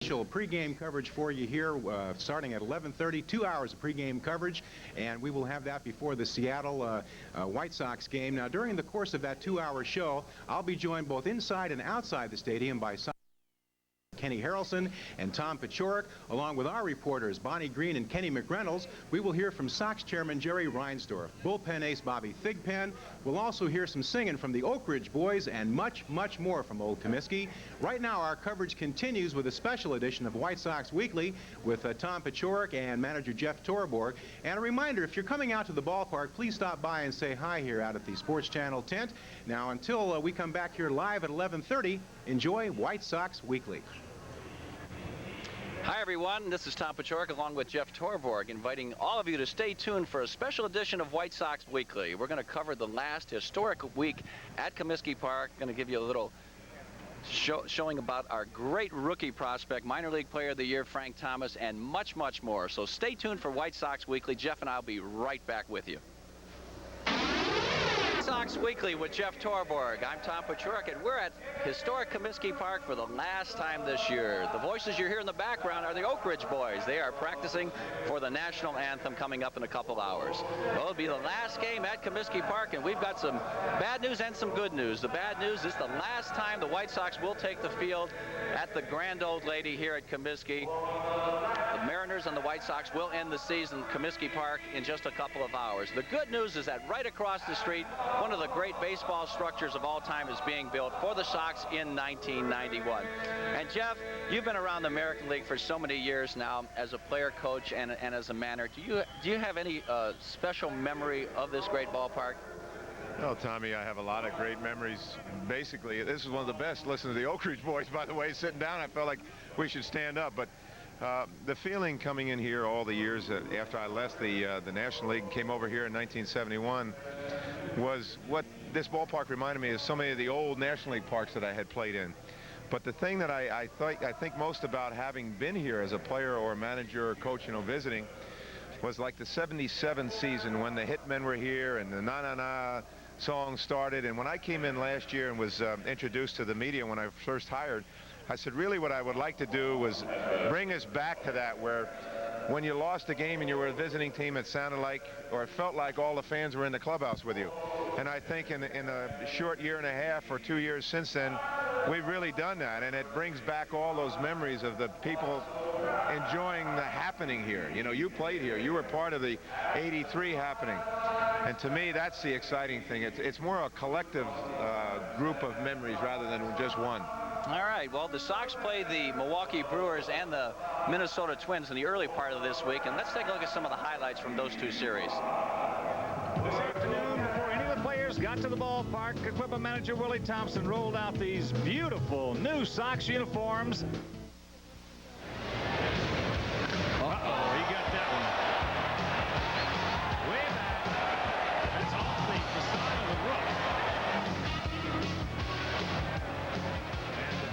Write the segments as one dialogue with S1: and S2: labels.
S1: special pregame coverage for you here, starting at 11:30, 2 hours of pregame coverage, and we will have that before the Seattle White Sox game. Now, during the course of that 2-hour show, I'll be joined both inside and outside the stadium by Kenny Harrelson and Tom Paciorek, along with our reporters Bonnie Green and Kenny McReynolds. We will hear from Sox chairman Jerry Reinsdorf, bullpen ace Bobby Thigpen. We'll also hear some singing from the Oak Ridge Boys and much, much more from Old Comiskey. Right now, our coverage continues with a special edition of White Sox Weekly with Tom Paciorek and manager Jeff Torborg. And a reminder, if you're coming out to the ballpark, please stop by and say hi here out at the Sports Channel tent. Now, until we come back here live at 11:30, enjoy White Sox Weekly.
S2: Hi everyone, this is Tom Paciorek along with Jeff Torborg, inviting all of you to stay tuned for a special edition of White Sox Weekly. We're going to cover the last historic week at Comiskey Park. Going to give you a little showing about our great rookie prospect, minor league player of the year, Frank Thomas, and much, much more. So stay tuned for White Sox Weekly. Jeff and I will be right back with you. Sox Weekly with Jeff Torborg. I'm Tom Paciorek, and we're at historic Comiskey Park for the last time this year. The voices you hear in the background are the Oak Ridge Boys. They are practicing for the national anthem coming up in a couple hours. Well, it'll be the last game at Comiskey Park, and we've got some bad news and some good news. The bad news is the last time the White Sox will take the field at the Grand Old Lady here at Comiskey. The Mariners and the White Sox will end the season at Comiskey Park in just a couple of hours. The good news is that right across the street, one of the great baseball structures of all time is being built for the Sox in 1991. And Jeff, you've been around the American League for so many years now as a player, coach, and as a manager. Do you have any special memory of this great ballpark?
S3: Well, Tommy, I have a lot of great memories. Basically, this is one of the best. Listen to the Oak Ridge Boys, by the way, sitting down. I felt like we should stand up. But the feeling coming in here all the years after I left the National League and came over here in 1971 was what this ballpark reminded me of so many of the old National League parks that I had played in. But the thing that I think most about having been here as a player or a manager or coach, visiting, was like the '77 season when the Hitmen were here and the Na Na Na song started. And when I came in last year and was introduced to the media when I first hired, I said, really what I would like to do was bring us back to that, where when you lost a game and you were a visiting team, it sounded like, or it felt like, all the fans were in the clubhouse with you. And I think in a short year and a half or 2 years since then, we've really done that. And it brings back all those memories of the people enjoying the happening here. You played here. You were part of the '83 happening. And to me, that's the exciting thing. It's more a collective group of memories rather than just one.
S2: All right, well, the Sox play the Milwaukee Brewers and the Minnesota Twins in the early part of this week, and let's take a look at some of the highlights from those two series.
S4: This afternoon, before any of the players got to the ballpark, equipment manager Willie Thompson rolled out these beautiful new Sox uniforms. Uh-oh, he got that one. Way back. That's off the side of the roof.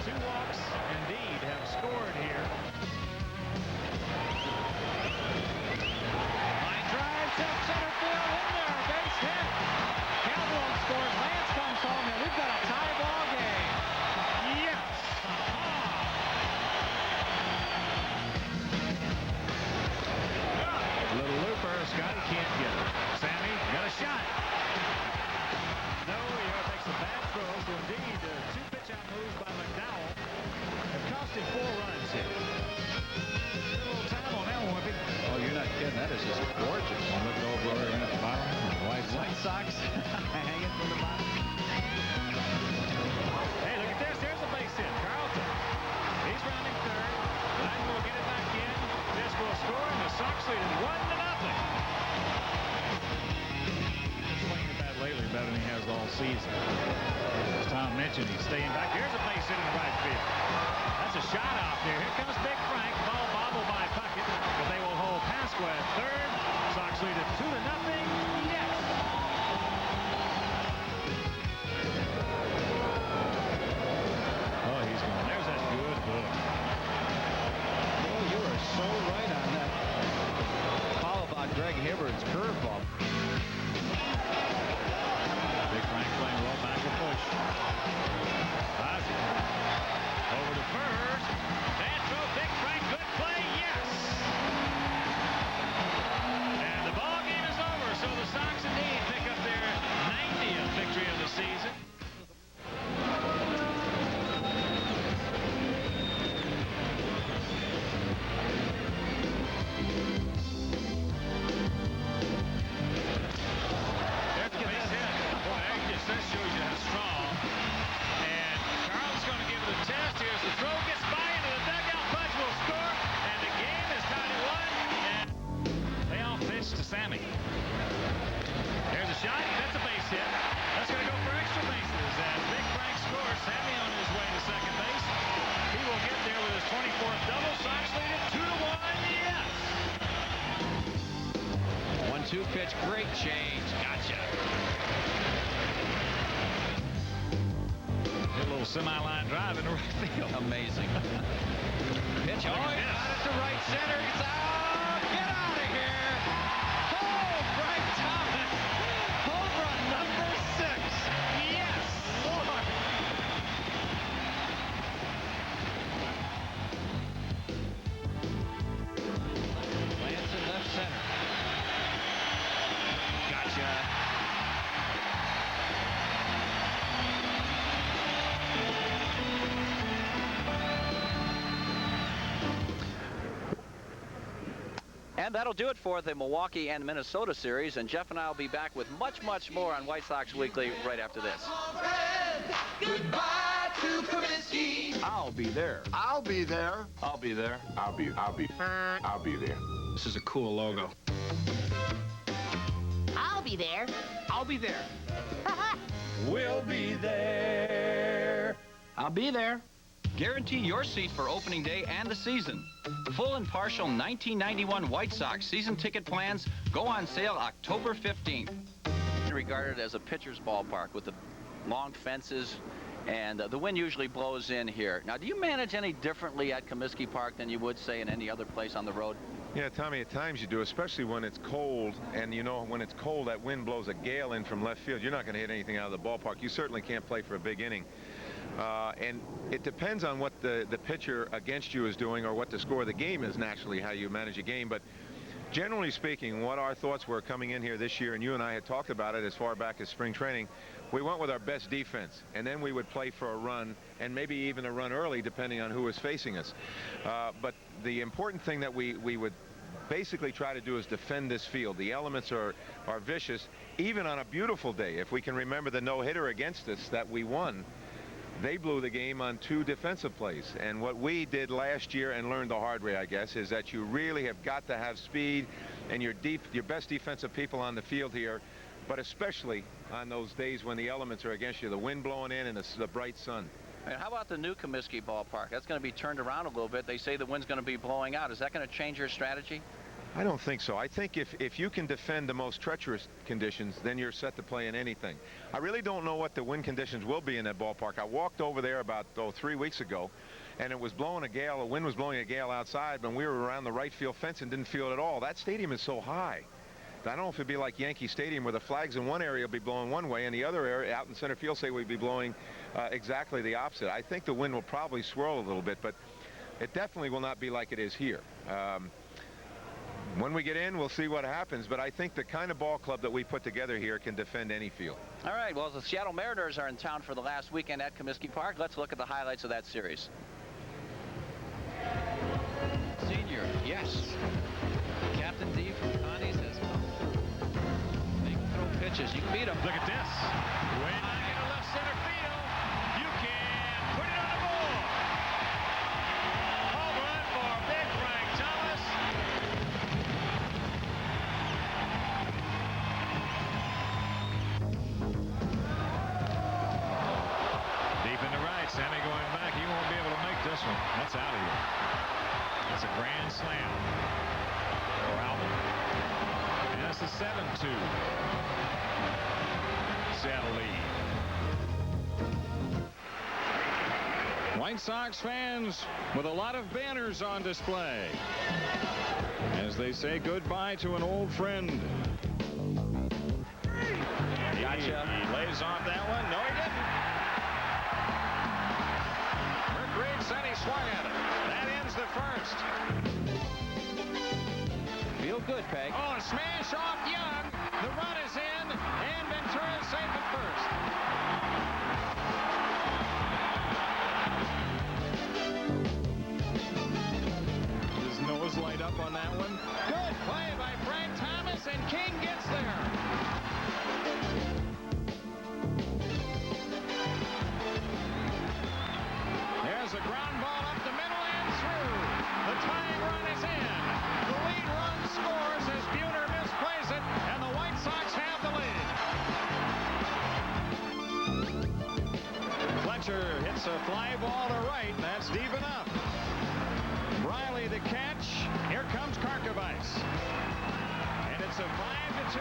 S4: Two walks, indeed, have scored here. Line drive, center field, in there, base hit. Cowboy scores, Lance comes home, and we've got a tie ball game. Yes! Little looper, Scotty can't get it. Sammy got a shot. No, he makes a bad throw, so indeed, two pitch-out moves by McDowell have cost him 4 runs here. A little time on that one, Whippy.
S5: Oh, you're not kidding. That is just gorgeous. I'm looking over right at the bottom.
S4: White Sox hanging from the bottom. Hey, look at this. There's a base hit. Carlton. He's rounding third. Line will get it back in. This will score, and the Sox lead it 1-0. Swinging the bat lately better than he has all season. As Tom mentioned, he's staying back. Here's a base hit in the right field. That's a shot out there. Here comes Big Frank. Ball bobbled by Puckett, but they will hold Pasqua at third. Sox lead it 2-0. Yes. Oh, he's going. There's that good hook.
S5: Oh, you are so right on that call about Greg Hibbard's curveball.
S4: Big Frank playing well back to push. Over to first. Bad throw. Big
S5: 0-2 pitch. Great change. Gotcha.
S4: Hit a little semi-line drive into right field.
S5: Amazing. Pitch. Oh, he got it to right center. He's out. Get out of here. Oh, Frank Thomas. Home run number 6. Yes, Lord. Lance in left center. Gotcha.
S2: And that'll do it for the Milwaukee and Minnesota series. And Jeff and I will be back with much, much more on White Sox Weekly right after this.
S6: Goodbye to Comiskey.
S7: I'll be there.
S6: I'll be there.
S7: I'll be there.
S6: I'll be there.
S7: This is a cool logo.
S8: I'll be there.
S7: I'll be there.
S5: We'll be there.
S7: I'll be there.
S2: Guarantee your seat for opening day and the season. Full and partial 1991 White Sox season ticket plans go on sale October 15th. Regarded as a pitcher's ballpark with the long fences, and the wind usually blows in here. Now, do you manage any differently at Comiskey Park than you would, say, in any other place on the road?
S3: Yeah, Tommy, at times you do, especially when it's cold. And, you know, when it's cold, that wind blows a gale in from left field. You're not going to hit anything out of the ballpark. You certainly can't play for a big inning. And it depends on what the pitcher against you is doing or what the score of the game is, naturally, how you manage a game. But generally speaking, what our thoughts were coming in here this year, and you and I had talked about it as far back as spring training, we went with our best defense, and then we would play for a run, and maybe even a run early, depending on who was facing us. But the important thing that we would basically try to do is defend this field. The elements are vicious, even on a beautiful day. If we can remember the no-hitter against us that we won, they blew the game on 2 defensive plays. And what we did last year and learned the hard way, I guess, is that you really have got to have speed and your best defensive people on the field here, but especially on those days when the elements are against you, the wind blowing in and the bright sun.
S2: And how about the new Comiskey ballpark? That's going to be turned around a little bit. They say the wind's going to be blowing out. Is that going to change your strategy?
S3: I don't think so. I think if you can defend the most treacherous conditions, then you're set to play in anything. I really don't know what the wind conditions will be in that ballpark. I walked over there about 3 weeks ago, and it was blowing a gale. The wind was blowing a gale outside, but we were around the right field fence and didn't feel it at all. That stadium is so high. I don't know if it'd be like Yankee Stadium where the flags in one area will be blowing one way and the other area out in center field say we'd be blowing exactly the opposite. I think the wind will probably swirl a little bit, but it definitely will not be like it is here. When we get in, we'll see what happens, but I think the kind of ball club that we put together here can defend any field.
S2: All right, well, the Seattle Mariners are in town for the last weekend at Comiskey Park. Let's look at the highlights of that series.
S5: Senior, yes. Captain D from Connie says, they can throw pitches. You can beat them.
S4: Look at this. Way back into left center field. You can put it on the board. Home run for Big Frank Thomas. Deep in the right. Sammy going back. He won't be able to make this one. That's out of here. That's a grand slam for Alvin. And that's the 7-2 Seattle lead. White Sox fans with a lot of banners on display as they say goodbye to an old friend.
S2: Gotcha.
S4: He lays off that one. No, he didn't. Rick Reed said he swung at it. That ends the first.
S5: Feel good, Peg.
S4: Oh, a smash off Young. The run is in, and Ventura is safe at first. His nose light up on that one. Good play by Frank Thomas, and King gets there. There's a ground ball up the middle and through. The tying run is in. The lead run scores as Buhner misplays it, and the White Sox have the lead. Fletcher hits a fly ball to right. That's deep enough. Riley the catch. Here comes Karkovice. And it's a 5-2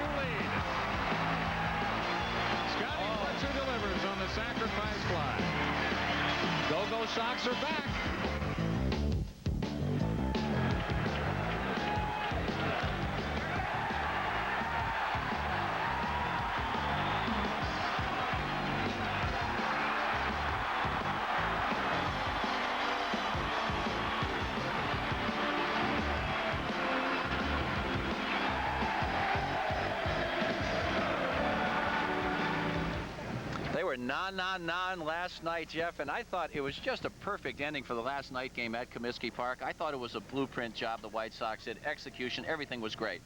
S2: na-na-na last night, Jeff, and I thought it was just a perfect ending for the last night game at Comiskey Park. I thought it was a blueprint job the White Sox did. Execution, everything was great.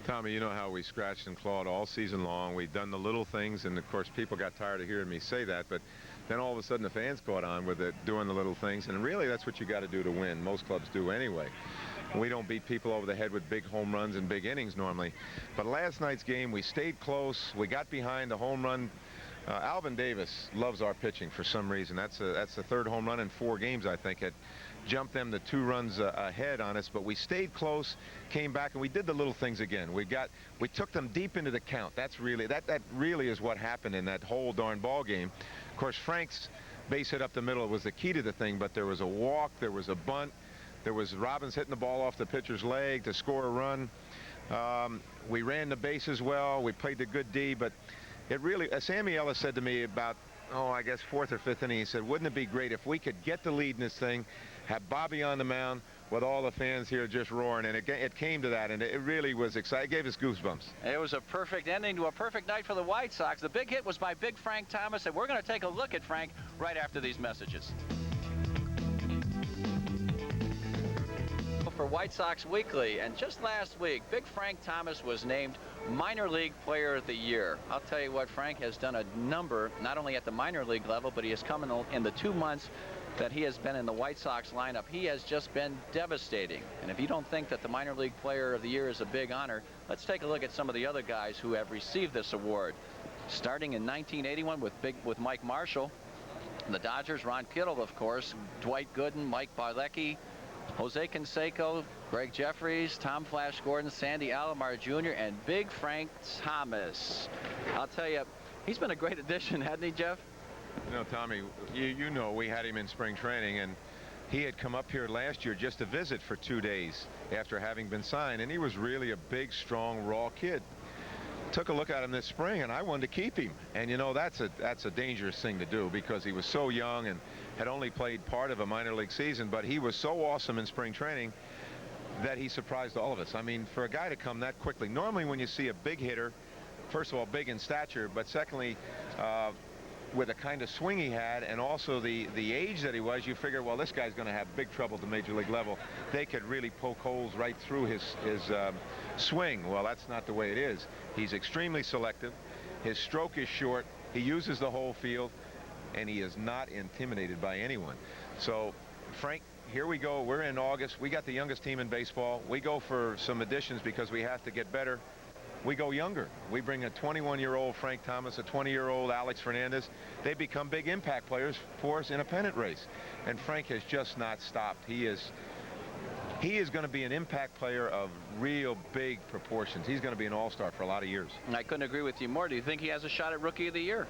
S3: Tommy, you know how we scratched and clawed all season long. We've done the little things, and of course people got tired of hearing me say that, but then all of a sudden the fans caught on with it, doing the little things, and really that's what you got to do to win. Most clubs do anyway. We don't beat people over the head with big home runs and big innings normally, but last night's game we stayed close. We got behind the home run. Alvin Davis loves our pitching for some reason. That's the third home run in 4 games, I think. It jumped them to 2 runs ahead on us, but we stayed close, came back, and we did the little things again. We took them deep into the count. That's really that really is what happened in that whole darn ball game. Of course, Frank's base hit up the middle was the key to the thing, but there was a walk, there was a bunt, there was Robbins hitting the ball off the pitcher's leg to score a run. We ran the bases well. We played the good D, but it really, Sammy Ellis said to me about, I guess 4th or 5th inning, he said, wouldn't it be great if we could get the lead in this thing, have Bobby on the mound with all the fans here just roaring, and it came to that, and it really was exciting. It gave us goosebumps.
S2: It was a perfect ending to a perfect night for the White Sox. The big hit was by Big Frank Thomas, and we're going to take a look at Frank right after these messages. For White Sox Weekly, and just last week, Big Frank Thomas was named Minor League Player of the Year. I'll tell you what, Frank has done a number, not only at the minor league level, but he has come in the 2 months that he has been in the White Sox lineup. He has just been devastating. And if you don't think that the Minor League Player of the Year is a big honor, let's take a look at some of the other guys who have received this award. Starting in 1981 with Mike Marshall, the Dodgers, Ron Kittle, of course, Dwight Gooden, Mike Barlecki, Jose Canseco, Greg Jeffries, Tom Flash Gordon, Sandy Alomar Jr., and Big Frank Thomas. I'll tell you, he's been a great addition, hasn't he, Jeff?
S3: You know, Tommy, you know we had him in spring training, and he had come up here last year just to visit for 2 days after having been signed, and he was really a big, strong, raw kid. Took a look at him this spring, and I wanted to keep him. And you know, that's a dangerous thing to do, because he was so young and had only played part of a minor league season, but he was so awesome in spring training that he surprised all of us. I mean, for a guy to come that quickly, normally when you see a big hitter, first of all, big in stature, but secondly, with the kind of swing he had, and also the age that he was, you figure, well, this guy's going to have big trouble at the major league level. They could really poke holes right through his swing. Well, that's not the way it is. He's extremely selective. His stroke is short. He uses the whole field, and he is not intimidated by anyone. So, Frank, here we go. We're in August. We got the youngest team in baseball. We go for some additions because we have to get better. We go younger. We bring a 21-year-old Frank Thomas, a 20-year-old Alex Fernandez. They become big impact players for us in a pennant race. And Frank has just not stopped. He is going to be an impact player of real big proportions. He's going to be an all-star for a lot of years.
S2: I couldn't agree with you more. Do you think he has a shot at Rookie of the Year?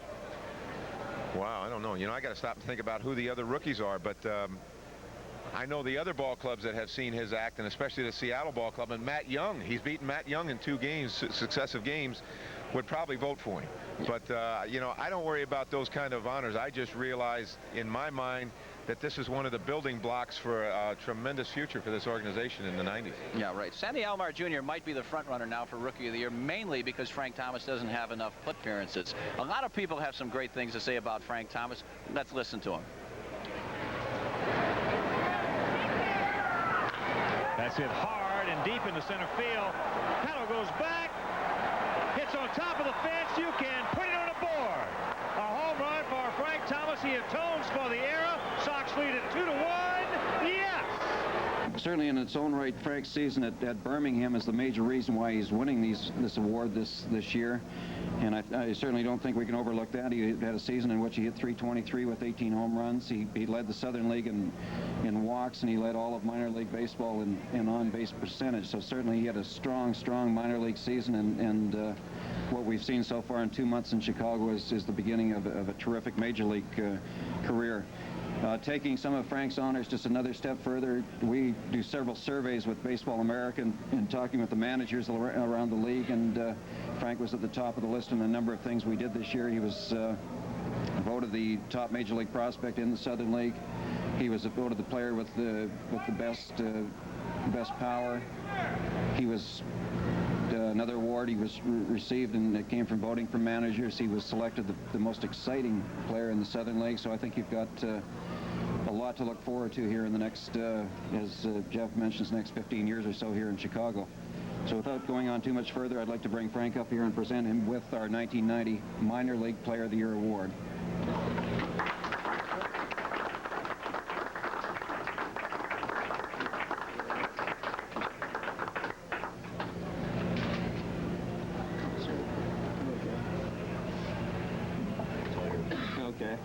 S3: Wow, I don't know. You know, I got to stop and think about who the other rookies are, but I know the other ball clubs that have seen his act, and especially the Seattle ball club, and Matt Young. He's beaten Matt Young in 2 games, successive games, would probably vote for him. But, you know, I don't worry about those kind of honors. I just realize in my mind that this is one of the building blocks for a tremendous future for this organization in the 90s.
S2: Yeah, right. Sandy Alomar Jr. might be the front runner now for Rookie of the Year, mainly because Frank Thomas doesn't have enough plate appearances. A lot of people have some great things to say about Frank Thomas. Let's listen to him.
S4: That's it hard and deep into center field. Paddle goes back, hits on top of the fence. You can put it on the board. A home run for Frank Thomas. He atones for the era. Sox lead it 2-1. Yes!
S8: Certainly in its own right, Frank's season at Birmingham is the major reason why he's winning this award this year. And I certainly don't think we can overlook that. He had a season in which he hit .323 with 18 home runs. He led the Southern League in walks, and he led all of minor league baseball in on-base percentage. So certainly he had a strong minor league season, and what we've seen so far in 2 months in Chicago is the beginning of a terrific major league career. Taking some of Frank's honors just another step further, we do several surveys with Baseball America and talking with the managers around the league, and Frank was at the top of the list in a number of things we did this year. He was voted the top major league prospect in the Southern League. He was voted the player with the best power. He was another award he was received, and it came from voting from managers. He was selected the most exciting player in the Southern League, so I think you've got a lot to look forward to here in the next, as Jeff mentions, next 15 years or so here in Chicago. So without going on too much further, I'd like to bring Frank up here and present him with our 1990 Minor League Player of the Year award.
S9: Okay.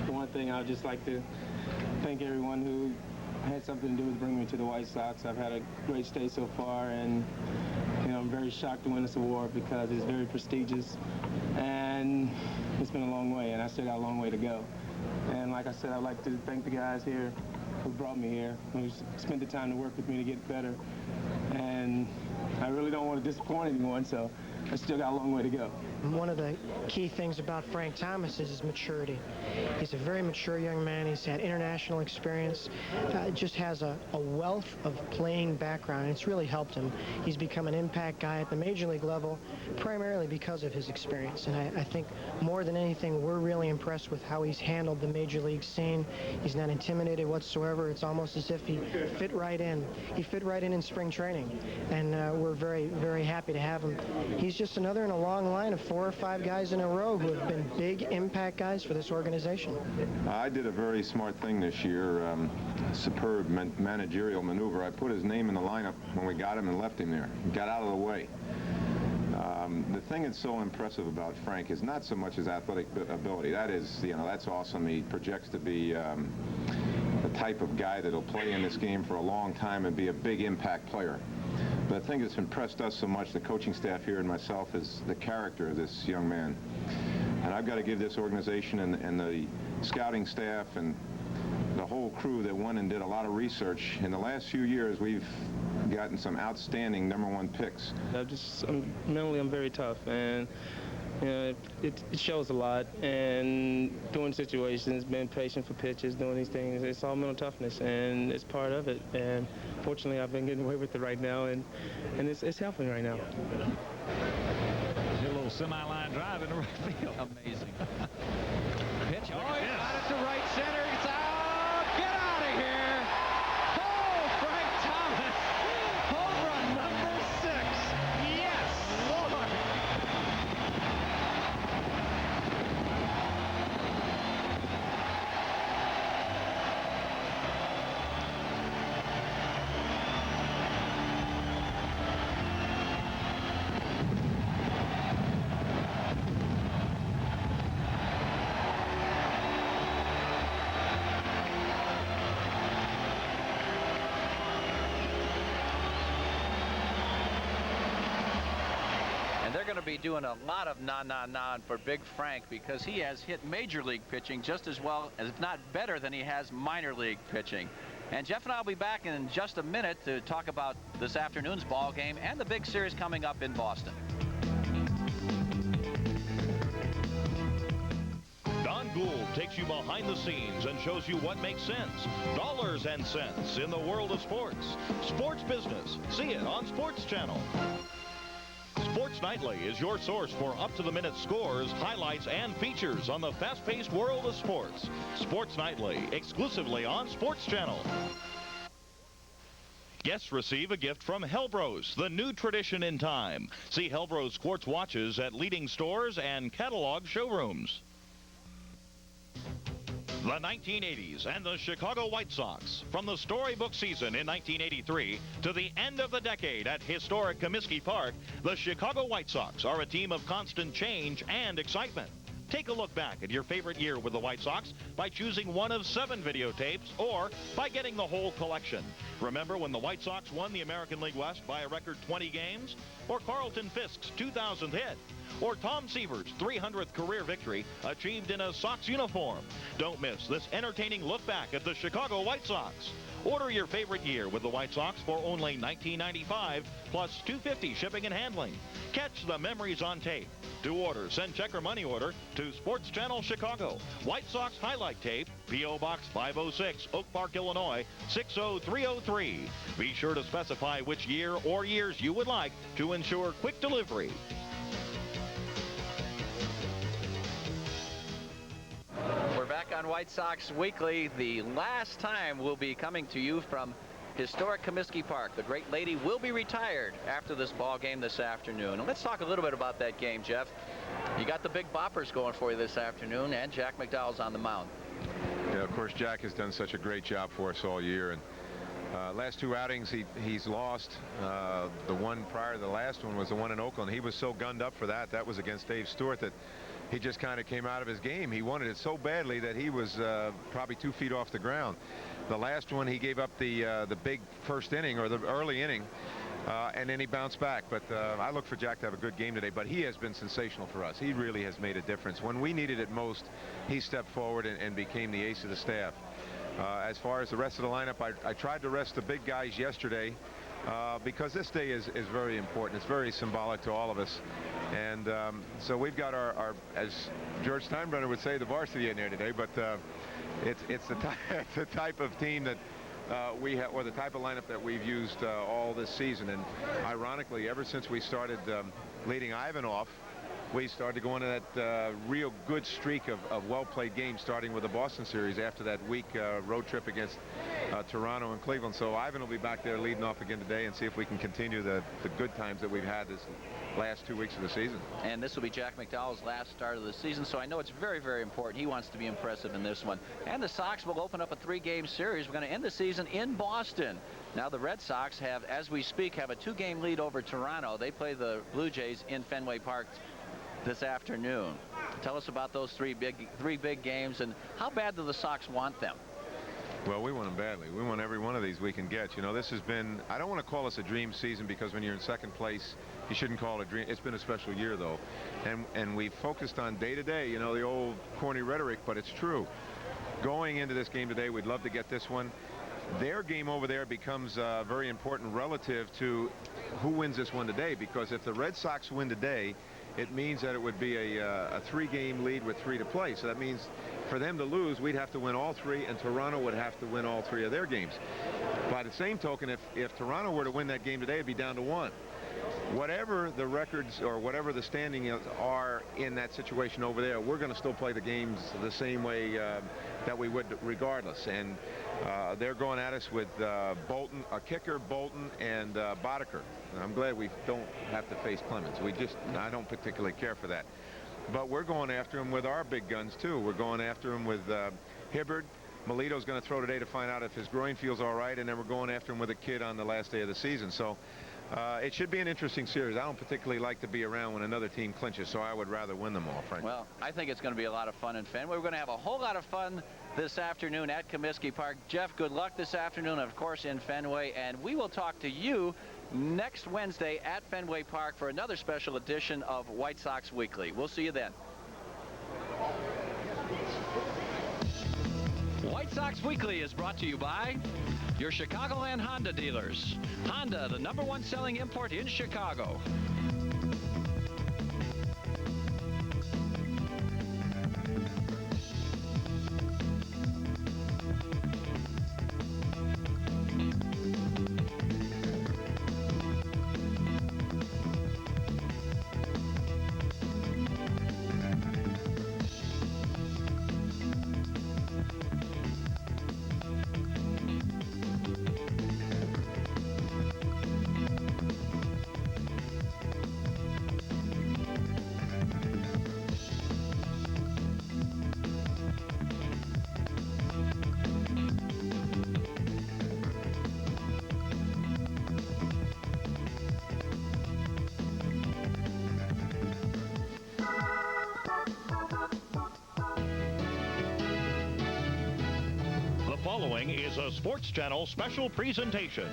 S9: For one thing, I would just like to thank everyone who had something to do with bringing me to the White Sox. I've had a great stay so far, and I'm very shocked to win this award because it's very prestigious, and it's been a long way, and I still got a long way to go. And like I said, I'd like to thank the guys here who brought me here, who spent the time to work with me to get better. And I really don't want to disappoint anyone, so I still got a long way to go.
S10: One of the key things about Frank Thomas is his maturity. He's a very mature young man. He's had international experience, just has a wealth of playing background, and it's really helped him. He's become an impact guy at the major league level, primarily because of his experience. And I think more than anything, we're really impressed with how he's handled the major league scene. He's not intimidated whatsoever. It's almost as if he fit right in. He fit right in spring training, and we're very, very happy to have him. He's just another in a long line of 4 or 5 guys in a row who have been big impact guys for this organization.
S3: I did a very smart thing this year, superb managerial maneuver. I put his name in the lineup when we got him and left him there. Got out of the way. The thing that's so impressive about Frank is not so much his athletic ability. That is, that's awesome. He projects to be the type of guy that'll play in this game for a long time and be a big impact player. But the thing that's impressed us so much, the coaching staff here and myself, is the character of this young man. And I've got to give this organization and the scouting staff and the whole crew that went and did a lot of research. In the last few years, we've gotten some outstanding #1 picks.
S9: Mentally, I'm very tough, and it shows a lot. And doing situations, being patient for pitches, doing these things, it's all mental toughness, and it's part of it. And fortunately, I've been getting away with it right now, and it's helping right now.
S4: A little semi-line drive in the right field.
S2: Amazing.
S5: Pitch, he's got it to right center. It's out. Get out of here. Oh, Frank Thomas. Home run number 6. Yes, Lord.
S2: They're going to be doing a lot of na-na-na for Big Frank because he has hit major league pitching just as well, as if not better, than he has minor league pitching. And Jeff and I will be back in just a minute to talk about this afternoon's ball game and the big series coming up in Boston.
S11: Don Gould takes you behind the scenes and shows you what makes sense. Dollars and cents in the world of sports. Sports business. See it on Sports Channel. Sports Nightly is your source for up-to-the-minute scores, highlights, and features on the fast-paced world of sports. Sports Nightly, exclusively on Sports Channel. Guests receive a gift from Helbros, the new tradition in time. See Helbros quartz watches at leading stores and catalog showrooms. The 1980s and the Chicago White Sox. From the storybook season in 1983 to the end of the decade at historic Comiskey Park, the Chicago White Sox are a team of constant change and excitement. Take a look back at your favorite year with the White Sox by choosing one of 7 videotapes or by getting the whole collection. Remember when the White Sox won the American League West by a record 20 games? Or Carlton Fisk's 2000th hit? Or Tom Seaver's 300th career victory achieved in a Sox uniform? Don't miss this entertaining look back at the Chicago White Sox. Order your favorite year with the White Sox for only $19.95 plus $2.50 shipping and handling. Catch the memories on tape. To order, send check or money order to Sports Channel Chicago. White Sox highlight tape, P.O. Box 506, Oak Park, Illinois 60303. Be sure to specify which year or years you would like to ensure quick delivery.
S2: We're back on White Sox Weekly. The last time we'll be coming to you from historic Comiskey Park. The great lady will be retired after this ball game this afternoon. And let's talk a little bit about that game, Jeff. You got the big boppers going for you this afternoon, and Jack McDowell's on the mound.
S3: Yeah, of course, Jack has done such a great job for us all year. And last two outings he's lost. The one prior to the last one was the one in Oakland. He was so gunned up for that. That was against Dave Stewart, that he just kind of came out of his game. He wanted it so badly that he was probably 2 feet off the ground. The last one, he gave up the big first inning, or the early inning, and then he bounced back. But I look for Jack to have a good game today. But he has been sensational for us. He really has made a difference. When we needed it most, he stepped forward and became the ace of the staff. As far as the rest of the lineup, I tried to rest the big guys yesterday because this day is very important. It's very symbolic to all of us. And so we've got our, as George Steinbrenner would say, the varsity in there today. But it's the type of team that we have, or the type of lineup that we've used all this season. And ironically, ever since we started leading Ivan off, we started going to that real good streak of well-played games, starting with the Boston series after that week road trip against Toronto and Cleveland. So Ivan will be back there leading off again today, and see if we can continue the good times that we've had this last 2 weeks of the season.
S2: And this will be Jack McDowell's last start of the season, so I know it's very, very important. He wants to be impressive in this one. And the Sox will open up a 3-game series. We're going to end the season in Boston. Now the Red Sox have, as we speak, have a 2-game lead over Toronto. They play the Blue Jays in Fenway Park this afternoon. Tell us about those three big games, and how bad do the Sox want them?
S3: Well, we want them badly. We want every one of these we can get. You know, this has been, I don't want to call this a dream season, because when you're in second place, you shouldn't call it a dream. It's been a special year, though. And we focused on day to day, you know, the old corny rhetoric, but it's true. Going into this game today, we'd love to get this one. Their game over there becomes very important relative to who wins this one today, because if the Red Sox win today, it means that it would be a 3-game lead with 3 to play. So that means for them to lose, we'd have to win all 3, and Toronto would have to win all 3 of their games. By the same token, if Toronto were to win that game today, it'd be down to 1. Whatever the records or whatever the standings are in that situation over there, we're going to still play the games the same way that we would regardless. And they're going at us with Bolton, a kicker, Bolton, and Boddicker. I'm glad we don't have to face Clemens. I don't particularly care for that. But we're going after him with our big guns, too. We're going after him with Hibbard. Melito's going to throw today to find out if his groin feels all right, and then we're going after him with a kid on the last day of the season. So it should be an interesting series. I don't particularly like to be around when another team clinches, so I would rather win them all, frankly.
S2: Well, I think it's going to be a lot of fun in Fenway. We're going to have a whole lot of fun this afternoon at Comiskey Park. Jeff, good luck this afternoon, of course, in Fenway, and we will talk to you next Wednesday at Fenway Park for another special edition of White Sox Weekly. We'll see you then. White Sox Weekly is brought to you by your Chicagoland Honda dealers. Honda, the #1 selling import in Chicago.
S11: The following is a Sports Channel special presentation.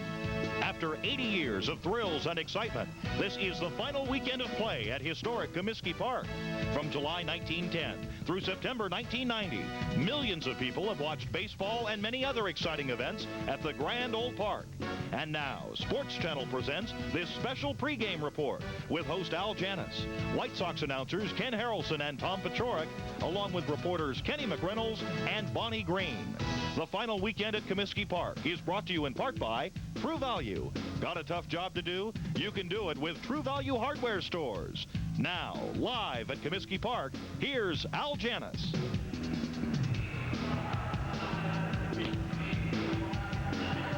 S11: After 80 years of thrills and excitement, this is the final weekend of play at historic Comiskey Park. From July 1910 through September 1990, millions of people have watched baseball and many other exciting events at the Grand Old Park. And now, Sports Channel presents this special pregame report with host Al Janis, White Sox announcers Ken Harrelson and Tom Paciorek, along with reporters Kenny McReynolds and Bonnie Green. The final weekend at Comiskey Park is brought to you in part by True Value. Got a tough job to do? You can do it with True Value hardware stores. Now, live at Comiskey Park, here's Al Janis.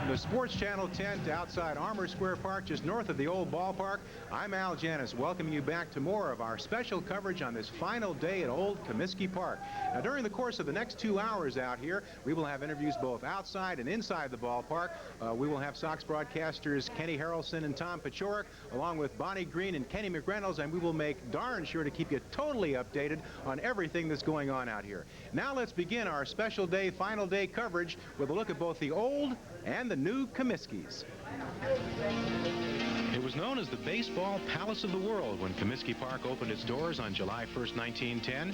S1: The Sports Channel tent outside Armour Square Park, just north of the old ballpark. I'm Al Janis, welcoming you back to more of our special coverage on this final day at Old Comiskey Park. Now, during the course of the next 2 hours out here, we will have interviews both outside and inside the ballpark. We will have Sox broadcasters Kenny Harrelson and Tom Paciorek, along with Bonnie Green and Kenny McReynolds, and we will make darn sure to keep you totally updated on everything that's going on out here. Now let's begin our special day, final day coverage with a look at both the old and the new Comiskeys. It was known as the Baseball Palace of the World when Comiskey Park opened its doors on July 1st, 1910.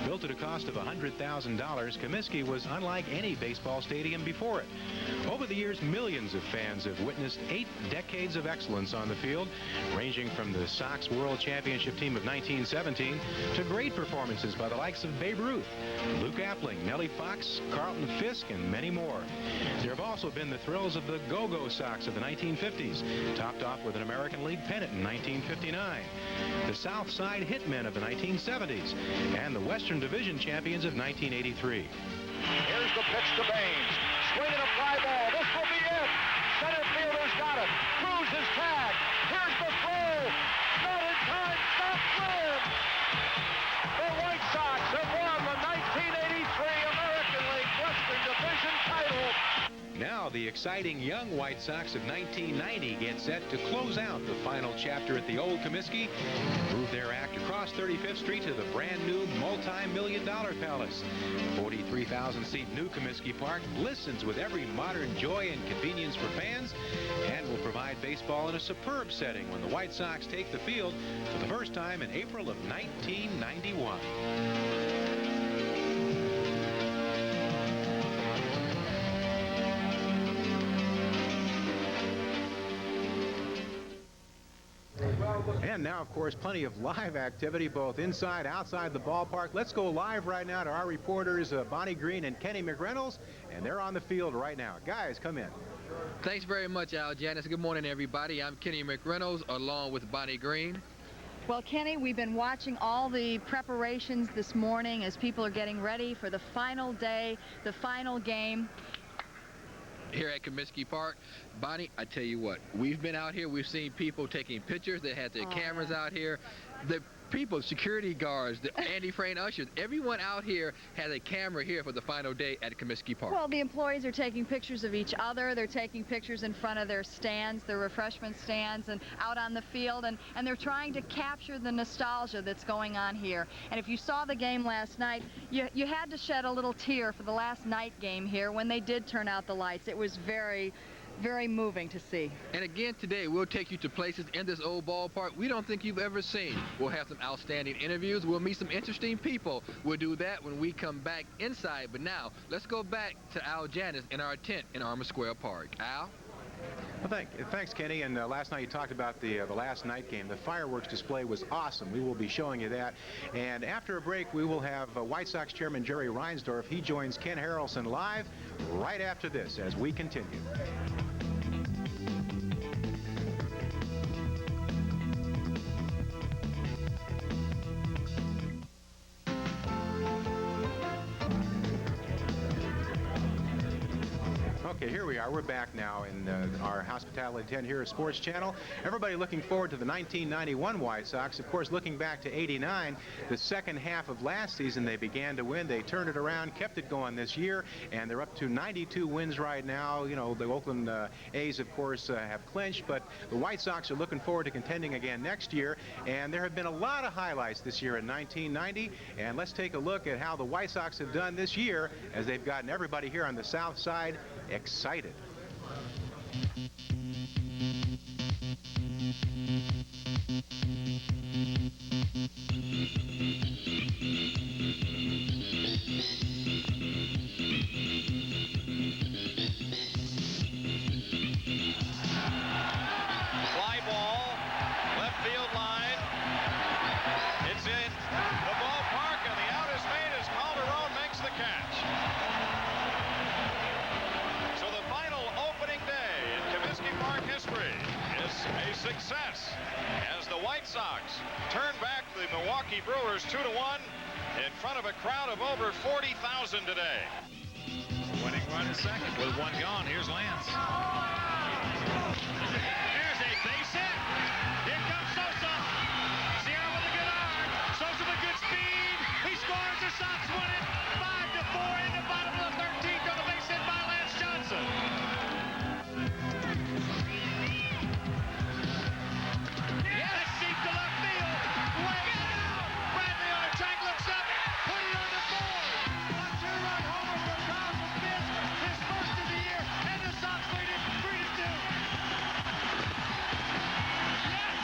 S1: Built at a cost of $100,000, Comiskey was unlike any baseball stadium before it. Over the years, millions of fans have witnessed 8 decades of excellence on the field, ranging from the Sox World Championship team of 1917 to great performances by the likes of Babe Ruth, Luke Appling, Nellie Fox, Carlton Fisk, and many more. There have also been the thrills of the Go-Go Sox of the 1950s, topped off with an American League pennant in 1959, the South Side Hitmen of the 1970s, and the Western Division champions of 1983.
S12: Here's the pitch to Baines. Swing and a fly ball. This will be it. Center fielder's got it. Cruz is tagged. Here's the throw. Not in time. Stop win. The White Sox have won the 1983 American League Western Division title.
S1: Now the exciting young White Sox of 1990 get set to close out the final chapter at the old Comiskey, move their act across 35th Street to the brand new multi-million-dollar palace. 43,000-seat new Comiskey Park glistens with every modern joy and convenience for fans and will provide baseball in a superb setting when the White Sox take the field for the first time in April of 1991. And now, of course, plenty of live activity both inside, outside the ballpark. Let's go live right now to our reporters, Bonnie Green and Kenny McReynolds, and they're on the field right now. Guys, come in.
S13: Thanks very much, Al Janis. Good morning, everybody. I'm Kenny McReynolds, along with Bonnie Green.
S14: Well, Kenny, we've been watching all the preparations this morning as people are getting ready for the final day, the final game
S13: here at Comiskey Park. Bonnie, I tell you what, we've been out here, we've seen people taking pictures, they had their cameras out here. The people, security guards, the Andy Frayne ushers, everyone out here has a camera here for the final day at Comiskey Park.
S14: Well, the employees are taking pictures of each other, they're taking pictures in front of their stands, their refreshment stands, and out on the field, and they're trying to capture the nostalgia that's going on here. And if you saw the game last night, you had to shed a little tear for the last night game here when they did turn out the lights. It was very moving to see.
S13: And again today, we'll take you to places in this old ballpark we don't think you've ever seen. We'll have some outstanding interviews. We'll meet some interesting people. We'll do that when we come back inside. But now, let's go back to Al Janis in our tent in Armour Square Park. Al?
S1: Well, thanks, Kenny. And last night you talked about the last night game. The fireworks display was awesome. We will be showing you that. And after a break, we will have White Sox Chairman Jerry Reinsdorf. He joins Ken Harrelson live right after this as we continue. Okay, here we are. We're back now in our hospitality tent here at Sports Channel. Everybody looking forward to the 1991 White Sox. Of course, looking back to '89, the second half of last season, they began to win. They turned it around, kept it going this year, and they're up to 92 wins right now. You know, the Oakland A's, of course, have clinched, but the White Sox are looking forward to contending again next year. And there have been a lot of highlights this year in 1990. And let's take a look at how the White Sox have done this year as they've gotten everybody here on the South Side excited.
S11: Historic history is a success as the White Sox turn back the Milwaukee Brewers 2-1 in front of a crowd of over 40,000 today.
S4: Winning run in second with one gone. Here's Lance. There's a base hit. Here comes Sosa. Sierra with a good arm. Sosa with good speed. He scores. The Sox win it 5-4 in the bottom of the 13th on the base hit by Lance Johnson. Yes, deep to left field. Way out. Bradley on a track looks up. Put it on the board. A two-run homer for Carlos Fisk. His first of the year. And the Sox lead it 3-2. Yes.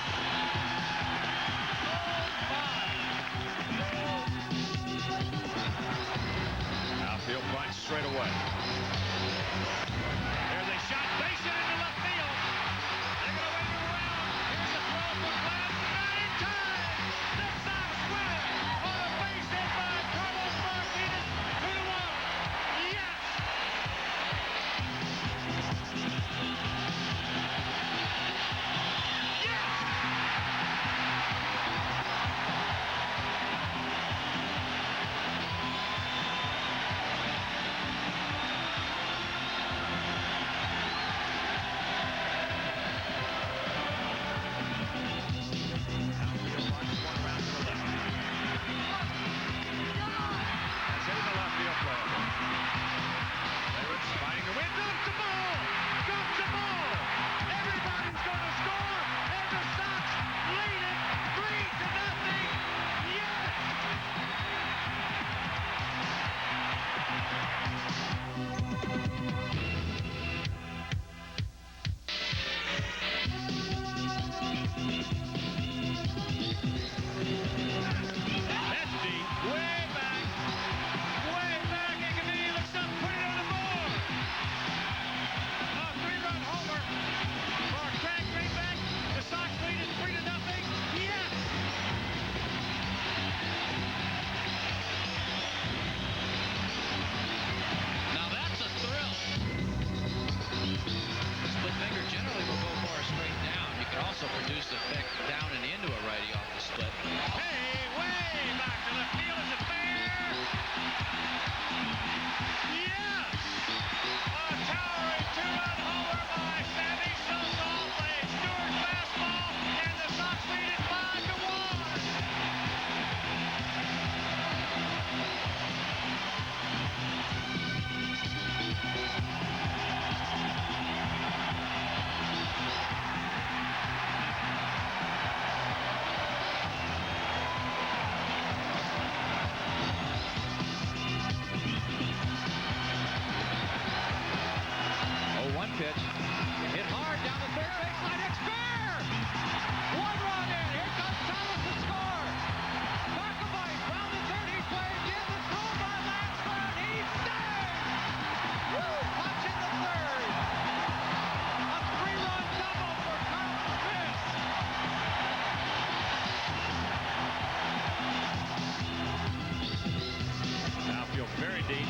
S4: Outfield punch straight away. There's a shot, base hit into left field. They're going to wave it around. Here's a throw for Clem. Not in time. The Sox win on a base hit by Carlos Martinez. 2-1. Yes.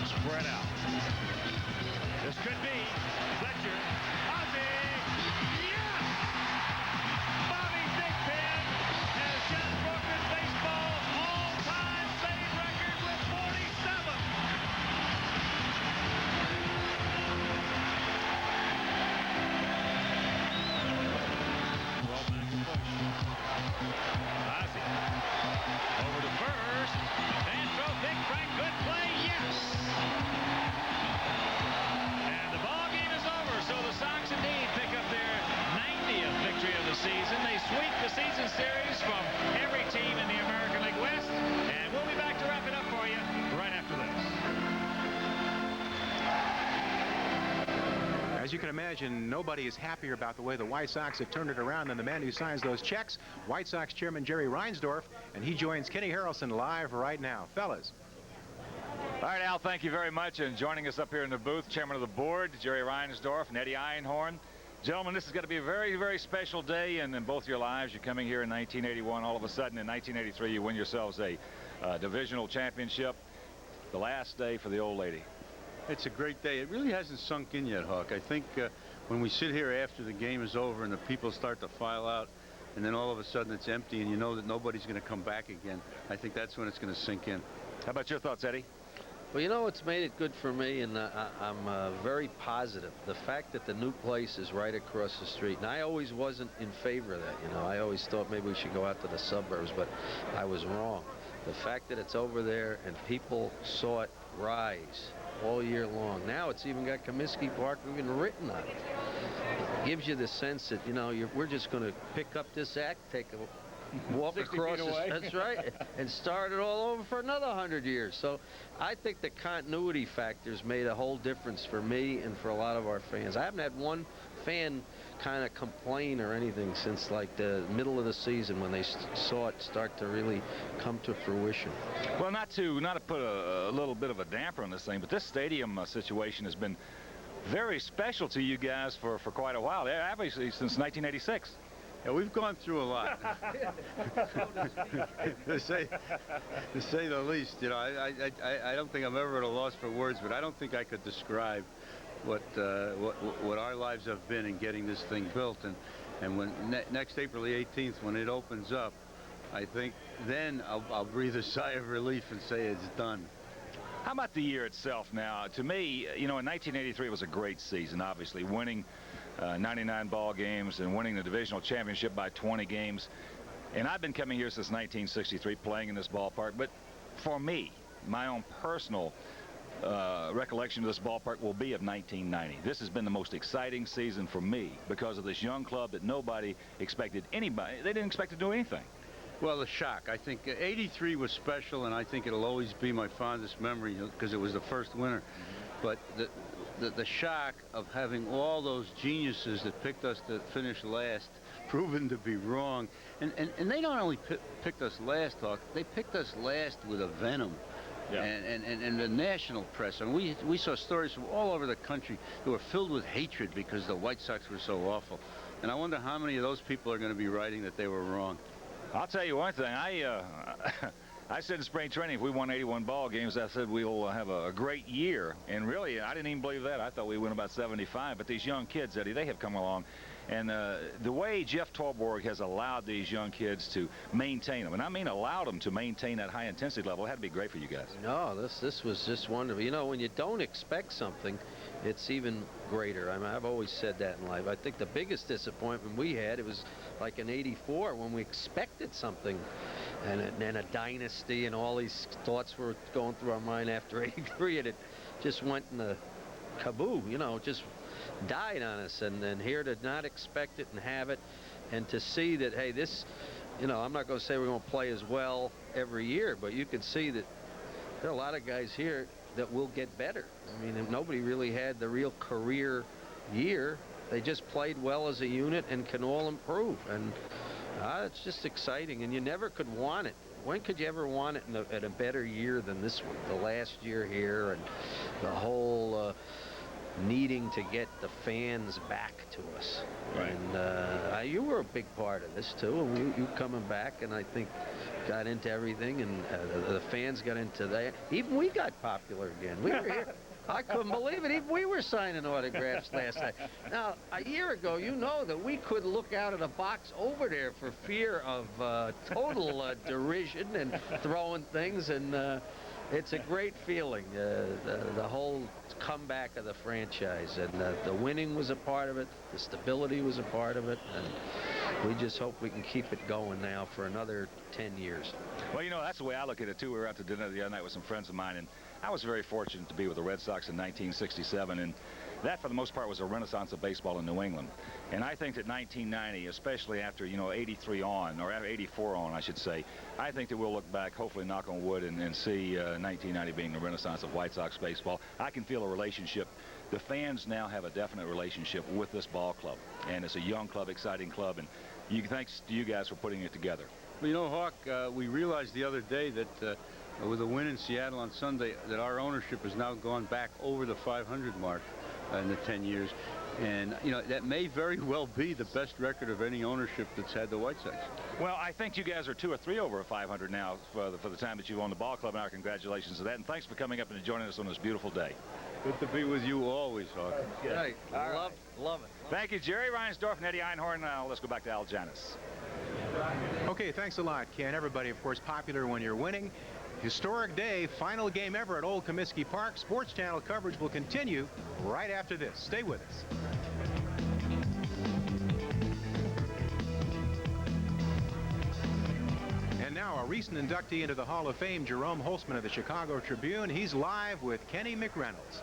S4: Spread out. This could be Fletcher. Ozzie. Yes! Bobby Thigpen has just broken baseball's all-time save record with 47. Well back to push. Ozzie. Over to first. And throw Big Frank. Good play. Yes! And the ball game is over, so the Sox indeed pick up their 90th victory of the season. They sweep the season series from every team in the American League West, and we'll be back to wrap it up for you right after this.
S1: As you can imagine, nobody is happier about the way the White Sox have turned it around than the man who signs those checks, White Sox chairman Jerry Reinsdorf, and he joins Kenny Harrelson live right now. Fellas.
S15: All right, Al, thank you very much. And joining us up here in the booth, chairman of the board, Jerry Reinsdorf and Eddie Einhorn. Gentlemen, this is going to be a very, very special day in both your lives. You're coming here in 1981. All of a sudden, in 1983, you win yourselves a divisional championship. The last day for the old lady.
S16: It's a great day. It really hasn't sunk in yet, Huck. I think when we sit here after the game is over and the people start to file out, and then all of a sudden it's empty and you know that nobody's going to come back again, I think that's when it's going to sink in.
S15: How about your thoughts, Eddie?
S17: Well, you know, it's made it good for me, and I'm very positive. The fact that the new place is right across the street, and I always wasn't in favor of that. You know, I always thought maybe we should go out to the suburbs, but I was wrong. The fact that it's over there and people saw it rise all year long. Now it's even got Comiskey Park even written on it. It gives you the sense that, you know, we're just going to pick up this act, take a walk across that's right, and start it all over for another 100 years. So I think the continuity factors made a whole difference for me and for a lot of our fans. I haven't had one fan kind of complain or anything since like the middle of the season when they saw it start to really come to fruition.
S15: Well, not to put a little bit of a damper on this thing, but this stadium situation has been very special to you guys for quite a while, obviously since 1986.
S16: Yeah, we've gone through a lot, to say the least. You know, I don't think I'm ever at a loss for words, but I don't think I could describe what our lives have been in getting this thing built. And when next April the 18th, when it opens up, I think then I'll breathe a sigh of relief and say it's done.
S15: How about the year itself now? To me, you know, in 1983 it was a great season, obviously, winning 99 ball games and winning the divisional championship by 20 games. And I've been coming here since 1963 playing in this ballpark. But for me, my own personal recollection of this ballpark will be of 1990. This has been the most exciting season for me because of this young club that nobody expected anybody. They didn't expect to do anything.
S16: Well, the shock. I think '83 was special, and I think it'll always be my fondest memory because it was the first winter. But the shock of having all those geniuses that picked us to finish last proven to be wrong. And they not only picked us last, Hawk, they picked us last with a venom. Yeah. And the national press. And we saw stories from all over the country that were filled with hatred because the White Sox were so awful. And I wonder how many of those people are going to be writing that they were wrong.
S15: I'll tell you one thing. I said in spring training, if we won 81 ball games, I said we'll have a great year. And really, I didn't even believe that. I thought we'd win about 75. But these young kids, Eddie, they have come along. And the way Jeff Torborg has allowed these young kids to maintain them, and I mean allowed them to maintain that high intensity level, it had to be great for you guys.
S17: No, this was just wonderful. You know, when you don't expect something, it's even greater. I mean, I've always said that in life. I think the biggest disappointment we had, it was like in '84 when we expected something and a dynasty, and all these thoughts were going through our mind after '83, and it just went in the kaboo, you know, just died on us. And then here to not expect it and have it, and to see that, hey, this, you know, I'm not going to say we're going to play as well every year, but you can see that there are a lot of guys here that will get better. I mean, nobody really had the real career year. They just played well as a unit and can all improve. And it's just exciting, and you never could want it. When could you ever want it in a better year than this one? The last year here, and the whole needing to get the fans back to us. Right. And you were a big part of this too, and you coming back, and I think got into everything, and the fans got into that. Even we got popular again. We were here. I couldn't believe it. Even we were signing autographs last night. Now, a year ago, you know that we couldn't look out of the box over there for fear of total derision and throwing things, and it's a great feeling, the whole comeback of the franchise. And the winning was a part of it. The stability was a part of it. And we just hope we can keep it going now for another 10 years.
S15: Well, you know, that's the way I look at it, too. We were out to dinner the other night with some friends of mine, and I was very fortunate to be with the Red Sox in 1967. And that, for the most part, was a renaissance of baseball in New England. And I think that 1990, especially after, you know, 83 on, or 84 on, I should say, I think that we'll look back, hopefully knock on wood, and see 1990 being the renaissance of White Sox baseball. I can feel a relationship. The fans now have a definite relationship with this ball club. And it's a young club, exciting club. And thanks to you guys for putting it together.
S16: Well, you know, Hawk, we realized the other day that with a win in Seattle on Sunday, that our ownership has now gone back over the 500 mark in the 10 years. And, you know, that may very well be the best record of any ownership that's had the White Sox.
S15: Well, I think you guys are 2 or 3 over 500 now for the time that you've owned the ball club, and our congratulations to that. And thanks for coming up and joining us on this beautiful day.
S16: Good to be with you always, Hawk.
S2: Right. Love it.
S15: Thank you, Jerry Reinsdorf and Eddie Einhorn. Now let's go back to Al Janis.
S1: Okay, thanks a lot, Ken. Everybody, of course, popular when you're winning. Historic day, final game ever at Old Comiskey Park. Sports Channel coverage will continue right after this. Stay with us. And now a recent inductee into the Hall of Fame, Jerome Holtzman of the Chicago Tribune. He's live with Kenny McReynolds.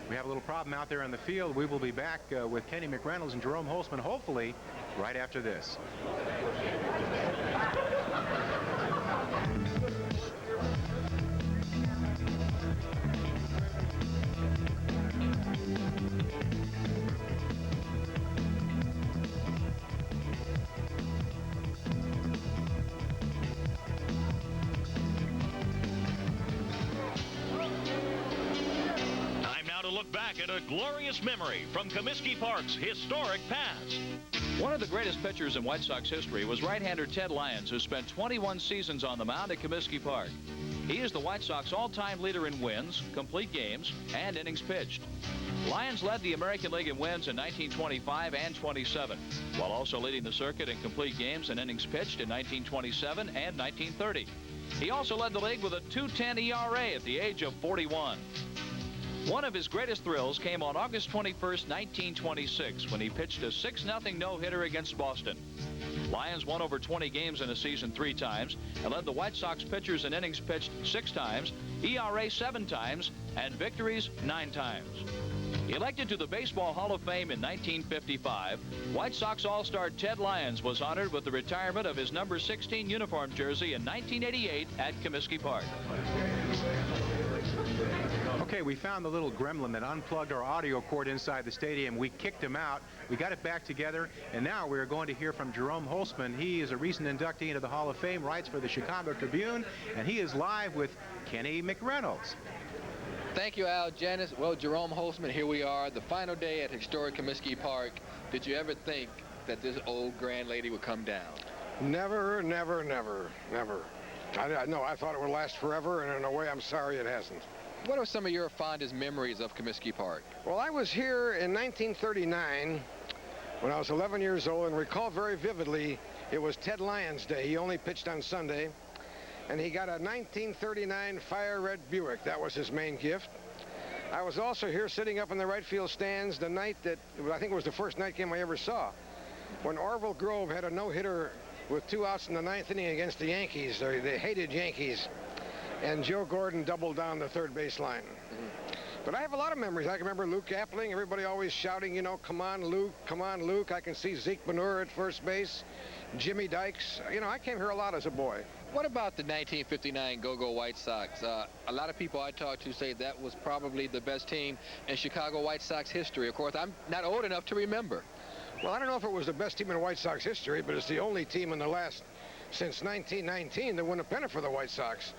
S1: We have a little problem out there in the field. We will be back with Kenny McReynolds and Jerome Holtzman, hopefully, right after this.
S11: Look back at a glorious memory from Comiskey Park's historic past.
S18: One of the greatest pitchers in White Sox history was right-hander Ted Lyons, who spent 21 seasons on the mound at Comiskey Park. He is the White Sox all-time leader in wins, complete games, and innings pitched. Lyons led the American League in wins in 1925 and 27, while also leading the circuit in complete games and innings pitched in 1927 and 1930. He also led the league with a .210 ERA at the age of 41. One of his greatest thrills came on August 21st, 1926, when he pitched a 6-0 no-hitter against Boston. Lyons won over 20 games in a season 3 times and led the White Sox pitchers in innings pitched 6 times, ERA 7 times, and victories 9 times. Elected to the Baseball Hall of Fame in 1955, White Sox All-Star Ted Lyons was honored with the retirement of his number 16 uniform jersey in 1988 at Comiskey Park.
S1: Okay, we found the little gremlin that unplugged our audio cord inside the stadium. We kicked him out. We got it back together, and now we're going to hear from Jerome Holtzman. He is a recent inductee into the Hall of Fame, writes for the Chicago Tribune, and he is live with Kenny McReynolds.
S13: Thank you, Al Janis. Well, Jerome Holtzman, here we are, the final day at historic Comiskey Park. Did you ever think that this old grand lady would come down?
S19: Never, never, never, never. No, I thought it would last forever, and in a way, I'm sorry it hasn't.
S13: What are some of your fondest memories of Comiskey Park?
S19: Well, I was here in 1939 when I was 11 years old, and recall very vividly it was Ted Lyons' day. He only pitched on Sunday, and he got a 1939 Fire Red Buick. That was his main gift. I was also here sitting up in the right field stands the night that, I think it was the first night game I ever saw, when Orville Grove had a no-hitter with 2 outs in the 9th inning against the Yankees, the hated Yankees. And Joe Gordon doubled down the third base line. But I have a lot of memories. I can remember Luke Appling, everybody always shouting, you know, come on, Luke, come on, Luke. I can see Zeke Manure at first base, Jimmy Dykes. You know, I came here a lot as a boy.
S13: What about the 1959 Go-Go White Sox? A lot of people I talked to say that was probably the best team in Chicago White Sox history. Of course, I'm not old enough to remember.
S19: Well, I don't know if it was the best team in White Sox history, but it's the only team in the last, since 1919, that won a pennant for the White Sox.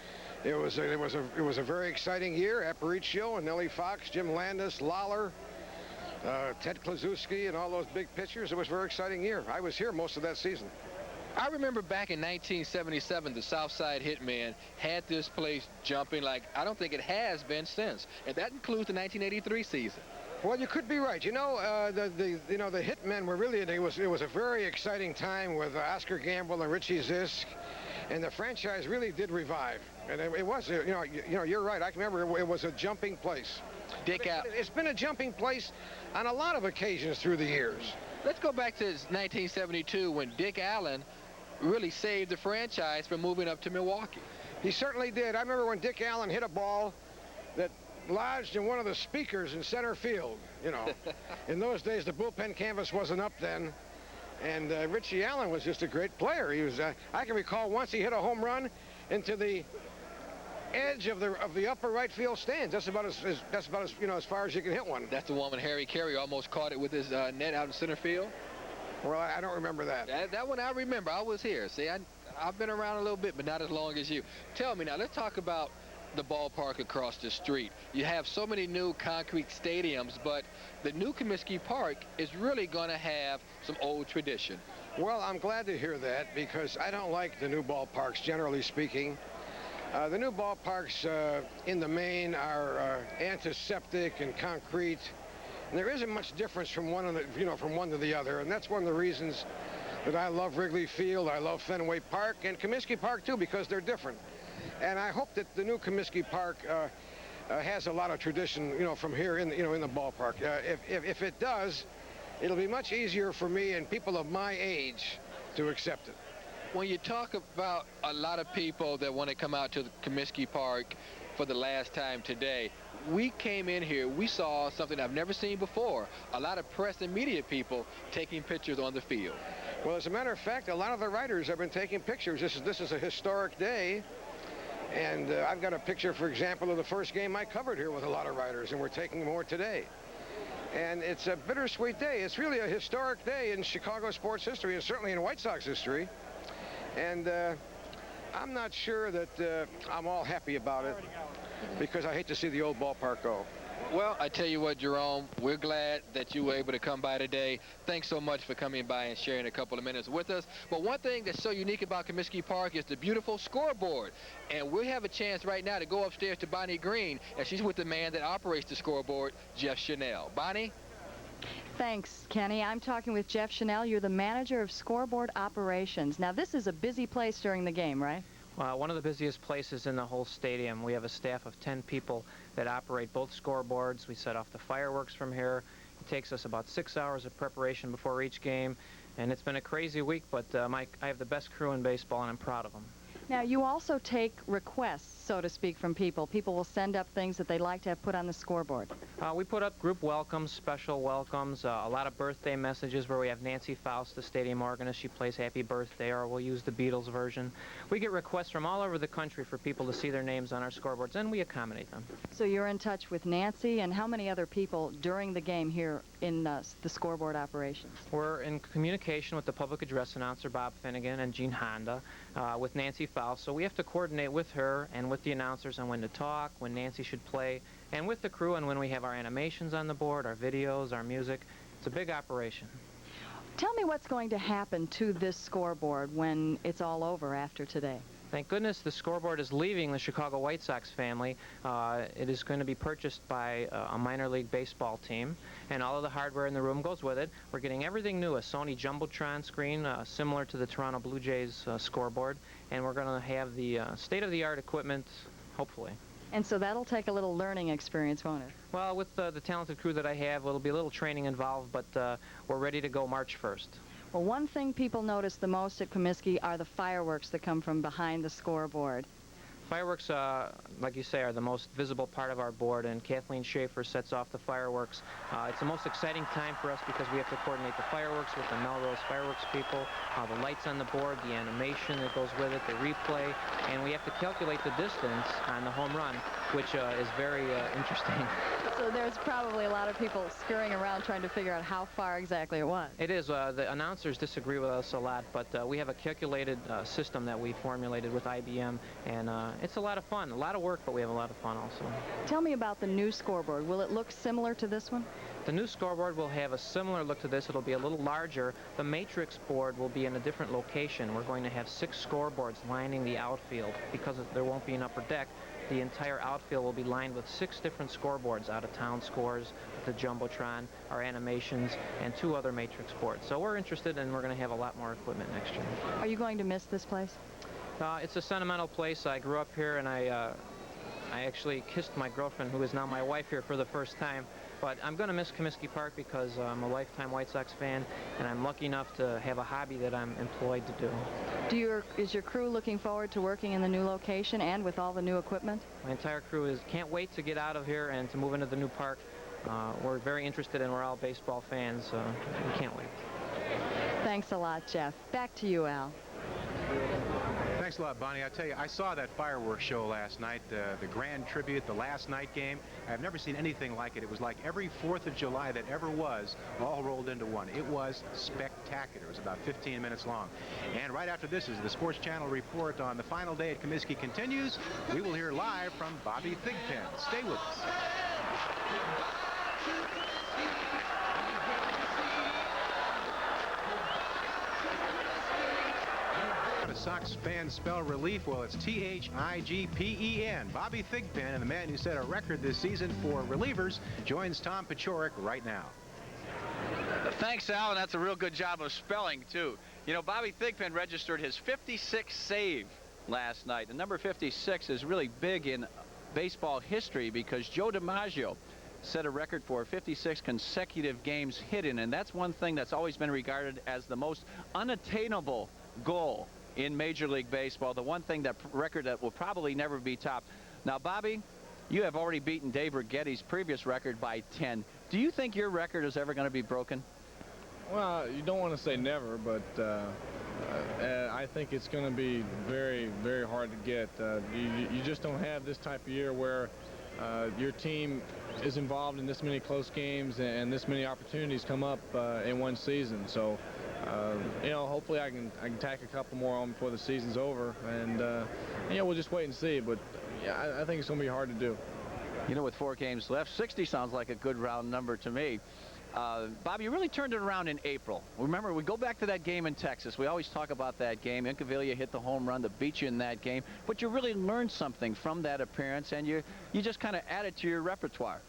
S19: It was a very exciting year. Aparicio and Nellie Fox, Jim Landis, Lawler, Ted Kluszewski, and all those big pitchers. It was a very exciting year. I was here most of that season.
S13: I remember back in 1977, the Southside Hitmen had this place jumping like I don't think it has been since, and that includes the 1983 season.
S19: Well, you could be right. You know, the Hitmen were really. It was a very exciting time with Oscar Gamble and Richie Zisk. And the franchise really did revive, and it was, you know, you're right. I can remember it was a jumping place. It's been a jumping place on a lot of occasions through the years.
S13: Let's go back to 1972 when Dick Allen really saved the franchise from moving up to Milwaukee.
S19: He certainly did. I remember when Dick Allen hit a ball that lodged in one of the speakers in center field. You know, in those days the bullpen canvas wasn't up then. And Richie Allen was just a great player. He was. I can recall once he hit a home run into the edge of the upper right field stands. That's about as you know, as far as you can hit one.
S13: That's the one when Harry Carey almost caught it with his net out in center field.
S19: Well, I don't remember that.
S13: That one I remember. I was here. See, I've been around a little bit, but not as long as you. Tell me now. Let's talk about the ballpark across the street. You have so many new concrete stadiums, but the new Comiskey Park is really going to have some old tradition.
S19: Well, I'm glad to hear that because I don't like the new ballparks, generally speaking. The new ballparks in the main are antiseptic and concrete. And there isn't much difference from one to the other, and that's one of the reasons that I love Wrigley Field, I love Fenway Park, and Comiskey Park too, because they're different. And I hope that the new Comiskey Park has a lot of tradition, from here in the ballpark. If it does, it'll be much easier for me and people of my age to accept it.
S13: When you talk about a lot of people that want to come out to the Comiskey Park for the last time today, we came in here, we saw something I've never seen before. A lot of press and media people taking pictures on the field.
S19: Well, as a matter of fact, a lot of the writers have been taking pictures. This is a historic day. And I've got a picture, for example, of the first game I covered here with a lot of writers, and we're taking more today. And it's a bittersweet day. It's really a historic day in Chicago sports history, and certainly in White Sox history. And I'm not sure that I'm all happy about it, because I hate to see the old ballpark go.
S13: Well, I tell you what, Jerome, we're glad that you were able to come by today. Thanks so much for coming by and sharing a couple of minutes with us. But one thing that's so unique about Comiskey Park is the beautiful scoreboard. And we have a chance right now to go upstairs to Bonnie Green, and she's with the man that operates the scoreboard, Jeff Chanel. Bonnie?
S14: Thanks, Kenny. I'm talking with Jeff Chanel. You're the manager of scoreboard operations. Now, this is a busy place during the game, right?
S20: One of the busiest places in the whole stadium. We have a staff of 10 people that operate both scoreboards. We set off the fireworks from here. It takes us about 6 hours of preparation before each game, and it's been a crazy week, but I have the best crew in baseball, and I'm proud of them.
S14: Now, you also take requests, so to speak, from people. People will send up things that they'd like to have put on the scoreboard.
S20: We put up group welcomes, special welcomes, a lot of birthday messages where we have Nancy Faust, the stadium organist. She plays Happy Birthday, or we'll use the Beatles version. We get requests from all over the country for people to see their names on our scoreboards, and we accommodate them.
S14: So you're in touch with Nancy, and how many other people during the game here in the scoreboard operations?
S20: We're in communication with the public address announcer, Bob Finnegan, and Gene Honda, with Nancy Faust. So we have to coordinate with her and with the announcers on when to talk, when Nancy should play, and with the crew on when we have our animations on the board, our videos, our music. It's a big operation.
S14: Tell me what's going to happen to this scoreboard when it's all over after today.
S20: Thank goodness the scoreboard is leaving the Chicago White Sox family. It is going to be purchased by a minor league baseball team, and all of the hardware in the room goes with it. We're getting everything new, a Sony Jumbotron screen similar to the Toronto Blue Jays scoreboard, and we're going to have the state-of-the-art equipment, hopefully.
S14: And so that'll take a little learning experience, won't it?
S20: Well, with the talented crew that I have, it'll be a little training involved, but we're ready to go March 1st.
S14: Well, one thing people notice the most at Comiskey are the fireworks that come from behind the scoreboard.
S20: Fireworks, like you say, are the most visible part of our board, and Kathleen Schaefer sets off the fireworks. It's the most exciting time for us because we have to coordinate the fireworks with the Melrose fireworks people, the lights on the board, the animation that goes with it, the replay, and we have to calculate the distance on the home run, which is very interesting.
S14: So there's probably a lot of people scurrying around trying to figure out how far exactly it was.
S20: It is. The announcers disagree with us a lot, but we have a calculated system that we formulated with IBM, and it's a lot of fun, a lot of work, but we have a lot of fun also.
S14: Tell me about the new scoreboard. Will it look similar to this one?
S20: The new scoreboard will have a similar look to this. It'll be a little larger. The matrix board will be in a different location. We're going to have 6 scoreboards lining the outfield. Because there won't be an upper deck, the entire outfield will be lined with 6 different scoreboards, out-of-town scores, the Jumbotron, our animations, and 2 other matrix boards. So we're interested, and we're going to have a lot more equipment next year.
S14: Are you going to miss this place?
S20: It's a sentimental place. I grew up here, and I actually kissed my girlfriend, who is now my wife, here for the first time. But I'm going to miss Comiskey Park because I'm a lifetime White Sox fan, and I'm lucky enough to have a hobby that I'm employed to do.
S14: Is your crew looking forward to working in the new location and with all the new equipment?
S20: My entire crew can't wait to get out of here and to move into the new park. We're very interested, and we're all baseball fans, so we can't wait.
S14: Thanks a lot, Jeff. Back to you, Al.
S1: Thanks a lot. Thanks a lot, Bonnie. I tell you, I saw that fireworks show last night, the grand tribute, the last night game. I've never seen anything like it. It was like every 4th of July that ever was all rolled into one. It was spectacular. It was about 15 minutes long. And right after this is the Sports Channel report on the final day at Comiskey continues. We will hear live from Bobby Thigpen. Stay with us. Sox fans spell relief? Well, it's T-H-I-G-P-E-N. Bobby Thigpen, and the man who set a record this season for relievers, joins Tom Paciorek right now.
S2: Thanks, Al, and that's a real good job of spelling, too. You know, Bobby Thigpen registered his 56th save last night. And number 56 is really big in baseball history because Joe DiMaggio set a record for 56 consecutive games hidden, and that's one thing that's always been regarded as the most unattainable goal in Major League Baseball, the one thing, that record that will probably never be topped. Now, Bobby, you have already beaten Dave Righetti's previous record by 10. Do you think your record is ever going to be broken?
S21: Well, you don't want to say never, but I think it's going to be very, very hard to get. You just don't have this type of year where your team is involved in this many close games and this many opportunities come up in one season. So, you know, hopefully I can tack a couple more on before the season's over, and you know, we'll just wait and see. But yeah, I think it's going to be hard to do.
S2: You know, with 4 games left, 60 sounds like a good round number to me. Bob, you really turned it around in April. Remember, we go back to that game in Texas. We always talk about that game. Incaviglia hit the home run to beat you in that game, but you really learned something from that appearance, and you just kind of added to your repertoire.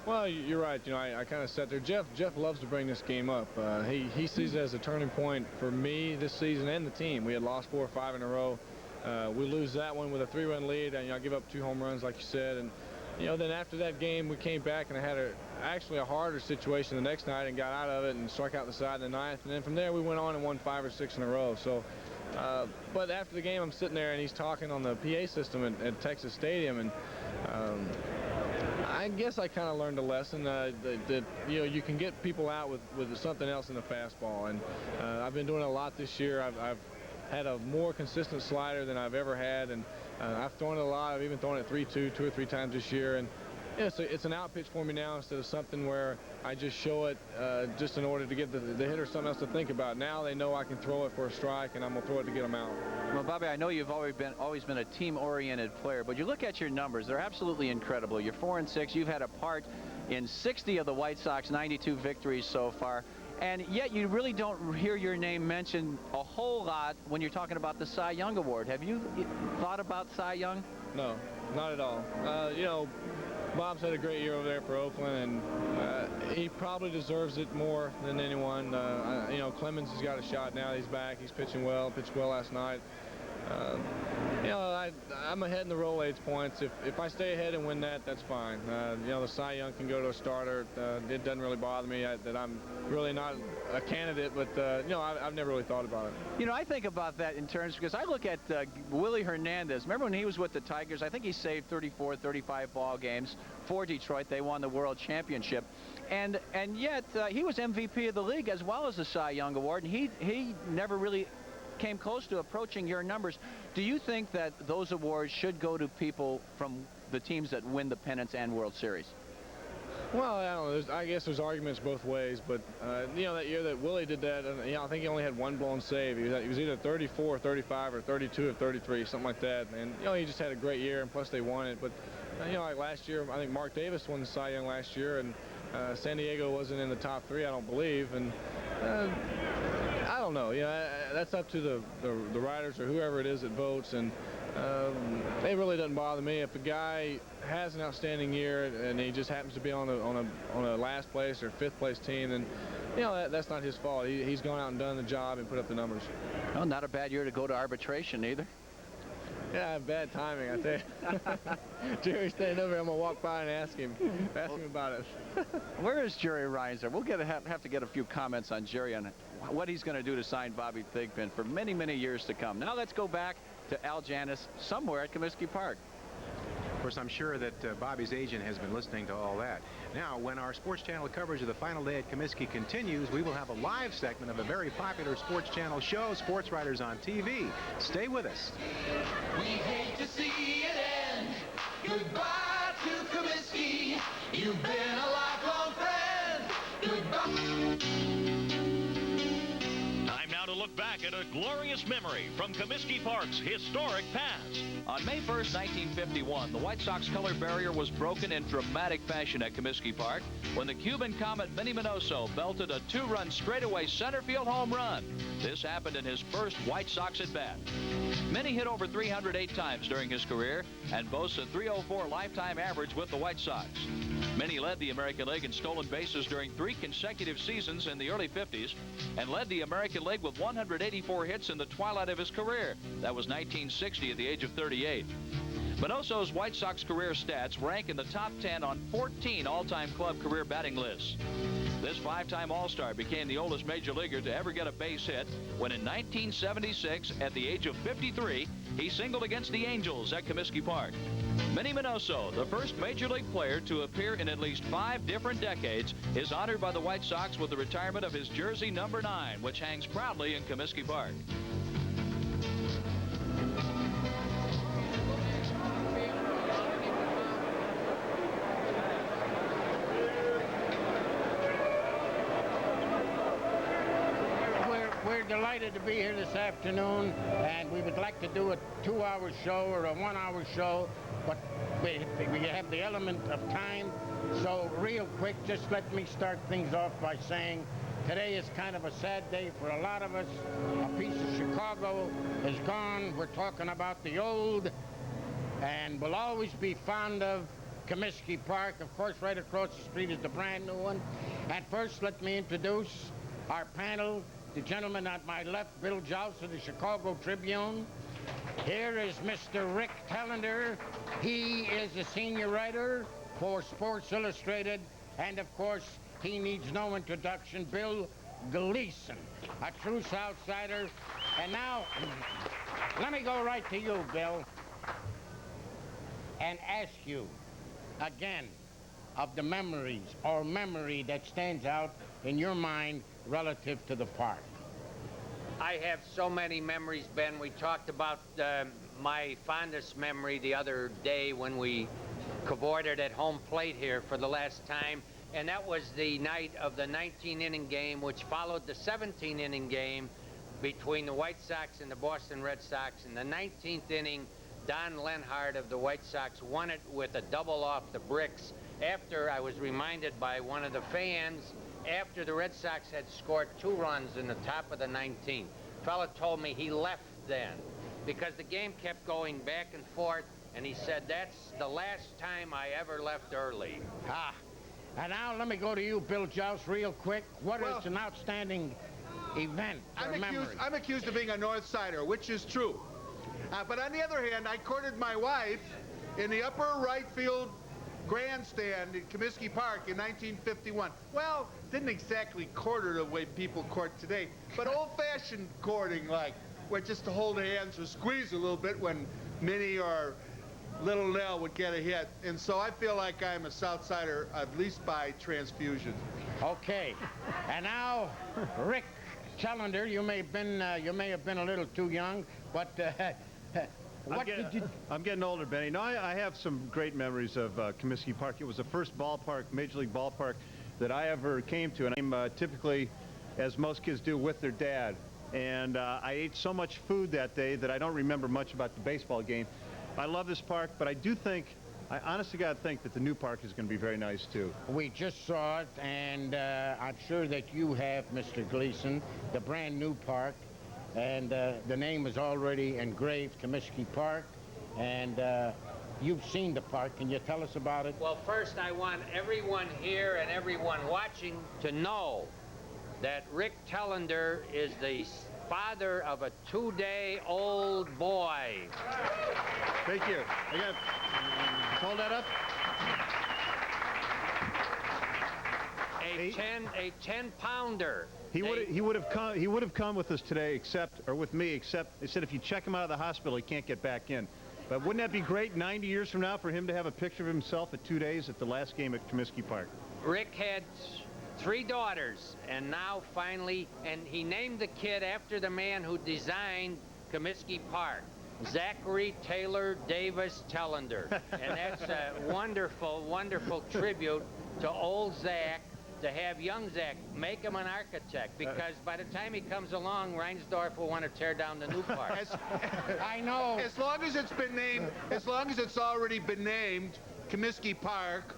S21: Well, you're right. You know, I kind of sat there. Jeff loves to bring this game up. He sees it as a turning point for me this season and the team. We had lost 4 or 5 in a row. We lose that one with a 3-run lead, and, you know, I give up 2 home runs, like you said. And, you know, then after that game, we came back and I had actually a harder situation the next night and got out of it and struck out the side in the 9th. And then from there, we went on and won 5 or 6 in a row. So, but after the game, I'm sitting there and he's talking on the PA system at Texas Stadium, and I guess I kind of learned a lesson that you know, you can get people out with something else in the fastball, and I've been doing it a lot this year. I've had a more consistent slider than I've ever had, and I've thrown it a lot. I've even thrown it 3-2 2 or 3 times this year, and yeah, it's an out pitch for me now instead of something where I just show it just in order to give the hitter something else to think about. Now they know I can throw it for a strike, and I'm going to throw it to get them out.
S2: Well, Bobby, I know you've always been a team-oriented player, but you look at your numbers. They're absolutely incredible. You're 4-6. You've had a part in 60 of the White Sox 92 victories so far, and yet you really don't hear your name mentioned a whole lot when you're talking about the Cy Young Award. Have you thought about Cy Young?
S21: No, not at all. You know, Bob's had a great year over there for Oakland, and he probably deserves it more than anyone. You know, Clemens has got a shot now. He's back. He's pitching well. Pitched well last night. You know, I'm ahead in the roll age points. If I stay ahead and win that, that's fine. You know, the Cy Young can go to a starter. It doesn't really bother me that I'm really not a candidate, but you know, I've never really thought about it.
S2: You know, I think about that in terms, because I look at Willie Hernandez. Remember when he was with the Tigers? I think he saved 34, 35 ball games for Detroit. They won the World Championship, and yet he was MVP of the league as well as the Cy Young Award, and he never really came close to approaching your numbers. Do you think that those awards should go to people from the teams that win the pennants and World Series?
S21: Well, I don't know. I guess there's arguments both ways, but you know, that year that Willie did that, you know, I think he only had 1 blown save. He was either 34 or 35 or 32 or 33, something like that. And you know, he just had a great year, and plus they won it. But you know, like last year, I think Mark Davis won the Cy Young last year, and San Diego wasn't in the top 3, I don't believe. And I don't know. You know, that's up to the writers or whoever it is that votes, and it really doesn't bother me if a guy has an outstanding year and he just happens to be on a last place or 5th place team. Then, you know, that's not his fault. He's gone out and done the job and put up the numbers.
S2: Well, not a bad year to go to arbitration either.
S21: Yeah, bad timing, I tell you. Jerry's standing over here. I'm going to walk by and ask him about it.
S2: Where is Jerry Reinsdorf? We'll have to get a few comments on Jerry on what he's going to do to sign Bobby Thigpen for many, many years to come. Now let's go back to Al Janis somewhere at Comiskey Park.
S1: course, I'm sure that Bobby's agent has been listening to all that. Now, when our Sports Channel coverage of the final day at Comiskey continues, we will have a live segment of a very popular Sports Channel show, Sports Writers on TV. Stay with us.
S5: We hate to see it end. Goodbye to Comiskey. You've been a lifelong friend. Goodbye.
S11: Time now to look back at a glorious memory from Comiskey Park's historic past.
S18: On May 1st, 1951, the White Sox color barrier was broken in dramatic fashion at Comiskey Park when the Cuban Comet Vinny Minoso belted a 2-run straightaway center field home run. This happened in his first White Sox at-bat. Minnie hit over 308 times during his career and boasts a .304 lifetime average with the White Sox. Minnie led the American League in stolen bases during 3 consecutive seasons in the early 50s and led the American League with 184 hits in the twilight of his career. That was 1960 at the age of 38. Minoso's White Sox career stats rank in the top 10 on 14 all-time club career batting lists. This 5-time All-Star became the oldest major leaguer to ever get a base hit when in 1976, at the age of 53, he singled against the Angels at Comiskey Park. Minnie Minoso, the first major league player to appear in at least 5 different decades, is honored by the White Sox with the retirement of his jersey number 9, which hangs proudly in Comiskey Park.
S6: We're delighted to be here this afternoon, and we would like to do a 2-hour show or a 1-hour show, but we have the element of time. So real quick, just let me start things off by saying today is kind of a sad day for a lot of us. A piece of Chicago is gone. We're talking about the old, and we'll always be fond of Comiskey Park. Of course, right across the street is the brand new one. And first, let me introduce our panel. The gentleman at my left, Bill Joust of the Chicago Tribune. Here is Mr. Rick Tellender. He is a senior writer for Sports Illustrated. And, of course, he needs no introduction, Bill Gleason, a true Southsider. And now, let me go right to you, Bill, and ask you again of the memories or memory that stands out in your mind relative to the park.
S22: I have so many memories, Ben. We talked about my fondest memory the other day when we cavorted at home plate here for the last time, and that was the night of the 19-inning game, which followed the 17-inning game between the White Sox and the Boston Red Sox. In the 19th inning, Don Lenhart of the White Sox won it with a double off the bricks after I was reminded by one of the fans after the Red Sox had scored 2 runs in the top of the 19th. Fella told me he left then because the game kept going back and forth, and he said, that's the last time I ever left early.
S6: And now let me go to you, Bill Joust, real quick. What is an outstanding event or memory?
S23: I'm accused of being a North Sider, which is true. But on the other hand, I courted my wife in the upper right field grandstand in Comiskey Park in 1951. Well, didn't exactly court her the way people court today, but old-fashioned courting, like where just to hold hands or squeeze a little bit when Minnie or Little Nell would get a hit. And so I feel like I'm a Southsider, at least by transfusion.
S6: Okay. And now, Rick Tellender, you may have been a little too young, but
S24: I'm getting older, Benny. No, I have some great memories of Comiskey Park. It was the first ballpark, Major League ballpark, that I ever came to, and I'm typically, as most kids do, with their dad. And I ate so much food that day that I don't remember much about the baseball game. I love this park, but I honest to God think that the new park is going to be very nice, too.
S6: We just saw it, and I'm sure that you have, Mr. Gleason, the brand new park. And the name is already engraved, Comiskey Park. And you've seen the park. Can you tell us about it?
S22: Well, first I want everyone here and everyone watching to know that Rick Tellender is the father of a 2-day-old boy.
S24: Thank you. Hold that up.
S22: A 10-pounder.
S24: He would have come with us today, with me, except they said if you check him out of the hospital, he can't get back in. But wouldn't that be great 90 years from now for him to have a picture of himself at 2 days at the last game at Comiskey Park?
S22: Rick had 3 daughters, and now finally, and he named the kid after the man who designed Comiskey Park, Zachary Taylor Davis Tellender. And that's a wonderful, wonderful tribute to old Zach, to have young Zach make him an architect, because by the time he comes along, Reinsdorf will want to tear down the new park.
S23: I know. As long as it's been named, as long as it's already been named Comiskey Park,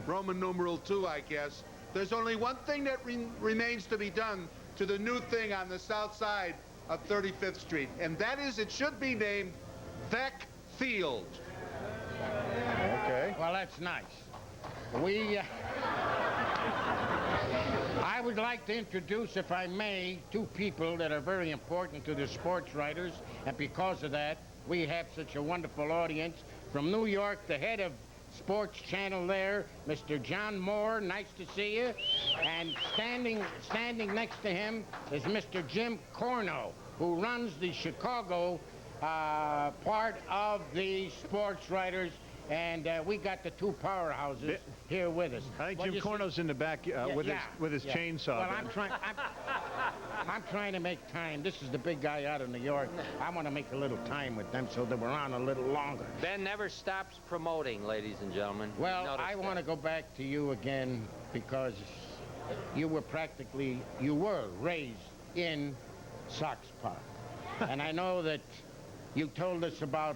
S23: Roman numeral 2, I guess, there's only one thing that remains to be done to the new thing on the south side of 35th Street, and that is it should be named Beck Field.
S6: Okay. Well, that's nice. I would like to introduce, if I may, 2 people that are very important to the sports writers, and because of that, we have such a wonderful audience. From New York, the head of Sports Channel there, Mr. John Moore, nice to see you. And standing next to him is Mr. Jim Corno, who runs the Chicago part of the sports writers. And we got the 2 powerhouses here with us.
S24: I think Jim Corno's in the back with his chainsaw.
S6: Well, I'm trying to make time. This is the big guy out of New York. I want to make a little time with them so that we're on a little longer.
S22: Ben never stops promoting, ladies and gentlemen.
S6: Well, I want to go back to you again because you were raised in Sox Park. And I know that you told us about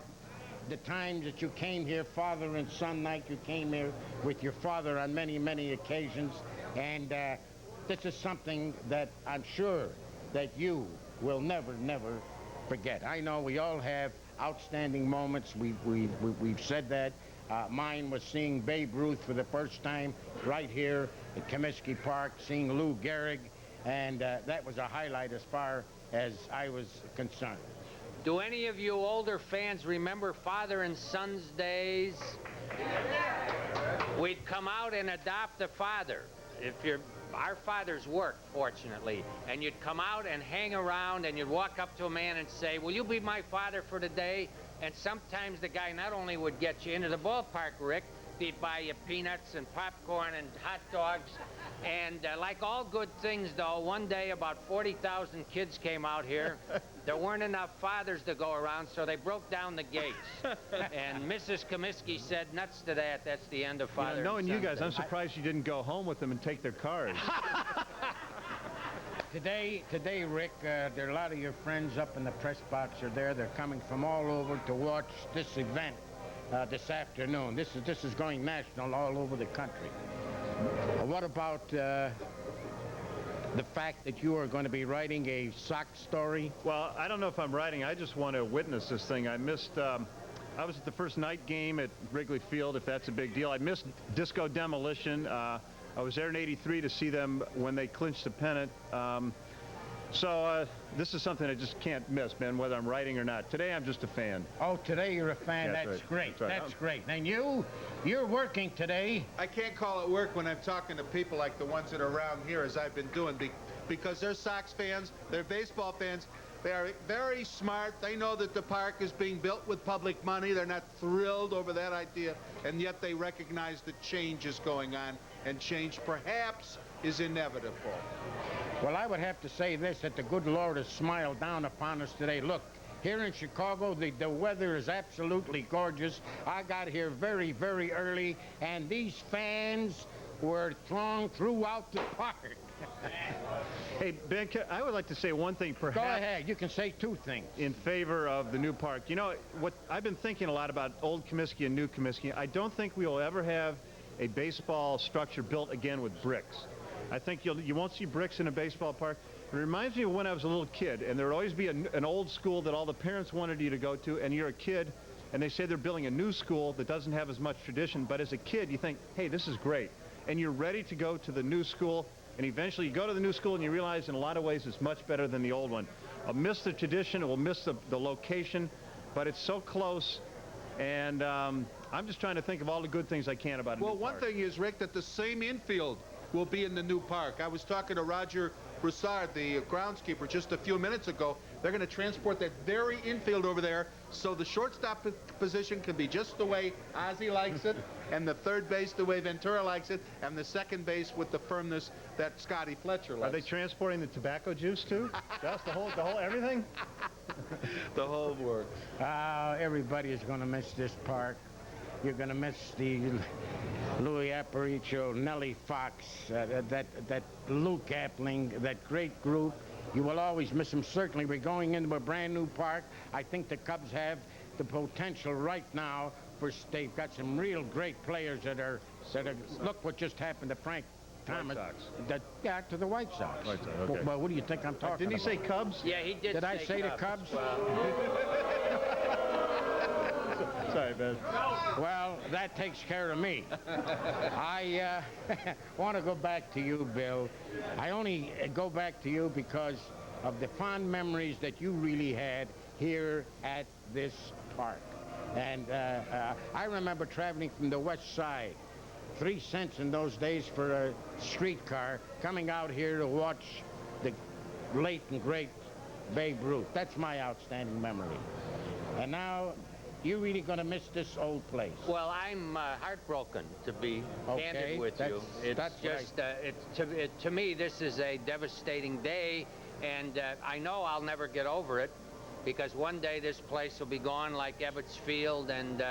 S6: the times that you came here, father and son night, you came here with your father on many, many occasions. And this is something that I'm sure that you will never, never forget. I know we all have outstanding moments. We've said that. Mine was seeing Babe Ruth for the first time right here at Comiskey Park, seeing Lou Gehrig, and that was a highlight as far as I was concerned.
S22: Do any of you older fans remember Father and Son's days? We'd come out and adopt a father. Our fathers worked, fortunately, and you'd come out and hang around and you'd walk up to a man and say, will you be my father for the day? And sometimes the guy not only would get you into the ballpark, Rick, he'd buy you peanuts and popcorn and hot dogs. And like all good things, though, one day about 40,000 kids came out here. There weren't enough fathers to go around, so they broke down the gates. And Mrs. Comiskey said, nuts to that, that's the end of Father and
S24: knowing
S22: Son
S24: you guys,
S22: Day.
S24: I'm surprised you didn't go home with them and take their cars.
S6: Today, Rick, there are a lot of your friends up in the press box are there. They're coming from all over to watch this event this afternoon. This is going national all over the country. What about the fact that you are going to be writing a Sox story?
S24: Well, I don't know if I'm writing. I just want to witness this thing. I missed... I was at the first night game at Wrigley Field, if that's a big deal. I missed Disco Demolition. I was there in '83 to see them when they clinched the pennant. So this is something I just can't miss, Ben, whether I'm writing or not. Today, I'm just a fan.
S6: Oh, today you're a fan.
S24: Yeah,
S6: that's great.
S24: That's right.
S6: That's great. And you're working today.
S23: I can't call it work when I'm talking to people like the ones that are around here, as I've been doing, because they're Sox fans, they're baseball fans. They are very smart. They know that the park is being built with public money. They're not thrilled over that idea, and yet they recognize that change is going on, and change perhaps is inevitable.
S6: Well, I would have to say this, that the good Lord has smiled down upon us today. Look, here in Chicago, the weather is absolutely gorgeous. I got here very, very early, and these fans were thronged throughout the park.
S24: Hey, Ben, I would like to say one thing, perhaps.
S6: Go ahead. You can say 2 things.
S24: In favor of the new park. You know, what I've been thinking a lot about old Comiskey and new Comiskey. I don't think we will ever have a baseball structure built again with bricks. I think you won't see bricks in a baseball park. It reminds me of when I was a little kid, and there would always be an old school that all the parents wanted you to go to, and you're a kid, and they say they're building a new school that doesn't have as much tradition, but as a kid, you think, hey, this is great. And you're ready to go to the new school, and eventually you go to the new school and you realize in a lot of ways it's much better than the old one. I'll miss the tradition, we'll miss the location, but it's so close, and I'm just trying to think of all the good things I can about it.
S23: Well, one thing is, Rick, that the same infield will be in the new park. I was talking to Roger Broussard, the groundskeeper, just a few minutes ago. They're going to transport that very infield over there so the shortstop position can be just the way Ozzie likes it, and the third base the way Ventura likes it, and the second base with the firmness that Scotty Fletcher likes.
S24: Are they transporting the tobacco juice too? That's the whole everything?
S23: The whole works.
S6: Everybody is going to miss this park. You're going to miss the Louis Aparicio, Nellie Fox, that Luke Appling, that great group. You will always miss them. Certainly, we're going into a brand new park. I think the Cubs have the potential right now for. They've got some real great players that are. Look what just happened to Frank Thomas. To the White Sox.
S24: White Sox, okay.
S6: Well, what do you think I'm talking about?
S24: Didn't he say Cubs?
S22: Yeah, he did.
S6: Did I say the Cubs?
S24: Sorry, Ben.
S6: Well, that takes care of me. I want to go back to you, Bill. I only go back to you because of the fond memories that you really had here at this park. And I remember traveling from the west side, 3 cents in those days for a streetcar, coming out here to watch the late and great Babe Ruth. That's my outstanding memory. And now, you're really going to miss this old place.
S22: Well, I'm heartbroken, to be candid with you. It's just, to me, this is a devastating day, and I know I'll never get over it, because one day this place will be gone like Ebbets Field and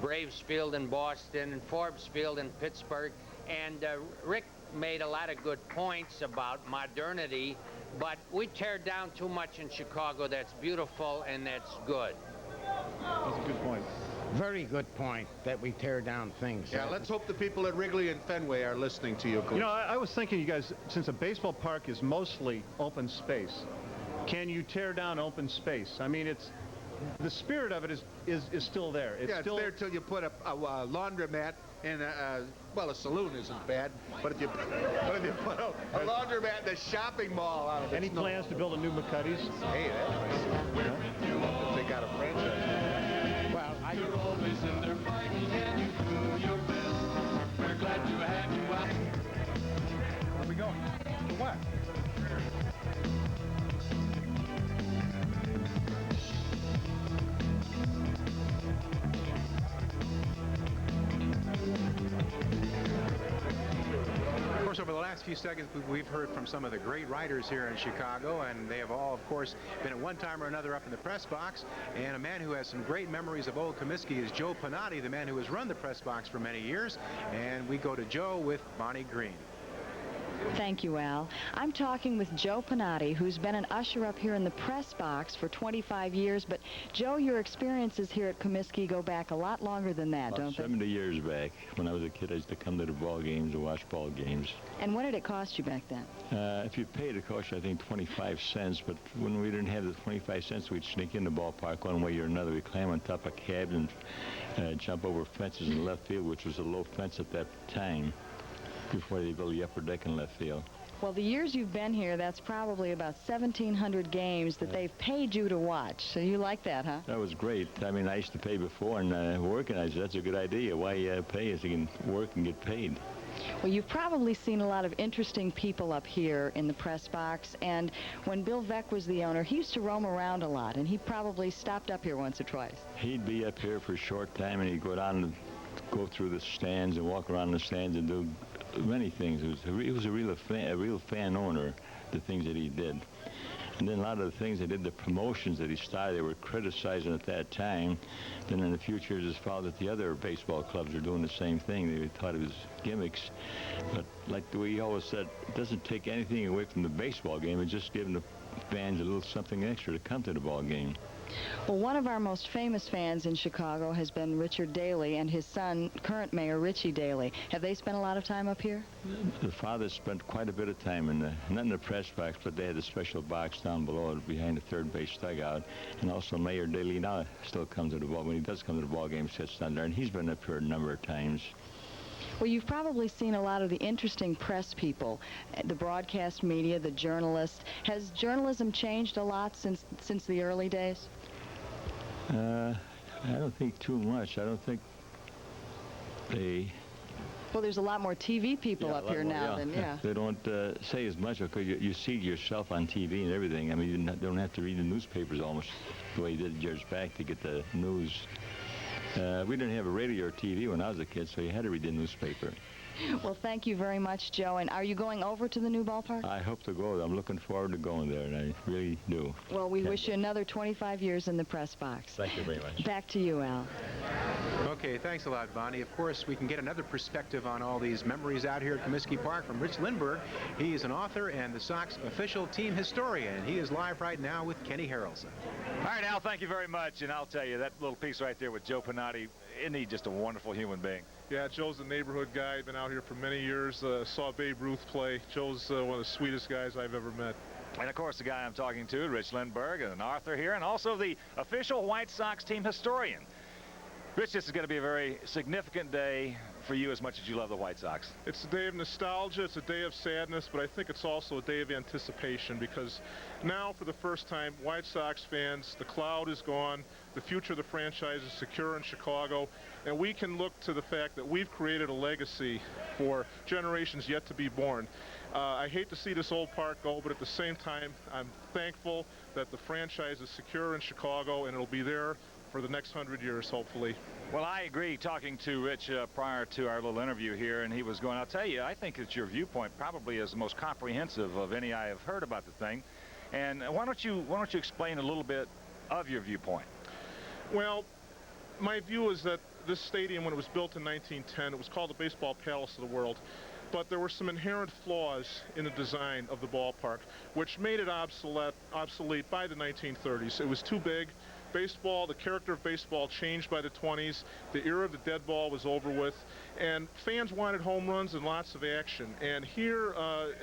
S22: Braves Field in Boston and Forbes Field in Pittsburgh. And Rick made a lot of good points about modernity, but we tear down too much in Chicago that's beautiful and that's good.
S24: That's a good point.
S6: Very good point that we tear down things.
S23: Yeah, let's hope the people at Wrigley and Fenway are listening to you, Coach.
S24: You know, I was thinking, you guys, since a baseball park is mostly open space, can you tear down open space? I mean, it's the spirit of it is still there. It's still
S23: there till you put a laundromat in well, a saloon isn't bad, but if you put a laundromat in a shopping mall out of it.
S24: Any plans to build a new McCuddy's?
S23: Hey, that's they got a franchise.
S6: Well,
S5: You're always in there fighting and you do your best. We're glad to have you out.
S24: Where are we going? To what?
S1: Over the last few seconds, we've heard from some of the great writers here in Chicago, and they have all, of course, been at one time or another up in the press box. And a man who has some great memories of old Comiskey is Joe Pinotti, the man who has run the press box for many years. And we go to Joe with Bonnie Green.
S14: Thank you, Al. I'm talking with Joe Pinotti, who's been an usher up here in the press box for 25 years. But, Joe, your experiences here at Comiskey go back a lot longer than that,
S7: About
S14: don't they?
S7: 70 years back. When I was a kid, I used to come to the ball games and watch ball games.
S14: And what did it cost you back then?
S7: If you paid, it cost you, I think, 25 cents. But when we didn't have the 25 cents, we'd sneak in the ballpark one way or another. We'd climb on top of cabs and jump over fences in left field, which was a low fence at that time, before they built the upper deck in left field.
S14: Well, the years you've been here, that's probably about 1,700 games that they've paid you to watch. So you like that, huh?
S7: That was great. I mean, I used to pay before and work, and I said, that's a good idea. Why pay if you can work and get paid?
S14: Well, you've probably seen a lot of interesting people up here in the press box. And when Bill Veeck was the owner, he used to roam around a lot, and he probably stopped up here once or twice.
S7: He'd be up here for a short time, and he'd go down and go through the stands and walk around the stands and do many things. He was a real fan owner, the things that he did. And then a lot of the things they did, the promotions that he started, they were criticizing at that time. Then in the future years, it's found that the other baseball clubs are doing the same thing. They thought it was gimmicks. But like we always said, it doesn't take anything away from the baseball game. It's just giving the fans a little something extra to come to the ball game.
S14: Well, one of our most famous fans in Chicago has been Richard Daley and his son, current mayor Richie Daley. Have they spent a lot of time up here?
S7: The father spent quite a bit of time in not in the press box, but they had a special box down below behind the third base dugout. And also Mayor Daley now still comes to the ball. When he does come to the ball game, sits down there, and he's been up here a number of times.
S14: Well, you've probably seen a lot of the interesting press people, the broadcast media, the journalists. Has journalism changed a lot since the early days?
S7: I don't think too much. I don't think they...
S14: Well, there's a lot more TV people up here now than,
S7: They don't say as much because you see yourself on TV and everything. I mean, you don't have to read the newspapers almost the way you did years back to get the news. We didn't have a radio or TV when I was a kid, so you had to read the newspaper.
S14: Well, thank you very much, Joe. And are you going over to the new ballpark?
S7: I hope to go. I'm looking forward to going there, and I really do.
S14: Well, we wish you another 25 years in the press box.
S7: Thank you very much.
S14: Back to you, Al.
S1: Okay, thanks a lot, Bonnie. Of course, we can get another perspective on all these memories out here at Comiskey Park from Rich Lindbergh. He is an author and the Sox official team historian. He is live right now with Kenny Harrelson.
S15: All right, Al, thank you very much. And I'll tell you, that little piece right there with Joe Pinotti, isn't he just a wonderful human being?
S3: Yeah, Joe's a neighborhood guy. Been out here for many years. Saw Babe Ruth play. Joe's one of the sweetest guys I've ever met.
S15: And, of course, the guy I'm talking to, Rich Lindbergh, an author here, and also the official White Sox team historian. Rich, this is going to be a very significant day for you as much as you love the White Sox.
S3: It's a day of nostalgia. It's a day of sadness, but I think it's also a day of anticipation because now, for the first time, White Sox fans, the cloud is gone. The future of the franchise is secure in Chicago, and we can look to the fact that we've created a legacy for generations yet to be born. I hate to see this old park go, but at the same time, I'm thankful that the franchise is secure in Chicago, and it'll be there for the next 100 years, hopefully.
S15: Well, I agree, talking to Rich prior to our little interview here, and he was going, I'll tell you, I think that your viewpoint probably is the most comprehensive of any I have heard about the thing. And why don't you explain a little bit of your viewpoint?
S3: Well, my view is that this stadium, when it was built in 1910, it was called the Baseball Palace of the World. But there were some inherent flaws in the design of the ballpark, which made it obsolete by the 1930s. It was too big. Baseball, the character of baseball changed by the 20s. The era of the dead ball was over with, and fans wanted home runs and lots of action. And here,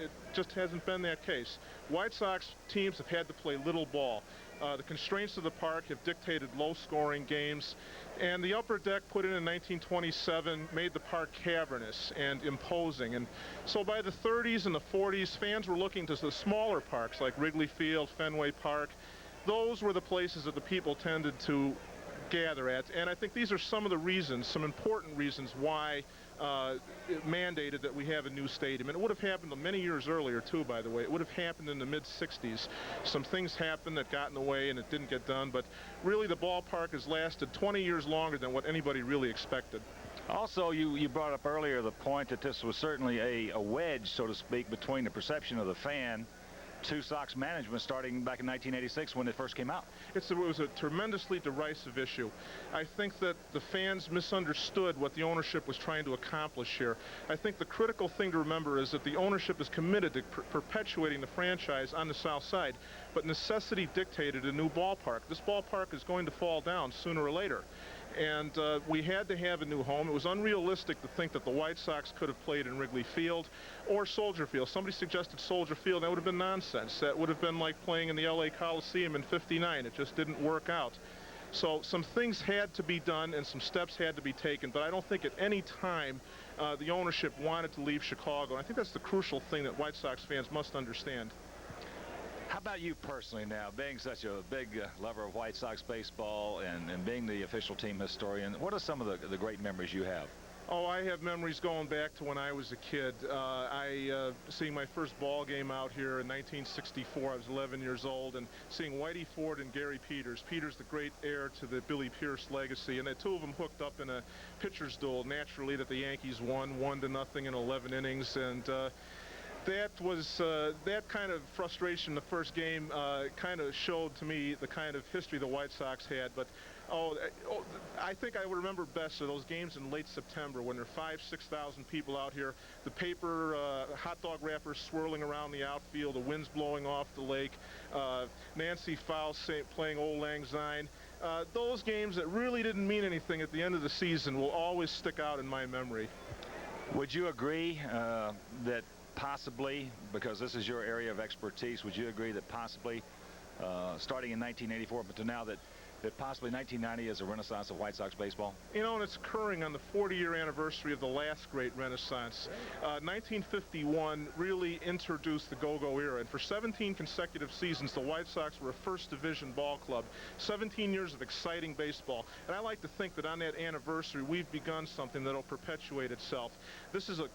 S3: it just hasn't been that case. White Sox teams have had to play little ball. The constraints of the park have dictated low-scoring games, and the upper deck put in 1927 made the park cavernous and imposing. And so by the 30s and the 40s, fans were looking to the smaller parks like Wrigley Field, Fenway Park. Those were the places that the people tended to gather at, and I think these are some of the reasons, some important reasons why it mandated that we have a new stadium. And it would have happened many years earlier, too, by the way. It would have happened in the mid-60s. Some things happened that got in the way, and it didn't get done, but really the ballpark has lasted 20 years longer than what anybody really expected.
S15: Also, you brought up earlier the point that this was certainly a wedge, so to speak, between the perception of the fan to Sox management starting back in 1986 when it first came out.
S3: It was a tremendously derisive issue. I think that the fans misunderstood what the ownership was trying to accomplish here. I think the critical thing to remember is that the ownership is committed to perpetuating the franchise on the south side, but necessity dictated a new ballpark. This ballpark is going to fall down sooner or later. And we had to have a new home. It was unrealistic to think that the White Sox could have played in Wrigley Field or Soldier Field. Somebody suggested Soldier Field. That would have been nonsense. That would have been like playing in the LA Coliseum in '59. It just didn't work out. So some things had to be done and some steps had to be taken, but I don't think at any time the ownership wanted to leave Chicago. And I think that's the crucial thing that White Sox fans must understand.
S15: How about you personally now, being such a big lover of White Sox baseball and being the official team historian, what are some of the great memories you have?
S3: Oh, I have memories going back to when I was a kid. Seeing my first ball game out here in 1964, I was 11 years old, and seeing Whitey Ford and Gary Peters. Peters, the great heir to the Billy Pierce legacy, and the two of them hooked up in a pitcher's duel, naturally, that the Yankees won 1-0 in 11 innings, and that kind of frustration the first game kind of showed to me the kind of history the White Sox had. But I think I would remember best are those games in late September when there are 5,000-6,000 people out here, the paper hot dog wrappers swirling around the outfield, the wind's blowing off the lake, Nancy Faust playing Old Lang Syne. Those games that really didn't mean anything at the end of the season will always stick out in my memory.
S15: Would you agree that possibly, because this is your area of expertise, would you agree that possibly starting in 1984 but to now that that possibly 1990 is a renaissance of White Sox baseball?
S3: You know, and it's occurring on the 40-year anniversary of the last great renaissance. 1951 really introduced the go-go era, and for 17 consecutive seasons, the White Sox were a first division ball club. 17 years of exciting baseball, and I like to think that on that anniversary, we've begun something that'll perpetuate itself. This is a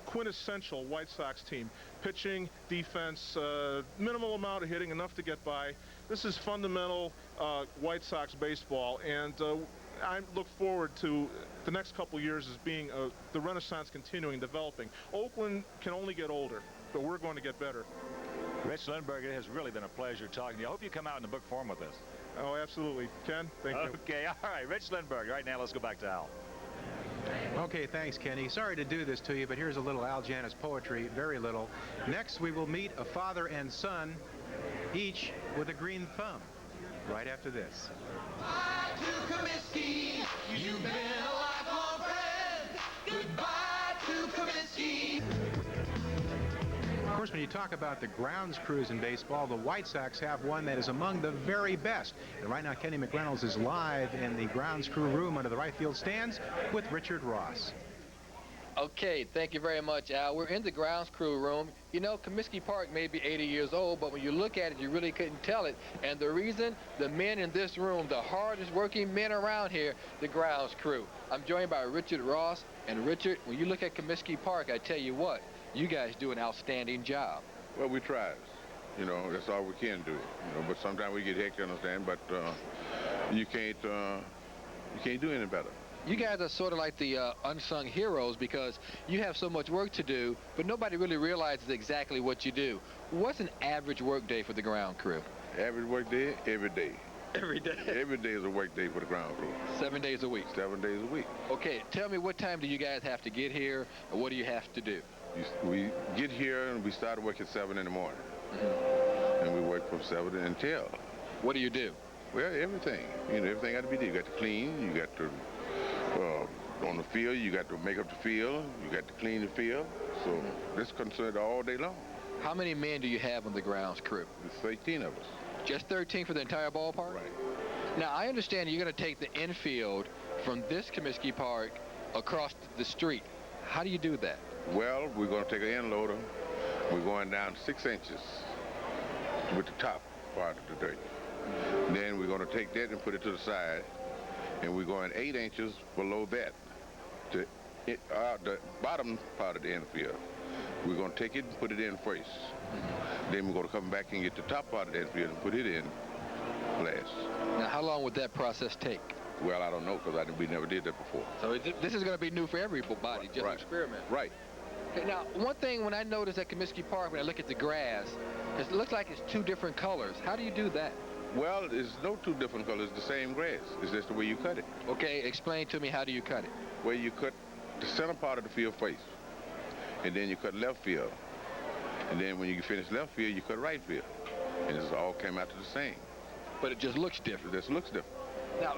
S3: quintessential White Sox team. Pitching, defense, minimal amount of hitting, enough to get by. This is fundamental White Sox baseball, and I look forward to the next couple years as being the renaissance continuing, developing. Oakland can only get older, but we're going to get better.
S15: Rich Lindbergh, it has really been a pleasure talking to you. I hope you come out in the book form with us.
S3: Oh, absolutely. Ken, thank you.
S15: Okay, all right. Rich Lindbergh. Right now, let's go back to Al.
S1: Okay, thanks, Kenny. Sorry to do this to you, but here's a little Al Janus poetry, very little. Next, we will meet a father and son, each with a green thumb, right after this.
S5: Bye to Comiskey. You've been a lifelong friend. Goodbye to Comiskey.
S1: Of course, when you talk about the grounds crews in baseball, the White Sox have one that is among the very best. And right now, Kenny McReynolds is live in the grounds crew room under the right field stands with Richard Ross.
S13: Okay, thank you very much, Al. We're in the grounds crew room. You know, Comiskey Park may be 80 years old, but when you look at it, you really couldn't tell it. And the reason, the men in this room, the hardest working men around here, the grounds crew. I'm joined by Richard Ross. And Richard, when you look at Comiskey Park, I tell you what, you guys do an outstanding job.
S8: Well, we try. You know, that's all we can do. You know, but sometimes we get hectic, understand. But you can't do any better.
S13: You guys are sort of like the unsung heroes because you have so much work to do, but nobody really realizes exactly what you do. What's an average work day for the ground crew?
S8: Average work day, every day.
S13: Every day?
S8: Every day is a work day for the ground crew.
S13: 7 days a week?
S8: 7 days a week.
S13: Okay, tell me, what time do you guys have to get here, and what do you have to do?
S8: We get here and we start work at 7 in the morning. And we work from 7 until.
S13: What do you do?
S8: Well, everything. You know, everything got to be done. You got to clean, you got to, on the field, you got to make up the field, you got to clean the field. So this concerned all day long.
S13: How many men do you have on the grounds crew?
S8: There's 13 of us.
S13: Just 13 for the entire ballpark?
S8: Right.
S13: Now, I understand you're going to take the infield from this Comiskey Park across the street. How do you do that?
S8: Well, we're going to take an end loader. We're going down 6 inches with the top part of the dirt. Then we're going to take that and put it to the side. And we're going 8 inches below that to the bottom part of the infield. We're going to take it and put it in first. Then we're going to come back and get the top part of the infield and put it in last.
S13: Now, how long would that process take?
S8: Well, I don't know, because we never did that before.
S13: So this is going to be new for everybody, just an experiment.
S8: Right.
S13: Okay, now, one thing when I notice at Comiskey Park, when I look at the grass, it looks like it's 2 different colors. How do you do that?
S8: Well, there's no 2 different colors, the same grass. It's just the way you cut it.
S13: Okay, explain to me, how do you cut it?
S8: Well, you cut the center part of the field first, and then you cut left field. And then when you finish left field, you cut right field. And it all came out to the same.
S13: But it just looks different.
S8: It just looks different.
S13: Now,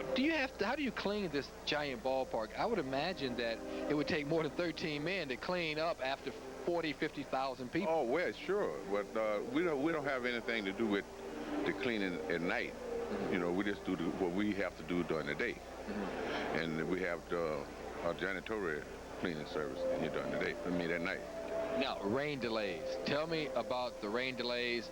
S13: how do you clean this giant ballpark? I would imagine that it would take more than 13 men to clean up after 40, 50,000 people.
S8: Oh, well, sure. But we don't have anything to do with the cleaning at night. You know, we just do what we have to do during the day. And we have our janitorial cleaning service during the day, at night.
S13: Now, rain delays. Tell me about the rain delays.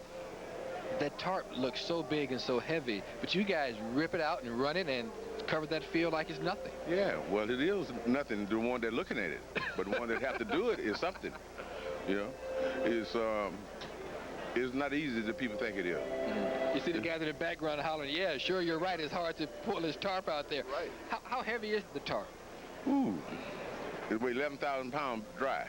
S13: That tarp looks so big and so heavy, but you guys rip it out and run it and cover that field like it's nothing.
S8: Yeah, well, it is nothing to the one that's looking at it, but the one that have to do it is something. You know, it's not easy as the people think it is.
S13: You see the guys in the background hollering, yeah, sure, you're right, it's hard to pull this tarp out there.
S8: Right.
S13: How heavy is the tarp?
S8: Ooh, it weighs 11,000 pounds dry.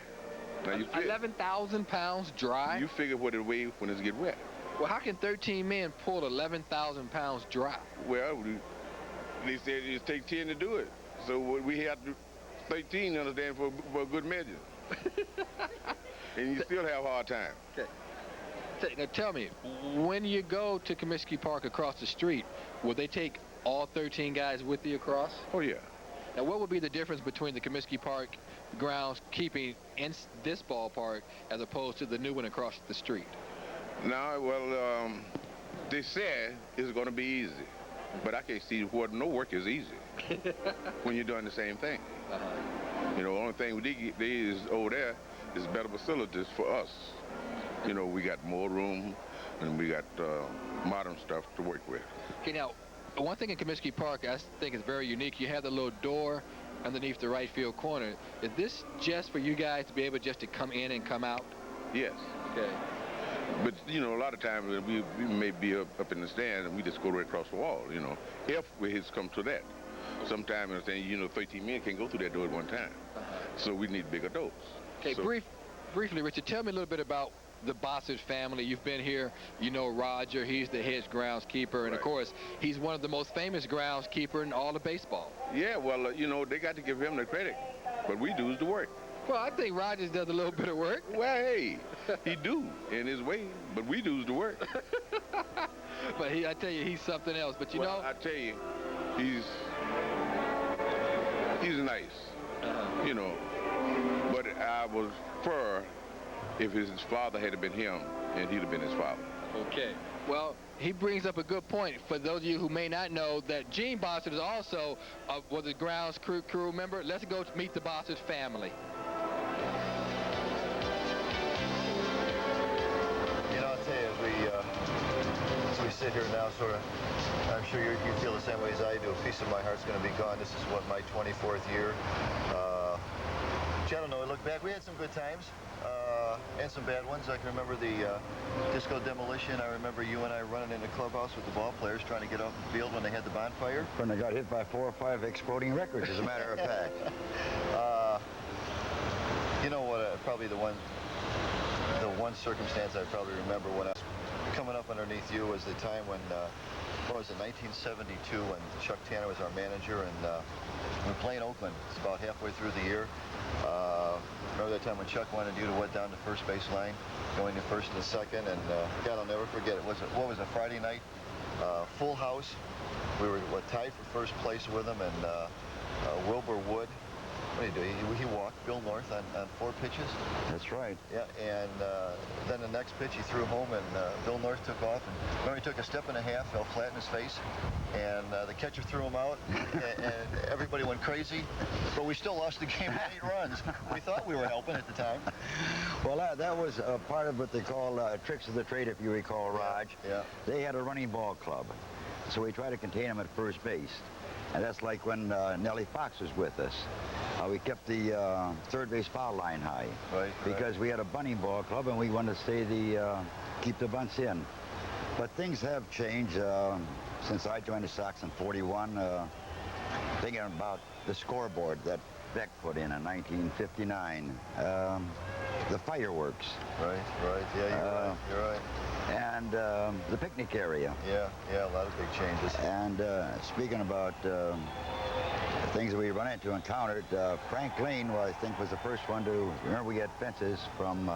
S8: Now
S13: 11,000 pounds dry?
S8: You figure what it weighs when it gets wet.
S13: Well, how can 13 men pull 11,000 pounds dry?
S8: Well, they said it take 10 to do it. So we have 13, understand, for a good measure. And you still have a hard time.
S13: Okay. Now tell me, when you go to Comiskey Park across the street, will they take all 13 guys with you across?
S8: Oh, yeah.
S13: Now, what would be the difference between the Comiskey Park grounds keeping in this ballpark as opposed to the new one across the street?
S8: No, well, they said it's going to be easy. But I can't see what no work is easy when you're doing the same thing. You know, the only thing we did is over there is better facilities for us. You know, we got more room and we got modern stuff to work with.
S13: Okay, now, one thing in Comiskey Park I think is very unique. You have the little door underneath the right field corner. Is this just for you guys to be able just to come in and come out?
S8: Yes.
S13: Okay.
S8: But, you know, a lot of times we may be up in the stand and we just go right across the wall, you know, if it's come to that. Sometimes, you know, 13 men can't go through that door at one time. So we need bigger doors.
S13: Okay,
S8: so,
S13: briefly, Richard, tell me a little bit about the Bossert family. You've been here, you know Roger, he's the head groundskeeper, and of course, he's one of the most famous groundskeeper in all of baseball.
S8: Yeah, well, you know, they got to give him the credit, but we do the work.
S13: Well, I think Rogers does a little bit of work.
S8: Well, hey, he do in his way, but we do the work.
S13: But I tell you, he's something else. But you know,
S8: I tell you, he's nice, you know. But I would prefer if his father had been him, and he'd have been his father.
S13: Okay. Well, he brings up a good point. For those of you who may not know, that Gene Bossert is also was a grounds crew member. Let's go meet the Bossert family.
S4: You know, I'll tell you, as we sit here now, sort of, I'm sure you feel the same way as I do. A piece of my heart's going to be gone. This is, what, my 24th year. I don't know, I look back, we had some good times and some bad ones. I can remember the disco demolition. I remember you and I running in the clubhouse with the ball players trying to get off the field when they had the bonfire.
S9: When they got hit by 4 or 5 exploding records, as a matter of fact.
S4: You know what, probably the one circumstance I probably remember when I was coming up underneath you was the time when, what was it, 1972, when Chuck Tanner was our manager, and we were playing Oakland. It's about halfway through the year. Remember that time when Chuck wanted you to went down the first base line, going to first and second, and God, I'll never forget it. What was a Friday night? Full house. We were tied for first place with him, and Wilbur Wood. What did he do? He walked Bill North on 4 pitches.
S9: That's right.
S4: Yeah, and then the next pitch he threw home, and Bill North took off. And remember, he took a step and a half, fell flat in his face, and the catcher threw him out, and everybody went crazy. But we still lost the game by 8 runs. We thought we were helping at the time.
S9: Well, that was part of what they call tricks of the trade, if you recall, Raj.
S4: Yeah.
S9: They had a running ball club, so we tried to contain them at first base. And that's like when Nellie Fox was with us. We kept the third base foul line high.
S4: Right.
S9: Because we had a bunting ball club and we wanted to stay keep the bunts in. But things have changed since I joined the Sox in '41. Thinking about the scoreboard that Beck put in 1959. The fireworks.
S4: Right. Yeah, you're right.
S9: And the picnic area.
S4: Yeah, a lot of big changes.
S9: And speaking about things that we run into and encountered, Frank Lane, I think, was the first one to, remember, we had fences from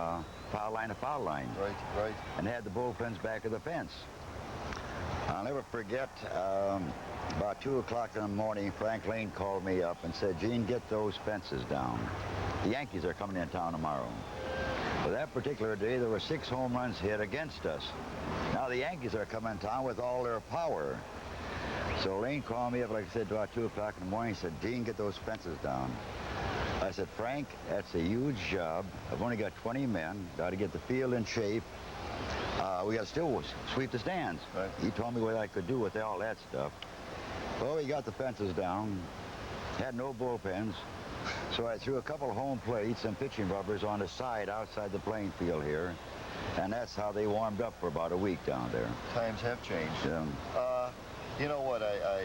S9: foul line to foul line.
S4: Right.
S9: And had the bullpens back of the fence. I'll never forget, about 2 o'clock in the morning, Frank Lane called me up and said, Gene, get those fences down. The Yankees are coming in town tomorrow. For that particular day, there were 6 home runs hit against us. Now the Yankees are coming in town with all their power. So Lane called me up, like I said, about 2 o'clock in the morning. He said, Gene, get those fences down. I said, Frank, that's a huge job. I've only got 20 men. Got to get the field in shape. We got to still sweep the stands.
S4: Right.
S9: He told me what I could do with all that stuff. Well, we got the fences down. Had no bullpens. So I threw a couple home plates and pitching rubbers on the side outside the playing field here. And that's how they warmed up for about a week down there.
S4: Times have changed.
S9: Yeah.
S4: You know what, I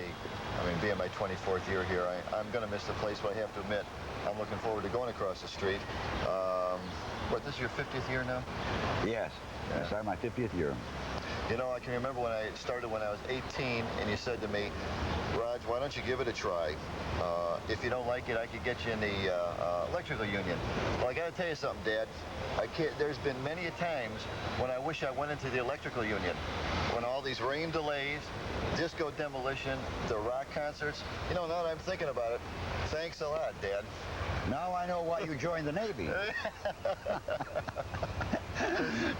S4: mean, being my 24th year here, I'm going to miss the place, but I have to admit, I'm looking forward to going across the street. What, this is your 50th year now?
S9: Yes. I started my 50th year.
S4: You know, I can remember when I started when I was 18, and you said to me, Raj, why don't you give it a try? If you don't like it, I could get you in the electrical union. Well, I got to tell you something, Dad. There's been many a times when I wish I went into the electrical union. When all these rain delays, disco demolition, the rock concerts. You know, now that I'm thinking about it, thanks a lot, Dad.
S9: Now I know why you joined the Navy.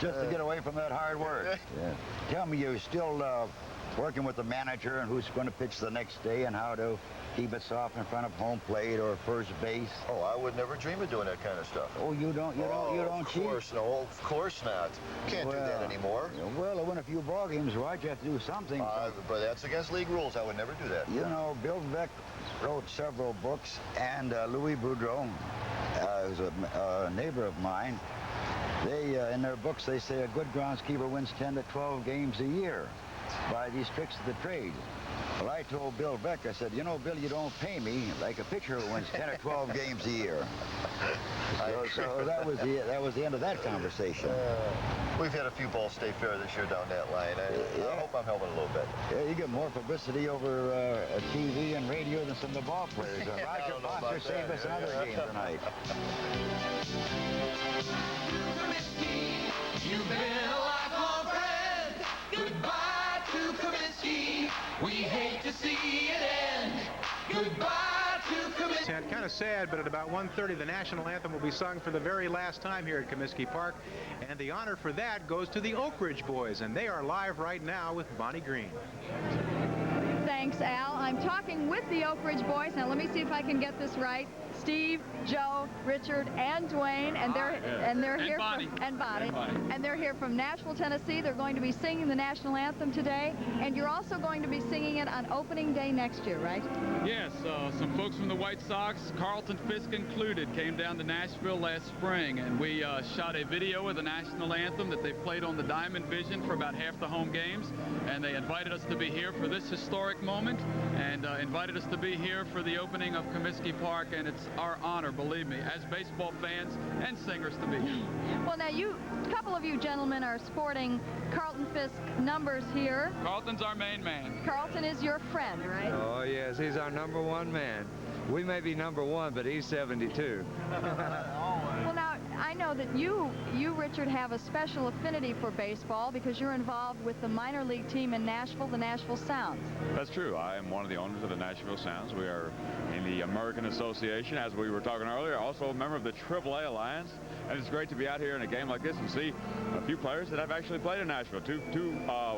S9: Just to get away from that hard work. Yeah. Tell me, you still working with the manager and who's going to pitch the next day and how to keep it soft in front of home plate or first base.
S4: Oh, I would never dream of doing that kind of stuff.
S9: Oh, you don't cheat?
S4: Of course, no, of course not. Can't do that anymore.
S9: Well, to win a few ball games, right, you have to do something.
S4: But that's against league rules. I would never do that.
S9: You know, Bill Beck wrote several books, and Louis Boudreau, who's a neighbor of mine, they, in their books, they say a good groundskeeper wins 10 to 12 games a year by these tricks of the trade. Well, I told Bill Beck, I said, you know, Bill, you don't pay me like a pitcher who wins 10 or 12 games a year. So that was the end of that conversation.
S4: We've had a few Ball State Fair this year down that line. I hope I'm helping a little bit.
S9: Yeah, you get more publicity over TV and radio than some of the ball players. Roger Foster saved us another game tonight.
S5: You've been a lifelong friend. Goodbye to Comiskey. We hate to see it end. Goodbye to Comiskey.
S1: Kind of sad, but at about 1:30, the national anthem will be sung for the very last time here at Comiskey Park, and the honor for that goes to the Oak Ridge Boys, and they are live right now with Bonnie Green.
S14: Thanks, Al. I'm talking with the Oak Ridge Boys. Now, let me see if I can get this right. Steve, Joe, Richard, and Dwayne, and they're here
S10: Bonnie.
S14: And Bonnie, and they're here from Nashville, Tennessee. They're going to be singing the national anthem today, and you're also going to be singing it on opening day next year, right?
S10: Yes, some folks from the White Sox, Carlton Fisk included, came down to Nashville last spring, and we shot a video of the national anthem that they played on the Diamond Vision for about half the home games, and they invited us to be here for this historic moment, and invited us to be here for the opening of Comiskey Park, and it's our honor, believe me, as baseball fans and singers to be here.
S14: Well, now a couple of you gentlemen are sporting Carlton Fisk numbers here.
S10: Carlton's our main man.
S14: Carlton is your friend, right?
S12: Oh, yes, he's our #1 man. We may be #1, but he's 72.
S14: Well, now, I know that you, Richard, have a special affinity for baseball because you're involved with the minor league team in Nashville, the Nashville Sounds.
S16: That's true. I am one of the owners of the Nashville Sounds. We are in the American Association, as we were talking earlier, also a member of the AAA Alliance. And it's great to be out here in a game like this and see a few players that have actually played in Nashville. Two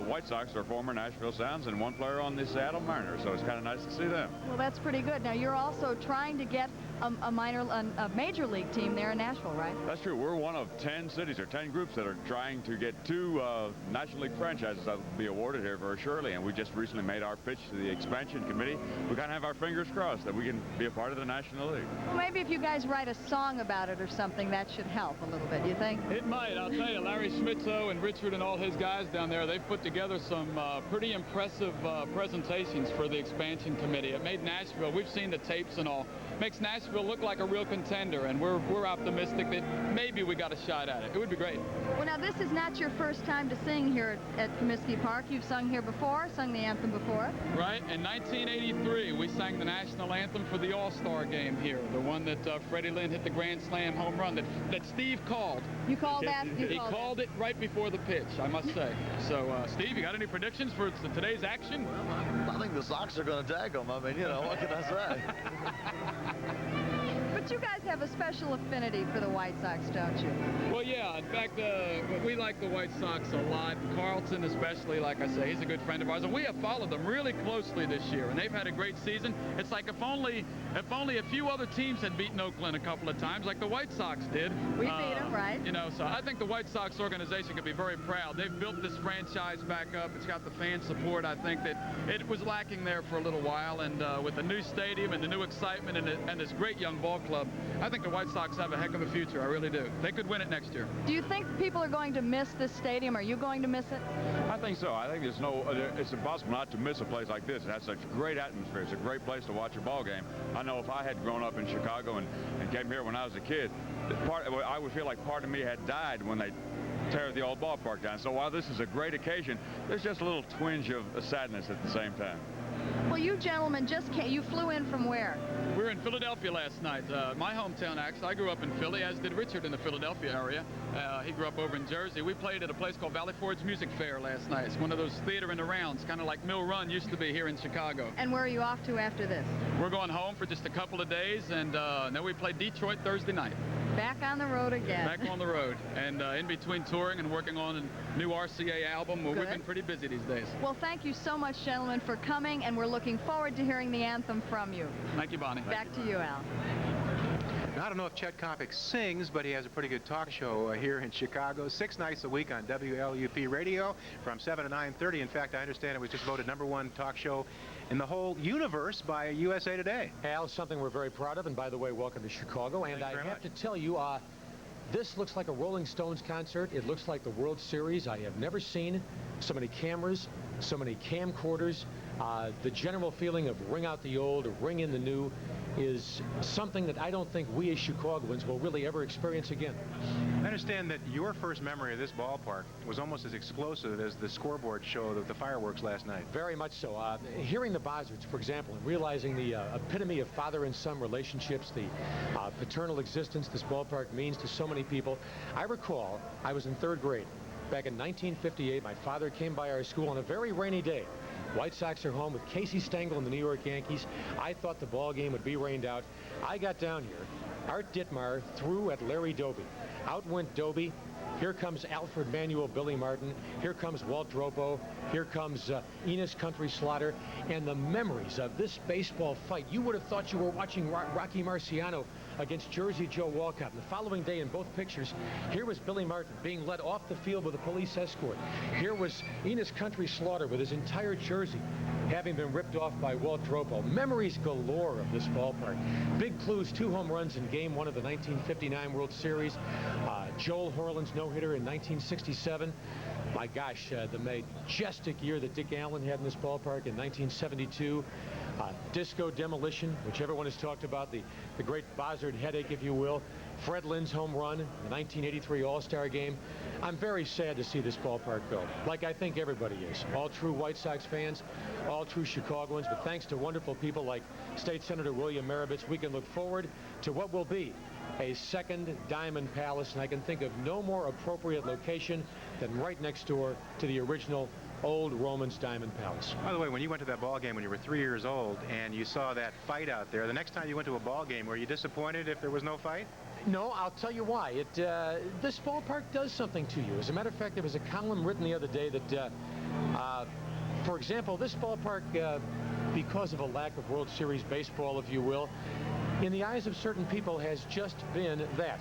S16: White Sox are former Nashville Sounds and one player on the Seattle Mariners. So it's kind of nice to see them.
S14: Well, that's pretty good. Now, you're also trying to get a major league team there in Nashville, right?
S16: That's true. We're one of 10 cities or 10 groups that are trying to get 2 National League franchises that will be awarded here very shortly. And we just recently made our pitch to the expansion committee. We kind of have our fingers crossed that we can be a part of the National League.
S14: Well, maybe if you guys write a song about it or something, that should help a little bit, you think?
S10: It might. I'll tell you, Larry Schmitzo and Richard and all his guys down there, they've put together some pretty impressive presentations for the expansion committee. It made Nashville, we've seen the tapes and all, makes Nashville look like a real contender, and we're optimistic that maybe we got a shot at it. It would be great.
S14: Well, now, this is not your first time to sing here at Comiskey Park. You've sung here before, sung the anthem before.
S10: Right. In 1983, we sang the national anthem for the All-Star game here, the one that Freddie Lynn hit the Grand Slam home run that Steve called.
S14: You called that?
S10: He called it right before the pitch, I must say. So, Steve, you got any predictions for today's action?
S4: Well, I think the Sox are going to tag them. I mean, you know, what can I say?
S14: But you guys have a special affinity for the White Sox, don't you?
S10: Well, yeah. In fact, we like the White Sox a lot. Carlton especially, like I say, he's a good friend of ours. And we have followed them really closely this year, and they've had a great season. It's like if only a few other teams had beaten Oakland a couple of times, like the White Sox did.
S14: We beat them, right?
S10: You know, so I think the White Sox organization could be very proud. They've built this franchise back up. It's got the fan support. I think that it was lacking there for a little while, and with the new stadium and the new excitement and this great young ball club, I think the White Sox have a heck of a future. I really do. They could win it next year.
S14: Do you think people are going to miss this stadium? Are you going to miss it?
S16: I think so. I think it's impossible not to miss a place like this. It has such great atmosphere. It's a great place to watch a ball game. I know if I had grown up in Chicago and came here when I was a kid, I would feel like part of me had died when they tear the old ballpark down. So while this is a great occasion, there's just a little twinge of sadness at the same time.
S14: Well, you gentlemen you flew in from where?
S10: We were in Philadelphia last night. My hometown, actually. I grew up in Philly, as did Richard in the Philadelphia area. He grew up over in Jersey. We played at a place called Valley Forge Music Fair last night. It's one of those theater in the rounds, kind of like Mill Run used to be here in Chicago.
S14: And where are you off to after this?
S10: We're going home for just a couple of days, and then we play Detroit Thursday night.
S14: Back on the road again.
S10: Back on the road. And in between touring and working on a new RCA album, well, we've been pretty busy these days.
S14: Well, thank you so much, gentlemen, for coming, and we're looking forward to hearing the anthem from you.
S10: Thank you, Bonnie.
S14: Back to you, Al.
S1: Now, I don't know if Chet Kopic sings, but he has a pretty good talk show here in Chicago, 6 nights a week on WLUP radio from 7 to 9:30. In fact, I understand it was just voted #1 talk show in the whole universe by USA Today.
S17: Al, something we're very proud of, and by the way, welcome to Chicago. And I have to tell you, this looks like a Rolling Stones concert. It looks like the World Series. I have never seen so many cameras, so many camcorders. The general feeling of ring out the old, ring in the new is something that I don't think we as Chicagoans will really ever experience again.
S1: I understand that your first memory of this ballpark was almost as explosive as the scoreboard show of the fireworks last night.
S17: Very much so. Hearing the Bozzards, for example, and realizing the epitome of father and son relationships, the paternal existence this ballpark means to so many people. I recall I was in 3rd grade. Back in 1958, my father came by our school on a very rainy day. White Sox are home with Casey Stengel and the New York Yankees. I thought the ball game would be rained out. I got down here. Art Ditmar threw at Larry Doby. Out went Doby. Here comes Alfred Manuel Billy Martin. Here comes Walt Dropo. Here comes Enos Country Slaughter. And the memories of this baseball fight. You would have thought you were watching Rocky Marciano against Jersey Joe Walcott. And the following day in both pictures, here was Billy Martin being led off the field with a police escort. Here was Enos Country Slaughter with his entire jersey having been ripped off by Walt Dropo. Memories galore of this ballpark. Big Clues, 2 home runs in Game 1 of the 1959 World Series. Joel Horland's no-hitter in 1967. My gosh, the majestic year that Dick Allen had in this ballpark in 1972. Disco Demolition, which everyone has talked about, the great Bozzard headache, if you will. Fred Lynn's home run, the 1983 All-Star Game. I'm very sad to see this ballpark go, like I think everybody is. All true White Sox fans, all true Chicagoans, but thanks to wonderful people like State Senator William Marabitz, we can look forward to what will be a second Diamond Palace, and I can think of no more appropriate location than right next door to the original old Romans Diamond Palace.
S1: By the way, when you went to that ball game when you were 3 years old and you saw that fight out there, the next time you went to a ball game, were you disappointed if there was no fight?
S17: No, I'll tell you why. This ballpark does something to you. As a matter of fact, there was a column written the other day that, for example, this ballpark, because of a lack of World Series baseball, if you will, in the eyes of certain people has just been that,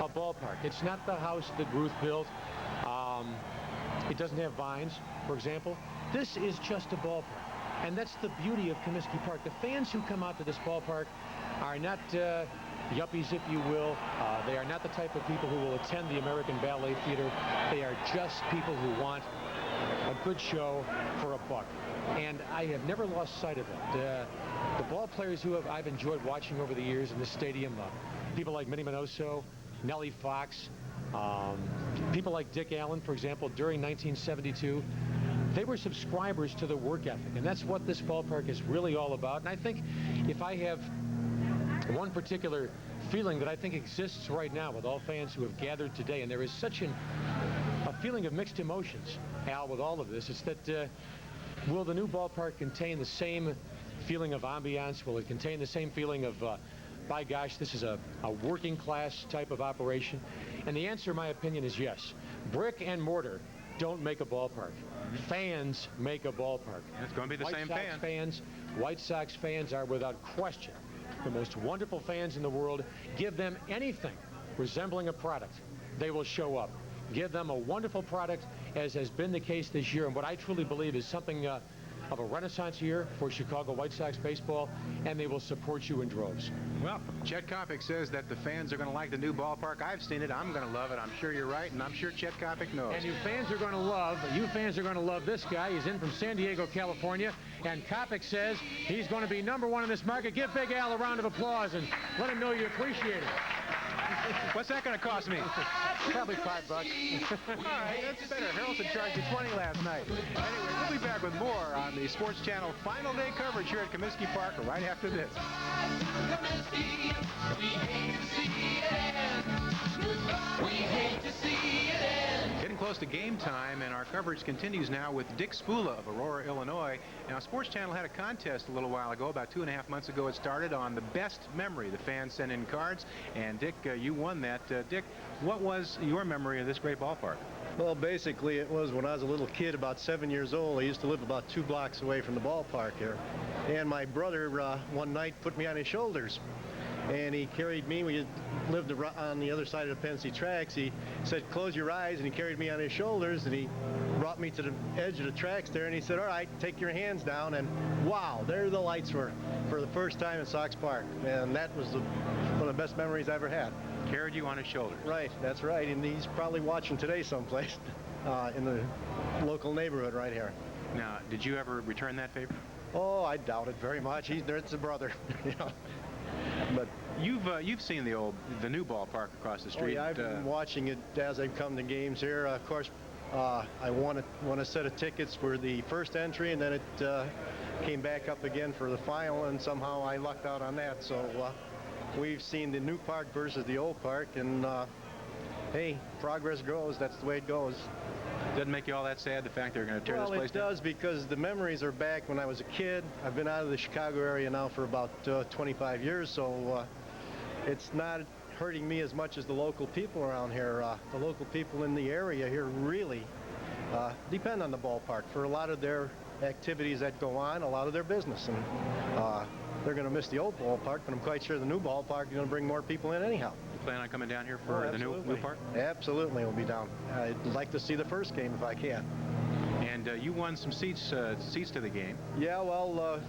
S17: a ballpark. It's not the house that Ruth built. It doesn't have vines, for example. This is just a ballpark. And that's the beauty of Comiskey Park. The fans who come out to this ballpark are not yuppies, if you will. They are not the type of people who will attend the American Ballet Theater. They are just people who want a good show for a buck. And I have never lost sight of it. The ball players who I've enjoyed watching over the years in this stadium, people like Minnie Minoso, Nellie Fox, people like Dick Allen, for example, during 1972, they were subscribers to the work ethic, and that's what this ballpark is really all about. And I think if I have one particular feeling that I think exists right now with all fans who have gathered today, and there is such a feeling of mixed emotions, Al, with all of this, it's that will the new ballpark contain the same feeling of ambiance? Will it contain the same feeling of, by gosh, this is a working class type of operation? And the answer, in my opinion, is yes. Brick and mortar don't make a ballpark. Fans make a ballpark.
S1: It's going to be the same fan.
S17: White Sox fans are without question the most wonderful fans in the world. Give them anything resembling a product, they will show up. Give them a wonderful product, as has been the case this year, and what I truly believe is something of a renaissance year for Chicago White Sox baseball, and they will support you in droves.
S1: Well, Chet Kopic says that the fans are going to like the new ballpark. I've seen it. I'm going to love it. I'm sure you're right, and I'm sure Chet Kopic knows.
S17: And you fans are going to love this guy. He's in from San Diego, California, and Kopic says he's going to be #1 in this market. Give Big Al a round of applause and let him know you appreciate it.
S1: What's that going to cost me?
S17: Probably $5.
S1: All right, that's better. Harrelson charged you $20 last night. Anyway, we'll be back with more on the Sports Channel Final Day coverage here at Comiskey Park right after this. Getting close to game time, and our coverage continues now with Dick Spula of Aurora, Illinois. Now, Sports Channel had a contest a little while ago, about 2.5 months ago it started, on the best memory. The fans sent in cards, and Dick, you won that. Dick, what was your memory of this great ballpark?
S2: Well, basically, it was when I was a little kid, about 7 years old. I used to live about 2 blocks away from the ballpark here. And my brother, one night, put me on his shoulders. And he carried me. We lived on the other side of the Pensy tracks. He said, close your eyes, and he carried me on his shoulders, and he brought me to the edge of the tracks there, and he said, all right, take your hands down, and wow, there the lights were for the first time at Sox Park. And that was one of the best memories I ever had.
S1: Carried you on his shoulder.
S2: Right, that's right, and he's probably watching today someplace in the local neighborhood right here.
S1: Now, did you ever return that favor?
S2: Oh, I doubt it very much. It's a brother, you know. But
S1: you've seen the new ballpark across the street.
S2: Oh, yeah, I've been watching it as I've come to games here. Of course, I won a set of tickets for the first entry, and then it came back up again for the final, and somehow I lucked out on that. So we've seen the new park versus the old park, and hey, progress grows. That's the way it goes.
S1: Doesn't make you all that sad, the fact they're going to tear this place down?
S2: Well, it does, because the memories are back when I was a kid. I've been out of the Chicago area now for about 25 years, so it's not hurting me as much as the local people around here. The local people in the area here really depend on the ballpark for a lot of their activities that go on, a lot of their business. And they're going to miss the old ballpark, but I'm quite sure the new ballpark is going to bring more people in anyhow.
S1: You plan on coming down here for the new park?
S2: Absolutely, we'll be down. I'd like to see the first game if I can.
S1: And you won some seats to the game.
S2: Yeah, well,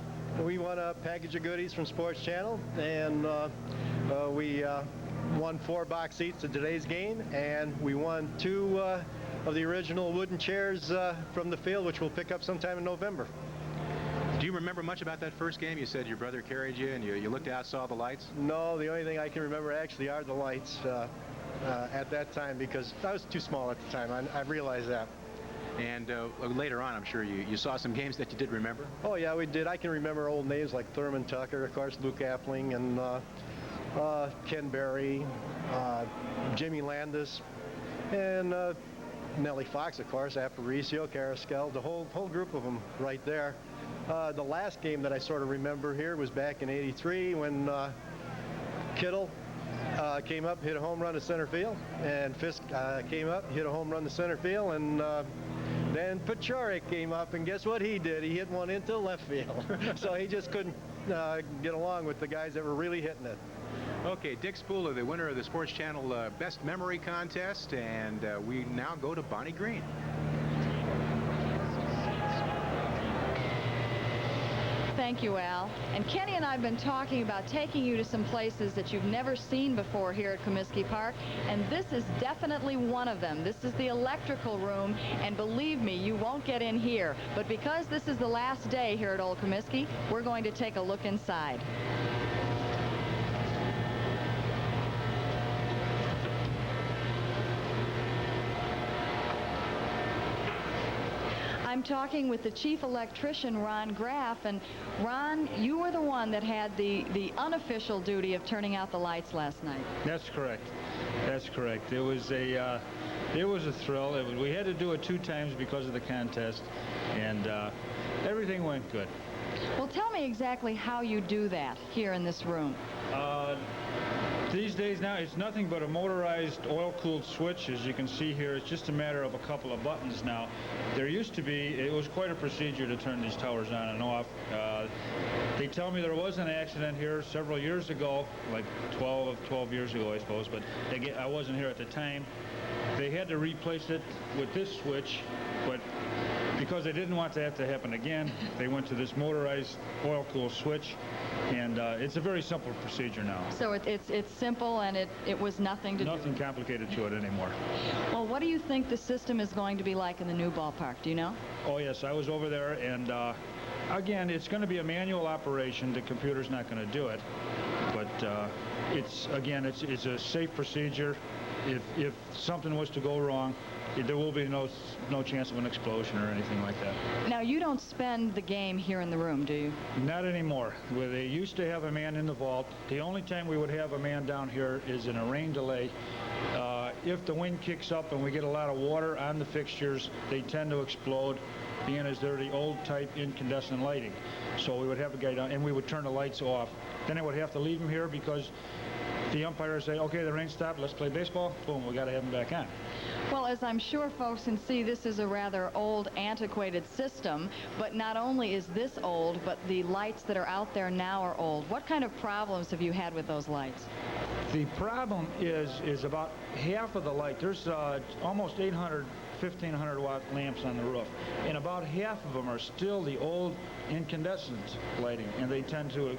S2: we won a package of goodies from Sports Channel, and we won 4 box seats to today's game, and we won 2 of the original wooden chairs from the field, which we'll pick up sometime in November.
S1: Do you remember much about that first game? You said your brother carried you, and you looked out, saw the lights?
S2: No, the only thing I can remember actually are the lights at that time, because I was too small at the time. I realized that.
S1: And later on, I'm sure you saw some games that you did remember?
S2: Oh, yeah, we did. I can remember old names like Thurman Tucker, of course, Luke Appling, and Ken Berry, Jimmy Landis, and Nellie Fox, of course, Aparicio, Carrasquel, the whole group of them right there. The last game that I sort of remember here was back in '83 when Kittle came up, hit a home run to center field, and Fisk came up, hit a home run to center field, and then Pachorik came up, and guess what he did? He hit one into left field. So he just couldn't get along with the guys that were really hitting it.
S1: Okay, Dick Spooler, the winner of the Sports Channel Best Memory Contest, and we now go to Bonnie Green.
S14: Thank you, Al. And Kenny and I have been talking about taking you to some places that you've never seen before here at Comiskey Park, and this is definitely one of them. This is the electrical room, and believe me, you won't get in here. But because this is the last day here at Old Comiskey, we're going to take a look inside. I'm talking with the chief electrician, Ron Graff, and Ron, you were the one that had the unofficial duty of turning out the lights last night.
S19: That's correct. That's correct. It was a thrill. We had to do it 2 times because of the contest, and everything went good.
S14: Well, tell me exactly how you do that here in this room.
S19: These days now, it's nothing but a motorized oil-cooled switch. As you can see here, it's just a matter of a couple of buttons now. There used to be, it was quite a procedure to turn these towers on and off. They tell me there was an accident here several years ago, like 12 years ago, I suppose, but I wasn't here at the time. They had to replace it with this switch, but because they didn't want that to happen again, they went to this motorized oil-cooled switch, and it's a very simple procedure now.
S14: So it's simple, and it was nothing to do.
S19: Nothing complicated to it anymore.
S14: Well, what do you think the system is going to be like in the new ballpark? Do you know?
S19: Oh, yes, I was over there, and again, it's going to be a manual operation. The computer's not going to do it, but it's a safe procedure. If something was to go wrong, there will be no chance of an explosion or anything like that.
S14: Now, you don't spend the game here in the room, do you?
S19: Not anymore. Where they used to have a man in the vault, the only time we would have a man down here is in a rain delay. If the wind kicks up and we get a lot of water on the fixtures, they tend to explode, being as they're the old type incandescent lighting. So we would have a guy down, and we would turn the lights off. Then I would have to leave him here because the umpires say, okay, the rain stopped, let's play baseball. Boom, we got to have them back on.
S14: Well, as I'm sure folks can see, this is a rather old, antiquated system. But not only is this old, but the lights that are out there now are old. What kind of problems have you had with those lights?
S19: The problem is about half of the light. There's almost 800, 1,500 watt lamps on the roof, and about half of them are still the old incandescent lighting, and they tend to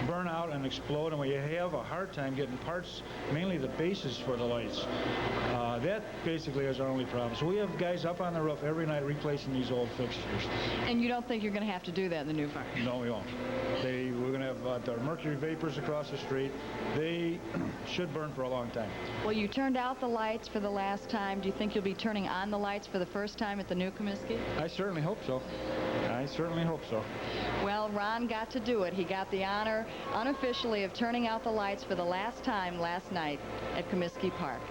S19: burn out and explode, and we have a hard time getting parts, mainly the bases for the lights. That basically is our only problem. So we have guys up on the roof every night replacing these old fixtures.
S14: And you don't think you're going to have to do that in the new park?
S19: No, we won't. We're going to have the mercury vapors across the street. They should burn for a long time.
S14: Well, you turned out the lights for the last time. Do you think you'll be turning on the lights for the first time at the new Comiskey?
S19: I certainly hope so. I certainly hope so.
S14: Well, Ron got to do it. He got the honor, unofficially, of turning out the lights for the last time last night at Comiskey Park.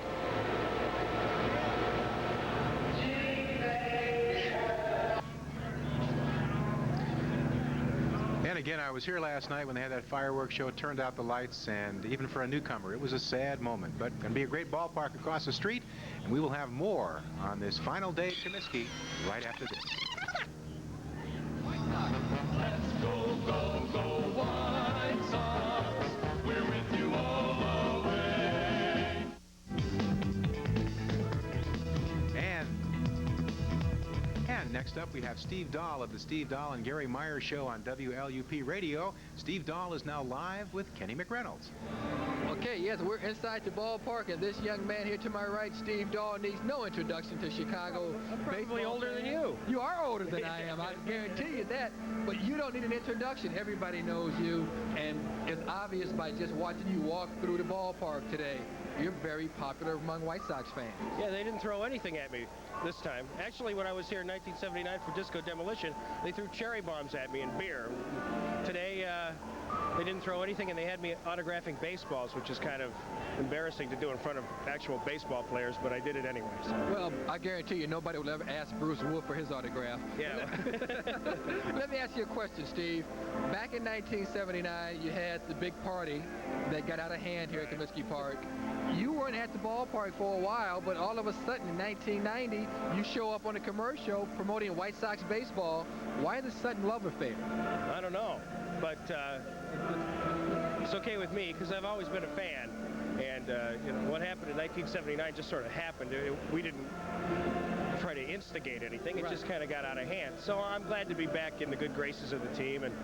S1: And again, I was here last night when they had that fireworks show, turned out the lights, and even for a newcomer, it was a sad moment. But going to be a great ballpark across the street, and we will have more on this final day at Comiskey right after this.
S5: Let's go, go, go, White Sox. We're with you all the way.
S1: And next up, we have Steve Dahl of the Steve Dahl and Gary Meyer Show on WLUP Radio. Steve Dahl is now live with Kenny McReynolds.
S13: Okay, yes, we're inside the ballpark, and this young man here to my right, Steve Dahl, needs no introduction to Chicago.
S11: I'm probably older than you.
S13: You are older than I am, I guarantee you that. But you don't need an introduction. Everybody knows you, and it's obvious by just watching you walk through the ballpark today. You're very popular among White Sox fans.
S11: Yeah, they didn't throw anything at me this time. Actually, when I was here in 1979 for Disco Demolition, they threw cherry bombs at me and beer. Today, they didn't throw anything, and they had me autographing baseballs, which is kind of embarrassing to do in front of actual baseball players, but I did it anyway. So.
S13: Well, I guarantee you nobody will ever ask Bruce Wolf for his autograph.
S11: Yeah.
S13: Let me ask you a question, Steve. Back in 1979, you had the big party that got out of hand here at Comiskey Park. You weren't at the ballpark for a while, but all of a sudden in 1990, you show up on a commercial promoting White Sox baseball. Why the sudden love affair?
S11: I don't know, but it's okay with me because I've always been a fan. And you know, what happened in 1979 just sort of happened. We didn't try to instigate anything. It just kind of got out of hand. So I'm glad to be back in the good graces of the team, and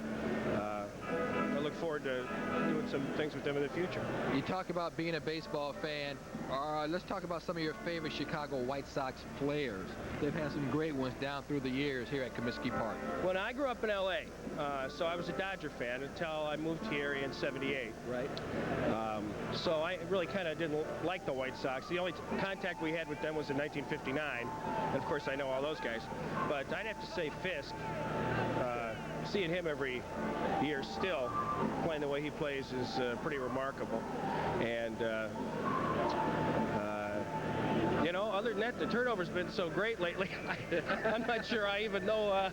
S11: I look forward to doing some things with them in the future.
S13: You talk about being a baseball fan. Let's talk about some of your favorite Chicago White Sox players. They've had some great ones down through the years here at Comiskey Park.
S11: When I grew up in L.A., so I was a Dodger fan until I moved here in '78.
S13: Right.
S11: So I really kind of didn't like the White Sox. The only contact we had with them was in 1959. And of course, I know all those guys. But I'd have to say Fisk. Seeing him every year still playing the way he plays is pretty remarkable. And you know, other than that, the turnover's been so great lately. I'm not sure I even know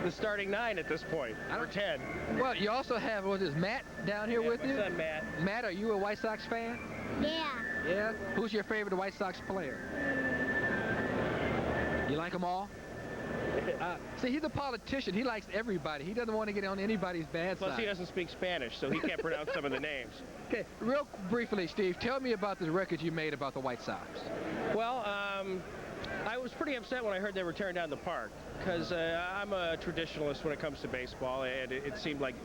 S11: the starting 9 at this point, or 10.
S13: Well, you also have, what is Matt down here with you?
S11: My son Matt.
S13: Matt, are you a White Sox fan?
S18: Yeah.
S13: Yeah? Who's your favorite White Sox player? You like them all? See, he's a politician. He likes everybody. He doesn't want to get on anybody's bad side.
S11: Plus, he doesn't speak Spanish, so he can't pronounce some of the names.
S13: Okay, real briefly, Steve, tell me about the record you made about the White Sox.
S11: Well, I was pretty upset when I heard they were tearing down the park, because I'm a traditionalist when it comes to baseball, and it seemed like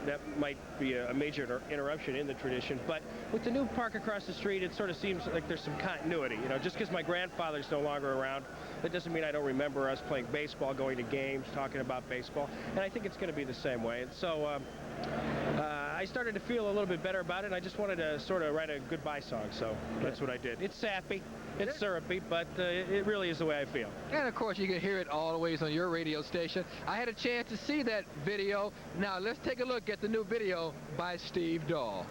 S11: that might be a major interruption in the tradition. But with the new park across the street, it sort of seems like there's some continuity. You know, just because my grandfather's no longer around, that doesn't mean I don't remember us playing baseball, going to games, talking about baseball. And I think it's going to be the same way. And so I started to feel a little bit better about it, and I just wanted to sort of write a goodbye song. So that's what I did. It's sappy, it's syrupy, but it really is the way I feel.
S13: And of course, you can hear it all the ways on your radio station. I had a chance to see that video. Now let's take a look at the new video by Steve Dahl.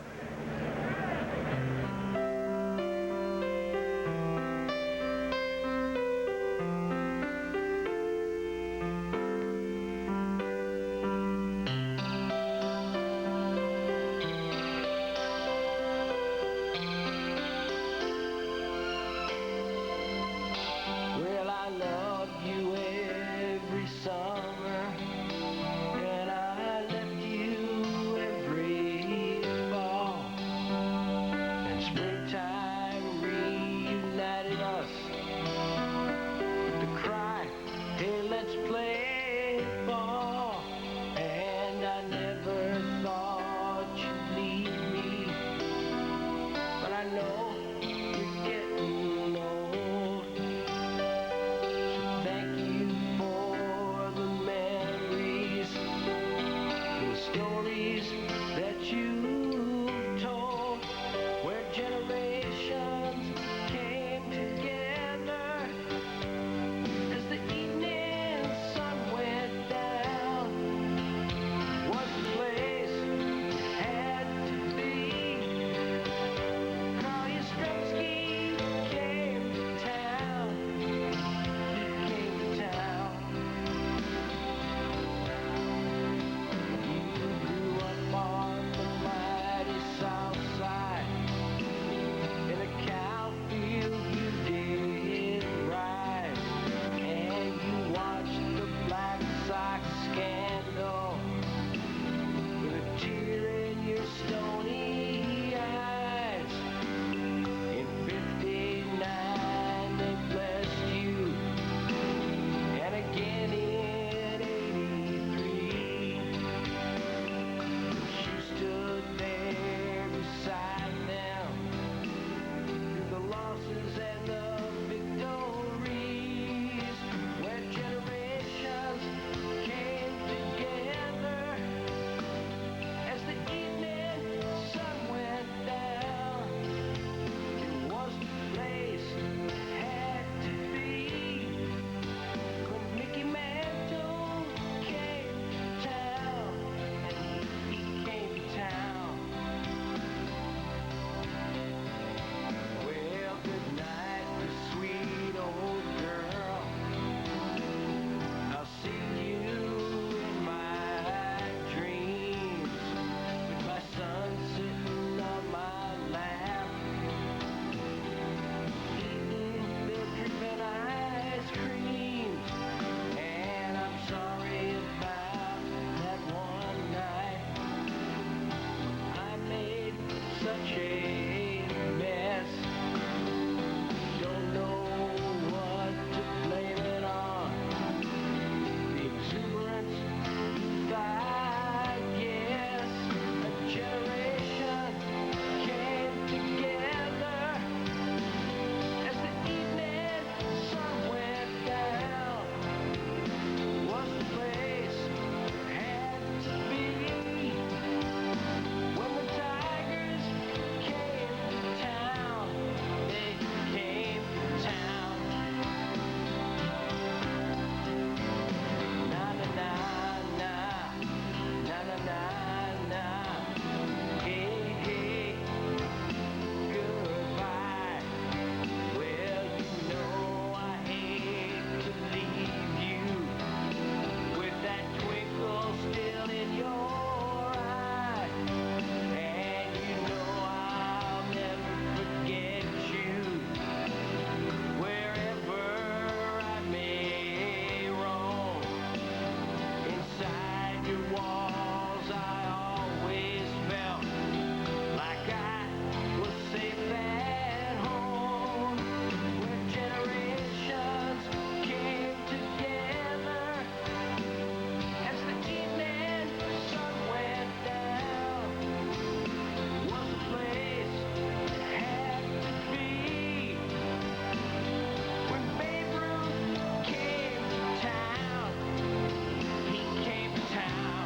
S5: such a mess. Don't know what to blame it on. The exuberance, I guess. A generation came together as the evening sun went down. Was the place had to be when the Tigers came to town. They came to town. Na na na na, na na na na. Hey hey, goodbye. Well, you know I hate to leave you with that twinkle still in your eye. And you know I'll never forget you. Wherever I may roam, inside your walls I always felt like I was safe at home. Where generations came together as the evening sun went down. Was a place that had to be when Babe Ruth came to town. He came to town.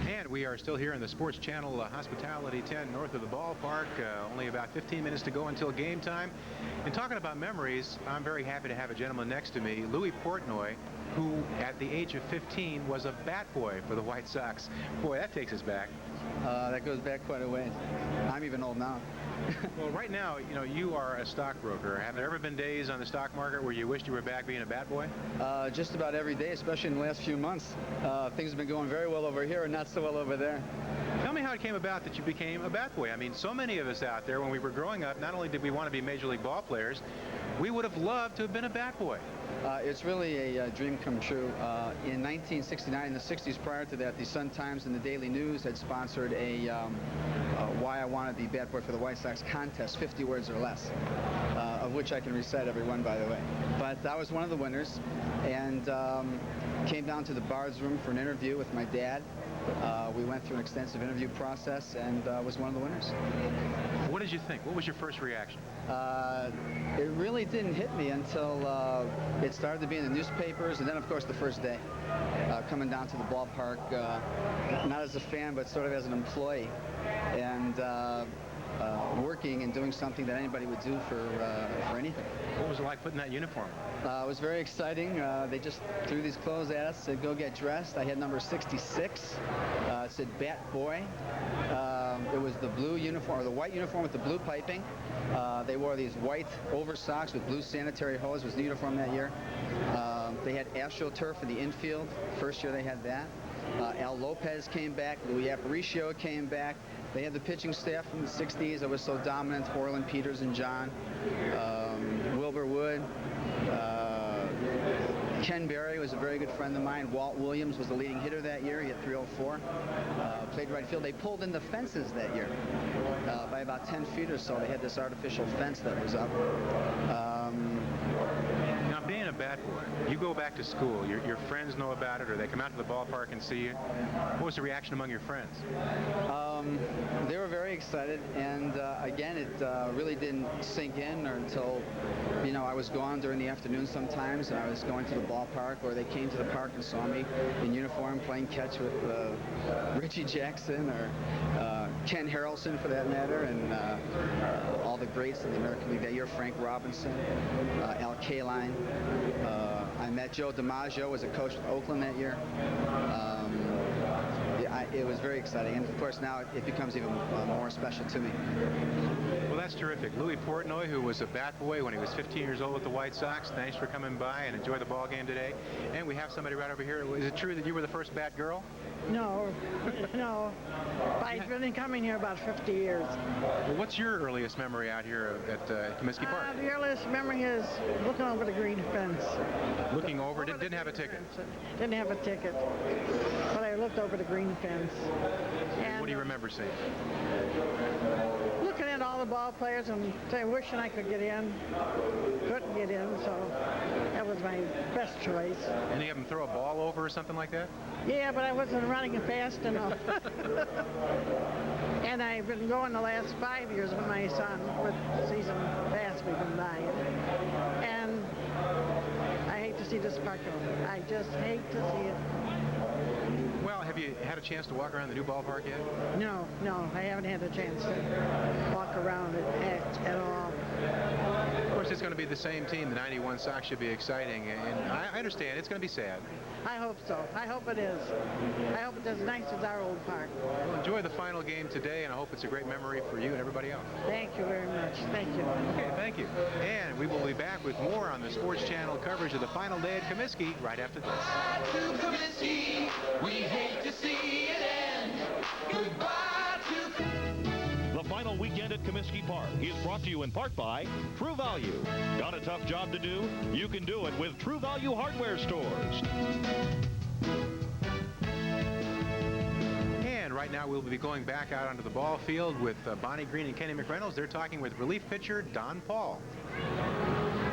S1: And we are still here in the Sports Channel Hospitality 10 north of the ballpark. Only about 15 minutes to go until game time. And talking about memories, I'm very happy to have a gentleman next to me, Louis Portnoy, who at the age of 15 was a bat boy for the White Sox. Boy, that takes us back.
S18: That goes back quite a ways. I'm even old now.
S1: Well, right now, you know, you are a stockbroker. Have there ever been days on the stock market where you wished you were back being a bat boy?
S18: Just about every day, especially in the last few months. Things have been going very well over here and not so well over there.
S1: Tell me how it came about that you became a bat boy. I mean, so many of us out there, when we were growing up, not only did we want to be Major League ball players, we would have loved to have been a bat boy.
S18: It's really a dream come true. In 1969, in the 60s prior to that, the Sun-Times and the Daily News had sponsored a Why I Want to Be Bat Boy for the White Sox contest, 50 words or less, of which I can recite every one, by the way. But I was one of the winners, and came down to the Bard's room for an interview with my dad. We went through an extensive interview process and was one of the winners.
S1: What did you think? What was your first reaction?
S18: It really didn't hit me until it started to be in the newspapers, and then, of course, the first day, coming down to the ballpark, not as a fan, but sort of as an employee, and working and doing something that anybody would do for anything.
S1: What was it like putting that uniform on?
S18: It was very exciting. They just threw these clothes at us, said, go get dressed. I had number 66. It said Bat Boy. It was the blue uniform, or the white uniform with the blue piping. They wore these white over socks with blue sanitary hose. Was the uniform that year. They had AstroTurf in the infield. First year they had that. Al Lopez came back. Louis Aparicio came back. They had the pitching staff from the 60s that was so dominant. Orland, Peters, and John. Wilbur Wood. Ken Berry was a very good friend of mine. Walt Williams was the leading hitter that year. He hit 304. Played right field. They pulled in the fences that year by about 10 feet or so. They had this artificial fence that was up.
S1: Now, being a bat boy, you go back to school, your friends know about it, or they come out to the ballpark and see you. What was the reaction among your friends?
S18: They were very excited, and again, it really didn't sink in until, you know, I was gone during the afternoon sometimes, and I was going to the ballpark, or they came to the park and saw me in uniform playing catch with Richie Jackson or Ken Harrelson, for that matter, and all the greats in the American League that year, Frank Robinson, Al Kaline. I met Joe DiMaggio as a coach with Oakland that year. It was very exciting, and of course now it becomes even more special to me.
S1: Well, that's terrific. Louis Portnoy, who was a bat boy when he was 15 years old with the White Sox, thanks for coming by and enjoy the ball game today. And we have somebody right over here. Is it true that you were the first bat girl?
S20: No, no. I've been coming here about 50 years.
S1: Well, what's your earliest memory out here at Comiskey Park?
S20: The earliest memory is looking over the green fence.
S1: Looking over, didn't have a ticket?
S20: Didn't have a ticket, but I looked over the green fence.
S1: And what do you remember seeing?
S20: Looking at all the ball players and wishing I could get in. Couldn't get in, so that was my best choice.
S1: Any of them throw a ball over or something like that?
S20: Yeah, but I wasn't running fast enough. And I've been going the last 5 years with my son, with season pass we've been buying. And I hate to see this park over. I just hate to see it.
S1: Well, have you had a chance to walk around the new ballpark yet?
S20: No, I haven't had a chance to walk around it at all.
S1: Of course, it's going to be the same team. The 91 Sox should be exciting, and I understand it's going to be sad.
S20: I hope so. I hope it is. I hope it's as nice as our old park.
S1: Well, enjoy the final game today, and I hope it's a great memory for you and everybody else.
S20: Thank you very much. Thank you.
S1: Okay, thank you. And we will be back with more on the Sports Channel coverage of the final day at Comiskey right after this.
S5: To Comiskey, we hate to see it end. Goodbye to...
S21: The final weekend at Comiskey Park is brought to you in part by True Value. Got a tough job to do? You can do it with True Value hardware stores.
S1: And right now we'll be going back out onto the ball field with Bonnie Green and Kenny McReynolds. They're talking with relief pitcher Don Paul.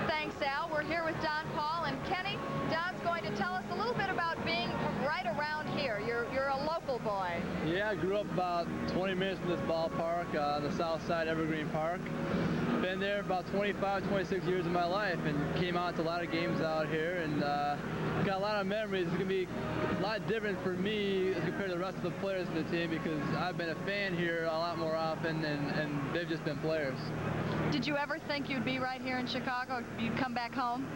S14: Thanks, Al. We're here with Don Paul, and Kenny, Don's going to tell us a little bit about being from right around here. You're a local boy.
S22: Yeah, I grew up about 20 minutes from this ballpark on the south side, Evergreen Park. Been there about 25, 26 years of my life, and came out to a lot of games out here, and got a lot of memories. It's going to be a lot different for me as compared to the rest of the players in the team, because I've been a fan here a lot more often, and they've just been players.
S14: Did you ever think you'd be right here in Chicago? You'd come back home?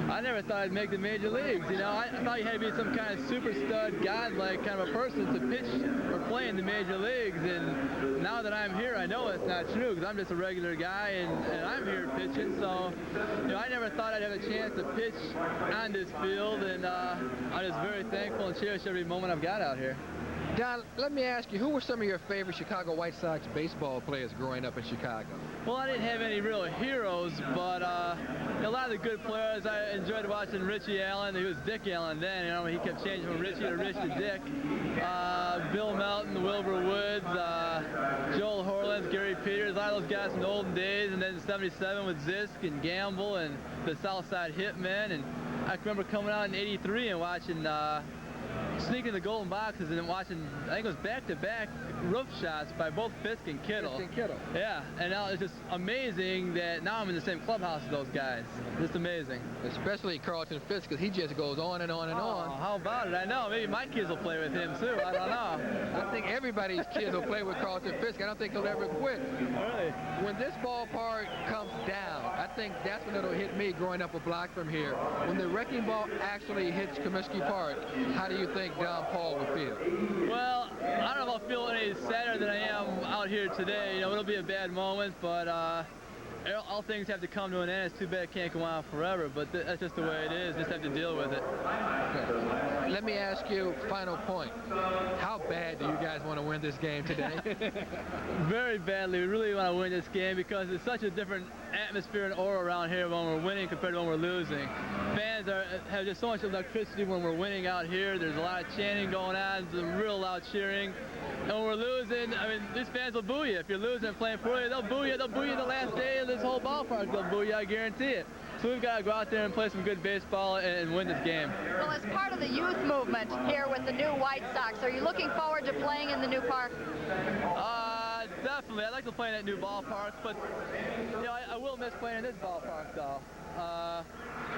S22: I never thought I'd make the major leagues. You know, I thought you had to be some kind of super stud, godlike kind of a person to pitch or play in the major leagues. And now that I'm here, I know it's not true, because I'm just a regular guy, and I'm here pitching. So, you know, I never thought I'd have a chance to pitch on this field, and I'm just very thankful and cherish every moment I've got out here.
S13: Don, let me ask you, who were some of your favorite Chicago White Sox baseball players growing up in Chicago?
S22: Well, I didn't have any real heroes, but a lot of the good players. I enjoyed watching Richie Allen. He was Dick Allen then, you know, he kept changing from Richie to Rich to Dick. Bill Melton, Wilbur Woods, Joel Horland, Gary Peters, a lot of those guys from the olden days, and then in '77 with Zisk and Gamble and the Southside Hitmen. And I can remember coming out in '83 and watching sneaking the golden boxes and watching, I think it was back-to-back roof shots by both Fisk and Kittle.
S13: Fisk and Kittle.
S22: Yeah, and now it's just amazing that now I'm in the same clubhouse as those guys. Just amazing.
S13: Especially Carlton Fisk, because he just goes on and on and on.
S22: How about it? I know. Maybe my kids will play with him, too. I don't know.
S13: I think everybody's kids will play with Carlton Fisk. I don't think he'll ever quit.
S22: Really?
S13: When this ballpark comes down, I think that's when it'll hit me growing up a block from here. When the wrecking ball actually hits Comiskey Park, how do you think think Don Paul will feel?
S22: Well, I don't know if I'll feel any sadder than I am out here today. You know, it'll be a bad moment, but all things have to come to an end. It's too bad it can't go on forever, but that's just the way it is. Just have to deal with it.
S13: Okay. Let me ask you, final point. How bad do you guys want to win this game today?
S22: Very badly. We really want to win this game because it's such a different atmosphere and aura around here when we're winning compared to when we're losing. Fans have just so much electricity when we're winning out here. There's a lot of chanting going on, some real loud cheering. And when we're losing, I mean, these fans will boo you. If you're losing and playing for you, they'll boo you. They'll boo you the last day of this whole ballpark. They'll boo you, I guarantee it. So we've got to go out there and play some good baseball and win this game.
S14: Well, as part of the youth movement here with the new White Sox, are you looking forward to playing in the new park?
S22: Definitely. I'd like to play in that new ballpark, but you know, I will miss playing in this ballpark, though.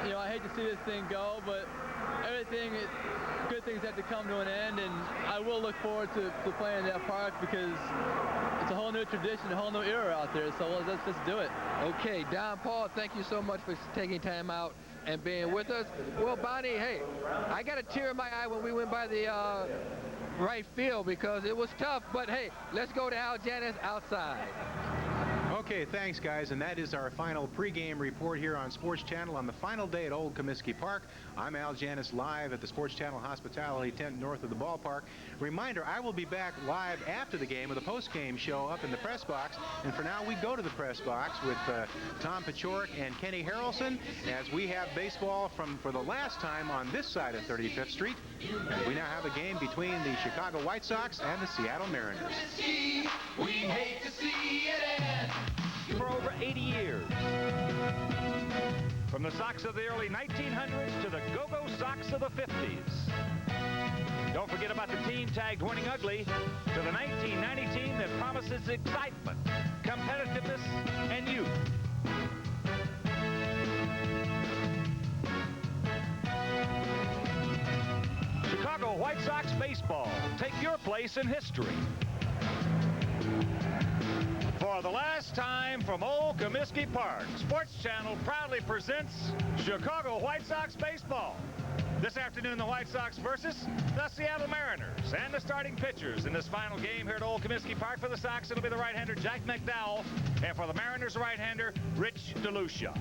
S22: You know, I hate to see this thing go, but good things have to come to an end, and I will look forward to playing in that park because it's a whole new tradition, a whole new era out there, so let's just do it.
S13: Okay, Don Paul, thank you so much for taking time out and being with us. Well, Bonnie, hey, I got a tear in my eye when we went by the right field because it was tough, but hey, let's go to Al Janis outside.
S1: Okay, thanks, guys, and that is our final pregame report here on Sports Channel on the final day at Old Comiskey Park. I'm Al Janis, live at the Sports Channel Hospitality Tent north of the ballpark. Reminder, I will be back live after the game with a post-game show up in the press box, and for now we go to the press box with Tom Paciorek and Kenny Harrelson as we have baseball for the last time on this side of 35th Street. We now have a game between the Chicago White Sox and the Seattle Mariners.
S5: We hate to see it end.
S21: For over 80 years. From the Sox of the early 1900s to the Go-Go Sox of the 50s. Don't forget about the team tagged winning ugly to the 1990 team that promises excitement, competitiveness, and youth. Chicago White Sox baseball. Take your place in history. For the last time from Old Comiskey Park, Sports Channel proudly presents Chicago White Sox baseball. This afternoon, the White Sox versus the Seattle Mariners. And the starting pitchers in this final game here at Old Comiskey Park. For the Sox, it'll be the right-hander Jack McDowell. And for the Mariners, right-hander Rich DeLucia.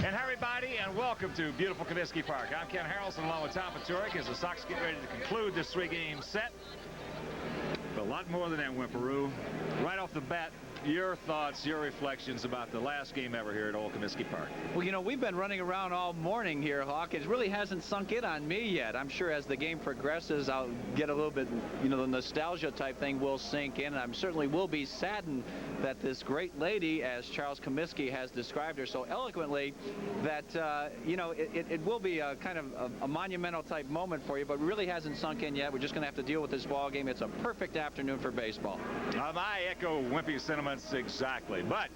S21: And hi, everybody, and welcome to beautiful Comiskey Park. I'm Ken Harrelson along with Tom Paciorek as the Sox get ready to conclude this three-game set. But a lot more than that, Wimperoo. Right off the bat, your thoughts, your reflections about the last game ever here at Old Comiskey Park.
S6: Well, you know, we've been running around all morning here, Hawk. It really hasn't sunk in on me yet. I'm sure as the game progresses, I'll get a little bit, you know, the nostalgia type thing will sink in. And I certainly will be saddened that this great lady, as Charles Comiskey has described her so eloquently, that, you know, it will be a kind of a monumental type moment for you, but really hasn't sunk in yet. We're just going to have to deal with this ball game. It's a perfect afternoon for baseball.
S21: I echo Wimpy's sentiments exactly, but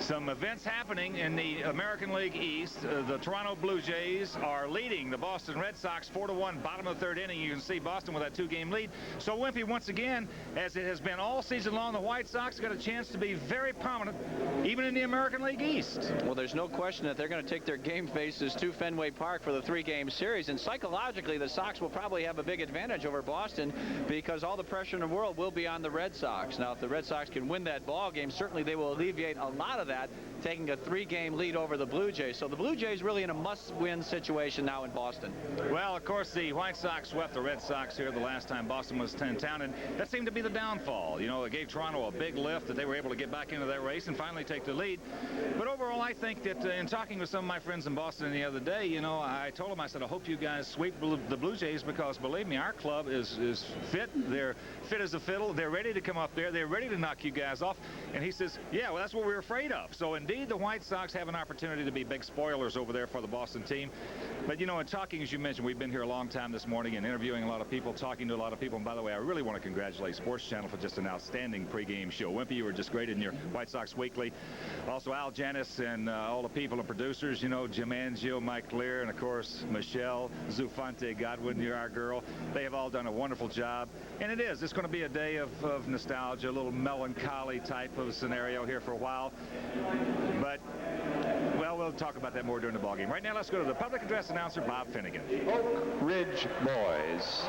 S21: some events happening in the American League East. The Toronto Blue Jays are leading the Boston Red Sox 4-1, bottom of the third inning. You can see Boston with that two-game lead. So Wimpy, once again, as it has been all season long, the White Sox got a chance to be very prominent, even in the American League East.
S6: Well, there's no question that they're going to take their game faces to Fenway Park for the three-game series, and psychologically, the Sox will probably have a big advantage over Boston because all the pressure in the world will be on the Red Sox. Now, if the Red Sox can win that ball game, certainly they will alleviate a lot of that, taking a three-game lead over the Blue Jays. So the Blue Jays really in a must-win situation now in Boston.
S21: Well, of course, the White Sox swept the Red Sox here the last time Boston was in town, and that seemed to be the downfall. You know, it gave Toronto a big lift that they were able to get back into that race and finally take the lead. But overall, I think that in talking with some of my friends in Boston the other day, you know, I told them, I said, I hope you guys sweep the Blue Jays because, believe me, our club is fit. They're fit as a fiddle. They're ready to come up there. They're ready to knock you guys off. And he says, yeah, well, that's what we were afraid of. So, indeed, the White Sox have an opportunity to be big spoilers over there for the Boston team. But, you know, in talking, as you mentioned, we've been here a long time this morning and interviewing a lot of people, talking to a lot of people. And, by the way, I really want to congratulate Sports Channel for just an outstanding pregame show. Wimpy, you were just great in your White Sox Weekly. Also, Al Janis and all the people and producers, you know, Jim Angio, Mike Lear, and, of course, Michelle Zufante Godwin, you're our girl. They have all done a wonderful job. And it is. It's going to be a day of nostalgia, a little melancholy type of scenario here for a while. But, well, we'll talk about that more during the ballgame. Right now, let's go to the public address announcer, Bob Finnegan.
S3: Oak Ridge Boys.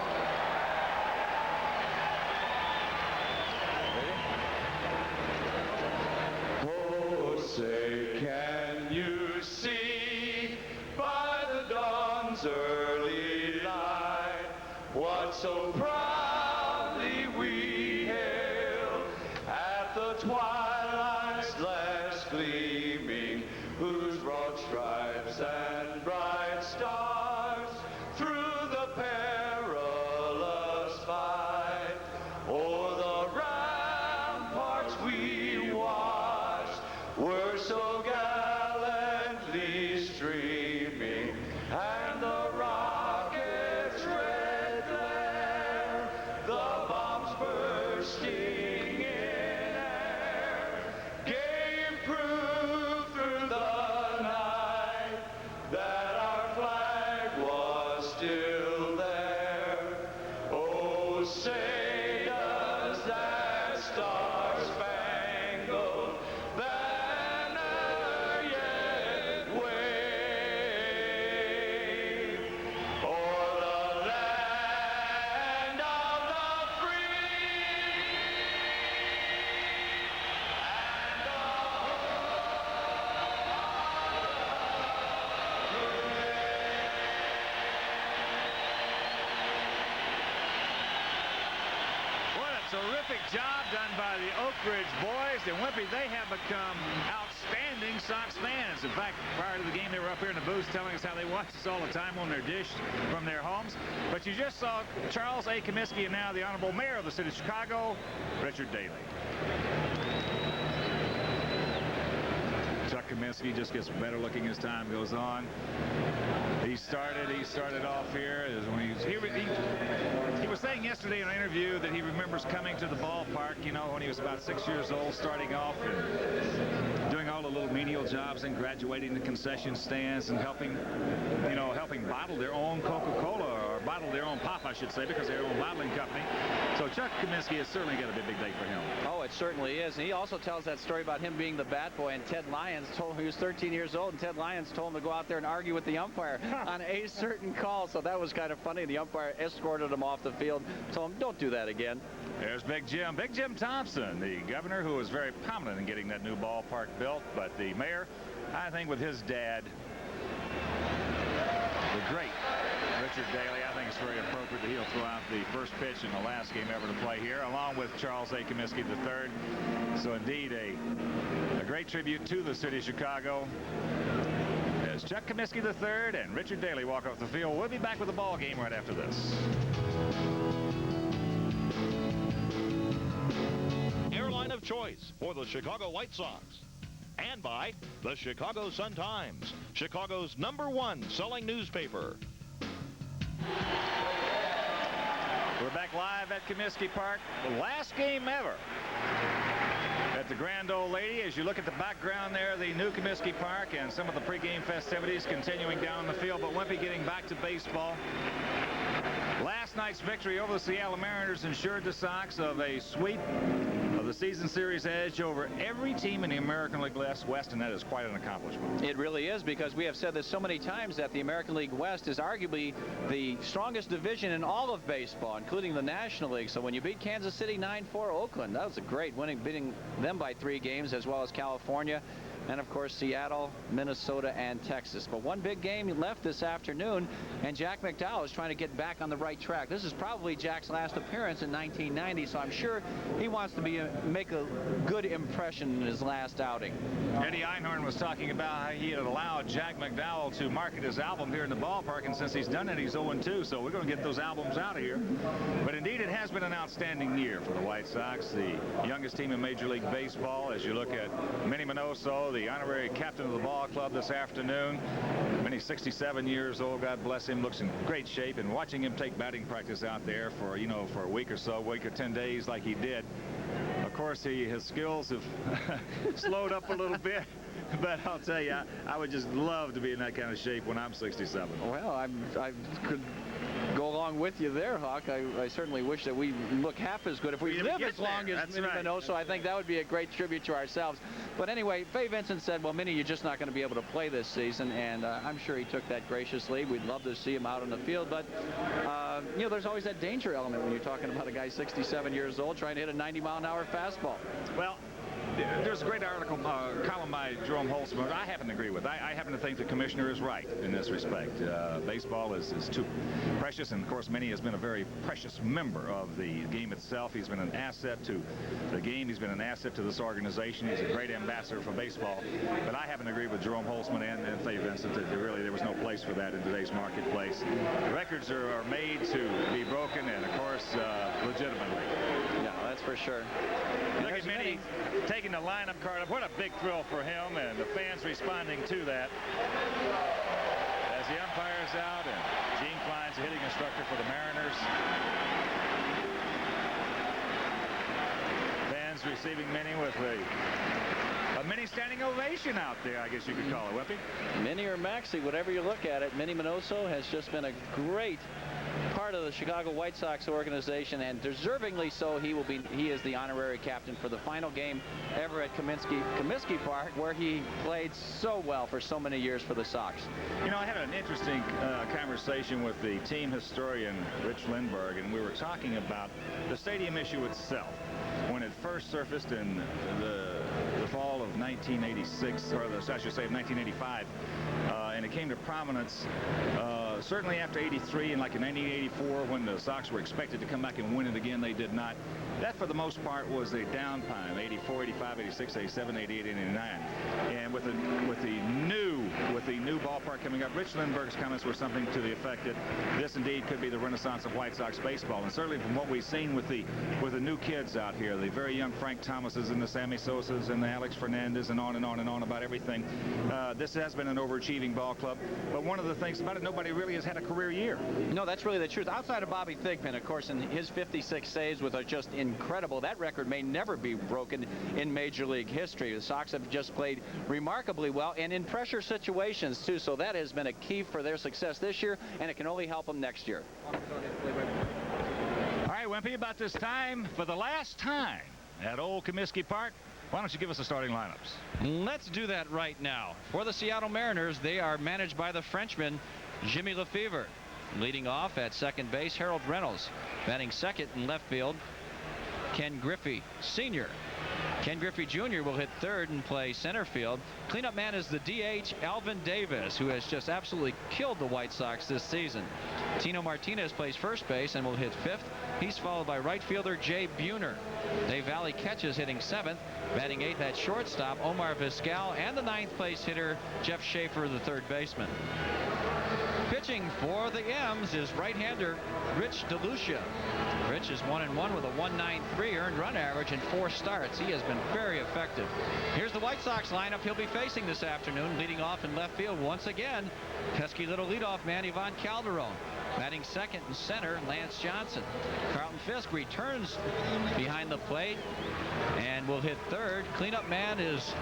S7: Oh, say, can you see by the dawn's early light what so proudly we hailed at the twilight's last gleaming, whose broad stripes and bright stars through the perilous fight o'er the ramparts we watched were so gallantly streaming, and the rocket's red glare, the bombs bursting in air, gave proof through the night that our flag was still there. Oh, say does that star-spangled banner yet wave o'er the land of the free and the
S21: What a terrific job done by the Oak Ridge boys. And Wimpy, they have become outstanding Sox fans. In fact, prior to the game, they were up here in the booth telling us how they watch us all the time on their dish from their homes. But you just saw Charles A. Comiskey and now the Honorable Mayor of the City of Chicago, Richard Daley. Chuck Comiskey just gets better looking as time goes on. He started off here as when he was saying yesterday in an interview that he remembers coming to the ballpark, you know, when he was about 6 years old, starting off and doing all the little menial jobs and graduating the concession stands and helping bottle their own Coca-Cola, or bottle their own pop, I should say, because they're their own bottling company. So Chuck Comiskey has certainly got a big day for him.
S6: Oh, it certainly is. And he also tells that story about him being the bat boy, and Ted Lyons told him he was 13 years old, and Ted Lyons told him to go out there and argue with the umpire on a certain call. So that was kind of funny. The umpire escorted him off the field, told him, don't do that again.
S21: There's Big Jim Thompson, the governor, who was very prominent in getting that new ballpark built. But the mayor, I think with his dad, the great Richard Daley, I think it's very appropriate that he'll throw out the first pitch in the last game ever to play here, along with Charles A. Comiskey III. So indeed a great tribute to the city of Chicago as Chuck Comiskey III and Richard Daley walk off the field. We'll be back with the ball game right after this.
S23: Airline of choice for the Chicago White Sox. And by the Chicago Sun-Times, Chicago's #1 selling newspaper.
S21: We're back live at Comiskey Park. The last game ever at the Grand Ole Lady. As you look at the background there, the new Comiskey Park and some of the pregame festivities continuing down the field. But Wimpy, getting back to baseball. Last night's victory over the Seattle Mariners ensured the Sox of a sweep of the season series edge over every team in the American League West, and that is quite an accomplishment.
S6: It really is, because we have said this so many times that the American League West is arguably the strongest division in all of baseball, including the National League. So when you beat Kansas City 9-4 Oakland, that was a great winning, beating them by 3 games, as well as California. And, of course, Seattle, Minnesota, and Texas. But one big game left this afternoon, and Jack McDowell is trying to get back on the right track. This is probably Jack's last appearance in 1990, so I'm sure he wants to make a good impression in his last outing.
S21: Eddie Einhorn was talking about how he had allowed Jack McDowell to market his album here in the ballpark, and since he's done it, he's 0-2, so we're going to get those albums out of here. But indeed, it has been an outstanding year for the White Sox, the youngest team in Major League Baseball. As you look at Minnie Minoso, the honorary captain of the ball club this afternoon. Minnie's 67 years old, God bless him, looks in great shape, and watching him take batting practice out there for, for a week or so, a week or 10 days like he did. Of course, his skills have slowed up a little bit, but I'll tell you, I would just love to be in that kind of shape when I'm 67.
S6: Well, I could go along along with you there, Hawk. I certainly wish that we look half as good. If we live as long as Minnie Minoso, I think that would be a great tribute to ourselves. But anyway, Fay Vincent said, well, Minnie, you're just not going to be able to play this season, and I'm sure he took that graciously. We'd love to see him out on the field, but, you know, there's always that danger element when you're talking about a guy 67 years old trying to hit a 90-mile-an-hour fastball.
S21: Well, there's a great article, column by Jerome Holtzman, I happen to agree with. I happen to think the commissioner is right in this respect. Baseball is too precious, and of course, Minnie has been a very precious member of the game itself. He's been an asset to the game. He's been an asset to this organization. He's a great ambassador for baseball. But I happen to agree with Jerome Holtzman and Fay Vincent that there was no place for that in today's marketplace. Records are made to be broken, and of course, legitimately.
S6: Yeah, that's for sure.
S21: Look at Minnie taking the lineup card up. What a big thrill for him, and the fans responding to that. As the umpire's out, and Gene Klein's the hitting instructor for the Mariners. Fans receiving Minnie with a mini standing ovation out there, I guess you could call it, Wimpy.
S6: Minnie or Maxie, whatever you look at it, Minnie Minoso has just been a great part of the Chicago White Sox organization, and deservingly so. He is the honorary captain for the final game ever at Comiskey Park, where he played so well for so many years for the Sox.
S21: You know, I had an interesting conversation with the team historian Rich Lindbergh, and we were talking about the stadium issue itself. When it first surfaced in the fall of 1986, or I should say of 1985, and it came to prominence certainly after 83 and like in 1984 when the Sox were expected to come back and win it again. They did not. That for the most part was a downtime, 84, 85, 86, 87, 88, 89. And with the new ballpark coming up, Rich Lindbergh's comments were something to the effect that this indeed could be the renaissance of White Sox baseball. And certainly from what we've seen with the new kids out here, the very young Frank Thomases and the Sammy Sosas and the Alex Fernandez and on and on and on about everything, this has been an overachieving ball club. But one of the things about it, nobody really has had a career year.
S6: No, that's really the truth. Outside of Bobby Thigpen, of course, and his 56 saves with just incredible. That record may never be broken in Major League history. The Sox have just played remarkably well and in pressure situations, too. So that has been a key for their success this year, and it can only help them next year.
S21: All right, Wimpy, about this time, for the last time at Old Comiskey Park, why don't you give us the starting lineups?
S6: Let's do that right now. For the Seattle Mariners, they are managed by the Frenchman, Jimmy Lefebvre. Leading off at second base, Harold Reynolds. Batting second in left field, Ken Griffey Sr. Ken Griffey Jr. will hit third and play center field. Cleanup man is the DH, Alvin Davis, who has just absolutely killed the White Sox this season. Tino Martinez plays first base and will hit fifth. He's followed by right fielder Jay Buhner. Dave Valley catches, hitting seventh. Batting eighth at shortstop, Omar Vizquel, and the ninth place hitter, Jeff Schaefer, the third baseman. Pitching for the M's is right-hander Rich DeLucia. Rich is 1-1 with a 1.93 earned run average in 4 starts. He has been very effective. Here's the White Sox lineup he'll be facing this afternoon. Leading off in left field once again, pesky little leadoff man Ivan Calderon. Batting second and center, Lance Johnson. Carlton Fisk returns behind the plate and will hit third. Cleanup man is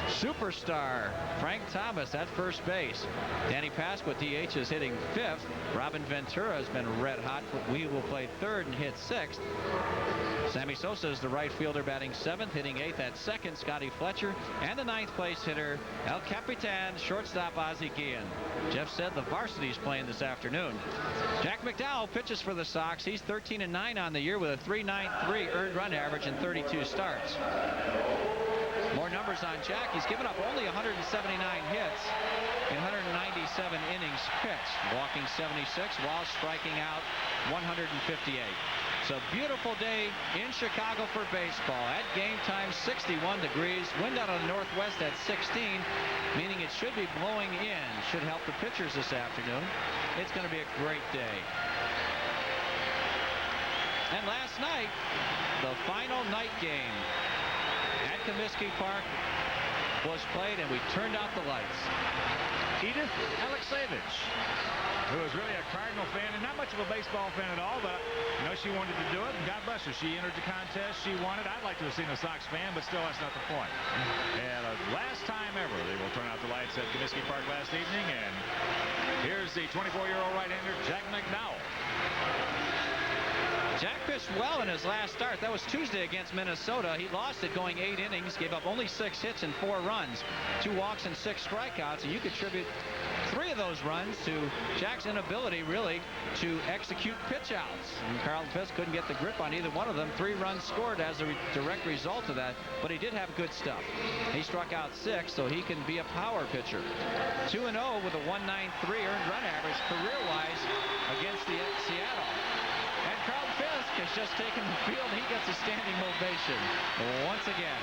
S6: superstar Frank Thomas at first base. Danny Pasqua, DH, is hitting fifth. Robin Ventura has been red hot. We will play third and hit sixth. Sammy Sosa is the right fielder, batting seventh, hitting eighth at second, Scotty Fletcher, and the ninth place hitter, El Capitan, shortstop Ozzie Guillen. Jeff said the varsity's playing this afternoon. Jack McDowell pitches for the Sox. He's 13-9 on the year with a 3.93 earned run average in 32 starts. More numbers on Jack. He's given up only 179 hits in 197 innings pitched, walking 76 while striking out 158. It's a beautiful day in Chicago for baseball. At game time, 61 degrees. Wind out of the northwest at 16, meaning it should be blowing in. Should help the pitchers this afternoon. It's going to be a great day. And last night, the final night game at Comiskey Park was played, and we turned out the lights.
S21: Edith Alexeyevich, who was really a Cardinal fan and not much of a baseball fan at all, but you know she wanted to do it, and God bless her. She entered the contest. She won it. I'd like to have seen a Sox fan, but still, that's not the point. And last time ever, they will turn out the lights at Comiskey Park last evening, and here's the 24-year-old right-hander, Jack McDowell.
S6: Jack pitched well in his last start. That was Tuesday against Minnesota. He lost it going 8 innings, gave up only 6 hits and 4 runs, 2 walks and 6 strikeouts. And you could attribute 3 of those runs to Jack's inability, really, to execute pitch outs. And Carlton Fisk couldn't get the grip on either one of them. 3 runs scored as a direct result of that, but he did have good stuff. He struck out 6, so he can be a power pitcher. 2-0 with a 1.93 earned run average career-wise against the Seattle. And Carlton Fisk has just taken the field. He gets a standing ovation once again.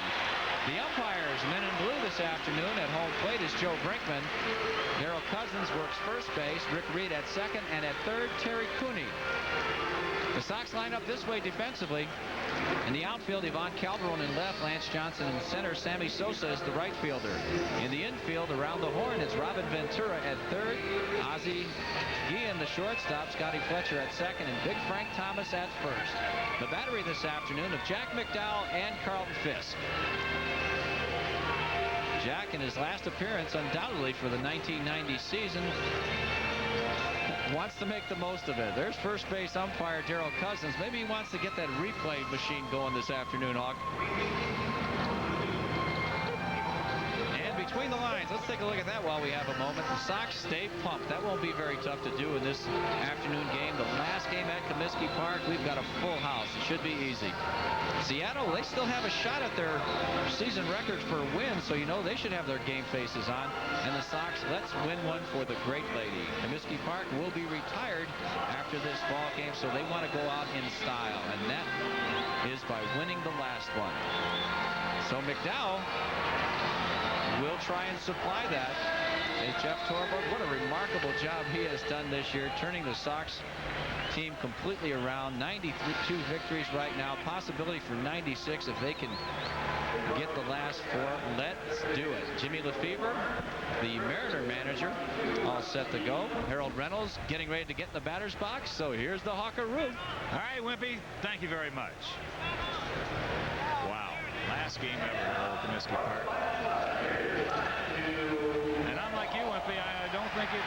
S6: The umpires, men in blue this afternoon at home plate is Joe Brinkman. Darrell Cousins works first base. Rick Reed at second, and at third, Terry Cooney. The Sox line up this way defensively. In the outfield, Ivan Calderon in left, Lance Johnson in center, Sammy Sosa is the right fielder. In the infield, around the horn, it's Robin Ventura at third, Ozzie Guillen the shortstop, Scotty Fletcher at second, and Big Frank Thomas at first. The battery this afternoon of Jack McDowell and Carlton Fisk. Jack, in his last appearance, undoubtedly for the 1990 season, wants to make the most of it. There's first base umpire Darrell Cousins. Maybe he wants to get that replay machine going this afternoon, Hawk. And between the lines, let's take a look at that while we have a moment. The Sox stay pumped. That won't be very tough to do in this afternoon game. The last game at Comiskey Park, we've got a full house. It should be easy. Seattle, they still have a shot at their season record for wins, so you know they should have their game faces on. And the Sox, let's win one for the great lady. Comiskey Park will be retired after this ball game, so they want to go out in style, and that is by winning the last one. So McDowell will try and supply that. And Jeff Torborg, what a remarkable job he has done this year, turning the Sox team completely around. 92 victories right now, possibility for 96 if they can get the last 4. Let's do it. Jimmy Lefebvre, the Mariner manager, all set to go. Harold Reynolds getting ready to get in the batter's box, so here's the Hawkaroo.
S21: All right, Wimpy, thank you very much. Wow, last game ever here at Comiskey Park. And unlike you, Wimpy, I don't think it...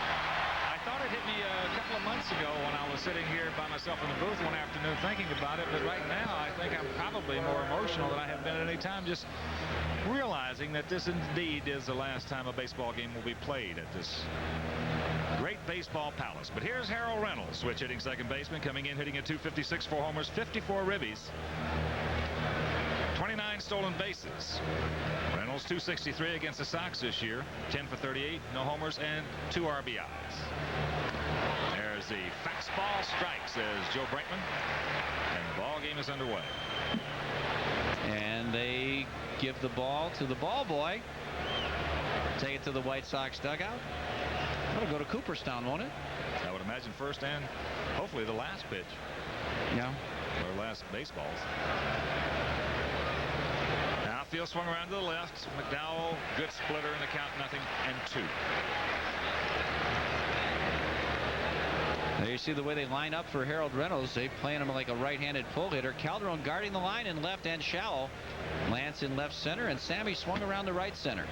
S21: I thought it hit me a couple of months ago when I was sitting here by myself in the booth one afternoon thinking about it, but right now I think I'm probably more emotional than I have been at any time, just realizing that this indeed is the last time a baseball game will be played at this great baseball palace. But here's Harold Reynolds, switch hitting second baseman, coming in hitting a .256, 4 homers, 54 ribbies, 29 stolen bases. Reynolds .263 against the Sox this year, 10 for 38, no homers and 2 RBIs. There's the fastball strike, says Joe Brinkman, and the ball game is underway.
S6: And they give the ball to the ball boy. Take it to the White Sox dugout. That'll go to Cooperstown, won't it?
S21: I would imagine first and hopefully the last pitch.
S6: Yeah.
S21: Or last baseballs. Now field swung around to the left. McDowell, good splitter in the count, 0-2.
S6: There you see the way they line up for Harold Reynolds. They playing him like a right-handed pull hitter. Calderon guarding the line in left and shallow. Lance in left center, and Sammy swung around to right center.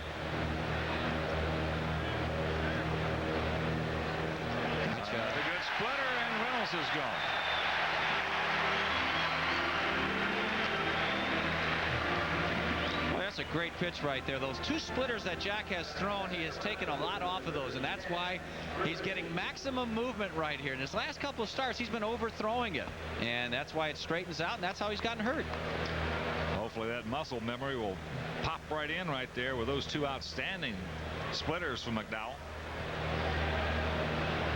S21: Gotcha. A good splitter, and Reynolds is gone.
S6: That's a great pitch right there. Those 2 splitters that Jack has thrown, he has taken a lot off of those, and that's why he's getting maximum movement right here. In his last couple of starts, he's been overthrowing it, and that's why it straightens out, and that's how he's gotten hurt.
S21: Hopefully that muscle memory will pop right in right there with those 2 outstanding splitters from McDowell.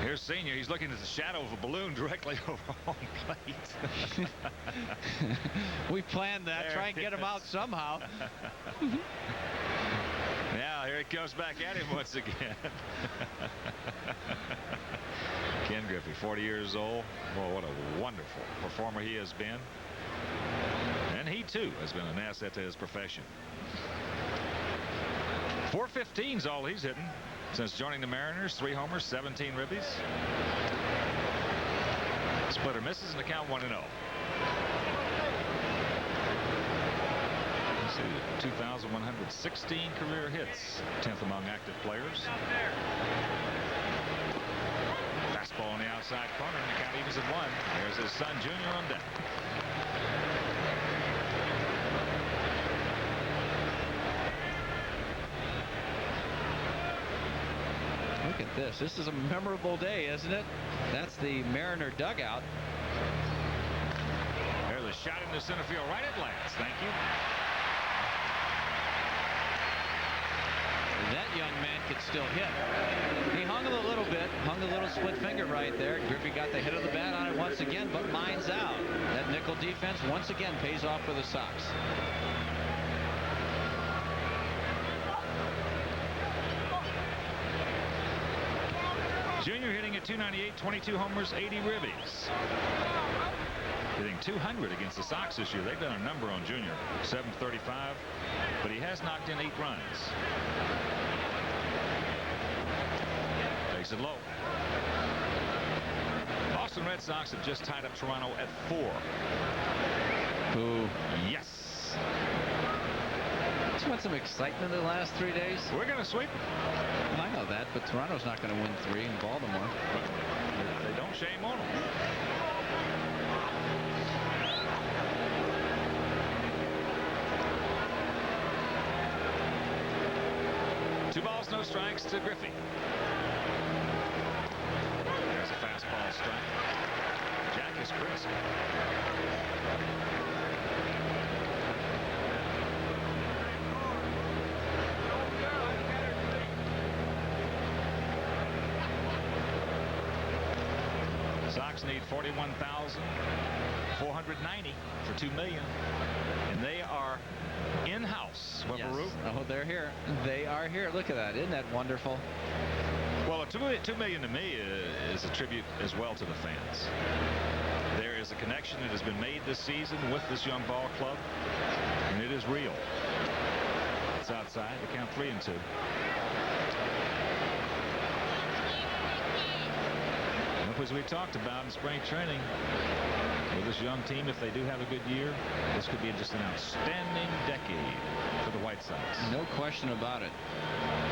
S21: Here's Senior. He's looking at the shadow of a balloon directly over home plate.
S6: We planned that. Try and get him out somehow.
S21: Yeah, here he comes back at him once again. Ken Griffey, 40 years old. Well, what a wonderful performer he has been. And he, too, has been an asset to his profession. 415's all he's hitting since joining the Mariners. 3 homers, 17 ribbies. Splitter misses and the count 1-0. Let's see, 2,116 career hits, 10th among active players. Fastball on the outside. side corner, and the count evens at 1. There's his son, Junior, on deck.
S6: Look at this. This is a memorable day, isn't it? That's the Mariner dugout.
S21: There's a shot into center field right at last. Thank you.
S6: That young man could still hit. He hung a little bit, hung a little split finger right there. Griffey got the hit of the bat on it once again, but mine's out. That nickel defense once again pays off for the Sox.
S21: Junior hitting at .298, 22 homers, 80 ribbies. Hitting .200 against the Sox this year. They've done a number on Junior. .735, but he has knocked in 8 runs. Takes it low. Boston Red Sox have just tied up Toronto at 4.
S6: Who?
S21: Yes.
S6: Just want some excitement in the last 3 days.
S21: We're going to sweep.
S6: I know that, but Toronto's not going to win 3 in Baltimore.
S21: But they don't shame on them. Two balls, no strikes to Griffey. There's a fastball strike. Jack is crisp. Sox need 41,490 for $2 million, and they are in-house.
S6: Yes. Oh, they're here. They are here. Look at that. Isn't that wonderful?
S21: Well, $2 million to me is a tribute as well to the fans. There is a connection that has been made this season with this young ball club, and it is real. It's outside. They count 3-2. As we talked about in spring training, with this young team, if they do have a good year, this could be just an outstanding decade for the White Sox.
S6: No question about it.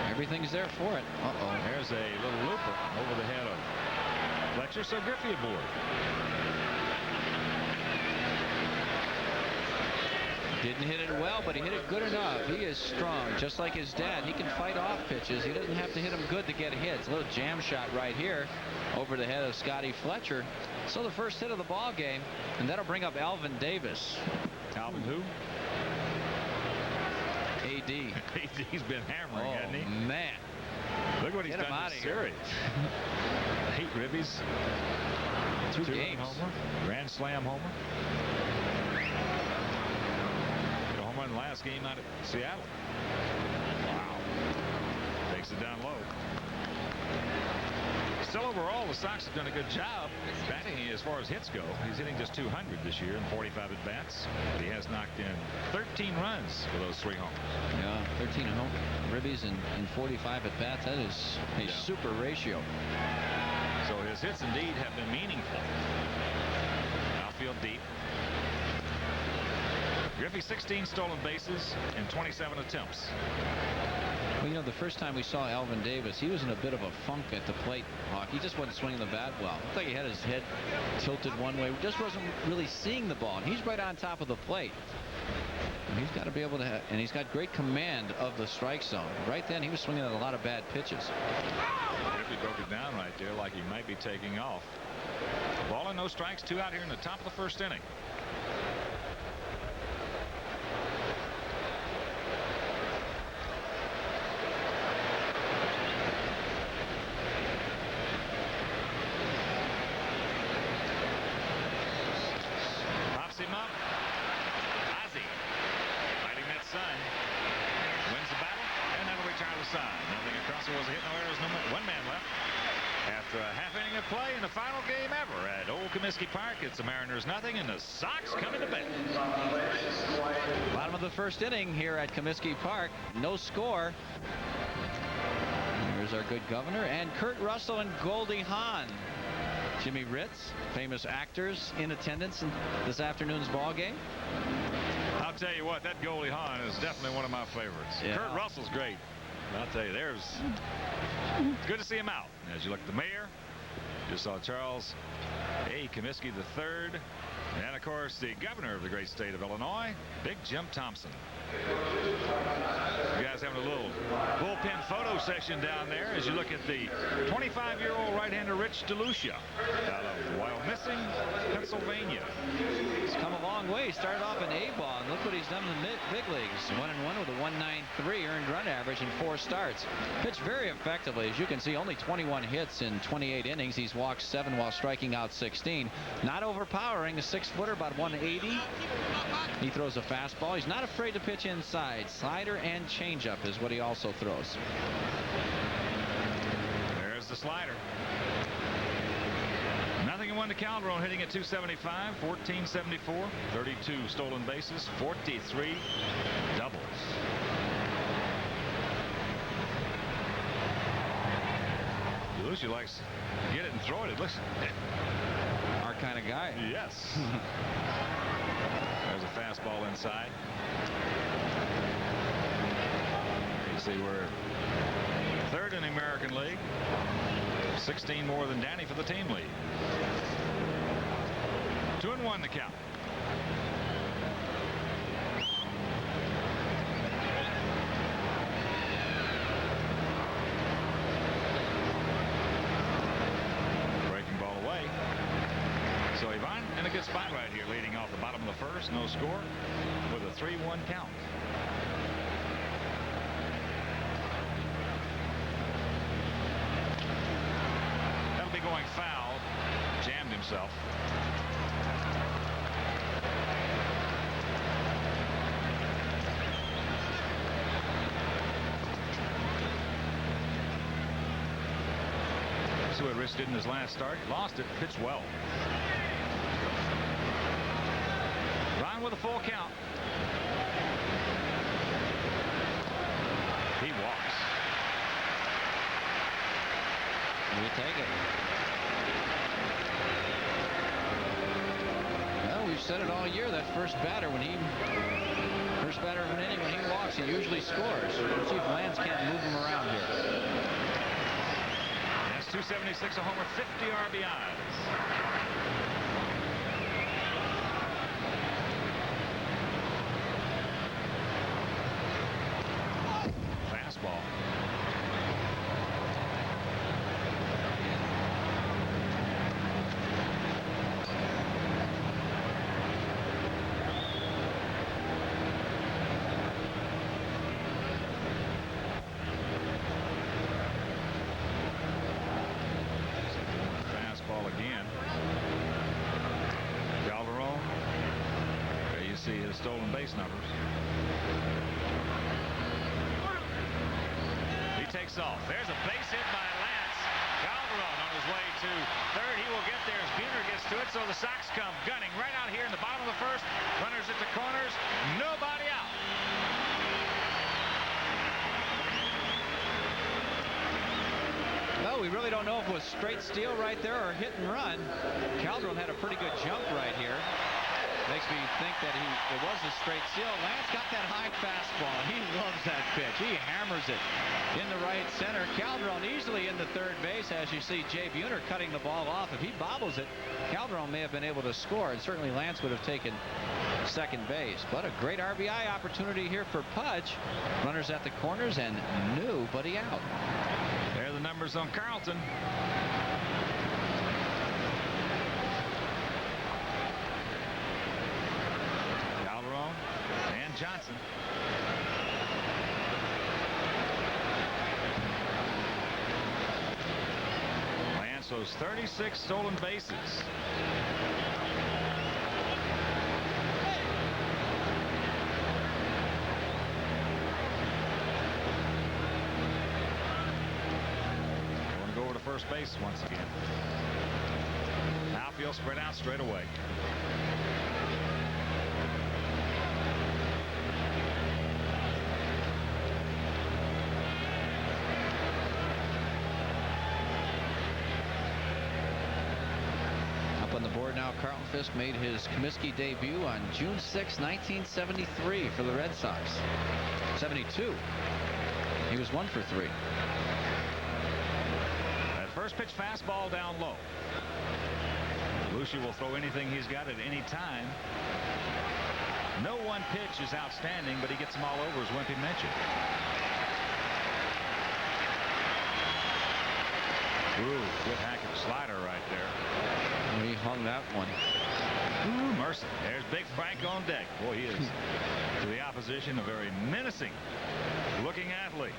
S6: Everything's there for it. Uh-oh.
S21: There's a little looper over the head of Fletcher, so Griffey aboard.
S6: Didn't hit it well, but he hit it good enough. He is strong, just like his dad. He can fight off pitches. He doesn't have to hit them good to get hits. A little jam shot right here over the head of Scotty Fletcher. So the first hit of the ball game, and that'll bring up Alvin Davis.
S21: Alvin who?
S6: AD.
S21: AD's been hammering, hasn't he?
S6: Man.
S21: Look what he's done in this series. 8 ribbies.
S6: 2 games.
S21: Homer. Grand slam homer. In the last game out of Seattle. Wow. Takes it down low. Still overall, the Sox have done a good job batting as far as hits go. He's hitting just .200 this year in 45 at-bats. But he has knocked in 13 runs for those 3 homers.
S6: Yeah, 13 home ribbies and 45 at-bats. That is a super ratio.
S21: So his hits indeed have been meaningful. Outfield deep. Griffey 16 stolen bases and 27 attempts.
S6: Well, you know, the first time we saw Alvin Davis, he was in a bit of a funk at the plate, Hawk. He just wasn't swinging the bat well. Looked like he had his head tilted one way. Just wasn't really seeing the ball. And he's right on top of the plate. And he's got to be able to have, and he's got great command of the strike zone. Right then, he was swinging at a lot of bad pitches.
S21: Griffey broke it down right there like he might be taking off. Ball and no strikes, 2 out here in the top of the first inning. Was a hit, no errors, one man left. After a half inning of play in the final game ever at Old Comiskey Park, it's the Mariners nothing and the Sox coming to bed.
S6: Bottom of the first inning here at Comiskey Park. No score. Here's our good governor and Kurt Russell and Goldie Hawn. Jimmy Ritz, famous actors in attendance in this afternoon's ball game.
S21: I'll tell you what, that Goldie Hawn is definitely one of my favorites.
S6: Yeah.
S21: Kurt Russell's great. I'll tell you, it's good to see him out. As you look at the mayor Just saw Charles A. Comiskey III. And, of course, the governor of the great state of Illinois, Big Jim Thompson. You guys having a little bullpen photo session down there as you look at the 25-year-old right-hander Rich DeLucia out of Wyomissing, Pennsylvania.
S6: He's come a long way. He started off in A-ball, and look what he's done in the big leagues. 1-1 with a 1.93 earned run average in 4 starts. Pitched very effectively. As you can see, only 21 hits in 28 innings. He's walked 7 while striking out 16. Not overpowering. A 6-footer, about 180. He throws a fastball. He's not afraid to pitch inside. Slider and changeup is what he also throws.
S21: There's the slider. Nothing in 1 to Calderon, hitting at 275, 1474, 32 stolen bases, 43 doubles. DeLucia likes to get it and throw it. Listen,
S6: our kind of guy.
S21: Yes. There's a fastball inside. You see we're 3rd in the American League. 16 more than Danny for the team lead. 2-1 the count. Breaking ball away. So Ivan in a good spot right here, leading off the bottom of the 1st. No score with a 3-1 count. That'll be going foul. Jammed himself. See what Rich did in his last start. Lost it. Pitched well. Ryan with a full count. He walks.
S6: We take it. Well, we've said it all year. That first batter of an inning when he walks, he usually scores. Let's see if Lance can't move him around here.
S21: That's 276, a homer, 50 RBIs. Fastball. Fastball again. Calderon. There you see his stolen base numbers. He takes off. There's a base hit by Lance. Calderon on his way to 3rd. He will get there as Buhner gets to it. So the Sox come gunning right out here in the bottom of the 1st. Runners at the corners. Nobody out.
S6: Well, we really don't know if it was straight steal right there or hit and run. Calderon had a pretty good jump right here. Makes me think that it was a straight steal. Lance got that high fastball. He loves that pitch. He hammers it in the right center. Calderon easily in the 3rd base, as you see Jay Buhner cutting the ball off. If he bobbles it, Calderon may have been able to score, and certainly Lance would have taken 2nd base. But a great RBI opportunity here for Pudge. Runners at the corners and nobody out.
S21: There are the numbers on Carlton. Calderon and Johnson. Lance those 36 stolen bases. First base once again. Outfield spread out straight away.
S6: Up on the board now, Carlton Fisk made his Comiskey debut on June 6, 1973 for the Red Sox. 72. He was 1 for 3.
S21: First pitch fastball down low. Lucia will throw anything he's got at any time. No one pitch is outstanding, but he gets them all over, as Wimpy mentioned. Ooh, good Hackett slider right there.
S6: He hung that one.
S21: Ooh, mercy. There's Big Frank on deck. Boy, he is, to the opposition, a very menacing looking athlete.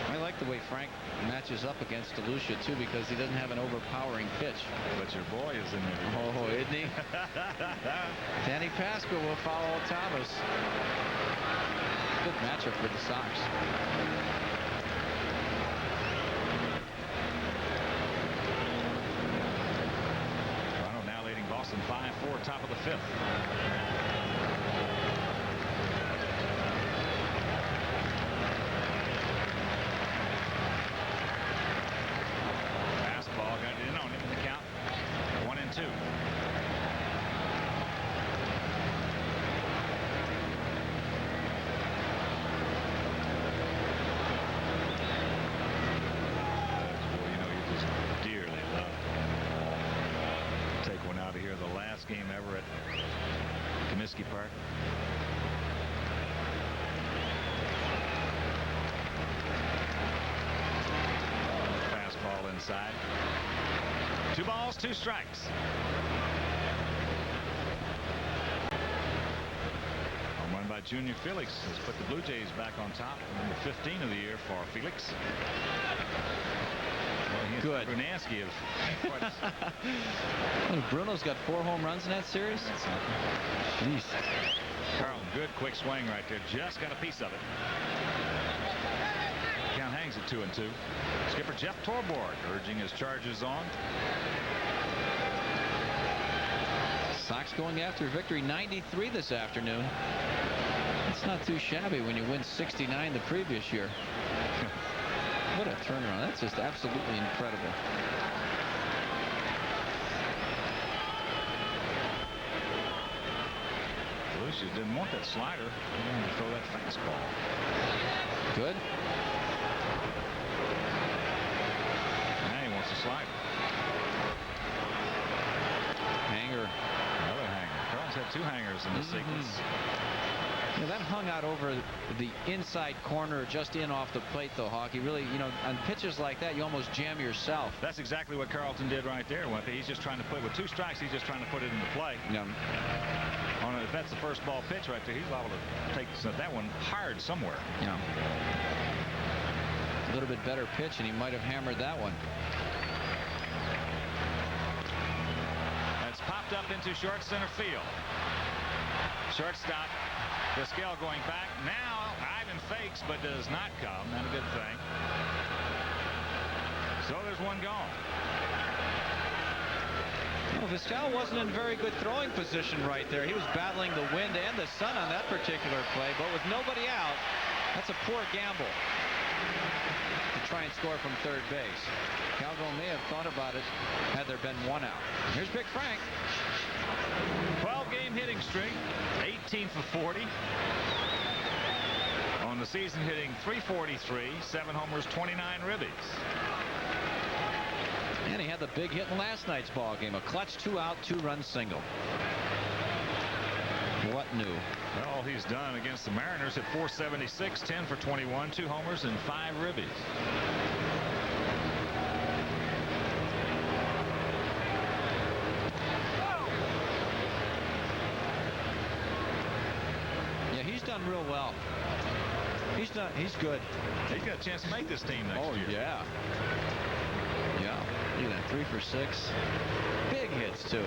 S6: I like the way Frank matches up against DeLucia, too, because he doesn't have an overpowering pitch.
S21: But your boy is in there.
S6: Oh, isn't he? Danny Pascal will follow Thomas. Good matchup for the Sox.
S21: Toronto now leading Boston 5-4, top of the 5th. Game ever at Comiskey Park. Fastball inside. 2 balls, 2 strikes. Home run by Junior Felix has put the Blue Jays back on top. Number 15 of the year for Felix.
S6: Good.
S21: Brunansky
S6: Bruno's got 4 home runs in that series.
S21: Jeez. Carlton, good quick swing right there. Just got a piece of it. Count hangs at 2-2. Skipper Jeff Torborg urging his charges on.
S6: Sox going after victory 93 this afternoon. It's not too shabby when you win 69 the previous year. What a turnaround. That's just absolutely incredible.
S21: Lucia didn't want that slider. He wanted to throw that fastball.
S6: Good.
S21: Now he wants a slider.
S6: Hanger.
S21: Another hanger. Carl's had 2 hangers in this sequence.
S6: Yeah, that hung out over the inside corner, just in off the plate, though, Hawkey. Really, you know, on pitches like that, you almost jam yourself.
S21: That's exactly what Carlton did right there, Wimpy. He's just trying to put, with 2 strikes, he's just trying to put it into play.
S6: Yeah.
S21: If that's the first ball pitch right there, he's liable to take that one hard somewhere.
S6: Yeah. A little bit better pitch, and he might have hammered that one.
S21: That's popped up into short center field. Shortstop Pascal going back. Now Ivan fakes but does not come. Not a good thing. So there's one gone.
S6: Well, Pascal wasn't in very good throwing position right there. He was battling the wind and the sun on that particular play, but with nobody out, that's a poor gamble to try and score from third base. Calvo may have thought about it had there been 1 out. Here's Big Frank.
S21: 12-game hitting streak, 18 for 40. On the season, hitting .343, 7 homers, 29 ribbies.
S6: And he had the big hit in last night's ball game, a clutch 2-out, 2-run single. What new?
S21: Well, all he's done against the Mariners at .476, 10 for 21, 2 homers and 5 ribbies.
S6: Yeah, he's done real well. He's good.
S21: He's got a chance to make this team next year.
S6: Oh, yeah. Yeah. Look at that, 3 for 6. Big hits, too.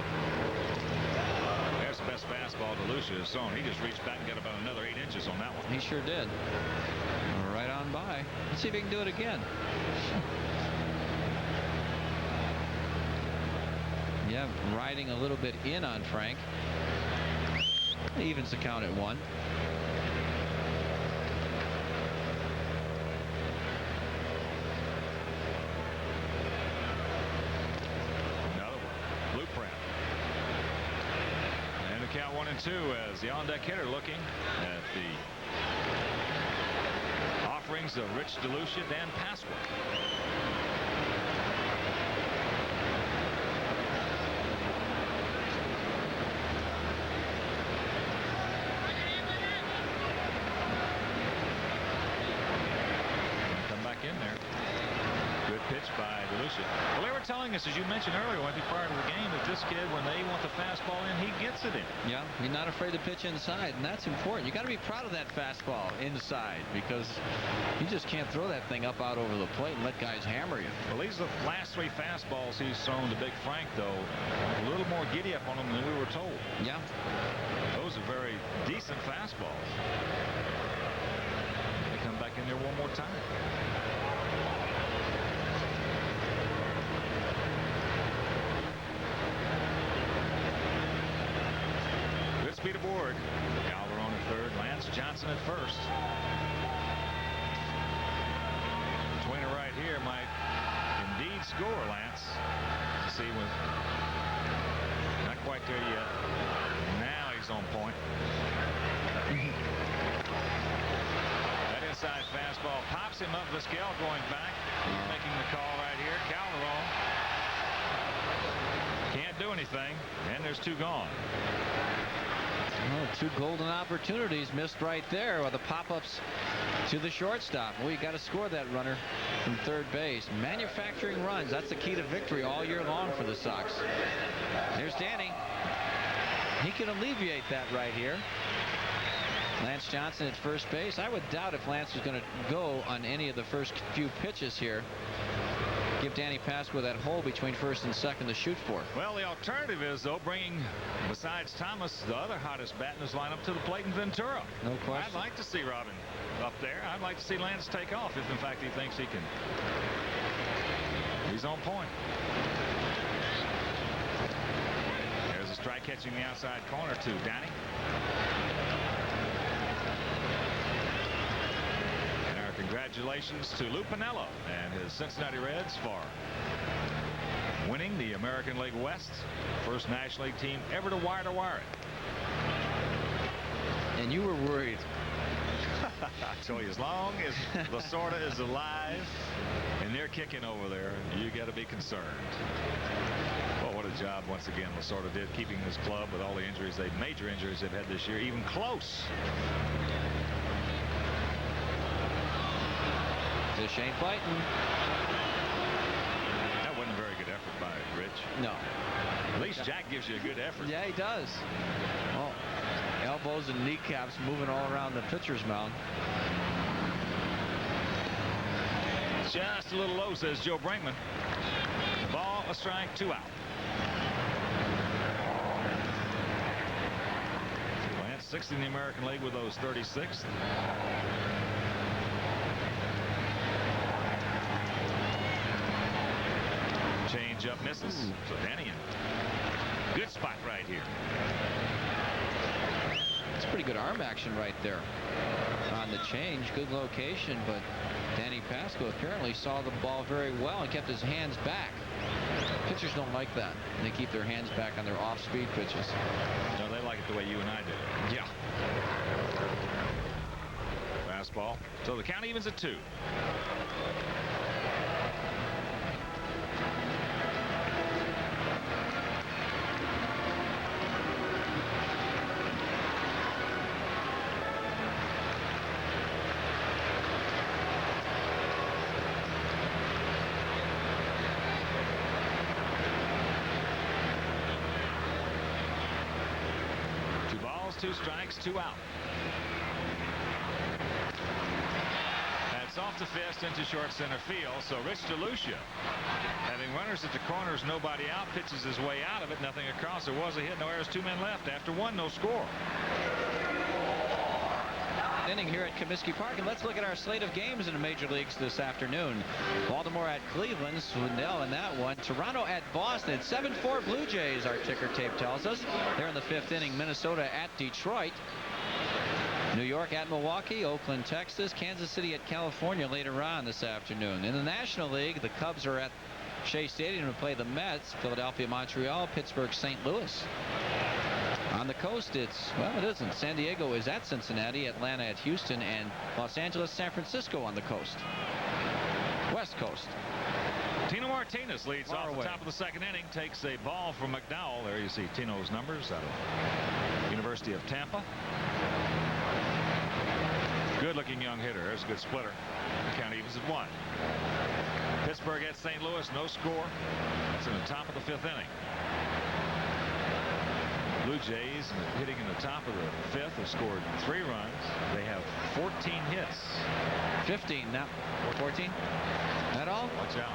S21: There's the best fastball to Lucia's zone. He just reached back and got about another 8 inches on that one.
S6: He sure did. Right on by. Let's see if he can do it again. Yeah, riding a little bit in on Frank. Evens the count at 1.
S21: Count 1-2 as the on-deck hitter looking at the offerings of Rich DeLucia, Dan Pasqua. DeLucia. Well, they were telling us, as you mentioned earlier, when prior to the game, that this kid, when they want the fastball in, he gets it in.
S6: Yeah, he's not afraid to pitch inside, and that's important. You got to be proud of that fastball inside, because you just can't throw that thing up out over the plate and let guys hammer you.
S21: Well, these are the last 3 fastballs he's thrown to Big Frank, though. A little more giddy up on them than we were told.
S6: Yeah.
S21: Those are very decent fastballs. They come back in there one more time. Good speed aboard. Calderon at third. Lance Johnson at first. Tweener right here might indeed score, Lance. Let's see when. Not quite there yet. Now he's on point. That inside fastball pops him up. Vizquel going back. He's making the call right here. Calderon can't do anything, and there's 2 gone.
S6: Oh, 2 golden opportunities missed right there with the pop-ups to the shortstop. Well, you got to score that runner from third base. Manufacturing runs, that's the key to victory all year long for the Sox. There's Danny. He can alleviate that right here. Lance Johnson at first base. I would doubt if Lance was going to go on any of the first few pitches here. Give Danny Pasco that hole between first and second to shoot for.
S21: Well, the alternative is, though, bringing, besides Thomas, the other hottest bat in his lineup to the plate in Ventura.
S6: No question.
S21: I'd like to see Robin up there. I'd like to see Lance take off if, in fact, he thinks he can. He's on point. There's a strike catching the outside corner to Danny. Congratulations to Lou Piniella and his Cincinnati Reds for winning the American League West. First National League team ever to wire it.
S6: And you were worried.
S21: I told you, as long as Lasorda is alive and they're kicking over there, you got to be concerned. Well, what a job once again Lasorda did keeping this club with all the injuries, major injuries they've had this year, even close.
S6: Fish ain't biting.
S21: That wasn't a very good effort by Rich.
S6: No.
S21: At least Jack gives you a good effort.
S6: Yeah, he does. Well, elbows and kneecaps moving all around the pitcher's mound.
S21: Just a little low, says Joe Brinkman. Ball, a strike, 2 out. Lance 6th in the American League with those 36th. Change up misses. So Danny in. Good spot right here.
S6: It's pretty good arm action right there on the change. Good location, but Danny Pasco apparently saw the ball very well and kept his hands back. Pitchers don't like that. They keep their hands back on their off-speed pitches.
S21: No, they like it the way you and I do.
S6: Yeah.
S21: Fastball. So the count evens at 2. Two strikes, 2 out. That's off the fist into short center field. So Rich DeLucia, having runners at the corners, nobody out, pitches his way out of it. Nothing across. There was a hit. No errors. 2 men left. After 1, no score.
S6: Inning here at Comiskey Park, and let's look at our slate of games in the major leagues this afternoon. Baltimore at Cleveland, Swindell in that one. Toronto at Boston. 7-4 Blue Jays, our ticker tape tells us. They're in the 5th inning. Minnesota at Detroit. New York at Milwaukee, Oakland, Texas, Kansas City at California later on this afternoon. In the National League, the Cubs are at Shea Stadium to play the Mets. Philadelphia, Montreal, Pittsburgh, St. Louis. On the coast, it isn't. San Diego is at Cincinnati, Atlanta at Houston, and Los Angeles, San Francisco on the coast. West Coast.
S21: Tino Martinez leads off the top of the 2nd inning, takes a ball from McDowell. There you see Tino's numbers out of University of Tampa. Good looking young hitter. There's a good splitter. The count evens at 1. Pitch Pittsburgh at St. Louis, no score. That's in the top of the 5th inning. Blue Jays hitting in the top of the 5th have scored 3 runs. They have 14 hits.
S6: 15 now. 14? That all?
S21: Watch out.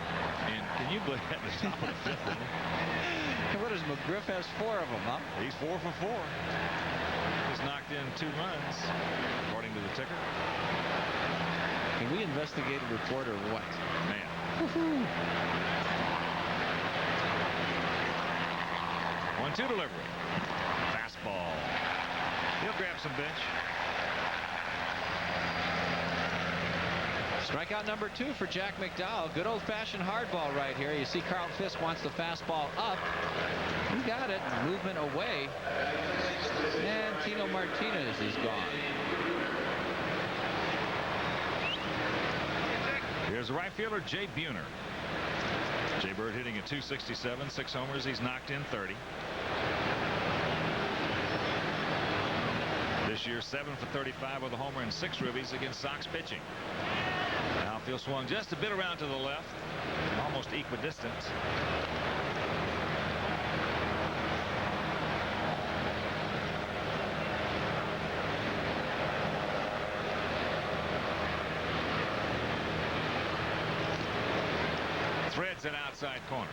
S21: And can you believe at the top of the 5th inning?
S6: What is McGriff has 4 of them, huh?
S21: He's 4 for 4. Just knocked in 2 runs, according to the ticker.
S6: Can we investigate a report or what?
S21: Man. 1-2 delivery. Fastball. He'll grab some bench.
S6: Strikeout number 2 for Jack McDowell. Good old-fashioned hardball right here. You see Carl Fisk wants the fastball up. He got it. Movement away. And Tino Martinez is gone.
S21: Here's the right fielder, Jay Buhner. Jay Bird hitting at .267, 6 homers. He's knocked in 30. This year, 7 for 35 with a homer and 6 ribbies against Sox pitching. Outfield swung just a bit around to the left, almost equidistant. Threads an outside corner.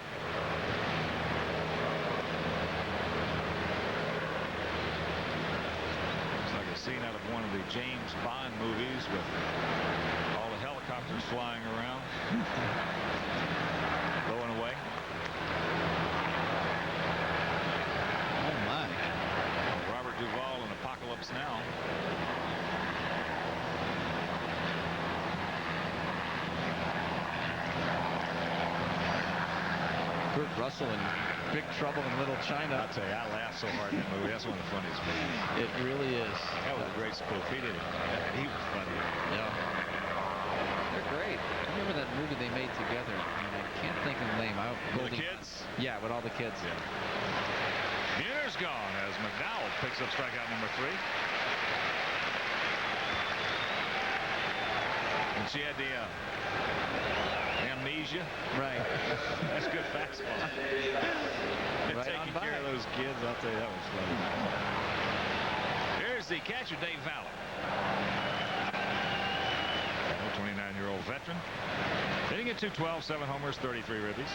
S21: Looks like a scene out of one of the James Bond movies with all the helicopters flying around. Blowing away.
S6: Oh my.
S21: Robert Duvall in Apocalypse Now.
S6: Kurt Russell in Big Trouble in Little China.
S21: I'll tell you, I laughed so hard in that movie. That's one of the funniest movies.
S6: It really is.
S21: That was a great spoof. He did it. He was funny.
S6: Yeah. They're great. I remember that movie they made together, and I can't think of the name.
S21: With the kids?
S6: Yeah, with all the kids.
S21: Yeah. Buhner's gone as McDowell picks up strikeout number 3. And she had the amnesia.
S6: Right.
S21: That's good fastball.
S6: Right
S21: taking
S6: on
S21: care of those kids, I'll tell you, that was funny. Here's the catcher, Dave Valor. 29-year-old veteran. Hitting at .212, 7 homers, 33 ribbies.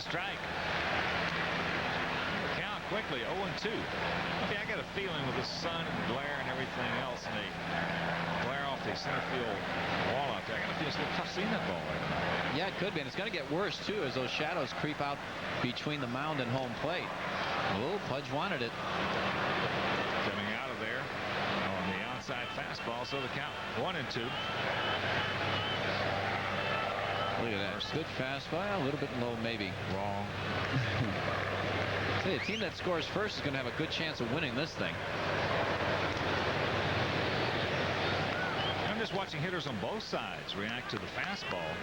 S21: Strike. Count quickly, 0-2. Okay, I got a feeling with the sun and glare and everything else, and they glare off the center field wall out there, I got a feel it's a little tough seeing that ball right now.
S6: Yeah, it could be, and it's going to get worse too as those shadows creep out between the mound and home plate. Oh, Pudge wanted it.
S21: Coming out of there on the outside fastball, so the count 1-2.
S6: Look at that. Good fastball. A little bit low, maybe.
S21: Wrong.
S6: See, a team that scores first is going to have a good chance of winning this thing.
S21: I'm just watching hitters on both sides react to the fastball.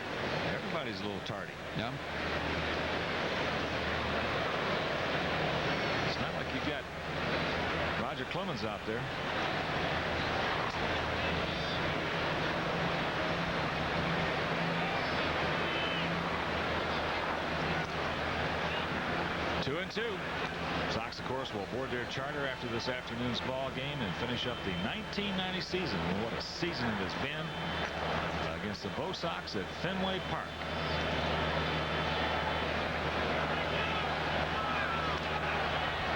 S21: Everybody's a little tardy.
S6: Yeah.
S21: It's not like you've got Roger Clemens out there. Two and 2. Sox, of course, will board their charter after this afternoon's ball game and finish up the 1990 season. Well, what a season it has been against the Bo Sox at Fenway Park.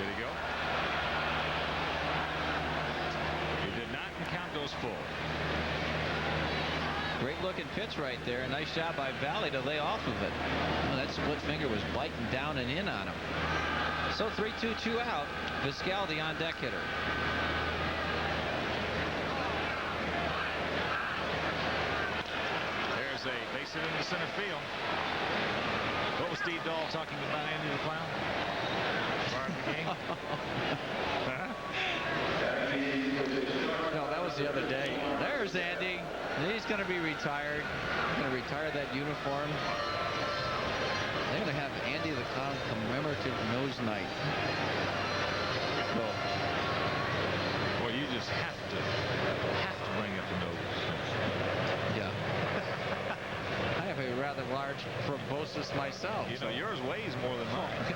S21: Did he go? He did not count those full.
S6: Great looking pitch right there. A nice job by Valley to lay off of it. Well, that split finger was biting down and in on him. So 3-2, 2 out. Vizquel, the on deck hitter.
S21: chase it into center field. What was Steve Dahl talking about, Andy the Clown?
S6: No, that was the other day. There's Andy. He's going to be retired. Going to retire that uniform. They're going to have Andy the Clown commemorative nose night.
S21: Well, you just have to bring up the nose.
S6: Yeah. I have a rather large proboscis myself.
S21: You know, yours weighs more than mine.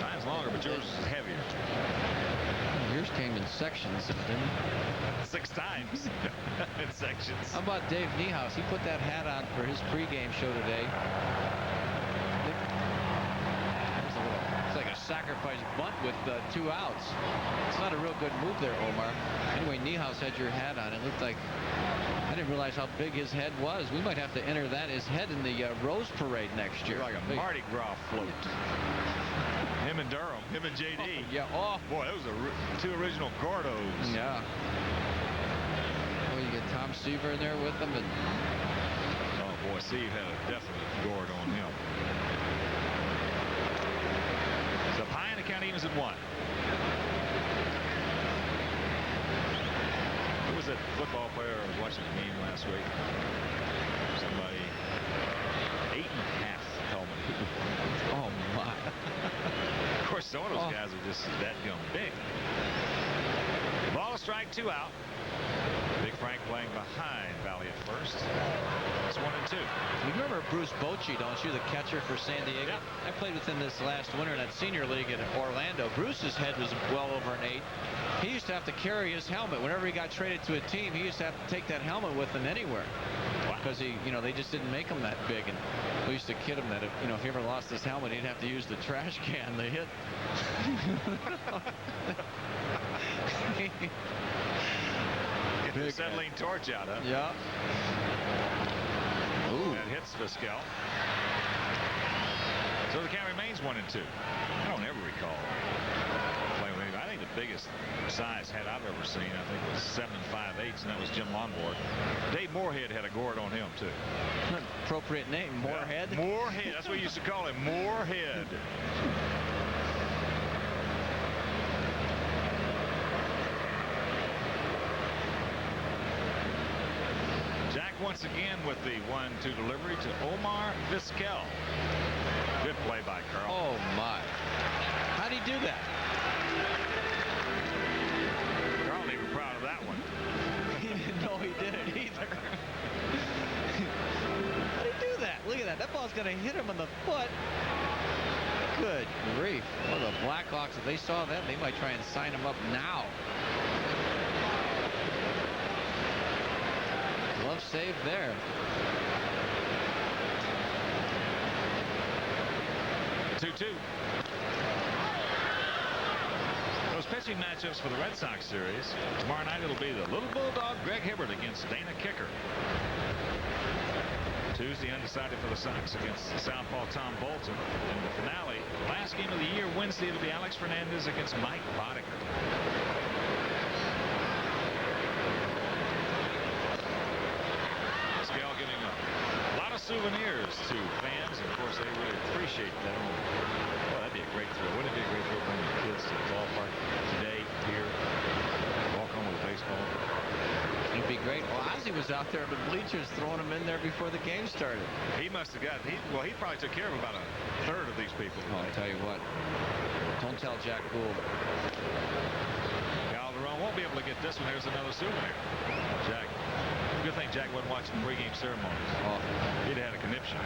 S21: Mine's longer, but yours is heavier.
S6: Yours came in sections, didn't it?
S21: 6 times in sections.
S6: How about Dave Niehaus? He put that hat on for his pregame show today. It's like a sacrifice bunt with 2 outs. It's not a real good move there, Omar. Anyway, Niehaus had your hat on. It looked like, I didn't realize how big his head was. We might have to enter his head in the Rose Parade next year.
S21: Like a Mardi Gras float. Him and Durham, him and JD.
S6: Oh, yeah. Oh,
S21: boy, those are 2 original Gordos.
S6: Yeah. Well, you get Tom Seaver in there with them, and
S21: oh boy, Steve had a definite Gord on him. So high in the count, evens at 1. Who was that football player I was watching the game last week? Somebody 8.5 helmet.
S6: Oh my.
S21: Of course, some of those guys are just that gum big. Ball a strike, 2 out. Big Frank playing behind Valley at first. It's 1-2.
S6: You remember Bruce Bochy, don't you, the catcher for San Diego?
S21: Yep.
S6: I played with him this last winter in that senior league in Orlando. Bruce's head was well over an 8. He used to have to carry his helmet. Whenever he got traded to a team, he used to have to take that helmet with him anywhere. Because they just didn't make him that big, and we used to kid him that if he ever lost his helmet, he'd have to use the trash can to hit.
S21: Get the acetylene torch out, huh?
S6: Yeah.
S21: Ooh. That hits Vizquel. So the count remains 1-2. I don't ever recall playing with anybody. I think the biggest size head I've ever seen, I think, was 7 5/8, and that was Jim Lonborg. Dave Moorhead had a Gord on him, too.
S6: Appropriate name, Moorhead?
S21: Yeah, Moorhead. That's what we used to call him, Moorhead. Jack once again with the 1-2 delivery to Omar Vizquel. Good play by Carl.
S6: Oh, my. How'd he do that?
S21: Carl ain't even proud of that one.
S6: He didn't know he did it either. How'd he do that? Look at that. That ball's going to hit him in the foot. Good grief. Well, the Blackhawks, if they saw that, they might try and sign him up now. Glove save there.
S21: Those pitching matchups for the Red Sox series. Tomorrow night it'll be the Little Bulldog Greg Hibbert against Dana Kicker. Tuesday undecided for the Sox against Southpaw Tom Bolton. And the finale, last game of the year, Wednesday, it'll be Alex Fernandez against Mike Boddicker. Scale giving a lot of souvenirs to fans, and of course they really appreciate that. Well, that'd be a great thrill. Wouldn't it be a great thrill bringing your kids to the ballpark today, here, walk home with a baseball?
S6: It'd be great. Well, Ozzie was out there in the bleachers throwing them in there before the game started.
S21: He must have got, he probably took care of about a third of these people.
S6: Oh, I'll tell you what. Don't tell Jack Gould.
S21: Calderon won't be able to get this one. There's another souvenir. Jack. Good thing Jack wasn't watching the pregame ceremonies.
S6: Oh.
S21: He'd have had a conniption.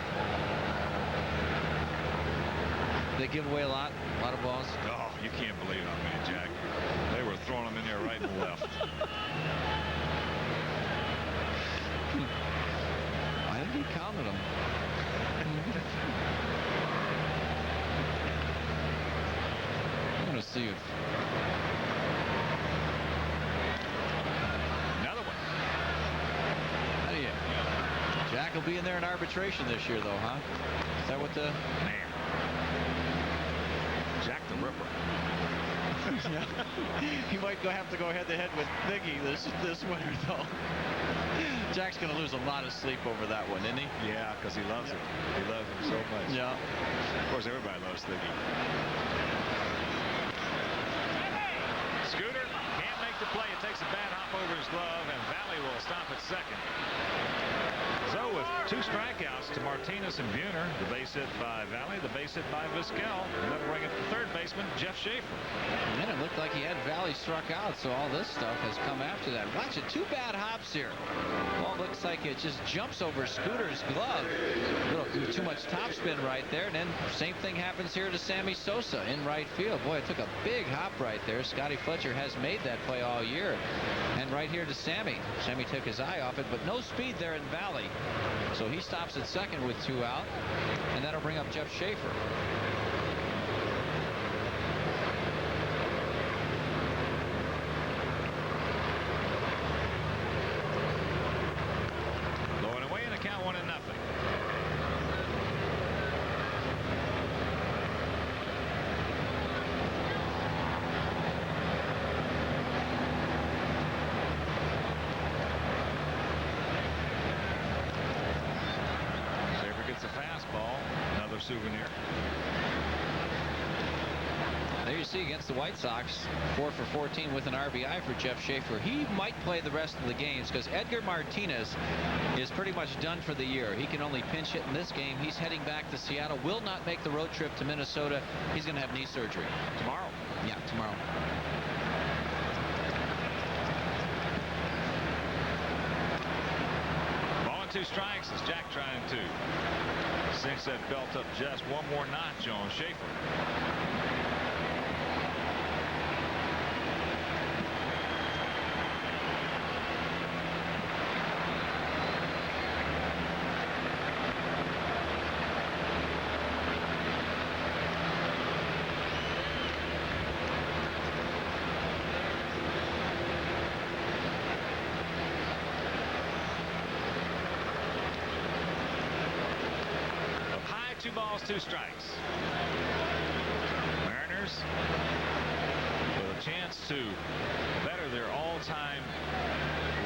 S6: They give away a lot of balls.
S21: Oh, you can't believe how many, Jack. They were throwing them in there right and left.
S6: I think he counted them. I'm going to see if...
S21: Another one.
S6: How do you... Jack will be in there in arbitration this year, though, huh? Is that what the...
S21: Man. Jack the Ripper.
S6: He might have to go head-to-head with Biggie this winter, though. Jack's going to lose a lot of sleep over that one, isn't he?
S21: Yeah, because he loves it. He loves him so much.
S6: Yeah.
S21: Of course, everybody loves Thiggy. Scooter can't make the play. It takes a bad hop over his glove, and Valley will stop at second. So with 2 strikeouts to Martinez and Buhner, the base hit by Valley, the base hit by Vizquel, and that'll bring it to third baseman Jeff Schaefer.
S6: And then it looked like he had Valley struck out, so all this stuff has come after that. Watch it, 2 bad hops here. Ball looks like it just jumps over Scooter's glove. A little too much topspin right there, and then same thing happens here to Sammy Sosa in right field. Boy, it took a big hop right there. Scotty Fletcher has made that play all year. And right here to Sammy. Sammy took his eye off it, but no speed there in Valley. So he stops at second with 2 out, and that'll bring up Jeff Schaefer.
S21: Low and away, and a count 1-0. Gets a fastball, another souvenir.
S6: There you see against the White Sox, 4 for 14 with an RBI for Jeff Schaefer. He might play the rest of the games because Edgar Martinez is pretty much done for the year. He can only pinch hit in this game. He's heading back to Seattle, will not make the road trip to Minnesota. He's going to have knee surgery.
S21: Tomorrow?
S6: Yeah, tomorrow.
S21: Ball and 2 strikes as Jack trying to cinch that belt up just one more notch on Schaefer. Up high, 2 balls, 2 strikes. Mariners with a chance to better their all-time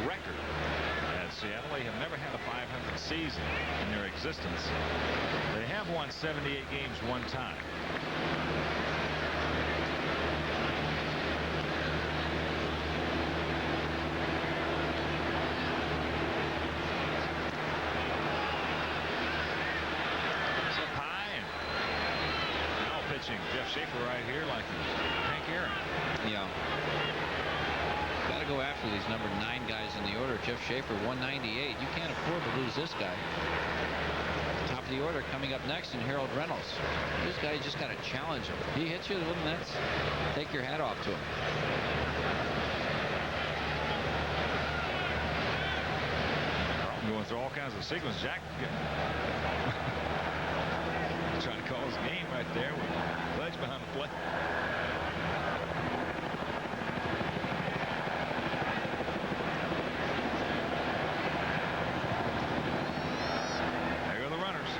S21: record at Seattle. They have never had a 500 season in their existence. They have won 78 games one time. Jeff Schaefer right here like Hank Aaron.
S6: Yeah. Got to go after these number 9 guys in the order. Jeff Schaefer, 198. You can't afford to lose this guy. Top of the order coming up next, and Harold Reynolds. This guy, you just got to challenge him. He hits you, well, that's take your hat off to him.
S21: I'm going through all kinds of sequences. Jack trying to call his game right there with Ledge behind the plate. There go the runners.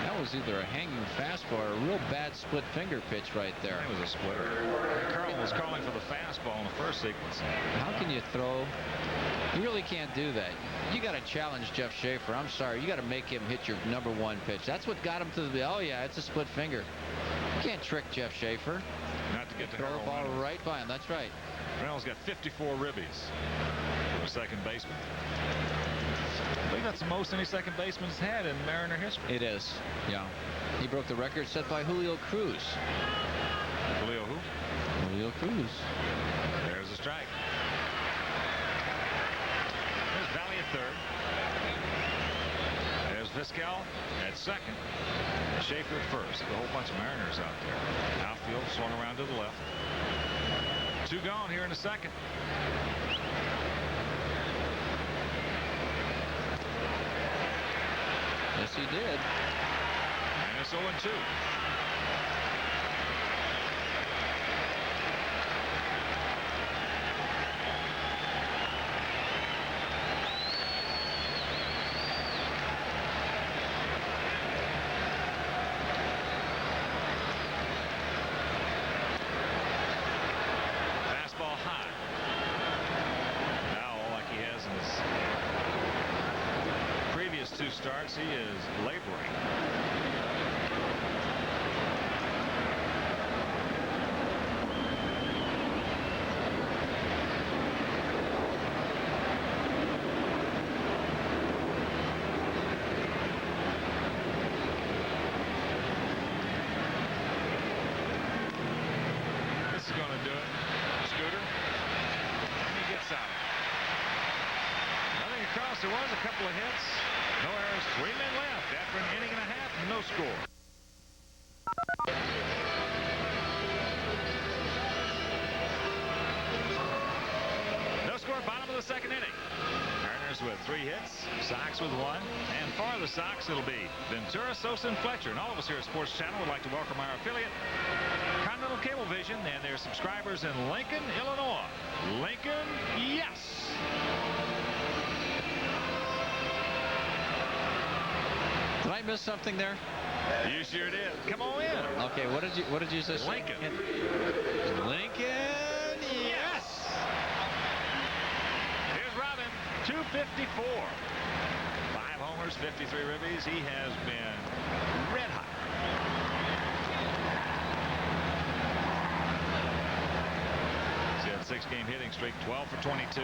S6: That was either a hanging fastball or a real bad split finger pitch right there.
S21: That was a splitter. Carl was calling for the fastball in the first sequence.
S6: How can you throw? You really can't do that. You got to challenge Jeff Schaefer. I'm sorry. You got to make him hit your number 1 pitch. That's what got him to the. Oh yeah, it's a split finger. You can't trick Jeff Schaefer.
S21: Not to get to
S6: throw
S21: Harold
S6: the ball
S21: Reynolds.
S6: right by him. That's right.
S21: Reynolds got 54 ribbies for a second baseman. I believe that's the most any second baseman's had in Mariner history.
S6: It is. Yeah. He broke the record set by Julio Cruz.
S21: Julio who?
S6: Julio Cruz.
S21: There's a strike. There's Valley at third. There's Vizquel at second. Schaefer at first. A whole bunch of Mariners out there. Outfield swung around to the left. 2 gone here in the second.
S6: Yes, he did.
S21: And it's 0-2. yards. He is laboring. This is going to do it. Scooter. And he gets out. Running across, there was a couple of hits. No errors. 3 men left after an inning and a half. No score. No score, bottom of the second inning. Mariners with 3 hits, Sox with 1, and for the Sox it'll be Ventura, Sosa, and Fletcher. And all of us here at Sports Channel would like to welcome our affiliate, Continental Cablevision, and their subscribers in Lincoln, Illinois. Lincoln, yes!
S6: Did I miss something there?
S21: You sure did. Come on in.
S6: Okay, what did you say?
S21: Lincoln.
S6: Lincoln, yes!
S21: Here's Robin, 254. 5 homers, 53 ribbies. He has been red hot. He's had 6-game hitting streak, 12 for 22.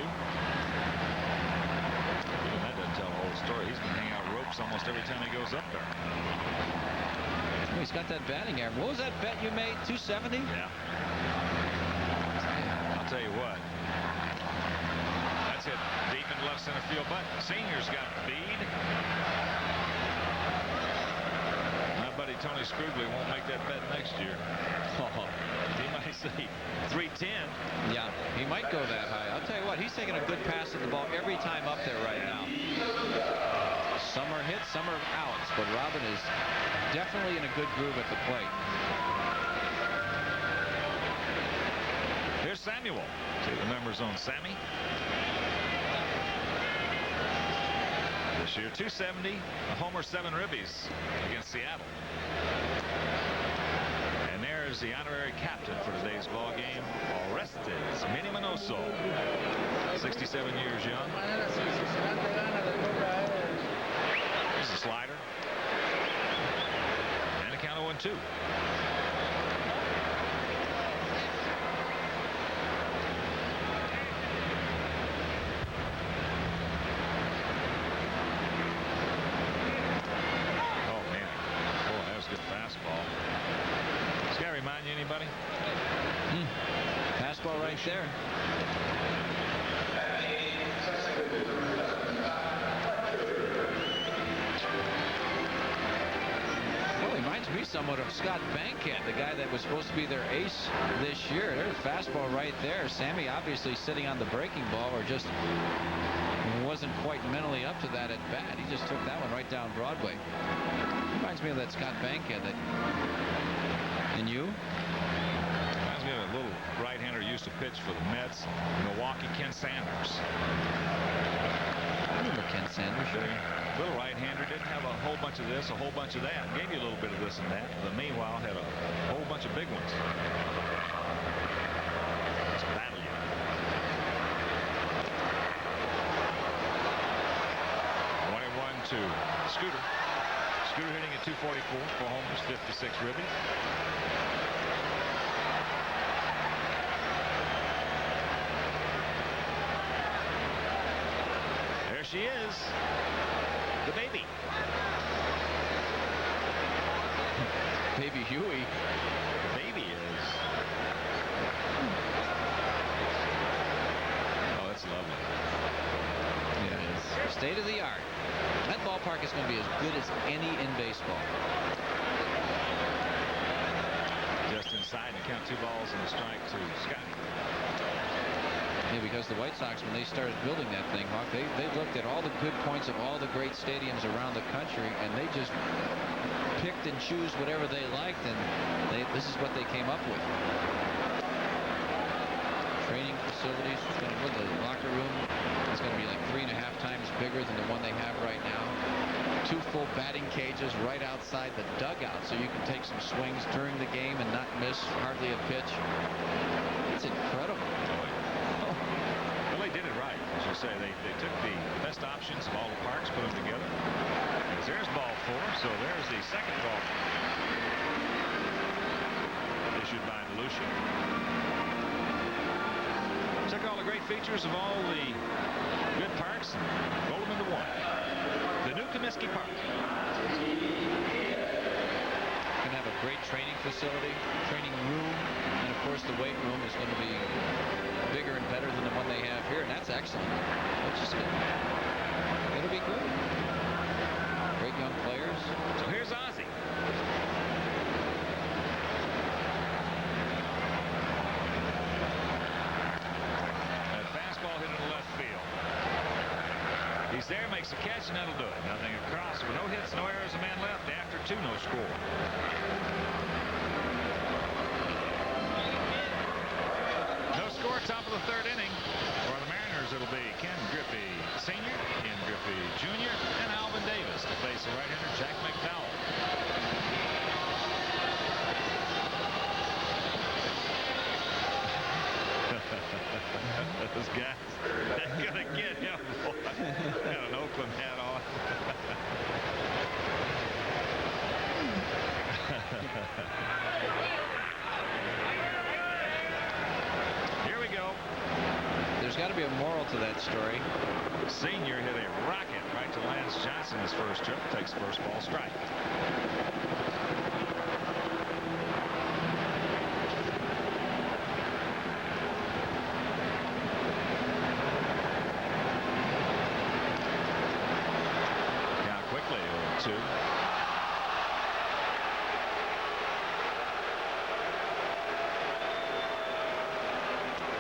S21: Even that doesn't tell the whole story. He's been hanging out ropes almost every time he goes up there.
S6: Oh, he's got that batting average. What was that bet you made? 270?
S21: Yeah. I'll tell you what. That's hit deep in left center field, but Senior's got speed. My buddy Tony Scroogley won't make that bet next year. He might say 310.
S6: Yeah, he might go that high. I'll tell you what, he's taking a good pass at the ball every time up there right now. Some are hits, some are outs, but Robin is definitely in a good groove at the plate.
S21: Here's Samuel. See the numbers on Sammy. This year, 270, a homer, 7 ribbies against Seattle. And there's the honorary captain for today's ball game, Orestes Miniminoso, 67 years young. Here's a slider. And a count of 1-2. Anybody?
S6: Fastball right there. Well, he reminds me somewhat of Scott Bankhead, the guy that was supposed to be their ace this year. There's a fastball right there. Sammy obviously sitting on the breaking ball, or just wasn't quite mentally up to that at bat. He just took that one right down Broadway. Reminds me of that Scott Bankhead. And you?
S21: Reminds me of a little right-hander used to pitch for the Mets, Milwaukee, Ken Sanders.
S6: I remember Ken Sanders.
S21: Little right-hander, didn't have a whole bunch of this, a whole bunch of that. Gave you a little bit of this and that. But meanwhile, had a whole bunch of big ones. Let's battle you. To Scooter. Scooter hitting at 244, 4 homers, 56 ribbies. There she is, the baby.
S6: Baby Huey.
S21: The baby is. Oh, that's lovely.
S6: Yeah, it's state of the art. That ballpark is going to be as good as any in baseball.
S21: Just inside and count 2 balls and a strike to Scotty.
S6: Yeah, because the White Sox, when they started building that thing, Hawk, they looked at all the good points of all the great stadiums around the country, and they just picked and chose whatever they liked, and this is what they came up with. Training facilities, the locker room is going to be like 3.5 times bigger than the one they have right now. 2 full batting cages right outside the dugout, so you can take some swings during the game and not miss hardly a pitch. It's incredible.
S21: Oh. Well, they did it right, as you say. They took the best options of all the parks, put them together. As they're ball 4, so there's the second ball issued by DeLucia. Took all the great features of all the good parks and rolled them into one. The new Comiskey Park.
S5: Going to have a great training facility, training room, and of course the weight room is going to be bigger and better than the one they have here, and that's excellent. It's just it'll be good. Great young players.
S21: So here's Ozzie. That fastball hit in the left field. He's there, makes a catch, and that'll do it. Nothing across with no hits, no errors, a man left. After 2, no score. No score, top of the 3rd inning. For the Mariners, it'll be Ken Griffey Sr., Ken Griffey Jr., and Alvin Davis to face the right-hander Jack McDowell. Those guys, they're gonna get him, boy. Got an Oakland hat on. Here we go.
S5: There's got to be a moral to that story.
S21: Senior hit a rocket right to Lance Johnson his first trip. Takes first ball strike. Down quickly, 0-2.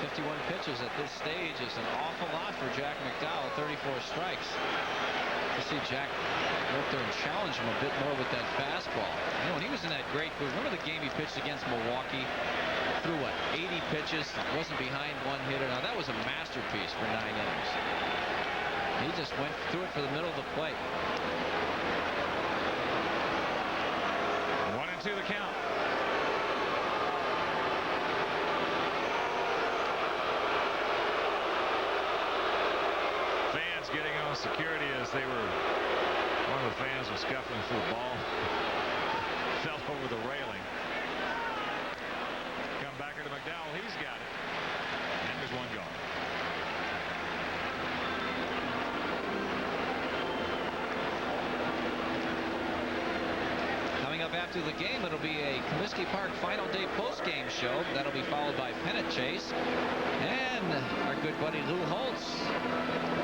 S5: 51 pitches at this stage is an awful lot for Jack McDowell. 34 strikes. To see Jack go up there and challenge him a bit more with that fastball. You know, when he was in that great group, remember the game he pitched against Milwaukee? Threw what, 80 pitches, wasn't behind one hitter. Now that was a masterpiece for 9 innings. He just went through it for the middle of the plate.
S21: 1-2 the count. Fans getting on security as they were. One of the fans was scuffling through the ball. Fell over the railing. Come back to McDowell. He's got it. And there's one gone.
S5: Coming up after the game, it'll be a Comiskey Park final day post-game show. That'll be followed by pennant chase. And our good buddy Lou Holtz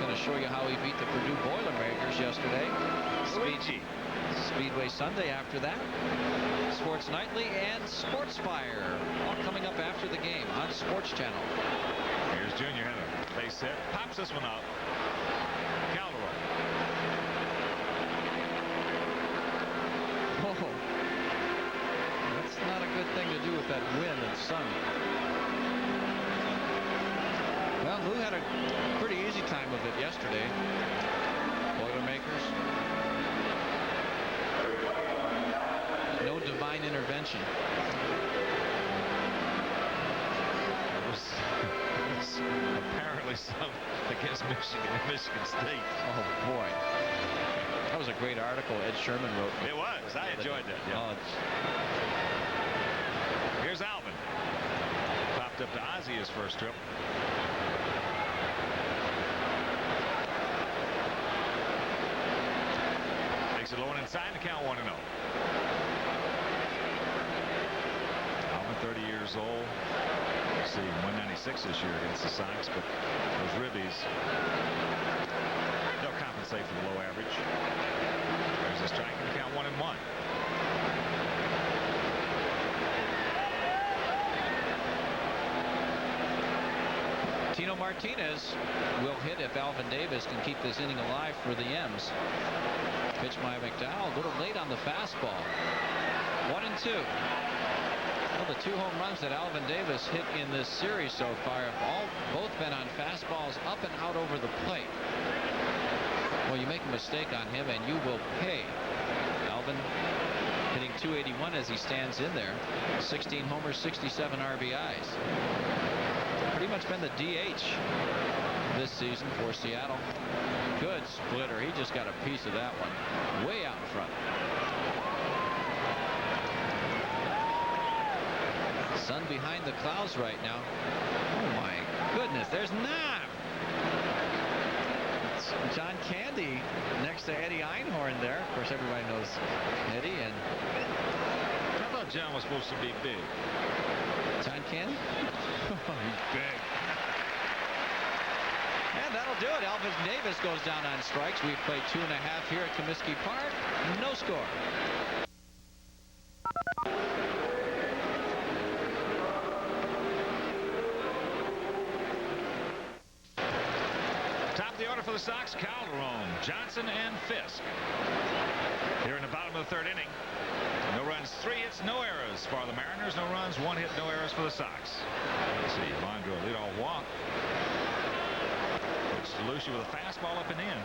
S5: going to show you how he beat the Purdue Boilermakers yesterday. Speedway Sunday after that. Sports Nightly and Sports Fire all coming up after the game on Sports Channel.
S21: Here's Junior had a base hit. Pops this one out. Calderon.
S5: Oh, that's not a good thing to do with that wind and sun. Well, Lou had a pretty easy time of it yesterday. Boilermakers. No divine intervention.
S21: Apparently some against Michigan State.
S5: Oh boy, that was a great article Ed Sherman wrote.
S21: It was. I enjoyed that. Yeah. Here's Alvin. Popped up to Ozzie his first trip. Takes it low and inside to count 1-0. Alvin, 30 years old. Let's see, 196 this year against the Sox, but those ribbies, they'll compensate for the low average. There's a strike and count 1-1.
S5: Tino Martinez will hit if Alvin Davis can keep this inning alive for the M's. Pitch by McDowell, a little late on the fastball. 1-2. Well, the 2 home runs that Alvin Davis hit in this series so far have both been on fastballs up and out over the plate. Well, you make a mistake on him and you will pay. Alvin hitting .281 as he stands in there. 16 homers, 67 RBIs. Pretty much been the DH this season for Seattle. Good splitter. He just got a piece of that one. Way out in front.
S6: front. Sun behind the clouds right now. Oh my goodness, there's Knapp. John Candy next to Eddie Einhorn there. Of course, everybody knows Eddie. And
S21: I thought John was supposed to be big.
S6: John Candy?
S21: He's big.
S6: And that'll do it. Elvis Davis goes down on strikes. We've played 2.5 here at Comiskey Park. No score.
S21: Top of the order for the Sox, Calderon, Johnson, and Fisk. Here in the bottom of the 3rd inning. No runs, 3 hits, no errors for the Mariners. No runs, 1 hit, no errors for the Sox. Let's see, Vondra leadoff walk. DeLucia with a fastball up and in.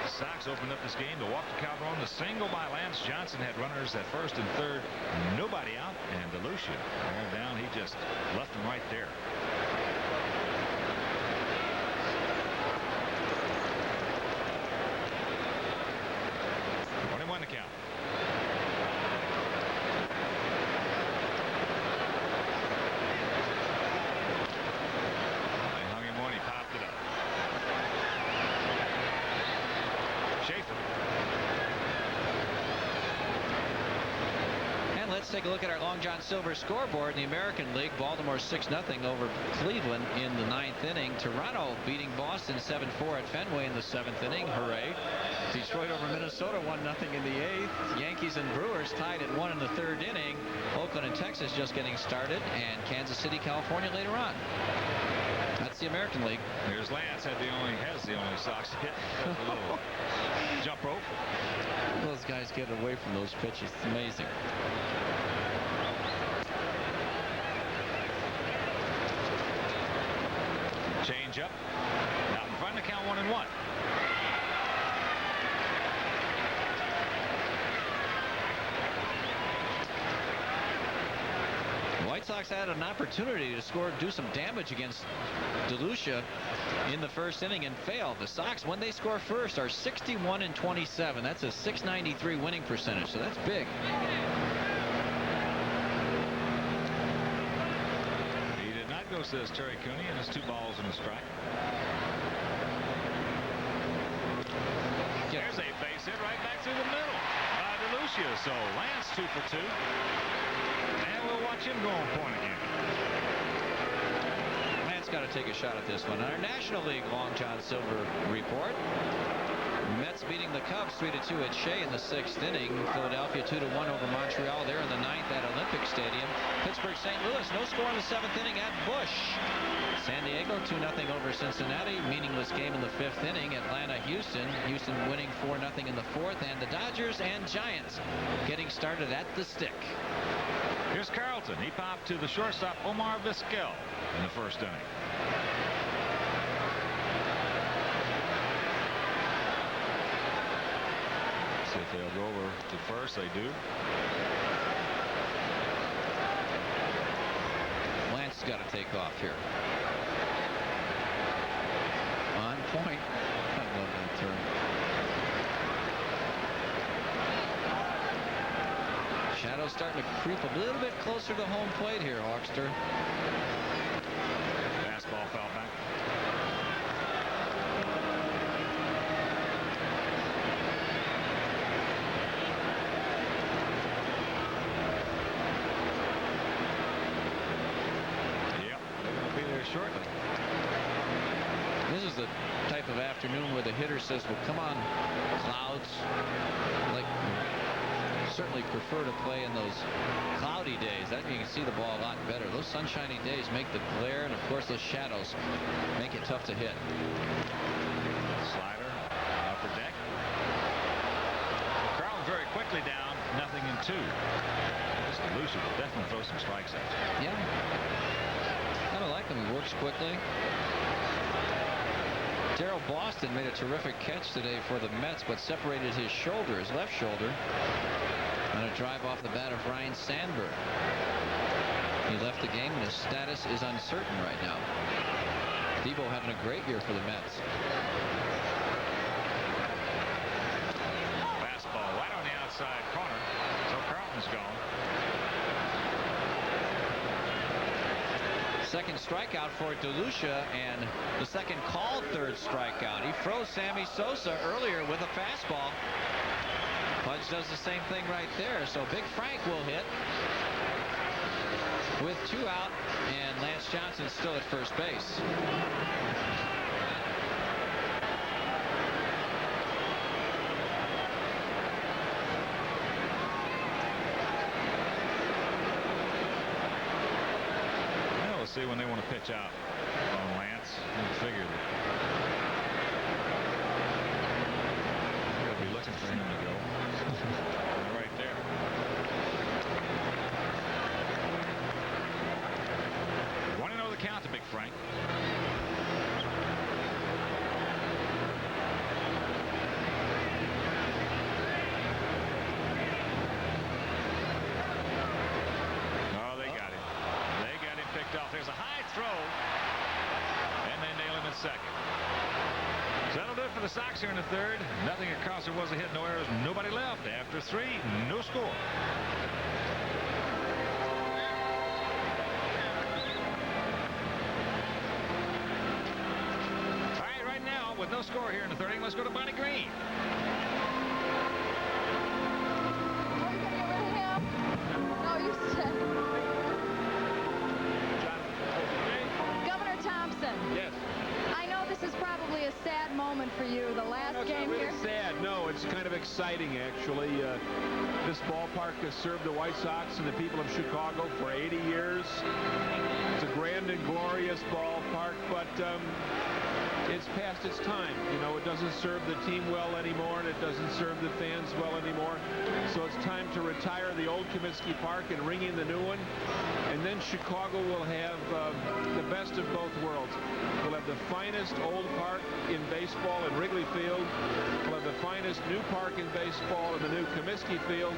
S21: The Sox opened up this game to walk to Calderon. The single by Lance Johnson had runners at 1st and 3rd. Nobody out, and DeLucia ran down. He just left him right there. The count. They hung him one. He popped it up. Schaefer.
S6: And let's take a look at our Long John Silver scoreboard in the American League. Baltimore 6-0 over Cleveland in the 9th inning. Toronto beating Boston 7-4 at Fenway in the 7th inning. Hooray. Detroit over Minnesota 1-0 in the 8th. Yankees and Brewers tied at 1 in the 3rd inning. Oakland and Texas just getting started, and Kansas City, California later on. That's the American League.
S21: Here's Lance has the only Sox hit. A little jump rope.
S6: Those guys get away from those pitches. It's amazing.
S21: Change up. Out in front, the count 1-1.
S6: White Sox had an opportunity to score, do some damage against DeLucia in the 1st inning and failed. The Sox, when they score first, are 61-27. That's a .693 winning percentage, so that's big.
S21: He did not go, says Terry Cooney, and it's 2 balls and a strike. There's a base hit right back through the middle by DeLucia. So Lance 2 for 2. And we'll watch him go on point again.
S6: Lance got to take a shot at this one. Our National League Long John Silver report. Mets beating the Cubs 3-2 at Shea in the 6th inning. Philadelphia 2-1 over Montreal there in the 9th at Olympic Stadium. Pittsburgh St. Louis, no score in the 7th inning at Busch. San Diego 2-0 over Cincinnati. Meaningless game in the 5th inning. Atlanta Houston. Houston winning 4-0 in the 4th. And the Dodgers and Giants getting started at the stick.
S21: Here's Carlton. He popped to the shortstop Omar Vizquel in the 1st inning. See if they'll go over to first. They do.
S6: Lance has got to take off here. On point. I love that term. Shadow's starting to creep a little bit closer to home plate here, Hawkster.
S21: Fastball foul back. Yep, they're going to be there shortly.
S6: This is the type of afternoon where the hitter says, well, come on, clouds. Like, certainly prefer to play in those cloudy days. That you can see the ball a lot better. Those sunshiny days make the glare, and of course those shadows make it tough to hit.
S21: Slider, upper deck. Carlton very quickly down, 0-2. DeLucia will definitely throw some strikes at you.
S6: Yeah. Kind of like him. He works quickly. Darrell Boston made a terrific catch today for the Mets, but separated his shoulder, his left shoulder, on a drive off the bat of Ryan Sandberg. He left the game, and his status is uncertain right now. Debo having a great year for the Mets. Second strikeout for DeLucia, and the second called third strikeout. He froze Sammy Sosa earlier with a fastball. Pudge does the same thing right there. So Big Frank will hit with 2 out, and Lance Johnson still at first base.
S21: See when they want to pitch out on Lance. We'll figure that they'll be looking for him to go. Right there. Want to know the count to Big Frank. There's a high throw, and they nail him at second. So that'll do it for the Sox here in the third. Nothing across. There was a hit, no errors, nobody left. After 3, no score. All right, right now, with no score here in the third inning, let's go to Bonnie Green.
S14: No, you said.
S8: Yes.
S14: I know this is probably a sad moment for you, the last
S8: No,
S14: game
S8: it's not really
S14: here.
S8: sad. No, it's kind of exciting, actually. This ballpark has served the White Sox and the people of Chicago for 80 years. It's a grand and glorious ballpark, but it's past its time. You know, it doesn't serve the team well anymore, and it doesn't serve the fans well anymore. So it's time to retire the old Comiskey Park and ring in the new one. And then Chicago will have the best of both worlds. We'll have the finest old park in baseball in Wrigley Field. We'll have the finest new park in baseball in the new Comiskey Field.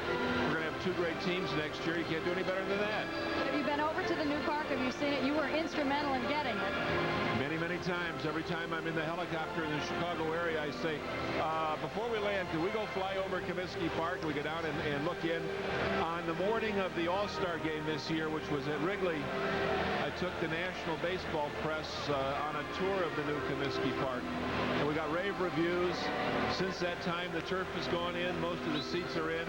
S8: We're going to have 2 great teams next year. You can't do any better than that.
S14: Have you been over to the new park? Have you seen it? You were instrumental in getting it.
S8: Many, many times. Every time I'm in the helicopter in the Chicago area, I say, before we land, can we go fly over Comiskey Park? We go down and look in. On the morning of the All-Star game this year, which was at Wrigley, I took the national baseball press on a tour of the new Comiskey Park. And we got rave reviews. Since that time, the turf has gone in. Most of the seats are in.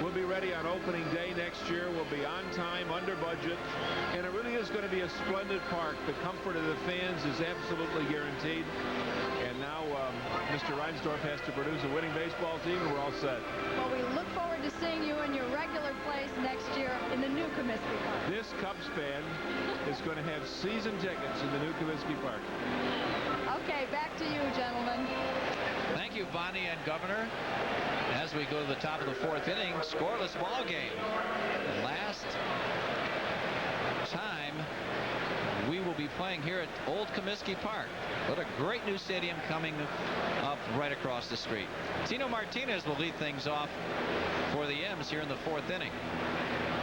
S8: We'll be ready on opening day next year. We'll be on time, under budget. And it really is going to be a splendid park. The comfort of the fans is absolutely guaranteed. And now Mr. Reinsdorf has to produce a winning baseball team, and we're all set.
S14: Well, we look forward to seeing you in your regular place next year in the new Comiskey Park.
S8: This Cubs fan is going to have season tickets in the new Comiskey Park.
S14: Okay, back to you, gentlemen.
S6: Thank you, Bonnie and Governor. As we go to the top of the 4th inning, scoreless ball game. The last time we will be playing here at Old Comiskey Park. What a great new stadium coming up right across the street. Tino Martinez will lead things off for the M's here in the 4th inning.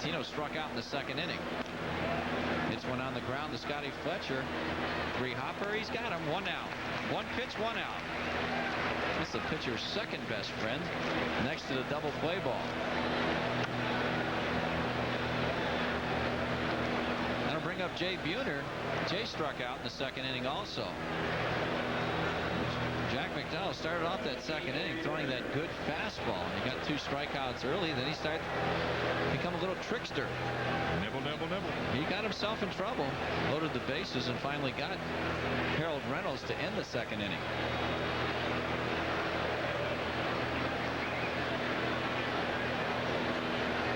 S6: Tino struck out in the 2nd inning. Hits one on the ground to Scotty Fletcher. 3-hopper, he's got him. 1 out. 1 pitch, 1 out. That's the pitcher's second best friend next to the double play ball. That'll bring up Jay Buhner. Jay struck out in the 2nd inning also. Jack McDowell started off that 2nd inning throwing that good fastball. He got 2 strikeouts early. Then he started to become a little trickster.
S21: Nibble, nibble, nibble.
S6: He got himself in trouble. Loaded the bases and finally got Harold Reynolds to end the 2nd inning.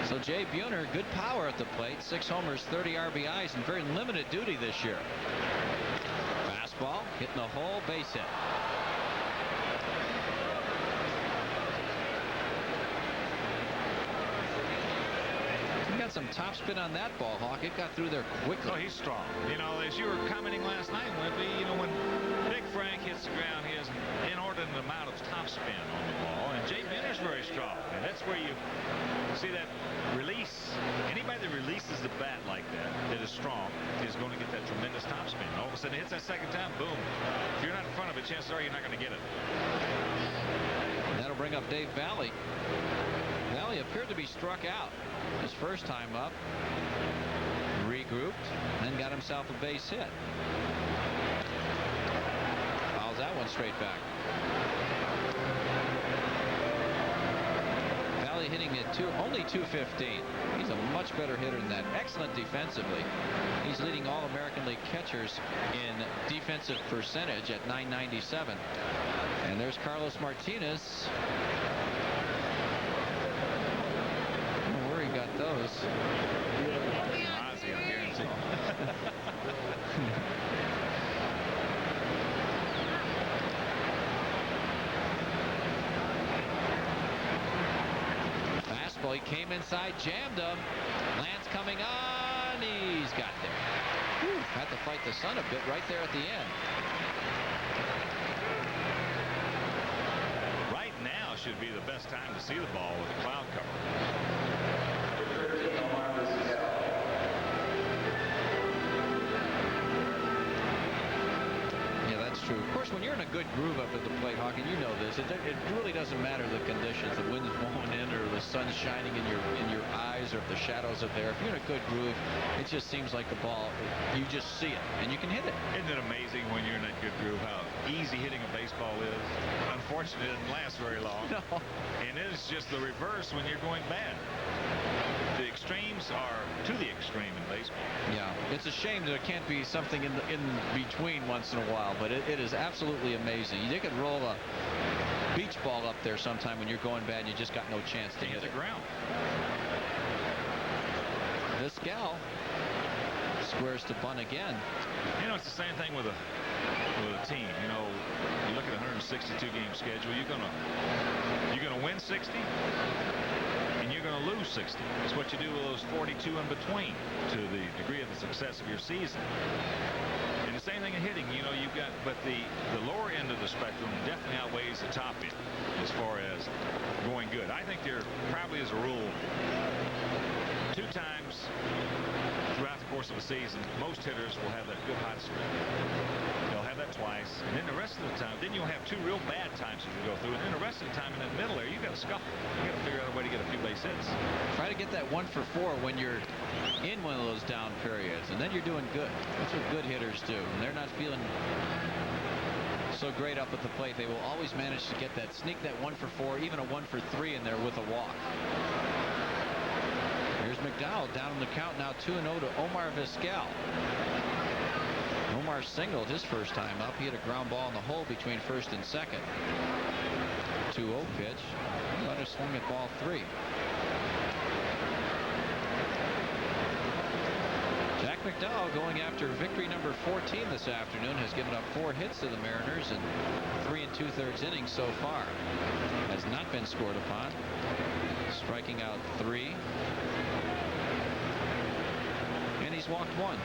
S6: So Jay Buhner, good power at the plate. 6 homers, 30 RBIs, and very limited duty this year. Fastball hitting the hole, base hit. He got some top spin on that ball, Hawk. It got through there quickly.
S21: Oh, he's strong. You know, as you were commenting last night, Wimpy, you know, when Big Frank hits the ground, he has an inordinate amount of top spin on the ball, and Jay Buhner's very strong. And that's where you see that release. Anybody that releases the bat like that is strong, is going to get that tremendous top spin. All of a sudden, it hits that second time, boom. If you're not in front of it, chances are you're not going to get it.
S6: That'll bring up Dave Valley. Valley appeared to be struck out his first time up. Rico
S5: regrouped, then got himself a base hit. Fouls that one straight back. Valley hitting at only 215. He's a much better hitter than that. Excellent defensively. He's leading all American League catchers in defensive percentage at .997. And there's Carlos Martinez. I don't know where he got those.
S21: Ozzy, I guarantee.
S5: Fastball, he came inside, jammed him. Lance coming on, he's got there. Whew, had to fight the sun a bit right there at the end.
S21: Right now should be the best time to see the ball with the cloud cover.
S5: Yeah, that's true. Of course, when you're in a good groove up at the plate, Hawk, and you know this, it really doesn't matter the conditions, the wind's blowing in or the sun's shining in your eyes or if the shadows are there. If you're in a good groove, it just seems like the ball, you just see it and you can hit it.
S21: Isn't it amazing when you're in that good groove how easy hitting a baseball is? Unfortunately, it doesn't last very long.
S5: No.
S21: And it's just the reverse when you're going bad. The extremes are to the extreme in baseball.
S5: Yeah, it's a shame there can't be something in between once in a while, but it is absolutely amazing. You could roll a beach ball up there sometime when you're going bad and you just got no chance to hit
S21: the
S5: it.
S21: ground.
S5: This gal squares to bunt again.
S21: You know, it's the same thing with a team. You know, you look at a 162 game schedule, you're gonna win 60 and you're gonna lose 60. It's what you do with those 42 in between to the degree of the success of your season. And the same thing in hitting, you know, you've got, but the lower end of the spectrum definitely outweighs the top end as far as going good. I think there probably is a rule 2 times throughout the course of a season, most hitters will have that good hot streak. They'll have that twice, and then the rest of the time, then you'll have 2 real bad times as you go through, and then the rest of the time in that middle there, you got to scuffle. You got to figure out a way to get a few base hits.
S5: Try to get that 1 for 4 when you're in one of those down periods, and then you're doing good. That's what good hitters do. When they're not feeling so great up at the plate, they will always manage to get that, sneak that 1 for 4, even a 1 for 3 in there with a walk. Here's McDowell down in the count now, 2-0 to Omar Vizquel. Omar singled his first time up. He had a ground ball in the hole between first and second. 2-0 pitch. Let her swing at ball 3. Jack McDowell going after victory number 14 this afternoon, has given up 4 hits to the Mariners in 3 2/3 innings so far. Has not been scored upon. Striking out 3. And he's walked 1.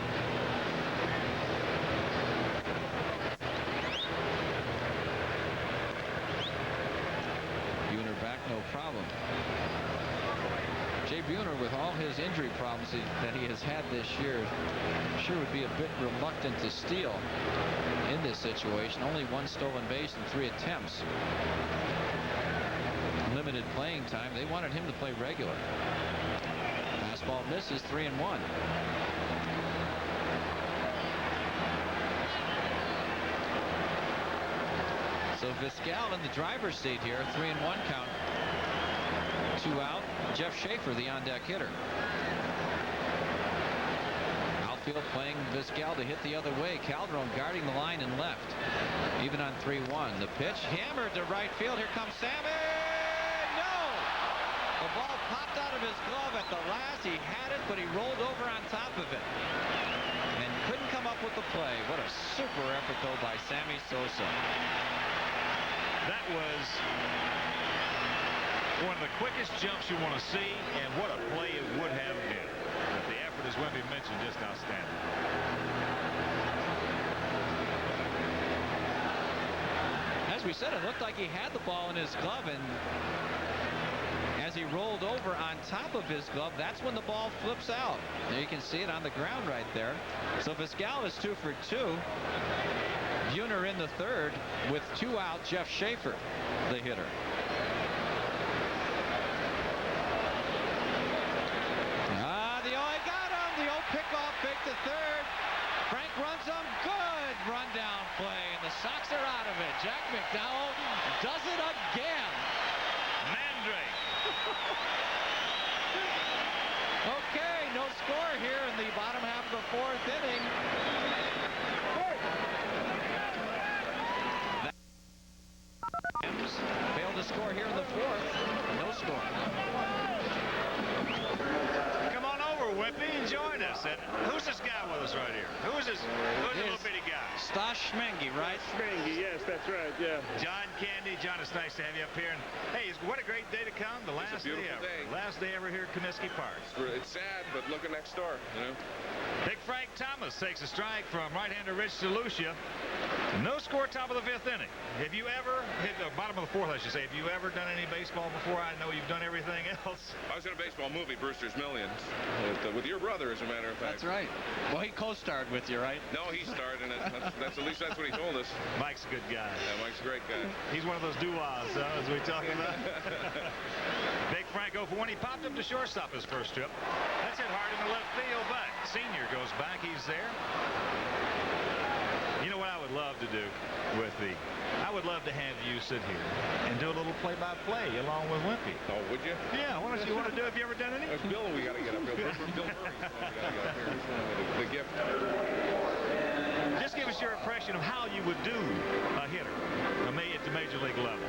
S5: Buhner back, no problem. Jay Buhner, with all his injury problems that he has had this year, sure would be a bit reluctant to steal in this situation. Only 1 stolen base in 3 attempts. Limited playing time. They wanted him to play regular. Fastball misses, 3-1. So Vizquel in the driver's seat here, 3-1 count. 2 out. Jeff Schaefer, the on-deck hitter. Outfield playing Vizquel to hit the other way. Calderon guarding the line and left. Even on 3-1. The pitch hammered to right field. Here comes Sammy. No! The ball popped out of his glove at the last. He had it, but he rolled over on top of it. And couldn't come up with the play. What a super effort, though, by Sammy Sosa.
S21: That was one of the quickest jumps you want to see, and what a play it would have been. But the effort, as Wemby mentioned, just outstanding.
S5: As we said, it looked like he had the ball in his glove, and as he rolled over on top of his glove, that's when the ball flips out. There you can see it on the ground right there. So Vizquel is 2 for 2. Buhner in the 3rd with 2 out. Jeff Schaefer, the hitter. He got him. The old pickoff, big
S21: join us. And who's this guy with us right here? Who's this little bitty guy?
S6: Stosh Schmengi, right?
S8: Schmengi, yes, that's right, yeah.
S21: John Candy. John, it's nice to have you up here. And hey, what a great day to come. The last day ever. Last day ever here at Comiskey Park.
S8: It's sad, but look at next door, you know.
S21: Big Frank Thomas takes a strike from right-hander Rich DeLucia. No score, top of the 5th inning. Have you ever hit the bottom of the 4th, I should say? Have you ever done any baseball before? I know you've done everything else.
S8: I was in a baseball movie, Brewster's Millions, with your brother, as a matter of fact.
S6: That's right. Well, he co-starred with you, right?
S8: No, he starred in it. That's at least that's what he told us.
S21: Mike's a good guy.
S8: Yeah, Mike's a great guy.
S21: He's one of those doo-wahs, as we talked about. Big Frank 0 for 1. He popped up to shortstop his first trip. That's hit hard in the left field, but Senior goes back. He's there. You know what I would love to do with I would love to have you sit here and do a little play-by-play along with Wimpy.
S8: Oh, would you?
S21: Yeah, what else you want to do? Have you ever done any?
S8: That's Bill we got to get up. Bill Murray's the one we got to get up here. He's one of the gift.
S21: Just give us your impression of how you would do a hitter at the major league level.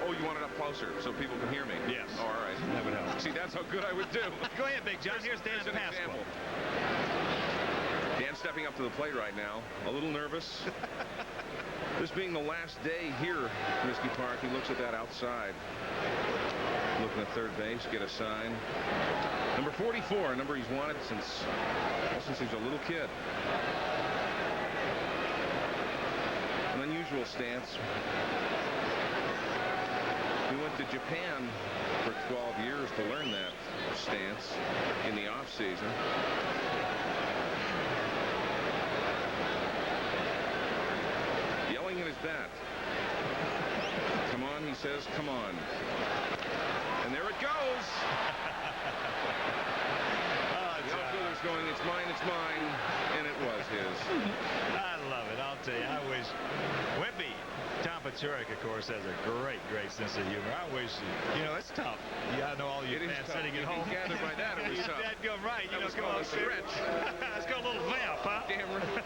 S8: Oh, you want it up closer so people can hear me?
S21: Yes.
S8: Oh, all right.
S21: That would help.
S8: See, that's how good I would do.
S21: Go ahead, Big John. Here's Dan Pascal.
S8: Dan stepping up to the plate right now. A little nervous. This being the last day here at Comiskey Park, he looks at that outside. Looking at third base, get a sign. Number 44, a number he's wanted since he's a little kid. An unusual stance. He went to Japan for 12 years to learn that stance in the off-season. Yelling at his bat. Come on, he says, come on. And there it goes. The outfielder's going, it's mine, and it was his.
S21: I love it. I'll tell you, I wish Wimpy. Tom Paciorek, of course, has a great sense of humor. I wish, it's tough. Yeah, I know all you fans sitting at home.
S8: You gathered by that, it was tough.
S21: That go right.
S8: That was called a stretch.
S21: Let's go a little vamp, huh?
S8: Damn right.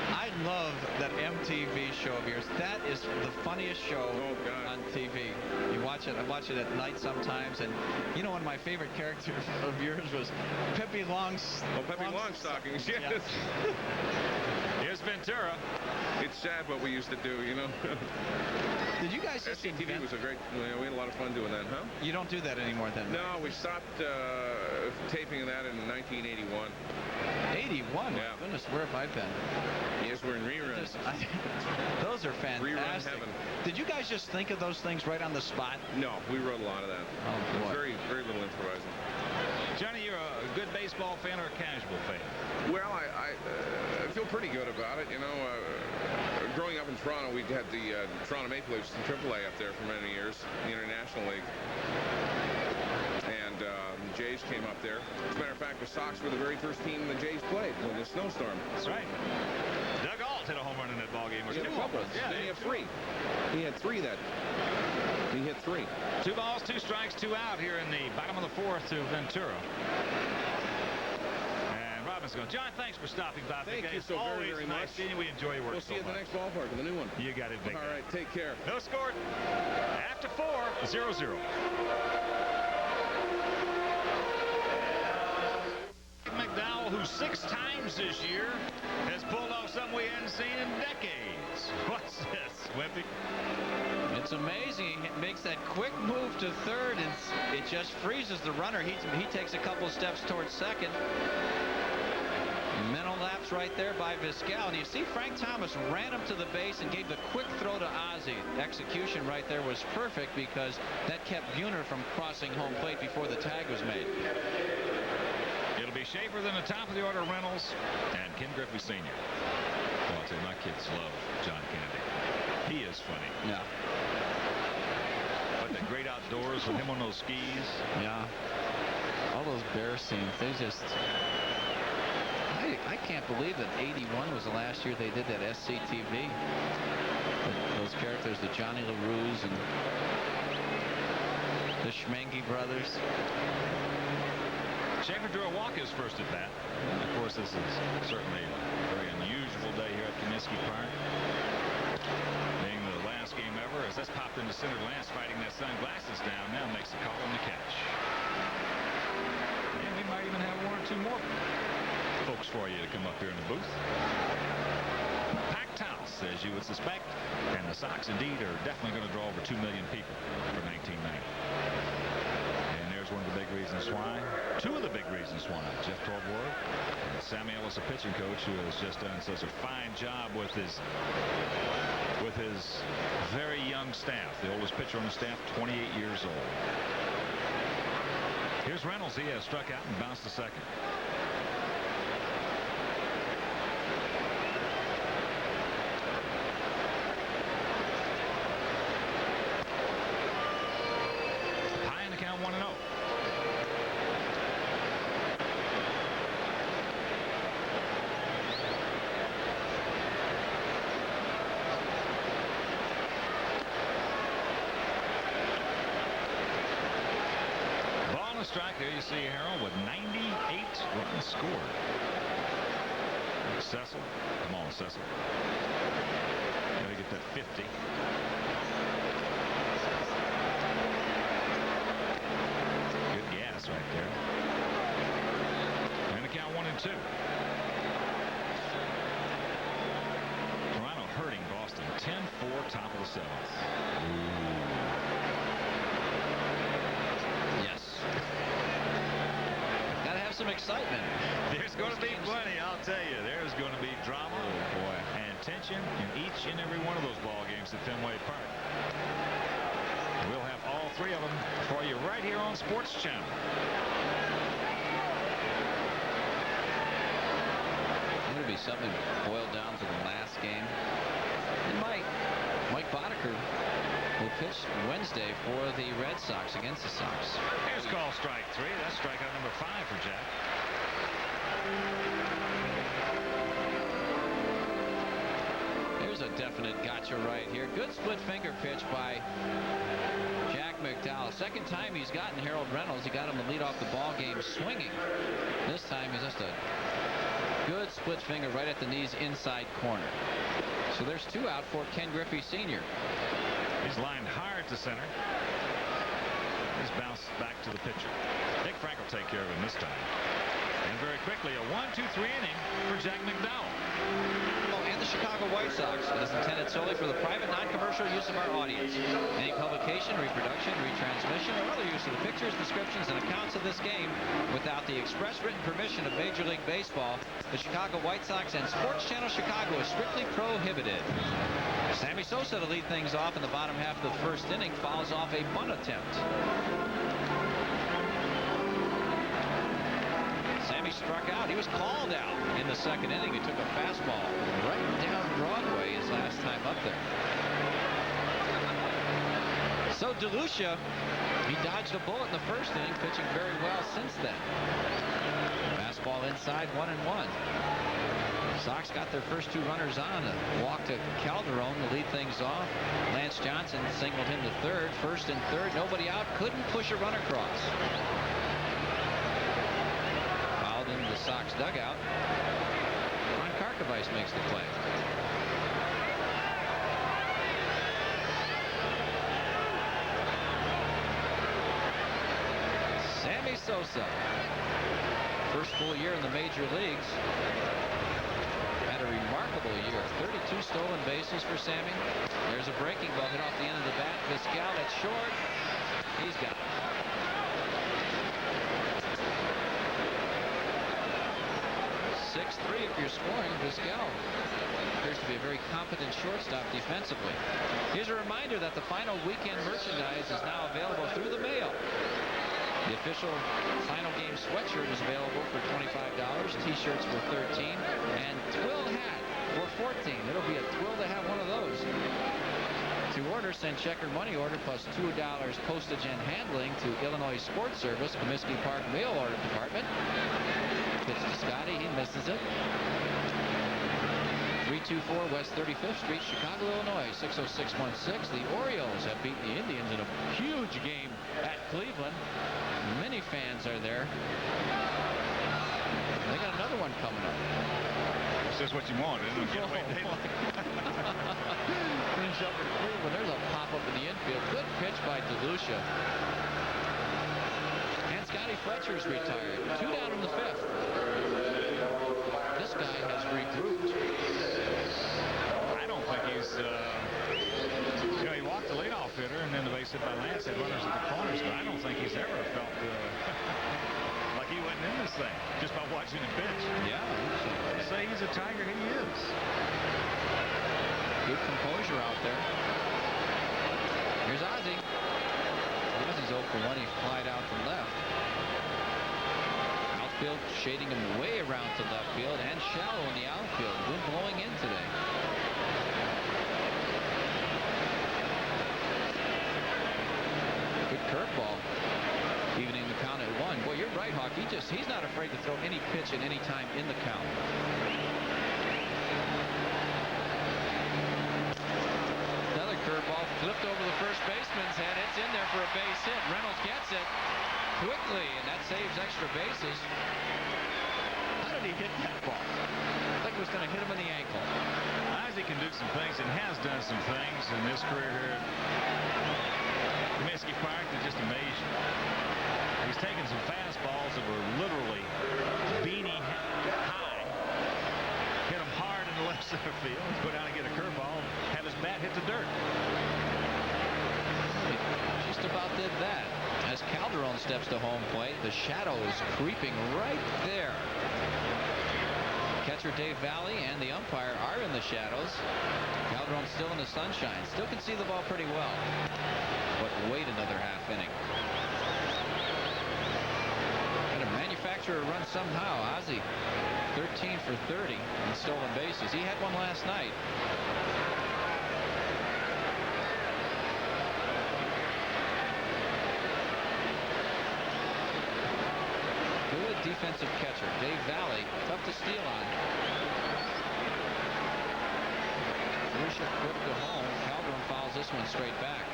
S6: I love that MTV show of yours. That is the funniest show on TV. You watch it. I watch it at night sometimes, and one of my favorite characters of yours was Pippi Longstockings.
S8: Oh, Pippi Longstockings, yes.
S21: Yeah. Here's Ventura.
S8: It's sad what we used to do,
S6: Did you guys just
S8: SCTV was a great, we had a lot of fun doing that, huh?
S6: You don't do that anymore then?
S8: No, we stopped taping that in 1981.
S6: 81? Yeah. Goodness, where have I been?
S8: Yes, we're in reruns.
S6: Those are fantastic.
S8: Rerun heaven.
S6: Did you guys just think of those things right on the spot?
S8: No, we wrote a lot of that.
S6: Oh, boy.
S8: Very, very little improvising.
S21: Johnny, you're a good baseball fan or a casual fan?
S8: Well, I feel pretty good about it. Growing up in Toronto, we had the Toronto Maple Leafs in AAA up there for many years, the International League. And the Jays came up there. As a matter of fact, the Sox were the very first team the Jays played in the snowstorm.
S21: That's right. Doug Ault hit a home run in that ballgame.
S8: He had a couple. Yeah, he had three. He had three that. He hit three.
S21: 2 balls, 2 strikes, 2 out here in the bottom of the 4th to Ventura. And Robin's going, John, thanks for stopping by.
S8: Thank you so very, very much.
S21: Seeing you. We enjoy your work.
S8: We'll see you at the next ballpark, the new one.
S21: You got it, Big.
S8: All right, take care.
S21: No score. After 4, 0-0. McDowell, who 6 times this year has pulled off something we hadn't seen in decades. What's this, Wimpy?
S6: It's amazing. He makes that quick move to third, and it just freezes the runner. He takes a couple steps towards second. Mental lapse right there by Vizquel. And you see Frank Thomas ran him to the base and gave the quick throw to Ozzie. The execution right there was perfect because that kept Buhner from crossing home plate before the tag was made.
S21: It'll be Schaefer, then the top of the order, Reynolds, and Ken Griffey Sr. Well, I'll tell you, my kids love John Kennedy. He is funny.
S6: Yeah.
S21: But the great outdoors with him on those skis.
S6: Yeah. All those bear scenes, they just... I can't believe that 81 was the last year they did that SCTV. Those characters, the Johnny LaRue and the Schmengi brothers.
S21: Schaefer drew a walk his first at bat. Of course, this is certainly a very unusual day here at Comiskey Park. Being the last game ever, as that's popped into center. Lance fighting that sunglasses down now, makes the call on the catch. And we might even have 1 or 2 more for you to come up here in the booth. Packed house, as you would suspect, and the Sox indeed are definitely going to draw over 2 million people for 1990. And there's one of the big reasons why. Two of the big reasons why. Jeff Torborg and Sammy Ellis, a pitching coach who has just done such a fine job with his very young staff. The oldest pitcher on the staff, 28 years old. Here's Reynolds. He has struck out and bounced to second. High in the count, 1-0. Strike. There you see Harold with 98 runs scored. Cecil. Come on, Cecil. Gotta get that 50. Good gas right there. And the count 1-2. Toronto hurting Boston 10-4, top of the seventh.
S6: Some excitement.
S21: There's going to be plenty, I'll tell you. There's going to be drama and tension in each and every one of those ball games at Fenway Park. We'll have all three of them for you right here on Sports Channel.
S6: It'll be something boiled down to the last game. And Mike Boddicker will pitch Wednesday for the Red Sox against the Sox.
S21: Here's call strike 3. That's strikeout number 5 for Jack.
S6: Here's a definite gotcha right here. Good split finger pitch by Jack McDowell. Second time he's gotten Harold Reynolds. He got him to lead off the ball game swinging. This time he's just a good split finger right at the knees inside corner. So there's 2 out for Ken Griffey Sr.
S21: He's lined hard to center. He's bounced back to the pitcher. Dick Frank will take care of him this time. And very quickly, a 1-2-3 inning for Jack McDowell.
S6: And the Chicago White Sox. It is intended solely for the private, non-commercial use of our audience. Any publication, reproduction, retransmission, or other use of the pictures, descriptions, and accounts of this game without the express written permission of Major League Baseball, the Chicago White Sox, and Sports Channel Chicago is strictly prohibited. Sammy Sosa to lead things off in the bottom half of the first inning fouls off a bunt attempt. Sammy struck out. He was called out in the second inning. He took a fastball right down Broadway his last time up there. So DeLucia, he dodged a bullet in the first inning, pitching very well since then. Fastball inside, 1-1. Sox got their first 2 runners on. A walk to Calderon to lead things off. Lance Johnson singled him to third. First and third, nobody out. Couldn't push a run across. Fouled into the Sox dugout. Ron Karkovice makes the play. Sammy Sosa. First full year in the major leagues. Had a remarkable year. 32 stolen bases for Sammy. There's a breaking ball hit off the end of the bat. Vizquel at short. He's got it. .6'3" if you're scoring. Vizquel appears to be a very competent shortstop defensively. Here's a reminder that the final weekend merchandise is now available through the mail. The official final game sweatshirt is available for $25, T-shirts for $13, and twill hat for $14. It'll be a thrill to have one of those. To order, send check or money order plus $2 postage and handling to Illinois Sports Service, Comiskey Park Mail Order Department. Pitch to Scotty, he misses it. 324 West 35th Street, Chicago, Illinois, 60616. The Orioles have beaten the Indians in a huge game at Cleveland. Many fans are there. They got another one coming up.
S21: This is what you want, isn't it?
S6: Finish up in Cleveland. There's a pop-up in the infield. Good pitch by DeLucia. And Scotty Fletcher's retired. 2 down in the 5th.
S21: commented by Lance at runners at the corners, but I don't think he's ever felt like he wasn't in this thing just by watching him pitch.
S6: Yeah.
S21: They say he's a Tiger. He is.
S6: Good composure out there. Here's Ozzie. Ozzy's 0 for 1. He flied out to left. Outfield shading him way around to left field and shallow in the outfield. Wind blowing in today. Good curveball. Evening the count at 1. Boy, you're right, Hawk. He's not afraid to throw any pitch at any time in the count. Another curveball flipped over the first baseman's head. It's in there for a base hit. Reynolds gets it quickly, and that saves extra bases. How did he hit that ball? I think it was going to hit him in the ankle.
S21: Ozzie can do some things and has done some things in his career here at Comiskey Park that just amaze you. He's taken some fastballs that were literally beanie high, hit them hard in the left center field, go down and get a curveball, have his bat hit the dirt.
S6: Just about did that. As Calderon steps to home plate, the shadow is creeping right there. Catcher Dave Valley and the umpire are in the shadows. Calderon's still in the sunshine. Still can see the ball pretty well. But wait another half inning. Got to manufacture a run somehow. Ozzie, 13 for 30 in stolen bases. He had one last night. Defensive catcher Dave Valley, tough to steal on. Lucia quick to home. Calderon fouls this one straight back.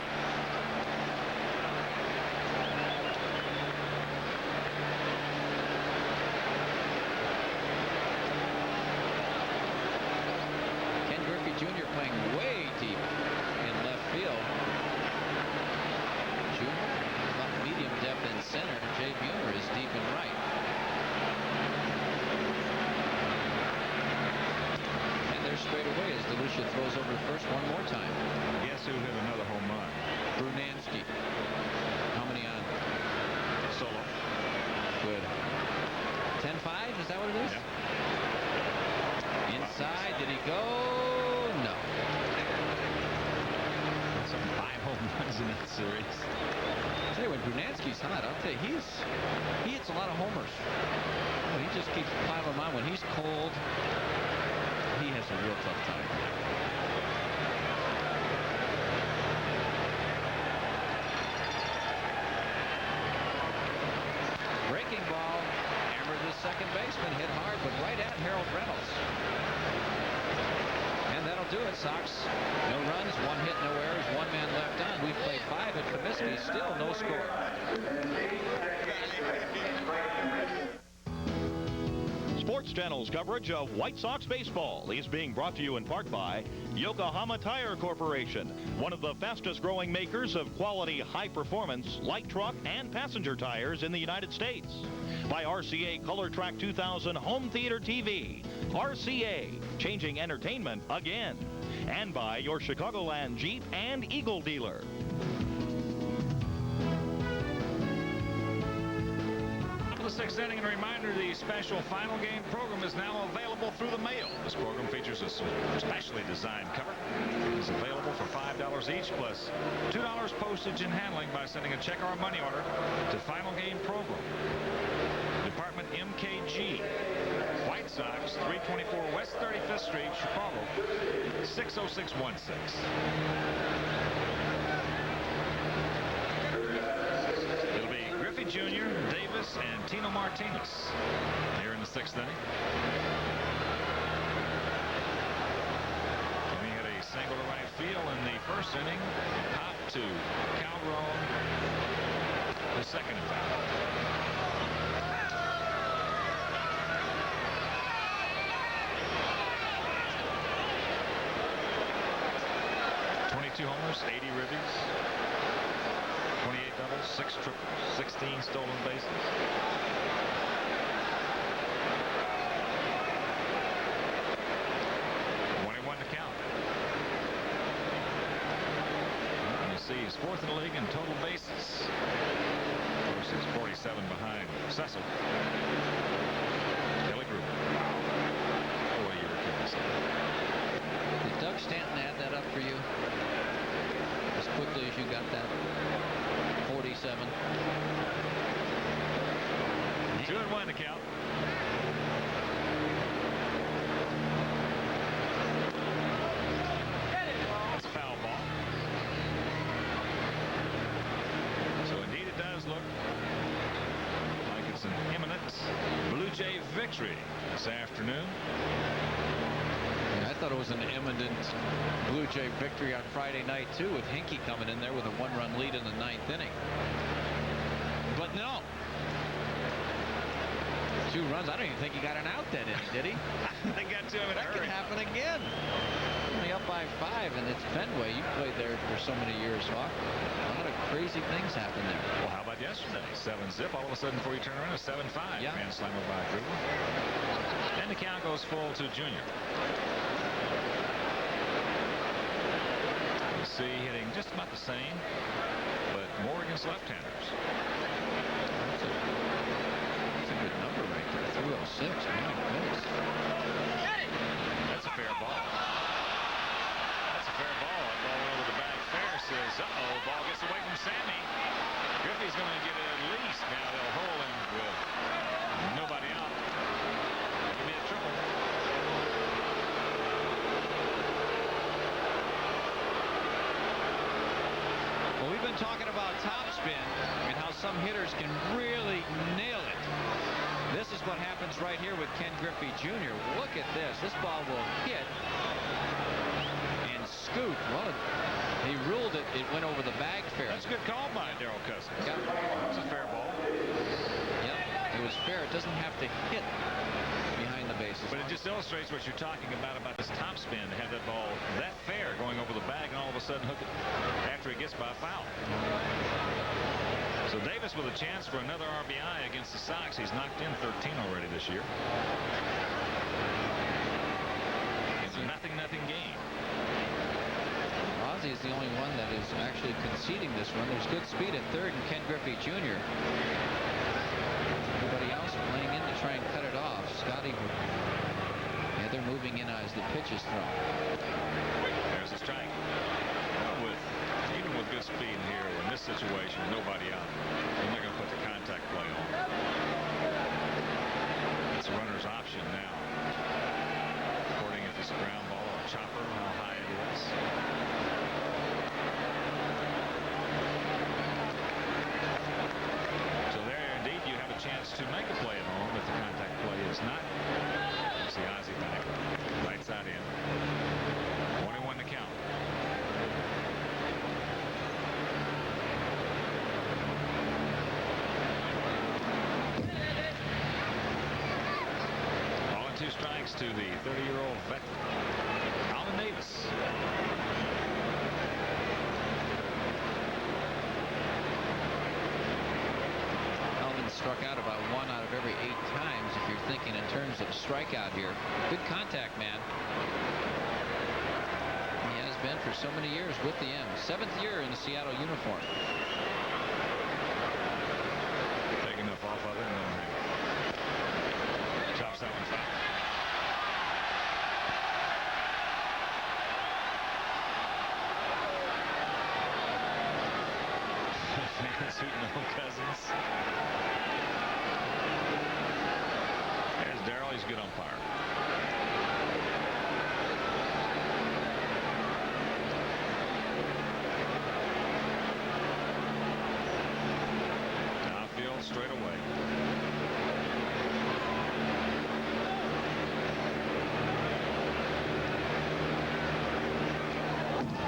S6: Ken Griffey Jr. playing way deep in left field. Jr. about medium depth in center. Jay Buhner is deep in right. Straight away as DeLucia throws over the first one more time.
S21: Guess who hit another home run?
S6: Brunansky. How many on?
S21: Solo.
S6: Good. 10-5, is that what it is? Yeah. Inside, did he go? No.
S21: Some 5 home runs in that series.
S6: I'll tell you, when Brunansky's hot, I'll tell you, he hits a lot of homers. Well, he just keeps piling them on. When he's cold, he has a real tough time. Breaking ball, hammered the second baseman, hit hard, but right at Harold Reynolds. And that'll do it, Sox. No runs, 1 hit, no errors, 1 man left on. We've played 5 at Comiskey, still no score.
S23: Sports Channel's coverage of White Sox baseball is being brought to you in part by Yokohama Tire Corporation, one of the fastest growing makers of quality high performance light truck and passenger tires in the United States. By RCA Color Track 2000 Home Theater TV. RCA, changing entertainment again. And by your Chicagoland Jeep and Eagle dealer.
S21: The 6th inning, and a reminder, the special final game program is now available through the mail. This program features a specially designed cover. It's available for $5 each plus $2 postage and handling by sending a check or money order to Final Game Program. Department MKG. White Sox, 324 West 35th Street, Chicago, 60616. Jr., Davis, and Tino Martinez here in the 6th inning. Kenny had a single to right field in the 1st inning. Pop to Calderon, the 2nd foul. Homers, 80 ribbies, 28 doubles, 6 triples, 16 stolen bases. You see He's fourth in the league in total bases. Of course, he's 47 behind Cecil. Kelly Group. Oh, what a year Kelly said.
S9: Did Doug Stanton add that up for you? As quickly as you got that? 47.
S21: 2-1 to count. It's a foul ball. So indeed it does look like it's an imminent Blue Jay victory this afternoon.
S9: Yeah, I thought it was an imminent Blue Jay victory on Friday night, too, with Hinkie coming in there with a one-run lead in the 9th inning. But no. 2 runs. I don't even think he got an out that inning, did he?
S21: They got to him in a
S9: That
S21: hurry.
S9: could happen again. Only up by 5, and it's Fenway. You played there for so many years, Hawk. A lot of crazy things happen there.
S21: Well, how about yesterday? 7-zip. All of a sudden, before you turn around, a 7-5.
S9: Yeah.
S21: Man slammer by Gruber. And the count goes full to Junior. You see hitting just about the same, but more against left-handers.
S9: That's a good number right there. 306. My goodness.
S21: That's a fair ball. That's a fair ball. That ball went over the back fair. Says, uh-oh, ball gets away from Sammy. Griffey's going to get it at least. Now they'll hold him with nobody out. Give me a triple.
S9: Well, we've been talking about topspin and how some hitters can really nail it. This is what happens right here with Ken Griffey Jr. Look at this. This ball will hit and scoot. Well, he ruled it. It went over the bag fair.
S21: That's a good call by Darrell Cousins.
S9: Yep.
S21: That's a fair ball.
S9: Yep. It was fair. It doesn't have to hit behind the bases.
S21: But it just illustrates what you're talking about this topspin, to have that ball that fair going over the bag and all of a sudden hook it after he gets by a foul. So Davis with a chance for another RBI against the Sox. He's knocked in 13 already this year. It's a 0-0 game.
S9: Ozzie is the only one that is actually conceding this run. There's good speed at third, and Ken Griffey Jr. Everybody else playing in to try and cut it off. Scotty, yeah, they're moving in as the pitch is thrown.
S21: There's a strike. Even with good speed here, in this situation, nobody out, and they're going to put the contact play on. It's a runner's option now. According if it's a ground ball or a chopper, how high it is. So there, indeed, you have a chance to make a play at home if the contact play is not. See Ozzie back. Right side in. 21 to count. All in 2 strikes to the 30-year-old veteran, Alvin Davis.
S9: Alvin struck out about 1 out of every 8 times if you're thinking in terms of strikeout here. Good contact man. He has been for so many years with the M. 7th year in the Seattle uniform.
S21: Take enough off of it and then chops that one foul. Fans hooting on Cousins. There's Darrell. He's a good umpire. Outfield straight away.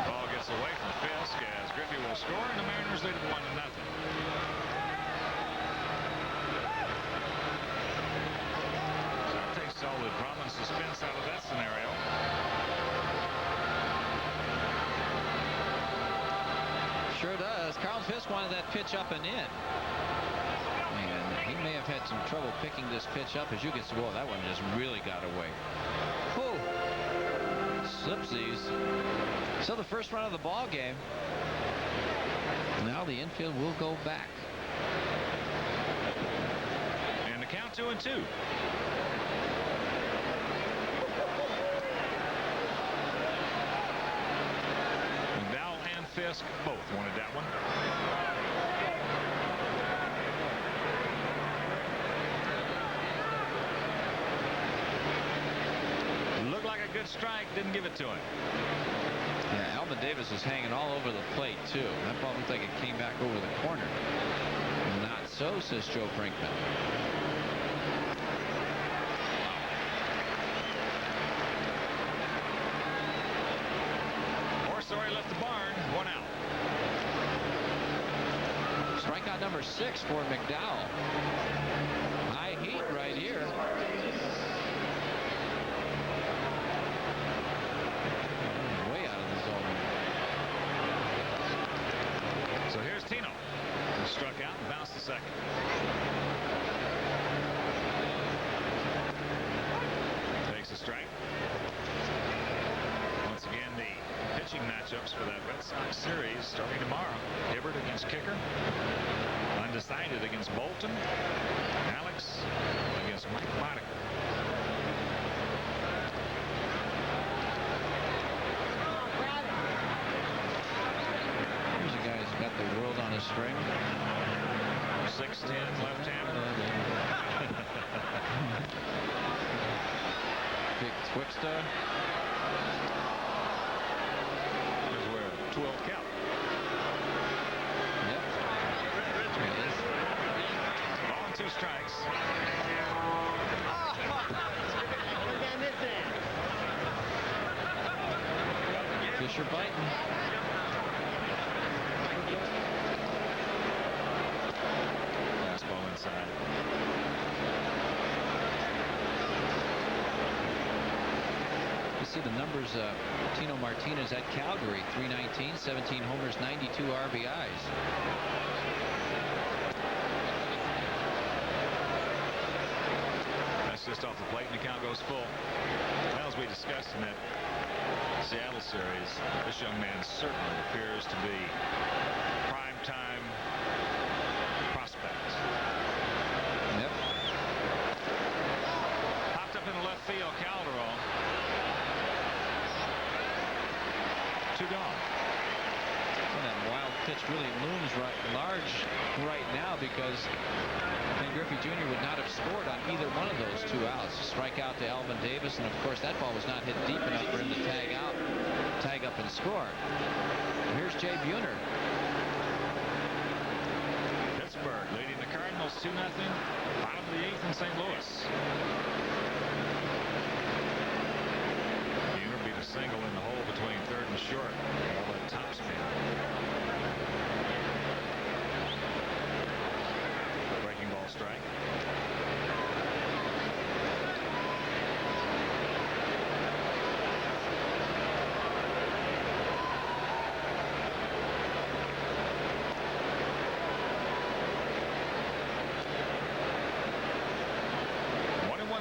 S21: Ball gets away from Fisk as Griffey will score, and the Mariners lead it 1-0. So that takes all the drama and suspense out of that scenario.
S9: Sure does. Carl Fisk wanted that pitch up and in. And he may have had some trouble picking this pitch up. As you can see, whoa, that one just really got away. Whoa. Slipsies. So the first run of the ball game The infield will go back.
S21: And the count 2-2. McDowell and Fisk both wanted that one. Looked like a good strike, didn't give it to him.
S9: Yeah, Alvin Davis is hanging all over the plate, too. That ball looked like it came back over the corner. Not so, says Joe Brinkman.
S21: Orsory left the barn, 1 out.
S9: Strikeout number 6 for McDowell. High heat right here. Way out of the zone.
S21: So here's Tino. He struck out and bounced to second. Takes a strike. Once again, the pitching matchups for that Red Sox series starting tomorrow. Hibbert against Kicker. Undecided against Bolton. Alex against Mike Monica.
S9: Here's a guy who's got the world on his string.
S21: 6'10", left-hander.
S9: Big Twixter.
S21: Here's where 12 count.
S9: Yep.
S21: Ball and 2 strikes.
S9: Fisher biting.
S21: Fastball inside.
S9: You see the numbers. Tino Martinez at Calgary, 319, 17 homers, 92 RBIs.
S21: That's just off the plate, and the count goes full. Well, as we discussed in that Seattle series, this young man certainly appears to be prime-time prospect.
S9: Yep.
S21: Popped up in the left field, Calderon. 2 gone.
S9: And that wild pitch really looms large right now because Ken Griffey Jr. would not have scored on either one of those 2 outs. Strike out to Alvin Davis, and of course that ball was not hit deep enough for him to tag up and score. Here's Jay Buhner.
S21: Pittsburgh leading the Cardinals 2-0. Bottom of the 8th in St. Louis. Buhner beat a single in the hole between third and short. All that top spin. Breaking ball strike.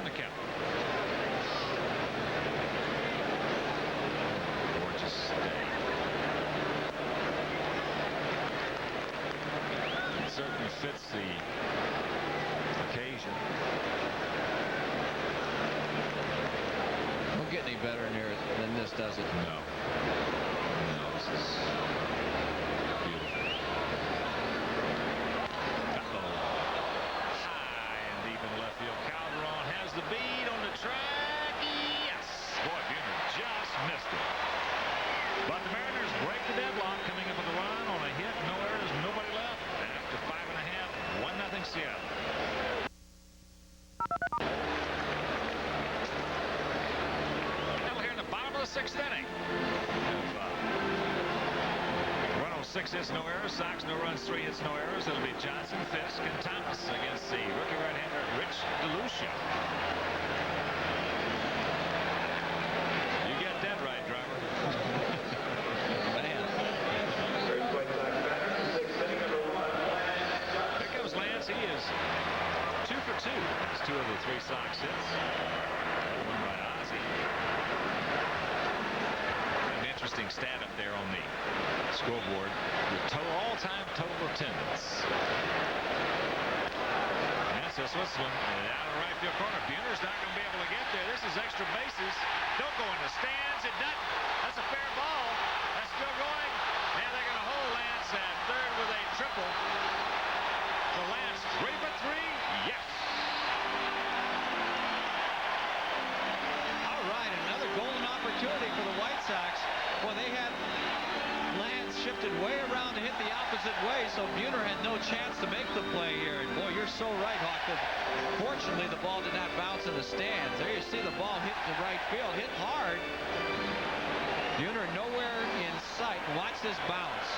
S21: The count. Gorgeous day. It certainly fits the occasion.
S9: Won't get any better than this, does it?
S21: No. No, this is beautiful. High and deep in left field. Calderon has the bead on the track. Yes! Boy, Buhner just missed it. But the Mariners break the deadlock, coming up with a run on a hit. No errors, nobody left. After 5.5, 1-0 Seattle. Now we're here in the bottom of the 6th inning. Run on 6 hits, no errors. Sox, no runs, 3 hits, no errors. It'll be Johnson, Fisk, and Thomas against the rookie right-hander Rich DeLucia. You get that right, driver.
S9: Man.
S21: Here comes Lance. He is 2 for 2. That's 2 of the 3 Sox hits. One by Ozzie. And then
S9: interesting stat up there on the scoreboard. The all-time total attendance. That's a Switzerland out of the right field corner. Buhner's not going to be able to get there. This is extra bases. Don't go in the stands. It doesn't. That's a fair ball. That's still going. And they're going to hold Lance at third with a triple. So Lance 3 for 3. Yes.
S4: All right, another golden opportunity for the White Sox. Well, they had Lance shifted way around to hit the opposite way, so Buhner had no chance to make the play here. And boy, you're so right, Hawk. Fortunately, the ball did not bounce in the stands. There you see the ball hit the right field, hit hard. Buhner nowhere in sight. Watch this bounce.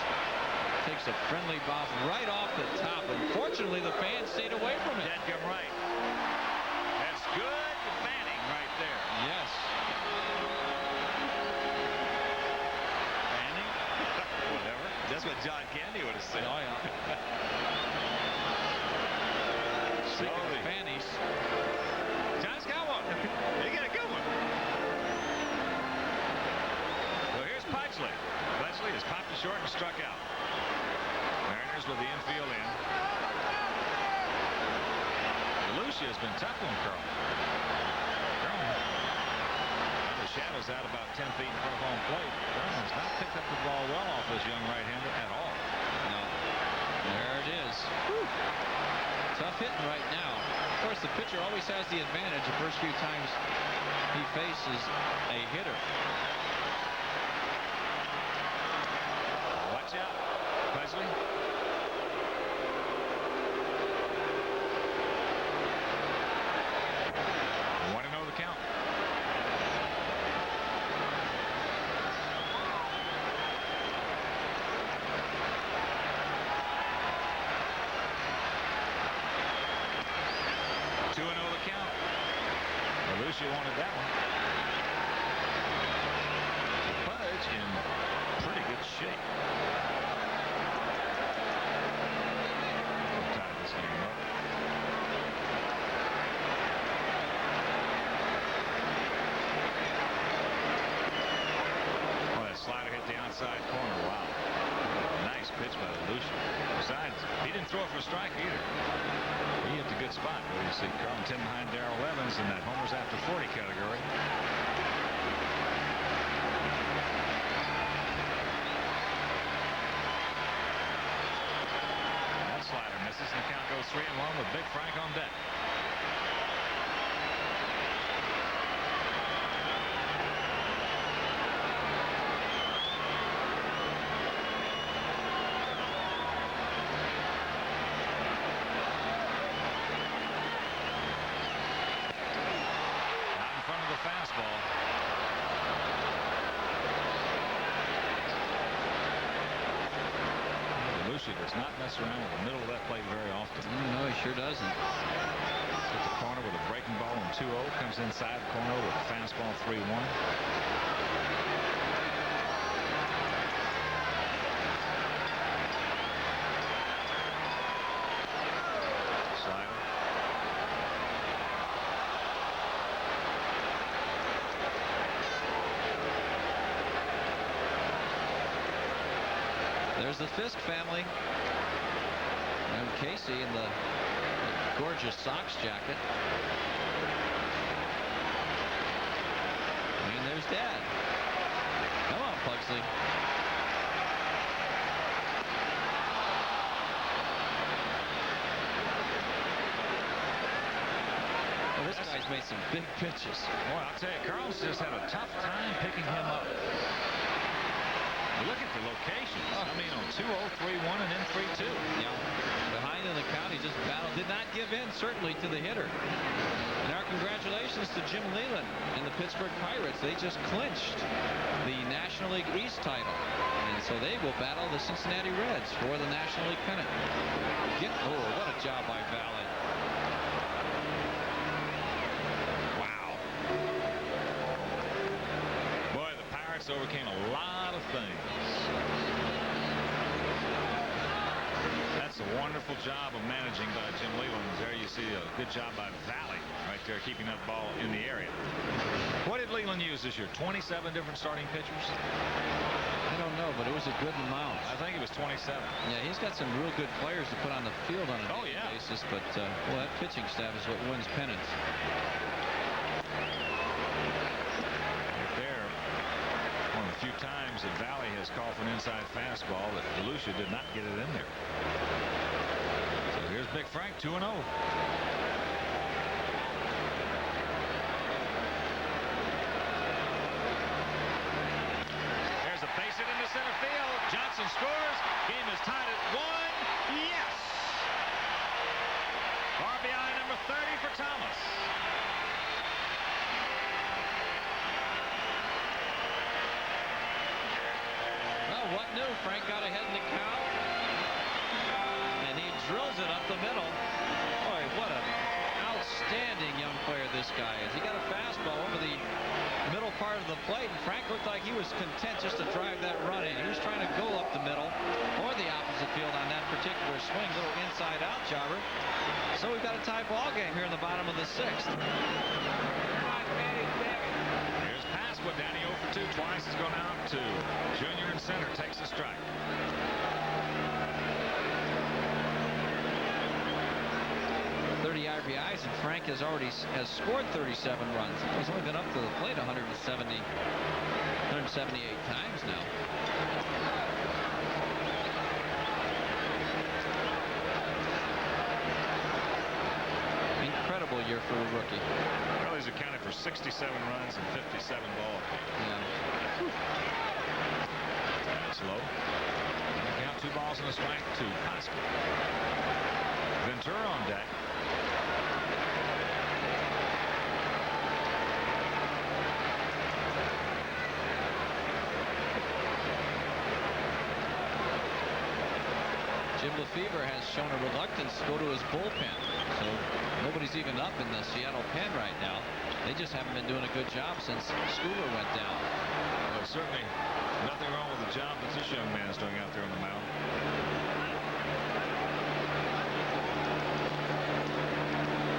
S4: Takes a friendly bounce right off the top. Unfortunately, the fans stayed away from it.
S9: Dead right. That's good fanning right there.
S4: Yes.
S9: Fanning? Whatever. That's what John Candy would have said.
S4: Oh, yeah. Speaking of fannies.
S9: John's got one. They got a good one. So here's Pudgley. Pudgley has popped it short and struck out. Mariners with the infield in. DeLucia has been tough on Carl. The shadow's out about 10 feet in front of home plate. Carl has not picked up the ball well off this young right-hander at all.
S4: No. There it is. Whew. Tough hitting right now. Of course, the pitcher always has the advantage the first few times he faces a hitter.
S9: Watch out, Pudgley. Want to know the count? Lucia wanted that one. Pudge in pretty good shape. We'll tie this game up. Oh, that slider hit the outside corner. Wow. Nice pitch by Lucia. Besides, he didn't throw it for a strike either. He hit the good spot. Where you see Carlton behind Darrell Evans in that homers after 40 category. That slider misses, and the count goes 3-1 with Big Frank on deck. Does not mess around with the middle of that plate very often.
S4: No, he sure doesn't.
S9: Hits the corner with a breaking ball on 2-0. Comes inside the corner with a fastball 3-1. Slider.
S4: There's the Fisk family. And Casey in the gorgeous Sox jacket. And there's Dad. Come on, Pugsley. Well, this guy's made some big pitches.
S9: Boy, I'll tell you, Carl's just had a tough time picking him up. Look at the locations. I mean, on 2-0, 3-1, and then 3-2.
S4: Yeah. Behind in the count, he just battled. Did not give in, certainly, to the hitter. And our congratulations to Jim Leyland and the Pittsburgh Pirates. They just clinched the National League East title. And so they will battle the Cincinnati Reds for the National League pennant. Oh, what a job by Valley.
S9: Wow. Boy, the Pirates overcame a lot of things. That's a wonderful job of managing by Jim Leyland. There you see a good job by Valley right
S21: there keeping that ball in the area. What did Leland use this year? 27 different starting pitchers?
S9: I don't know, but it was a good amount.
S21: I think it was 27.
S9: Yeah, he's got some real good players to put on the field on a daily basis, but well, that pitching staff is what wins pennants.
S21: There, one of the few times that Valley has called for an inside fastball that DeLucia did not get it in there. So here's Big Frank, 2-0. Base it into center field. Johnson scores. Game is tied at 1. Yes! RBI number 30 for Thomas.
S9: Well, what new? Frank got ahead in the count, and he drills it up the middle. Boy, what an outstanding young player this guy is. He got a fastball over the middle part of the plate, and Frank looked like he was content just to drive that run in. He was trying to go up the middle or the opposite field on that particular swing. Little inside out jobber. So we've got a tie ball game here in the bottom of the 6th.
S21: Here's Pasqua. Danny 0 for 2. Twice has gone out to Junior in center. Takes a strike.
S9: RBIs, and Frank has scored 37 runs. He's only been up to the plate 178 times now. Incredible year for a rookie.
S21: Well, he's accounted for 67 runs and 57 ball games.
S9: Yeah.
S21: That's low. Count 2 balls and a strike to Comiskey. Ventura on deck.
S9: Jim Lefevre has shown a reluctance to go to his bullpen. So nobody's even up in the Seattle pen right now. They just haven't been doing a good job since Schooler went down.
S21: Well, certainly nothing wrong with the job that this young man is doing out there on the mound.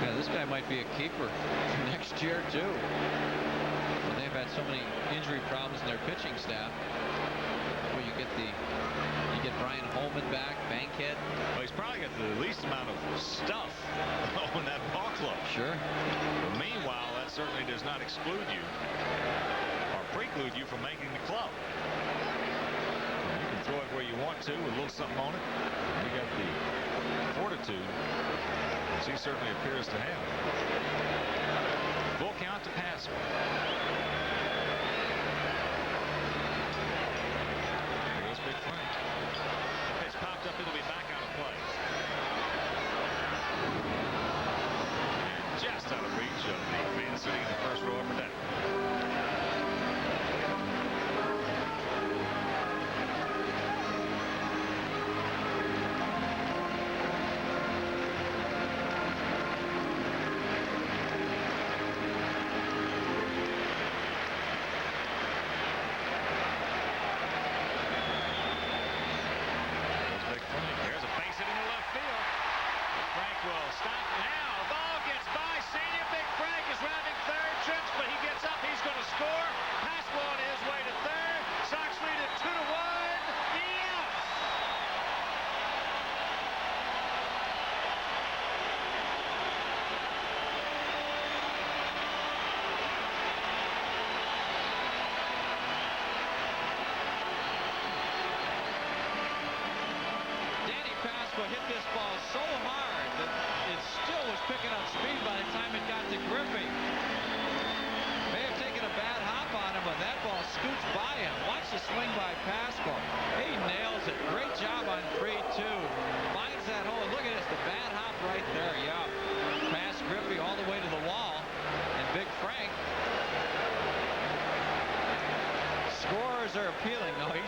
S9: Yeah, this guy might be a keeper next year too. But they've had so many injury problems in their pitching staff. Where you get Brian Holman back, Bankhead.
S21: Well, he's probably got the least amount of stuff on that ball club.
S9: Sure.
S21: But meanwhile, that certainly does not exclude you or preclude you from making the club. You can throw it where you want to with a little something on it. You got the fortitude, as he certainly appears to have. Full count to Pasqua. There goes Big Frank. It's popped up. It'll be back out of play. And just out of reach of the man sitting in the first row upper deck.
S9: Hit this ball so hard that it still was picking up speed by the time it got to Griffey. May have taken a bad hop on him, but that ball scoots by him. Watch the swing by Pascal. He nails it. Great job on 3-2. Finds that hole. Look at this, the bad hop right there. Yeah. Past Griffey all the way to the wall. And Big Frank. Scores are appealing. No, he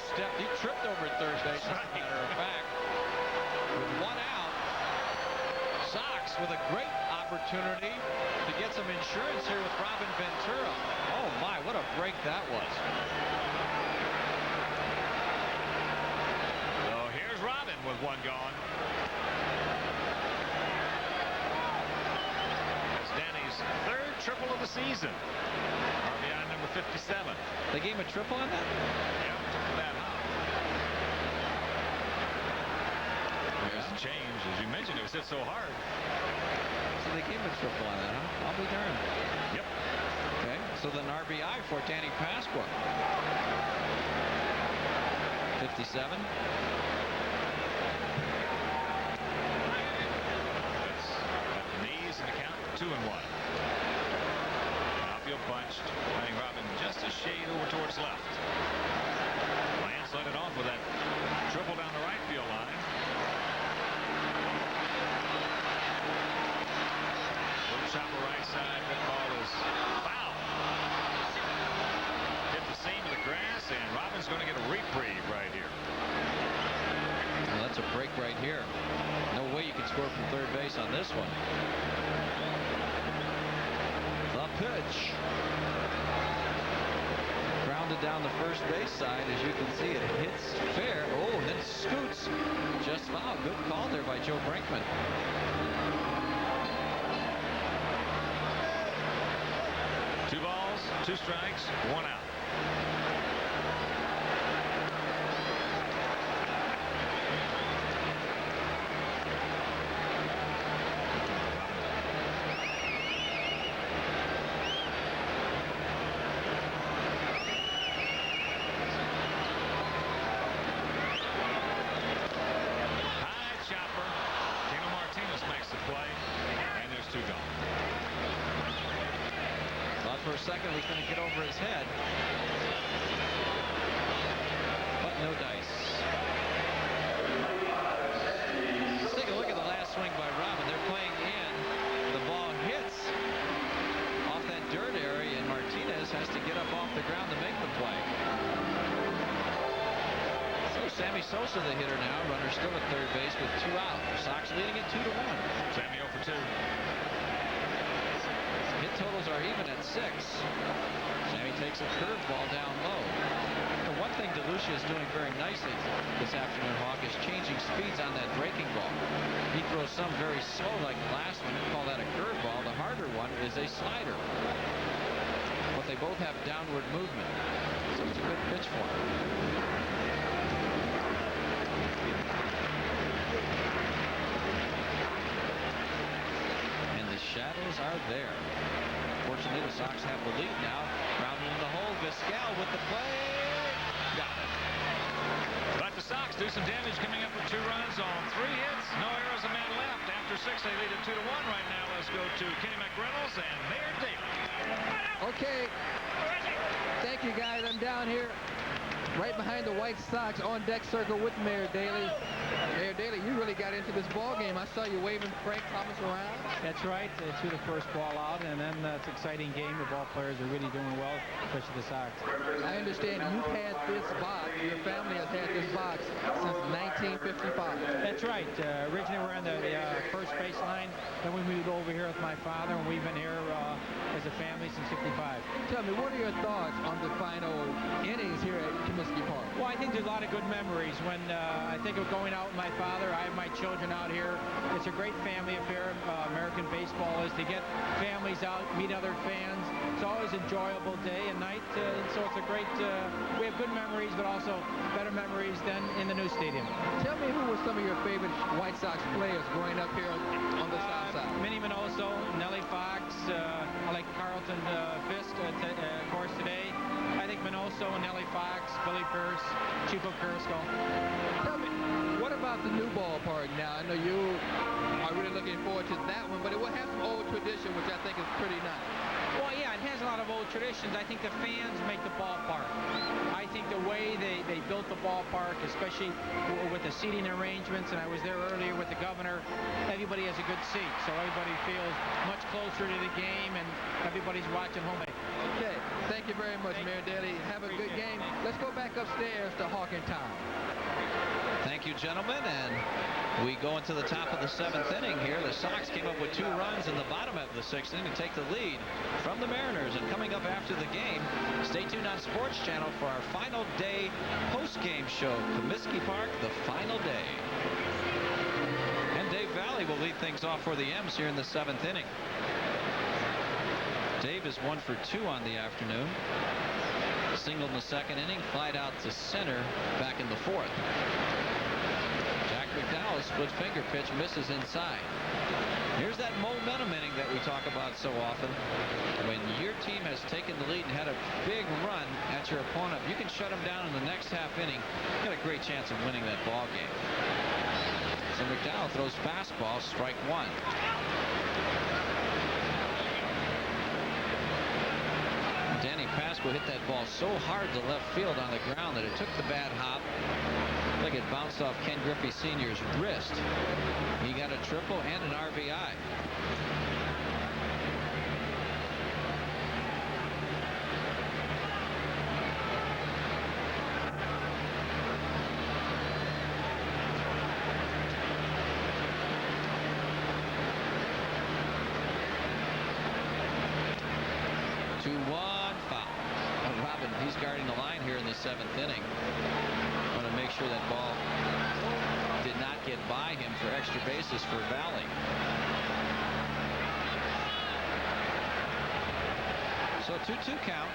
S9: tripped over third base, as a matter of fact. With 1 out, Sox with a great opportunity to get some insurance here with Robin Ventura. Oh my, what a break that was.
S21: So here's Robin with 1 gone. That's Danny's 3rd the season. RBI number 57.
S4: They gave him a triple on that?
S21: Yeah, triple that hop. There's a change. As you mentioned, it was hit so hard.
S4: So they gave him a triple on that, huh? I'll be darned.
S21: Yep.
S4: Okay, so then RBI for Danny Pasqua. 57.
S21: That's at the knees and the count. 2-1. Outfield bunched. I think Robin just a shade over towards left. Lance let it off with that triple down the right field line. Little chopper right side. That ball is foul. Hit the seam of the grass, and Robin's going to get a reprieve right here.
S4: Well, that's a break right here. No way you can score from third base on this one. The pitch. Grounded down the first base side. As you can see, it hits fair. Oh, and then scoots. Just foul. Good call there by Joe Brinkman.
S21: Two balls, 2 strikes, 1 out.
S4: For a second, was going to get over his head. But no dice. Let's take a look at the last swing by Robin. They're playing in. The ball hits off that dirt area, and Martinez has to get up off the ground to make the play. So Sammy Sosa, the hitter now. Runner still at third base with 2 out. Sox leading it 2-1.
S21: Sammy 0 for 2.
S4: Hit totals are even at 6. Sammy takes a curveball down low. The one thing DeLucia is doing very nicely this afternoon, Hawk, is changing speeds on that breaking ball. He throws some very slow like the last one. You call that a curveball. The harder one is a slider. But they both have downward movement. So it's a good pitch for him. Shadows are there. Fortunately, the Sox have the lead now. Grounded in the hole. Vizquel with the play. Got it.
S21: But the Sox do some damage, coming up with 2 runs on 3 hits. No errors, a man left. After 6, they lead it 2-1 right now. Let's go to Kenny McReynolds and Mayor Daly.
S12: Okay. Thank you, guys. I'm down here right behind the White Sox on deck circle with Mayor Daly. Mayor Daly, you really got into this ball game. I saw you waving Frank Thomas around.
S15: That's right. Threw the first ball out, and then it's an exciting game. The ball players are really doing well, especially the Sox.
S12: I understand you've had this box. Your family has had this box since 1955.
S15: That's right. Originally, we're on the first base line. Then we moved over here with my father, and we've been here as a family since '55.
S12: Tell me, what are your thoughts on the final innings here at Comiskey Park?
S15: Well, I think there's a lot of good memories. When I think of going out with my father, I have my children out here. It's a great family affair. American baseball is to get families out, meet other fans. It's always an enjoyable day and night. So it's a great, we have good memories, but also better memories than in the new stadium.
S12: Tell me, who were some of your favorite White Sox players growing up here on the south side?
S15: Minnie Minoso, Nellie Fox. I like Carlton Fisk, of course, today. I think Minoso, Nellie Fox, Billy Pierce, Chico Carisco.
S12: Tell me, what about the new ballpark now? I know you are really looking forward to that one, but it will have some old tradition, which I think is pretty nice.
S15: Well, yeah, it has a lot of old traditions. I think the fans make the ballpark. I think the way they built the ballpark, especially with the seating arrangements, and I was there earlier with the governor, everybody has a good seat, so everybody feels much closer to the game, and everybody's watching home.
S12: Okay, thank you very much, Mayor Daly. Have a good game. Let's go back upstairs to Hawk and Tom.
S4: Thank you, gentlemen, and we go into the top of the 7th inning here. The Sox came up with 2 runs in the bottom of the 6th inning to take the lead from the Mariners. And coming up after the game, stay tuned on Sports Channel for our final day post-game show, Comiskey Park, the final day. And Dave Valley will lead things off for the M's here in the 7th inning. Dave is 1 for 2 on the afternoon. Single in the second inning, flied out to center back in the fourth. Jack McDowell's split finger pitch misses inside. Here's that momentum inning that we talk about so often. When your team has taken the lead and had a big run at your opponent, you can shut them down in the next half inning. You got a great chance of winning that ball game. So McDowell throws fastball, strike one. Danny Pasco hit that ball so hard to left field on the ground that it took the bad hop. I think it bounced off Ken Griffey Sr.'s wrist. He got a triple and an RBI. He's guarding the line here in the seventh inning. Want to make sure that ball did not get by him for extra bases for Valley. So 2-2 count.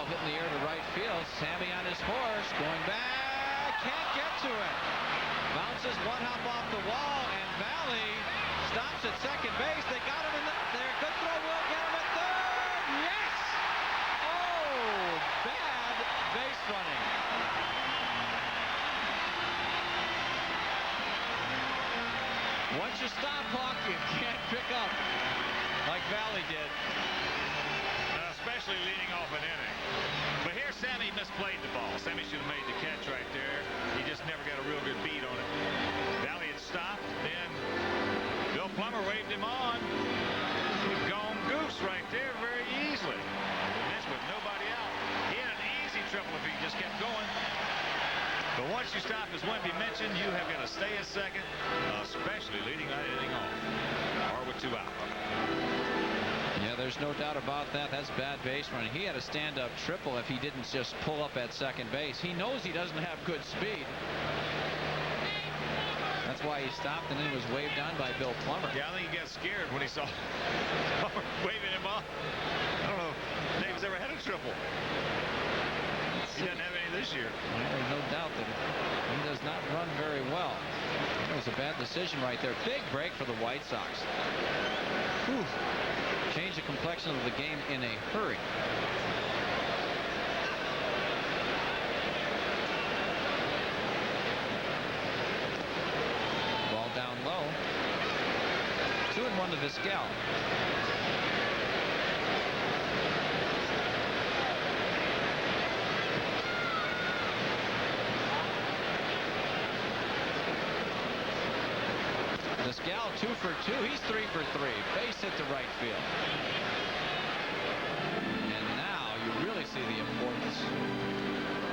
S4: Hitting the air to right field. Sammy on his horse, going back, can't get to it. Bounces one hop off the wall, and Valley stops at second base. They got him in there. Good throw, will get him at third. Yes! Oh, bad base running. Once you stop, Hawk, you can't pick up like Valley did.
S21: Especially leading off an inning. But here Sammy misplayed the ball. Sammy should have made the catch right there. He just never got a real good beat on it. Valley had stopped. Then Bill Plummer waved him on. He'd gone goose right there very easily. And this with nobody out. He had an easy triple if he just kept going. But once you stop, as Wimpy mentioned, you have got to stay at second, especially leading that inning off. Or with 2 out.
S4: Yeah, there's no doubt about that. That's bad base running. He had a stand-up triple if he didn't just pull up at second base. He knows he doesn't have good speed. That's why he stopped, and then he was waved on by Bill Plummer.
S21: Yeah, I think he got scared when he saw Plummer waving him off. I don't know if Dave's ever had a triple. He doesn't have any this year.
S4: There's no doubt that he does not run very well. That was a bad decision right there. Big break for the White Sox. Whew. Change the complexion of the game in a hurry. Ball down low. 2-1 to Vizquel. Vizquel 2 for 2. He's 3 for 3. Base hit to right field. And now you really see the importance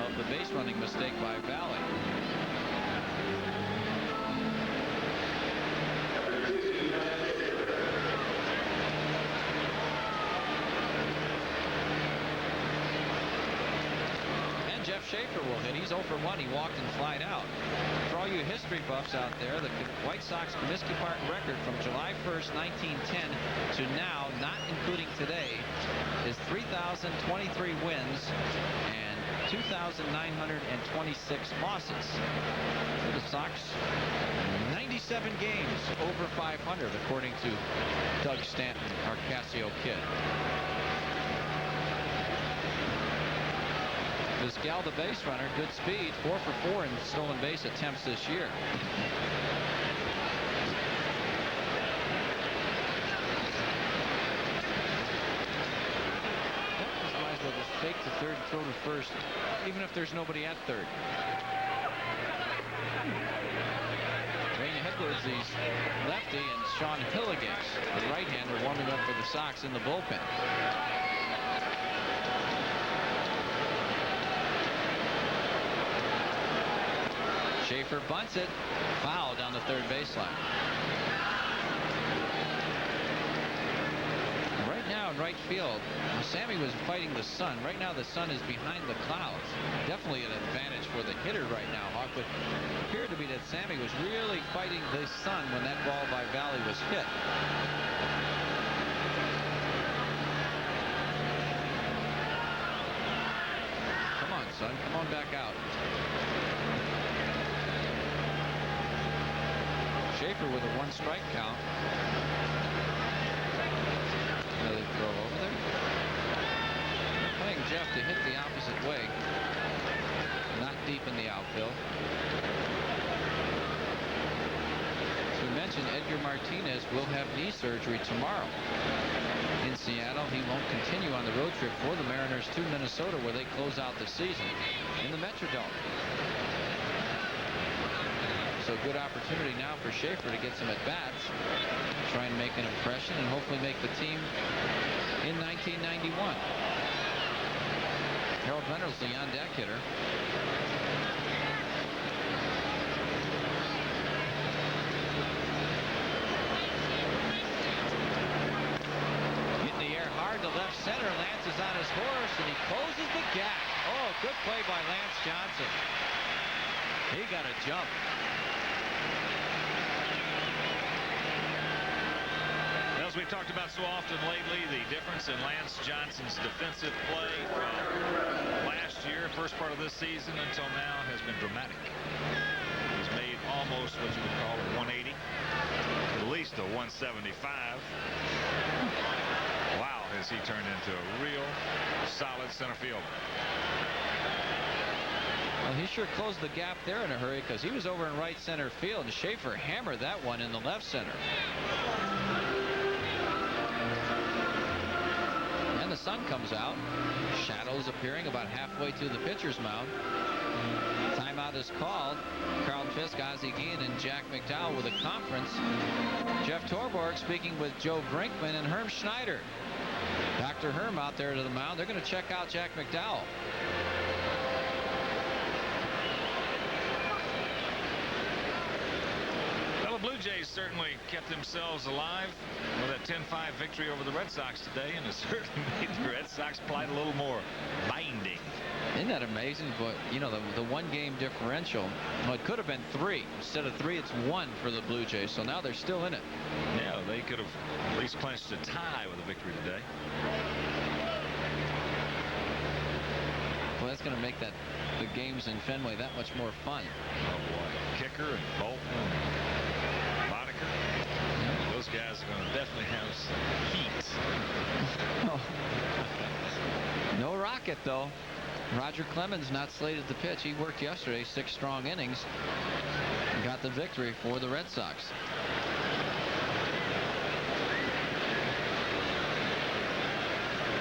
S4: of the base running mistake by Valley. And Jeff Schaefer will hit. He's 0 for 1. He walked and flied out. For all you history buffs out there, the White Sox Comiskey Park record from July 1st, 1910 to now, not including today, is 3,023 wins and 2,926 losses. For the Sox, 97 games over 500, according to Doug Stanton, our Casio kid. Vizquel, the base runner, good speed, 4 for 4 in stolen base attempts this year. Might as well just fake to third and throw to first, even if there's nobody at third. Raina Edwards, the lefty, and Sean Hilligan, the right-hander, warming up for the Sox in the bullpen. Schaefer bunts it, foul down the third baseline. Right now,
S6: in right field. Sammy was fighting the sun. Right now the sun is behind the clouds. Definitely an advantage for the hitter right now, Hawk, but it appeared to be that Sammy was really fighting the sun when that ball by Valley was hit. Come on, son. Come on back out. Schaefer with a 1-strike count. Another throw over there. They're playing Jeff to hit the opposite way. Not deep in the outfield. As we mentioned, Edgar Martinez will have knee surgery tomorrow in Seattle. He won't continue on the road trip for the Mariners to Minnesota, where they close out the season in the Metrodome. So good opportunity now for Schaefer to get some at-bats, try and make an impression, and hopefully make the team in 1991. Harold Reynolds, the on-deck hitter. Hit in the air hard to left center. Lance is on his horse, and he closes the gap. Oh, good play by Lance Johnson. He got a jump.
S21: As we've talked about so often lately, the difference in Lance Johnson's defensive play from last year, first part of this season until now, has been dramatic. He's made almost what you would call a 180, at least a 175. Wow, has he turned into a real solid center fielder.
S6: Well, he sure closed the gap there in a hurry, because he was over in right center field, and Schaefer hammered that one in the left center. The sun comes out. Shadows appearing about halfway to the pitcher's mound. Timeout is called. Carl Fisk, Ozzie Guillen, and Jack McDowell with a conference. Jeff Torborg speaking with Joe Brinkman and Herm Schneider. Dr. Herm out there to the mound. They're going to check out Jack McDowell.
S21: Blue Jays certainly kept themselves alive with that 10-5 victory over the Red Sox today, and it certainly made the Red Sox plight a little more binding.
S6: Isn't that amazing? But, you know, the one-game differential, well, it could have been 3. Instead of 3, it's 1 for the Blue Jays, so now they're still in it.
S21: Yeah, they could have at least clinched a tie with a victory today.
S6: Well, that's going to make the games in Fenway that much more fun.
S21: Oh, boy. Kicker and Bolton and those guys are going to definitely have some heat.
S6: Oh. No Rocket, though. Roger Clemens not slated to pitch. He worked yesterday, 6 strong innings, and got the victory for the Red Sox.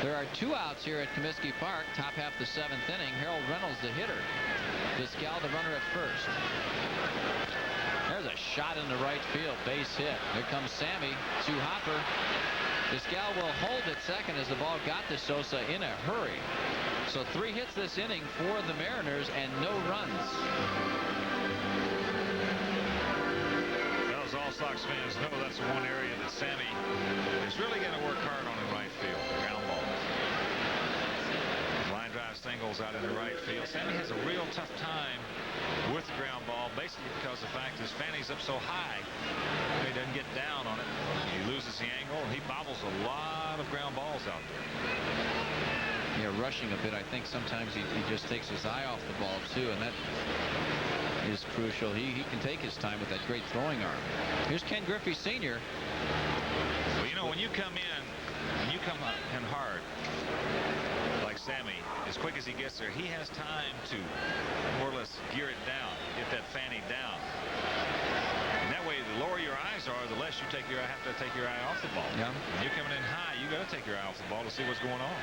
S6: There are 2 outs here at Comiskey Park, top half the 7th inning. Harold Reynolds, the hitter. Vizquel, the runner at first. There's a shot into right field, base hit. Here comes Sammy to Hopper. Vizquel will hold at second as the ball got to Sosa in a hurry. So 3 hits this inning for the Mariners and no runs.
S21: Those All Sox fans know that's the one area that Sammy is really going to work hard on in right field. Ground ball. Line drive singles out into right field. Sammy has a real tough time with the ground ball, basically because the fact his fanny's up so high, he doesn't get down on it. He loses the angle, and he bobbles a lot of ground balls out there.
S6: Yeah, rushing a bit. I think sometimes he just takes his eye off the ball, too, and that is crucial. He can take his time with that great throwing arm. Here's Ken Griffey Sr.
S21: Well, you know, when you come in in hard, like Sammy, as quick as he gets there, he has time to more or less gear it down, get that fanny down. And that way, the lower your eyes are, the less you have to take your eye off the ball.
S6: Yeah.
S21: When you're coming in high, you got to take your eye off the ball to see what's going on.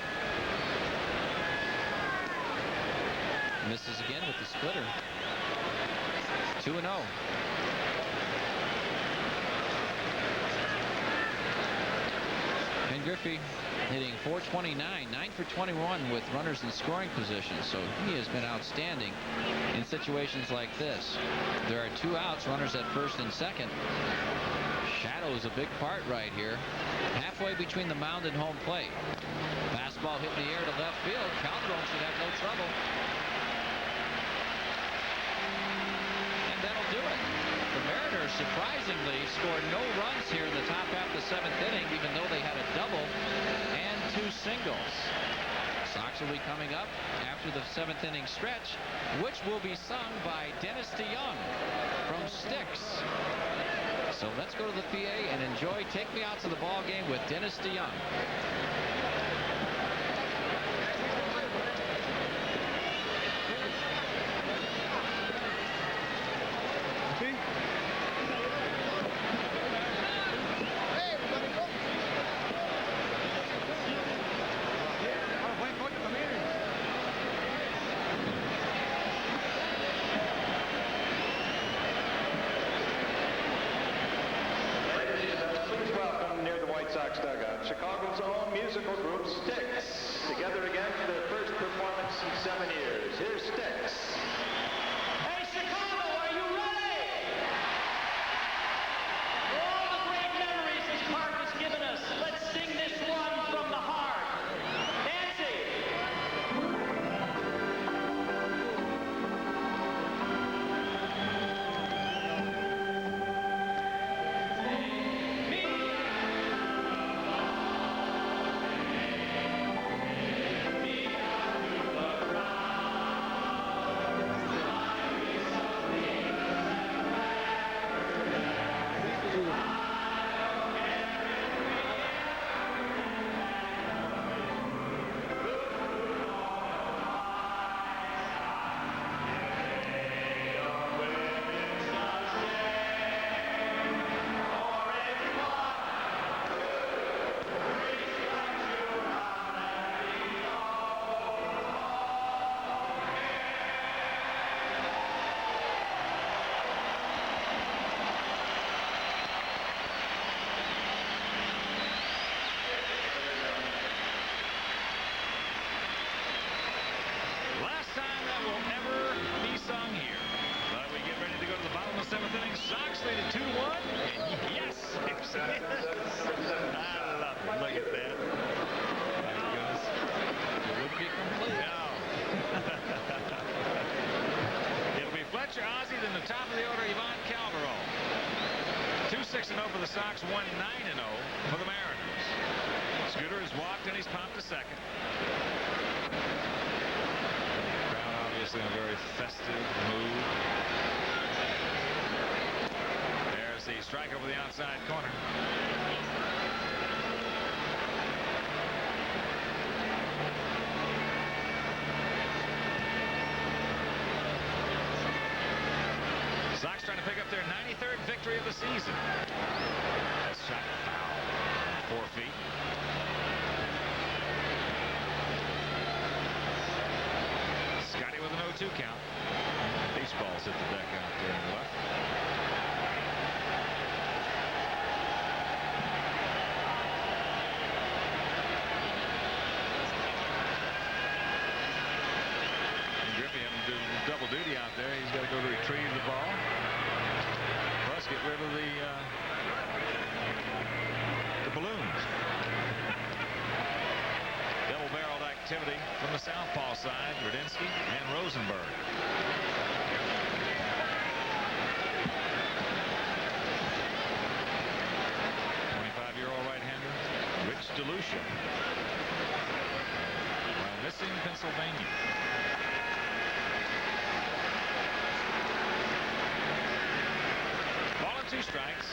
S6: Misses again with the splitter. 2-0. Ken Griffey hitting .429, 9 for 21 with runners in scoring position. So he has been outstanding in situations like this. There are 2 outs, runners at first and second.
S9: Shadow is a big part right here. Halfway between the mound and home plate. Fastball hit in the air to left field. Calderon should have no trouble. And that'll do it. The Mariners surprisingly scored no runs here in the top half of the 7th inning, even though they had a double and 2 singles. Sox will be coming up after the 7th inning stretch, which will be sung by Dennis DeYoung from Styx. So let's go to the PA and enjoy Take Me Out to the Ball Game with Dennis DeYoung.
S3: Chicago's own musical group Styx, together again for their first performance in 7 years. Here's Styx.
S7: Hey, Chicago, are you ready? For all the great memories this park has given us, let's sing this one from the heart. Nancy!
S21: For the Sox, 1-9-0 for the Mariners. Scooter has walked and he's popped a second. Crowd obviously in a very festive mood. There's the strike over the outside corner. Sox trying to pick up their 93rd victory of the season. That's shot foul. 4 feet. Scotty with an 0-2 count. These balls hit the deck out there on the left. Griffey having to do double duty out there. He's got to go to retrieve the ball. Plus get rid of the balloons. Double-barreled activity from the southpaw side. Radinsky and Rosenberg. '25-year-old right-hander Rich DeLucia. While missing Pennsylvania. Ball and 2 strikes.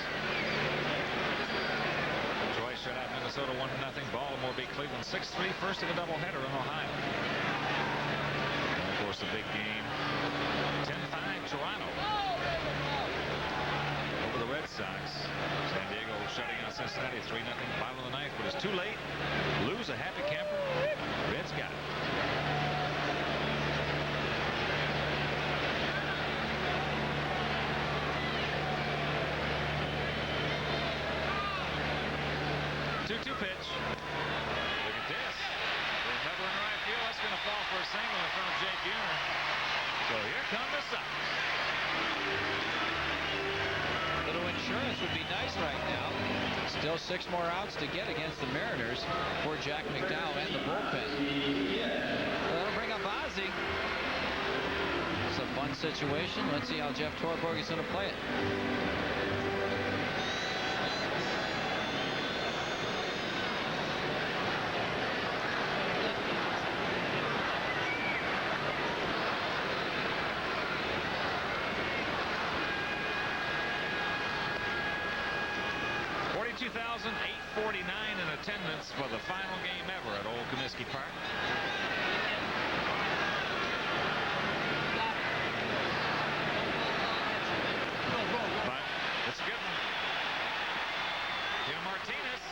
S21: Troy shut out Minnesota 1-0. Baltimore beat Cleveland 6-3. First of a doubleheader in Ohio. And of course the big game. 10-5 Toronto. Over the Red Sox. San Diego shutting out Cincinnati 3-0. Bottom of the ninth, but it's too late. Lose a happy camper. Reds got it. Pitch. Look at this. Remember in right field, that's going to fall for a single in front of Jake Buhner. So here come the Sox.
S9: A little insurance would be nice right now. those 6 more outs to get against the Mariners for Jack McDowell and the bullpen. That'll bring up Ozzie. It's a fun situation. Let's see how Jeff Torborg is going to play it.
S21: In attendance for the final game ever at Old Comiskey Park. But it's a good one. Jim Martinez.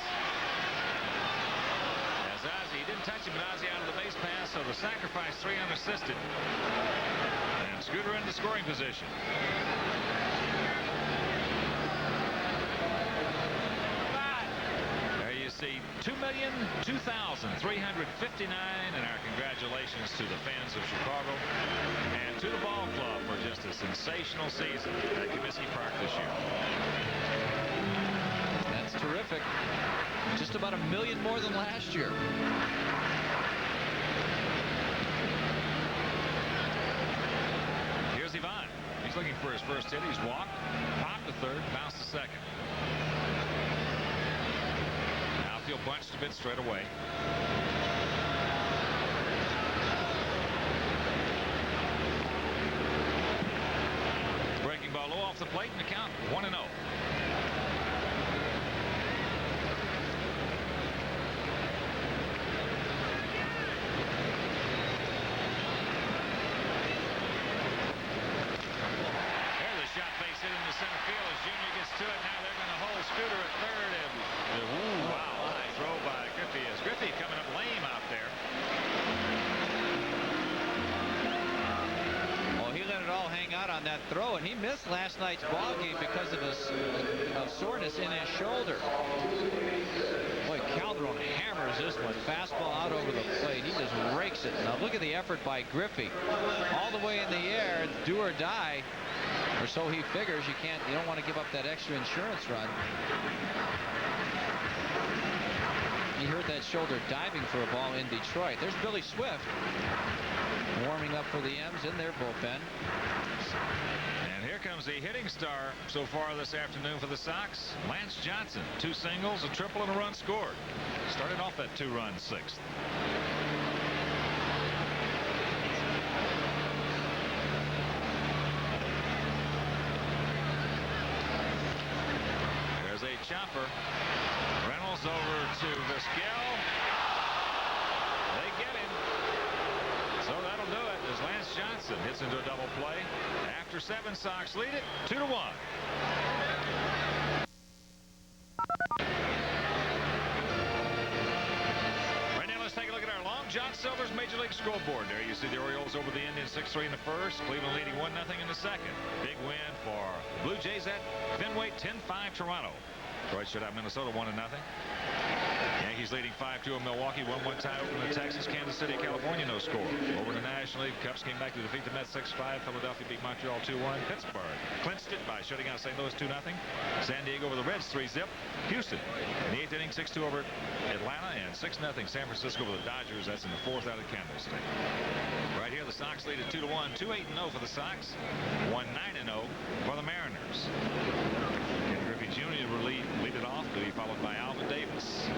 S21: As Ozzie, he didn't touch him, but Ozzie out of the base pass, so the sacrifice 3 unassisted. And Scooter into scoring position. See 2,002,359, and our congratulations to the fans of Chicago and to the ball club for just a sensational season at Comiskey Park this year.
S9: That's terrific. Just about 1 million more than last year.
S21: Here's Ivan. He's looking for his first hit. He's walked, popped to third, bounced to second. Outfield bunched a bit straight away. Breaking ball low off the plate, and the count 1-0. Center field as Junior gets to it. Now they're going to hold Scooter at third. And wow, high throw by Griffey. As Griffey coming up lame out there.
S9: Well, he let it all hang out on that throw, and he missed last night's ball game because of soreness in his shoulder. Boy, Calderon hammers this one. Fastball out over the plate. He just rakes it. Now look at the effort by Griffey. All the way in the air, do or die. Or so he figures. You don't want to give up that extra insurance run. He hurt that shoulder diving for a ball in Detroit. There's Billy Swift warming up for the M's in their bullpen.
S21: And here comes the hitting star so far this afternoon for the Sox, Lance Johnson. 2 singles, a triple, and a run scored. Started off that 2-run 6th. Chopper. Reynolds over to Vizquel. They get him. So that'll do it as Lance Johnson hits into a double play. After 7, Sox lead it 2-1. Right now, let's take a look at our Long John Silver's Major League scoreboard. There you see the Orioles over the Indians 6-3 in the first. Cleveland leading 1-0 in the second. Big win for Blue Jays at Fenway, 10-5 Toronto. Detroit shut out Minnesota 1-0. Yankees leading 5-2 in Milwaukee. 1-1 tie over in Texas. Kansas City, California, no score. Over the National League, Cubs came back to defeat the Mets 6-5. Philadelphia beat Montreal 2-1. Pittsburgh clinched it by shutting out St. Louis 2-0. San Diego over the Reds 3-zip. Houston in the 8th inning 6-2 over Atlanta, and 6-0 San Francisco over the Dodgers. That's in the 4th out of Candlestick. Right here, the Sox lead at 2-1. 2-8-0 for the Sox. 1-9-0 for the Mariners. Junior will lead it off, to be followed by Alvin Davis.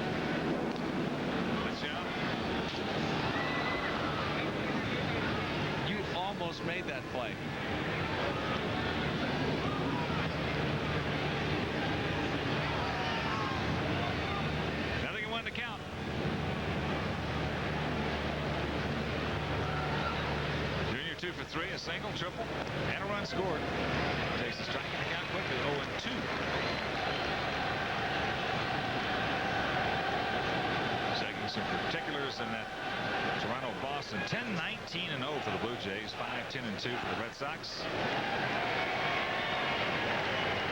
S21: Good job.
S9: You almost made that play.
S21: Nothing in 1 to count. Junior 2 for 3, a single, triple, and a run scored. Takes the strike and the count quickly. 0-2. Some particulars in that Toronto-Boston 10-19-0 for the Blue Jays, 5-10-2 for the Red Sox.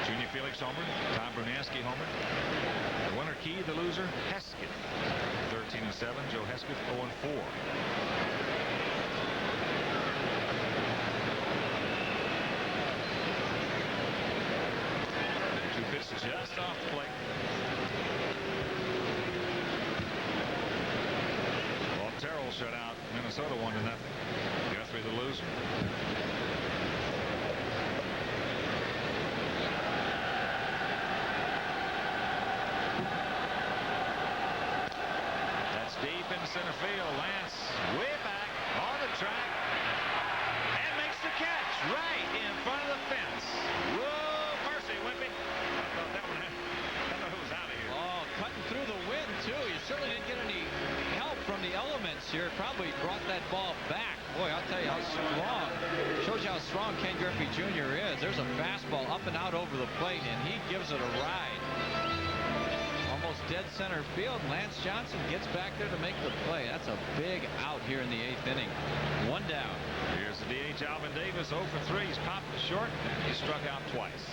S21: Junior Felix homered, Tom Brunansky homered. The winner Key, the loser Hesketh, 13-7. Joe Hesketh 0-4. Two pitches just off the plate. shut out Minnesota 1-0. Guthrie the loser. That's deep in center field. Lance way back on the track and makes the catch right in front of the fence. Whoa, mercy, Wimpy. I thought that one was out of here.
S4: Oh, cutting through the wind, too. You certainly didn't get any help from the elements here. Probably brought that ball back. Boy, I'll tell you how strong. Shows you how strong Ken Griffey Jr. is. There's a fastball up and out over the plate, and he gives it a ride. Almost dead center field. Lance Johnson gets back there to make the play. That's a big out here in the 8th inning. 1 down.
S21: Here's the DH, Alvin Davis, 0 for 3. He's popped it short, and he struck out twice.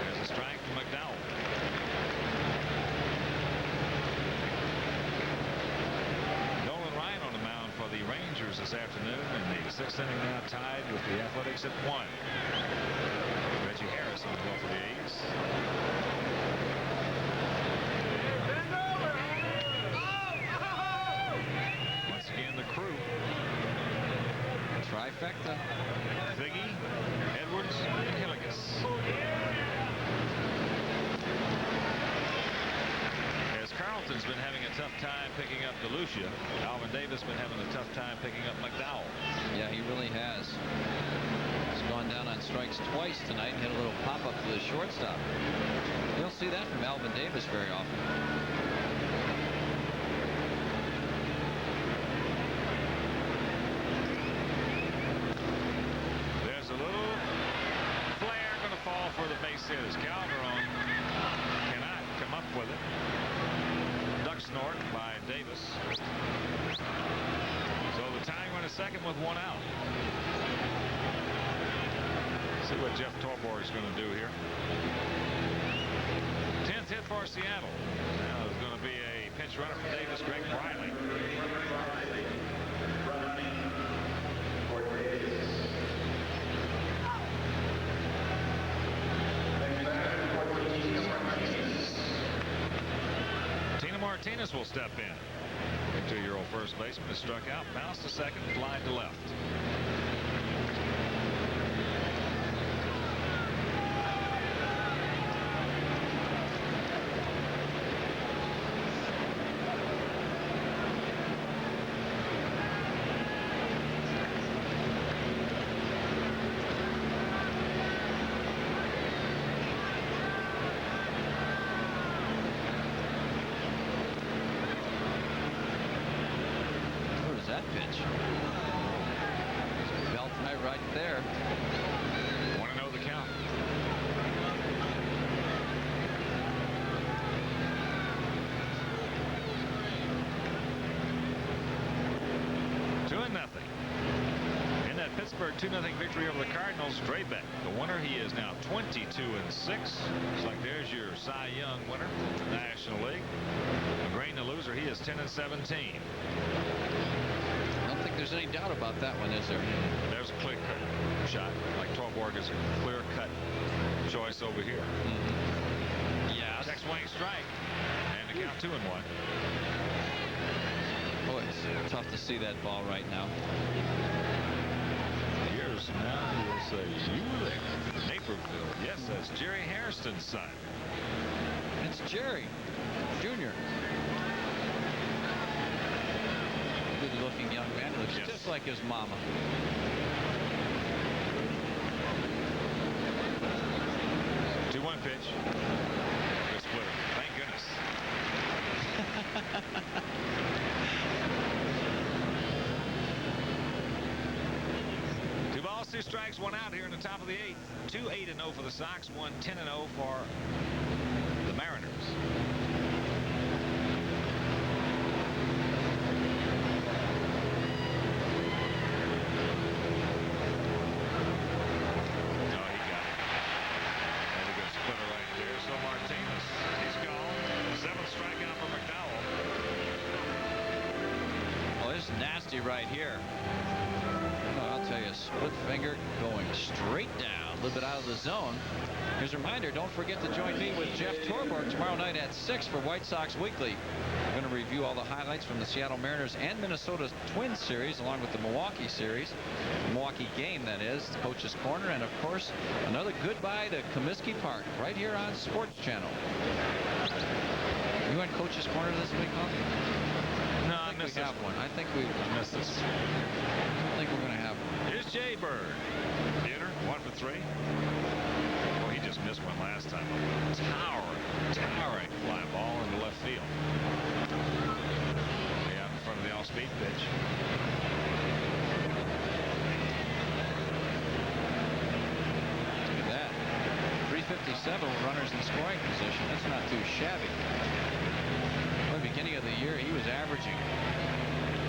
S21: There's a strike from McDowell. Nolan Ryan on the mound for the Rangers this afternoon in the 6th inning, now tied with the Athletics at 1. Reggie Harris on the ball for the A's. Once again, the crew.
S4: Trifecta.
S21: Figgy, Edwards, and Hilligus. As Carlton's been having a tough time picking up DeLucia, Alvin Davis been having a tough time picking up McDowell.
S4: Yeah, he really has. He's gone down on strikes twice tonight and hit a little pop-up to the shortstop. You don't see that from Alvin Davis very often.
S21: There's a little flare going to fall for the base hitters. Calderon cannot come up with it. Duck snort by Davis. So the tying run is second with 1 out. See what Jeff Torborg is going to do here. 10th hit for Seattle. Now there's going to be a pinch runner for Davis, Greg Briley. Tina Martinez will step in. 52-year-old first baseman is struck out, bounced to second, fly to left.
S4: That pitch. Belt right there.
S21: Want to know the count? Nothing. In that Pittsburgh 2-0 victory over the Cardinals, Drabek, the winner, he is now 22-6. Looks like there's your Cy Young winner, National League. McGrain, the loser, he is 10-17.
S4: There's any doubt about that one, is there?
S21: There's a clear-cut shot. Like Torborg is a clear-cut choice over here.
S4: Yeah.
S21: Check swing strike. And the count 2-1.
S4: Boy, it's tough to see that ball right now.
S21: Years from now, you'll say, you were there. Naperville. Yes, that's Jerry Hairston's son.
S4: It's Jerry Jr. Good-looking young man. He looks just like his mama.
S21: Two-one pitch. Good splitter. Thank goodness. Two balls, 2 strikes, 1 out here in the top of the 8th. 2 8-0 for the Sox. 1 10-0 for the Mariners.
S4: Nasty right here. Oh, I'll tell you, split finger going straight down, a little bit out of the zone.
S9: Here's a reminder, don't forget to join me with Jeff Torborg tomorrow night at 6 for White Sox Weekly. We're going to review all the highlights from the Seattle Mariners and Minnesota Twins series, along with the Milwaukee series, Milwaukee game, that is, Coach's Corner, and of course, another goodbye to Comiskey Park right here on Sports Channel. You went Coach's Corner this week, huh?
S21: No, I missed this one.
S9: I think we
S21: missed this.
S9: I don't think we're going to have one.
S21: Here's Jay Bird. Buhner, 1 for 3. Oh, he just missed one last time. Towering fly ball into left field. Way out in front of the off-speed pitch.
S9: Look at that. 357 with runners in scoring position. That's not too shabby. At the beginning of the year, he was averaging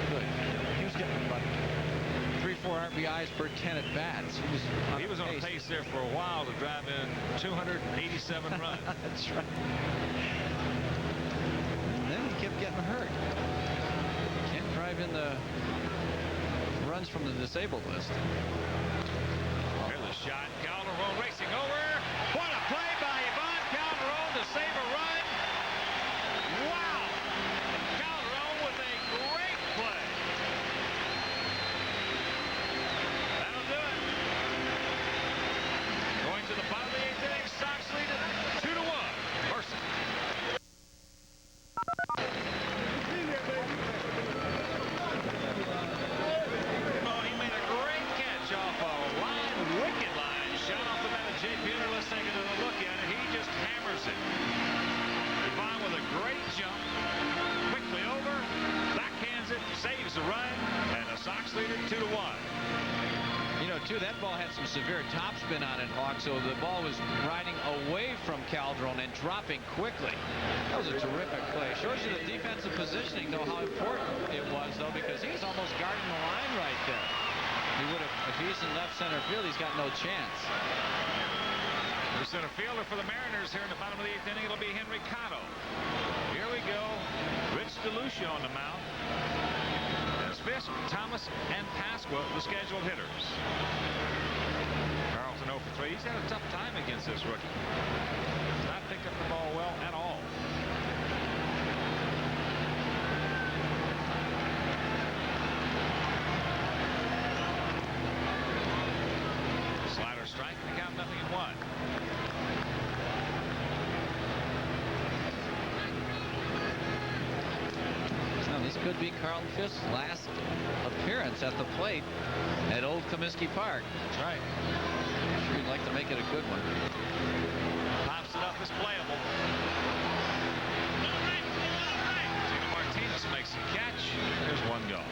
S9: good. He was getting about 3-4 RBIs per 10 at bats.
S21: He was on pace there for a while to drive in 287 runs.
S9: That's right. And then he kept getting hurt. Can't drive in the runs from the disabled list.
S21: Here's a shot. Calderon racing over. What a play by Ivan Calderon to save a run. Wow. Calderon with a great play. That'll do it. Going to the bottom of the 8th inning. Sox lead it 2-1. Mercer. Oh, he made a great catch off a line, wicked line. Shot off the bat of Jay Buhner. Let's take a look at it. He just hammers it. Ivan with a great jump. Quickly over. Backhands it. Saves the run. And the Sox lead it 2-1.
S9: You know, too, that ball had some severe topspin on it, Hawk, so the ball was riding away from Calderon and dropping quickly. That was a terrific play. Shows you the defensive positioning, though, how important it was, though, because he was almost guarding the line right there. He would have, if he's in left center field, he's got no chance.
S21: The center fielder for the Mariners here in the bottom of the 8th inning. It'll be Henry Cotto. Here we go. Rich DeLucia on the mound. As Fisk, Thomas, and Pasqua, the scheduled hitters. Carlton 0 for 3. He's had a tough time against this rookie. Not picked up the ball well at all. Slider strike, and the count 0-1.
S9: Now, this could be Carlton Fisk's last appearance at the plate at Old Comiskey Park.
S21: That's right.
S9: I'm sure you'd like to make it a good one.
S21: Pops it up as playable. Tino Martinez makes a catch. There's one gone.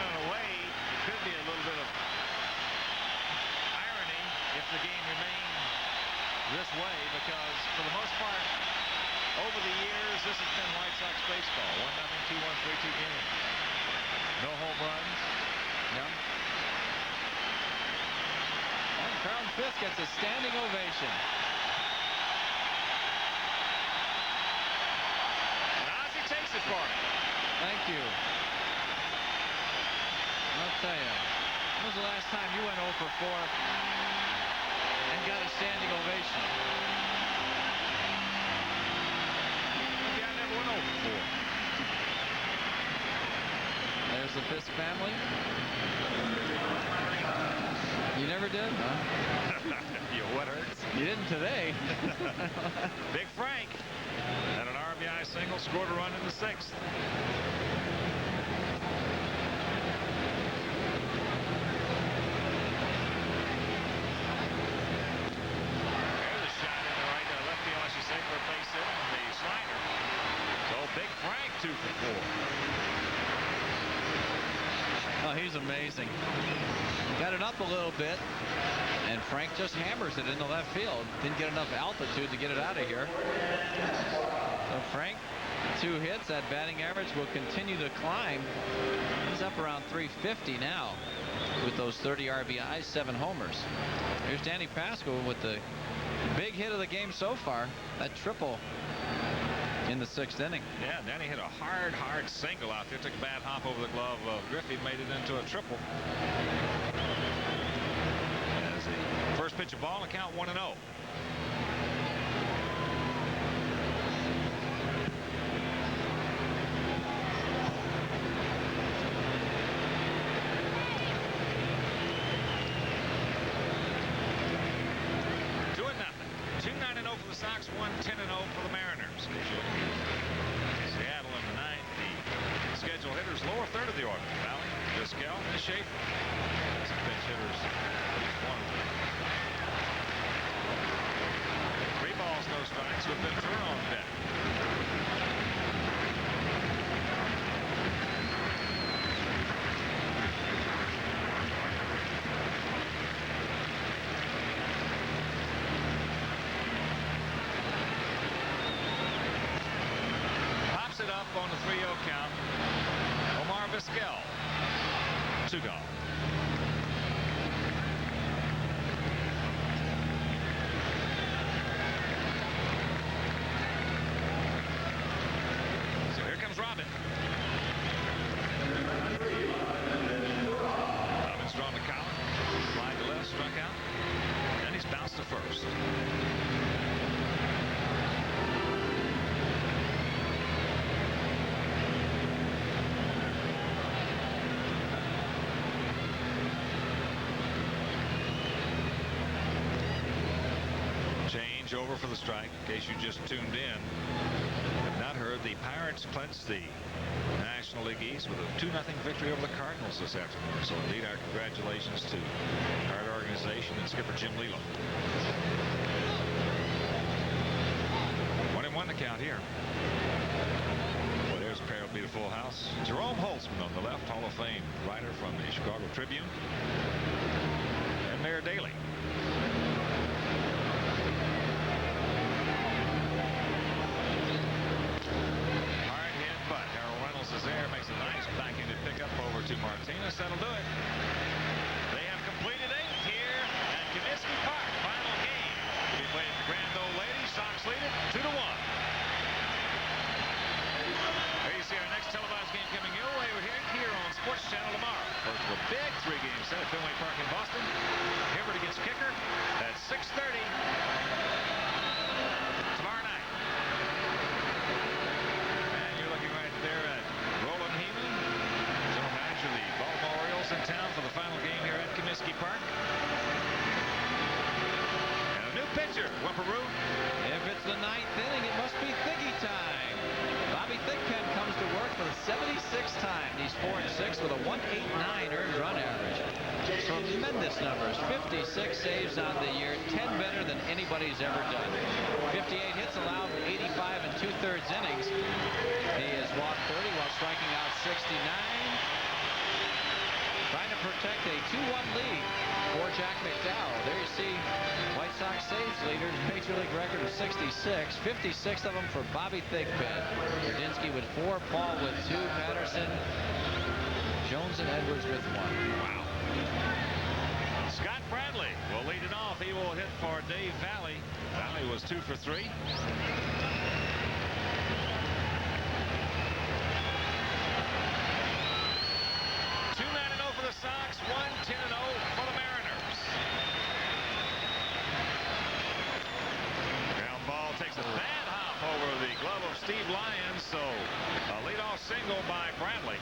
S21: In a way, it could be a little bit of irony if the game remained this way, because for the most part, over the years, this has been White Sox baseball. 1-0, 2-1, 3-2 game. No home runs.
S9: No. And Carlton Fisk gets a standing ovation.
S21: Ozzie takes it for him.
S9: Thank you. I'll tell you. When was the last time you went 0 for 4 and got a standing ovation?
S21: Maybe I never went 0 for 4.
S9: There's the Fisk family. You never did, huh?
S21: What hurts?
S9: You didn't today.
S21: Big Frank had an RBI single, scored a run in the 6th. There's a shot in the right, left field, I should say, for a base hit on the slider. So Big Frank 2 for 4.
S9: Oh, he's amazing. Got it up a little bit, and Frank just hammers it into left field. Didn't get enough altitude to get it out of here. So Frank, 2 hits. That batting average will continue to climb. He's up around 350 now with those 30 RBIs, 7 homers. Here's Danny Pasco with the big hit of the game so far. That triple in the 6th inning.
S21: Yeah, Danny hit a hard single out there. Took a bad hop over the glove of Griffey, made it into a triple.
S23: pitch a ball and count 1-0. Sox 1-10-0 for the Mariners. Seattle in the ninth. The scheduled hitters lower third of the order. Valley, Vizquel, and Schaefer. Some pinch hitters. Each one. 3 balls, no strikes with Ventura on deck. On the 3-0 count, Omar Vizquel, 2 gone. So here comes Robin. Robin's drawn to Collin, fly to left, struck out, and he's bounced to first. Over for the strike. In case you just tuned in, have not heard, the Pirates clinched the National League East with a 2-0 victory over the Cardinals this afternoon. So indeed, our congratulations to our organization and skipper Jim Lelo. 1-1 the count here. Well, there's a pair will be the full house. Jerome Holtzman on the left, Hall of Fame writer from the Chicago Tribune, and Mayor Daley. Is there, makes a nice backhanded pickup over to Martinez. That'll do it. They have completed 8 here at Comiskey Park. Final game to be played at the Grand Ole Lady. Sox lead it 2-1. There you see our next televised game coming your way. We're here on Sports Channel tomorrow. First of a big 3-game set at Fenway Park in Boston. Hibbert against Kicker at 6:30 tomorrow night. And you're looking right there at the Baltimore Orioles in town for the final game here at Comiskey Park. And a new pitcher, Wimperoo.
S4: If it's the 9th inning, it must be Thiggy time. Bobby Thigpen comes to work for the 76th time. He's 4-6 with a 1.89 earned run average. Tremendous numbers. 56 saves on the year, 10 better than anybody's ever done. 58 hits allowed, 85 2/3 innings. He has walked 30 while striking out 69. Trying to protect a 2-1 lead for Jack McDowell. There you see White Sox saves leader, Major League record of 66. 56 of them for Bobby Thigpen. Radinsky with 4, Paul with 2, Patterson, Jones and Edwards with 1.
S23: Wow. Scott Bradley will lead it off. He will hit for Dave Valley. Valley was 2 for 3. 2-9-0 for the Sox, 1-10-0 for the Mariners. Ground ball takes a bad hop over the glove of Steve Lyons, so a leadoff single by Bradley.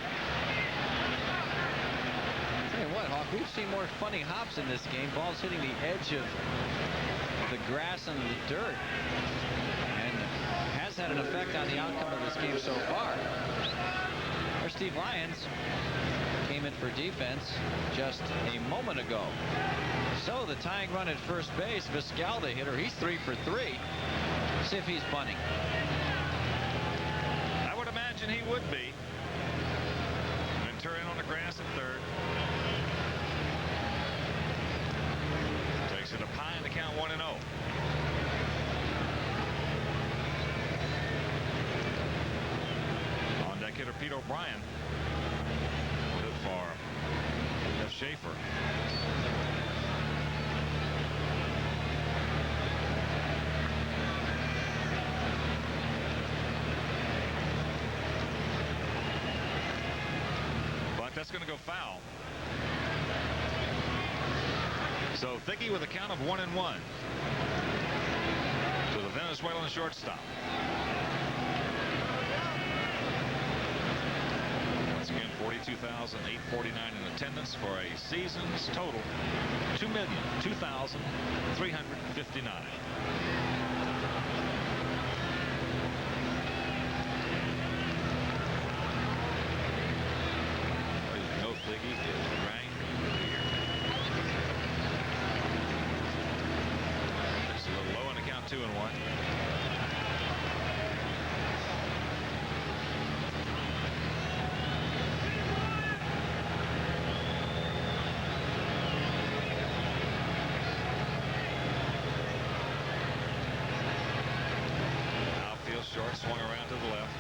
S4: Tell you what, Hawk, we've seen more funny hops in this game. Balls hitting the edge of the grass and the dirt, and has had an effect on the outcome of this game so far. There's Steve Lyons. Came in for defense just a moment ago. So the tying run at first base, Vizquel, the hitter, he's 3 for 3. See if he's bunting.
S23: I would imagine he would be. Ventura in on the grass at third. Takes it up high in the count, 1-0. On deck hitter Pete O'Brien. For Jeff Schaefer. But that's going to go foul.
S21: So Thiggy with a count of 1-1 to the Venezuelan shortstop. Once again, 42,849 in attendance for a season's total 2,002,359. No Thiggy is right here. It's a little low on the count, 2-1. Short swung around to the left.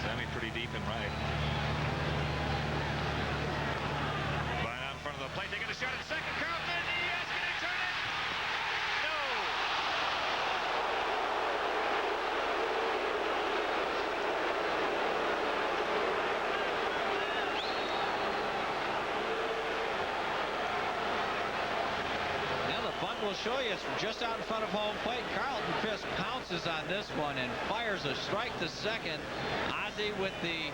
S21: Sammy pretty deep and right. Line out in front of the plate. They get a shot at second. Carlton. Yes, can they turn it? No.
S4: Bunt will show you it's just out in front of home plate. Carlton Fisk pounces on this one and fires a strike to second. Ozzie with the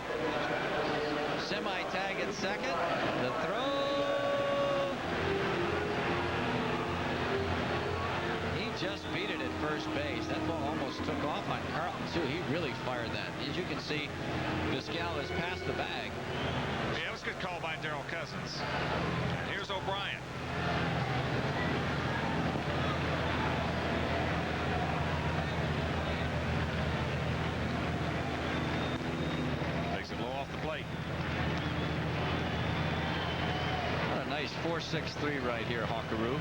S4: semi-tag at second. The throw. He just beat it at first base. That ball almost took off on Carlton, too. He really fired that. As you can see, Vizquel is past the bag.
S21: Yeah, it was a good call by Darrell Cousins. And here's O'Brien. Plate.
S4: What a nice 4.63 right here, Hawkaroo.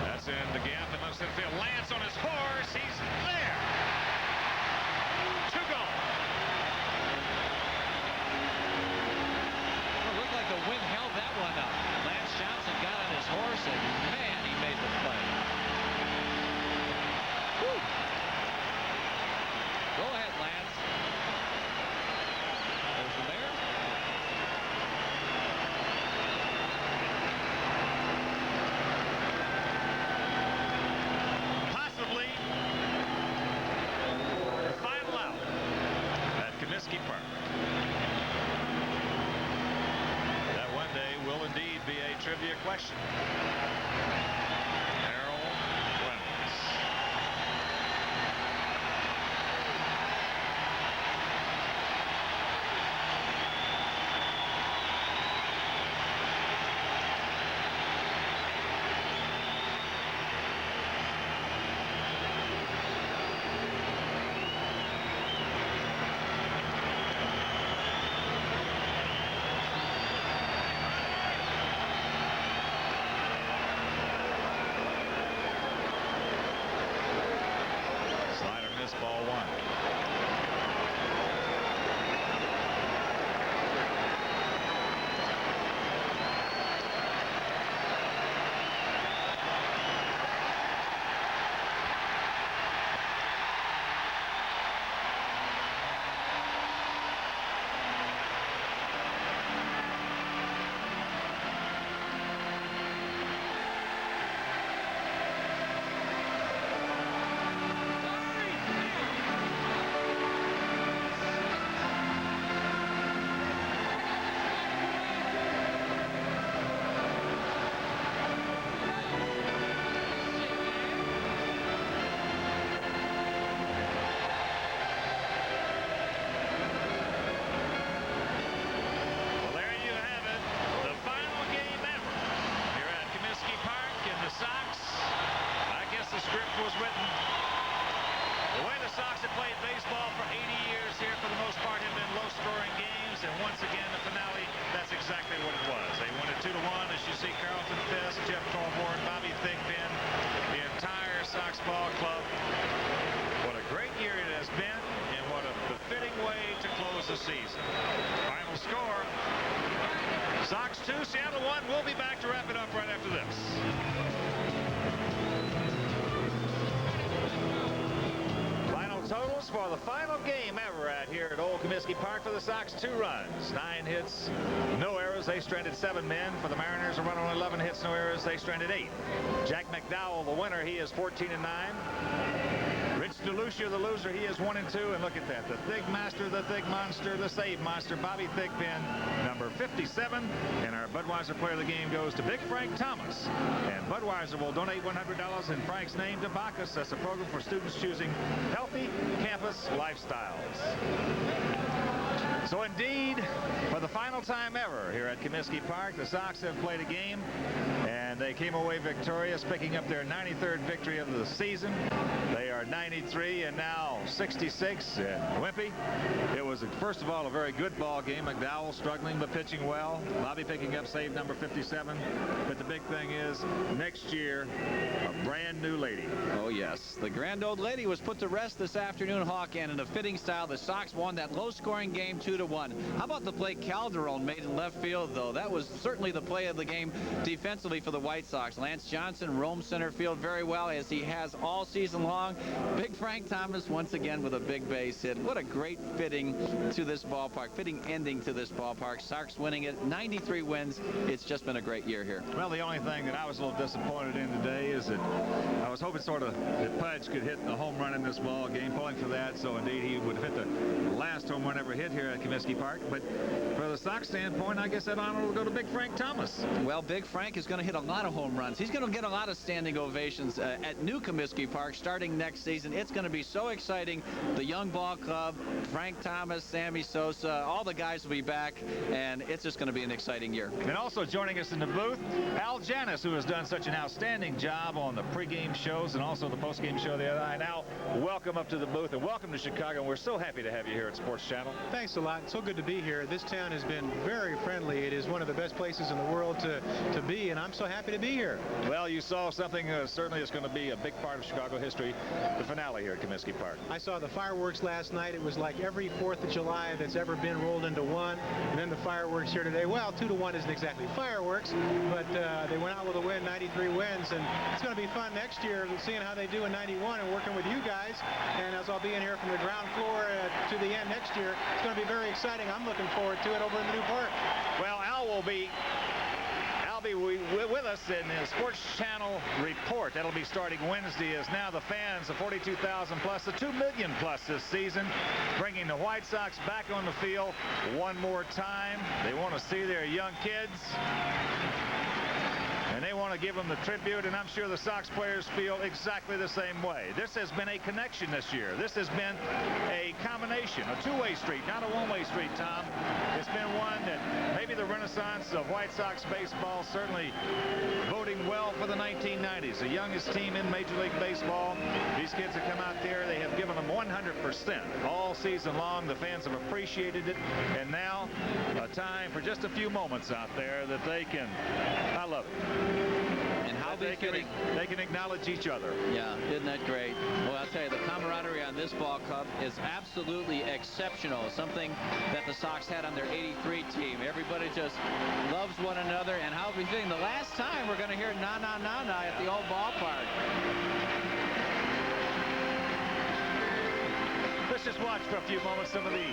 S21: That's in the gap in left center field. Lance on his horse. He's there. 2 gone.
S4: It looked like the wind held that one up. Lance Johnson got on his horse, and man, he made the play. Woo. Go ahead, Lance. There's the mayor.
S21: Possibly the final out at Comiskey Park. Will indeed be a trivia question. Harold Reynolds. Ball 1. Was written. The way the Sox have played baseball for 80 years here, for the most part, have been low-scoring games, and once again, the finale, that's exactly what it was. They won it 2-1, as you see Carlton Fisk, Jeff Tolborn, Bobby Thigpen, the entire Sox ball club. What a great year it has been, and what a befitting way to close the season. Final score, Sox 2, Seattle 1. We'll be back to wrap it up right after this.
S3: totals for the final game ever out here at Old Comiskey Park for the Sox. 2 runs, 9 hits, no errors. They stranded 7 men. For the Mariners, a run on 11 hits, no errors. They stranded 8. Jack McDowell, the winner, he is 14-9. Rich DeLucia, the loser, he is 1-2. And look at that, the Thig Master, the Thig Monster, the Save Monster, Bobby Thigpen, number 57. And our Budweiser player of the game goes to Big Frank Thomas. And Budweiser will donate $100 in Frank's name to Bacchus. That's a program for students choosing healthy campus lifestyles. So indeed, for the final time ever here at Comiskey Park, the Sox have played a game, and they came away victorious, picking up their 93rd victory of the season. They are 93 and now 66 in Wimpy. It was, first of all, a very good ball game. McDowell struggling but pitching well. Bobby picking up save number 57. But the big thing is, next year, a brand new lady.
S6: Oh, yes. The grand old lady was put to rest this afternoon, Hawk, and in a fitting style, the Sox won that low-scoring game 2-1. How about the play Calderon made in left field, though? That was certainly the play of the game defensively for the White Sox. Lance Johnson roamed center field very well, as he has all season long. Big Frank Thomas once again with a big base hit. What a great fitting to this ballpark, fitting ending to this ballpark. Sox winning it, 93 wins. It's just been a great year here.
S3: Well, the only thing that I was a little disappointed in today is that I was hoping sort of that Pudge could hit the home run in this ball game, pulling for that, so indeed he would hit the last home run ever hit here at Comiskey Park. But for the Sox standpoint, I guess that honor will go to Big Frank Thomas.
S6: Well, Big Frank is going to hit a lot of home runs. He's going to get a lot of standing ovations at New Comiskey Park starting next season. It's going to be so exciting. The young ball club, Frank Thomas, Sammy Sosa, all the guys will be back, and it's just going to be an exciting year.
S3: And also joining us in the booth, Al Janis, who has done such an outstanding job on the pregame shows and also the postgame show the other night. Al, welcome up to the booth and welcome to Chicago. We're so happy to have you here at Sports Channel.
S1: Thanks a lot. So good to be here. This town has been very friendly. It is one of the best places in the world to be, and I'm so happy to be here.
S3: Well, you saw something certainly is going to be a big part of Chicago history, the finale here at Comiskey Park.
S1: I saw the fireworks last night. It was like every 4th of July that's ever been rolled into one, and then the fireworks here today. Well, 2-1 isn't exactly fireworks, but they went out with a win, 93 wins, and it's going to be fun next year seeing how they do in 91 and working with you guys. And as I'll be in here from the ground floor to the end next year, it's going to be very exciting. I'm looking forward to it over in the new park.
S3: Well, Al will be with us in the Sports Channel report. That'll be starting Wednesday, as now the fans, the 42,000 plus, the 2 million plus this season, bringing the White Sox back on the field one more time. They want to see their young kids, and they want to give them the tribute, and I'm sure the Sox players feel exactly the same way. This has been a connection this year. This has been a combination, a two-way street, not a one-way street, Tom. It's been one that maybe the renaissance of White Sox baseball, certainly voting well for the 1990s. The youngest team in Major League Baseball. These kids have come out there. They have given them 100% all season long. The fans have appreciated it, and now a time for just a few moments out there that they can, I love it.
S6: And how
S3: they can acknowledge each other.
S6: Yeah, isn't that great? Well, I'll tell you, the camaraderie on this ball club is absolutely exceptional. Something that the Sox had on their 83 team. Everybody just loves one another. And how we think the last time we're going to hear na na na na at the old ballpark.
S3: Let's just watch for a few moments some of the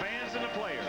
S3: fans and the players.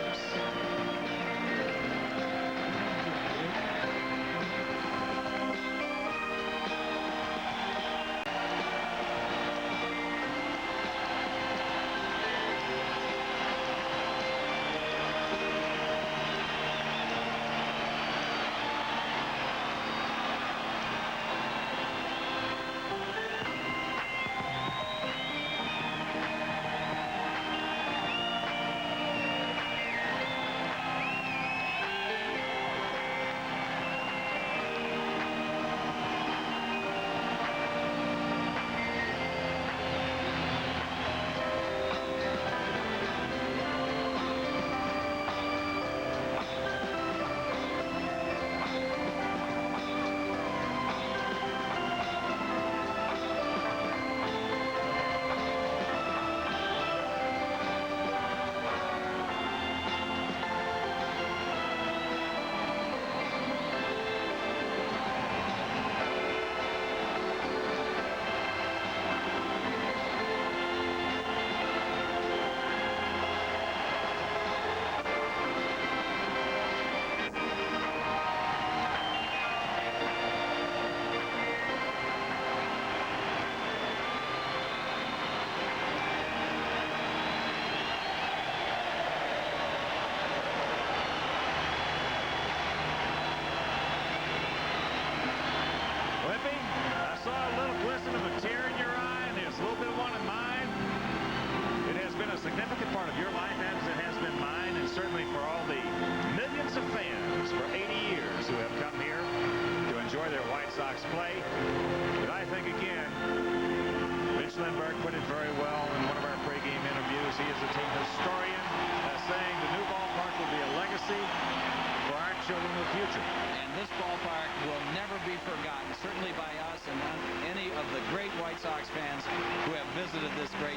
S6: great White Sox fans who have visited this great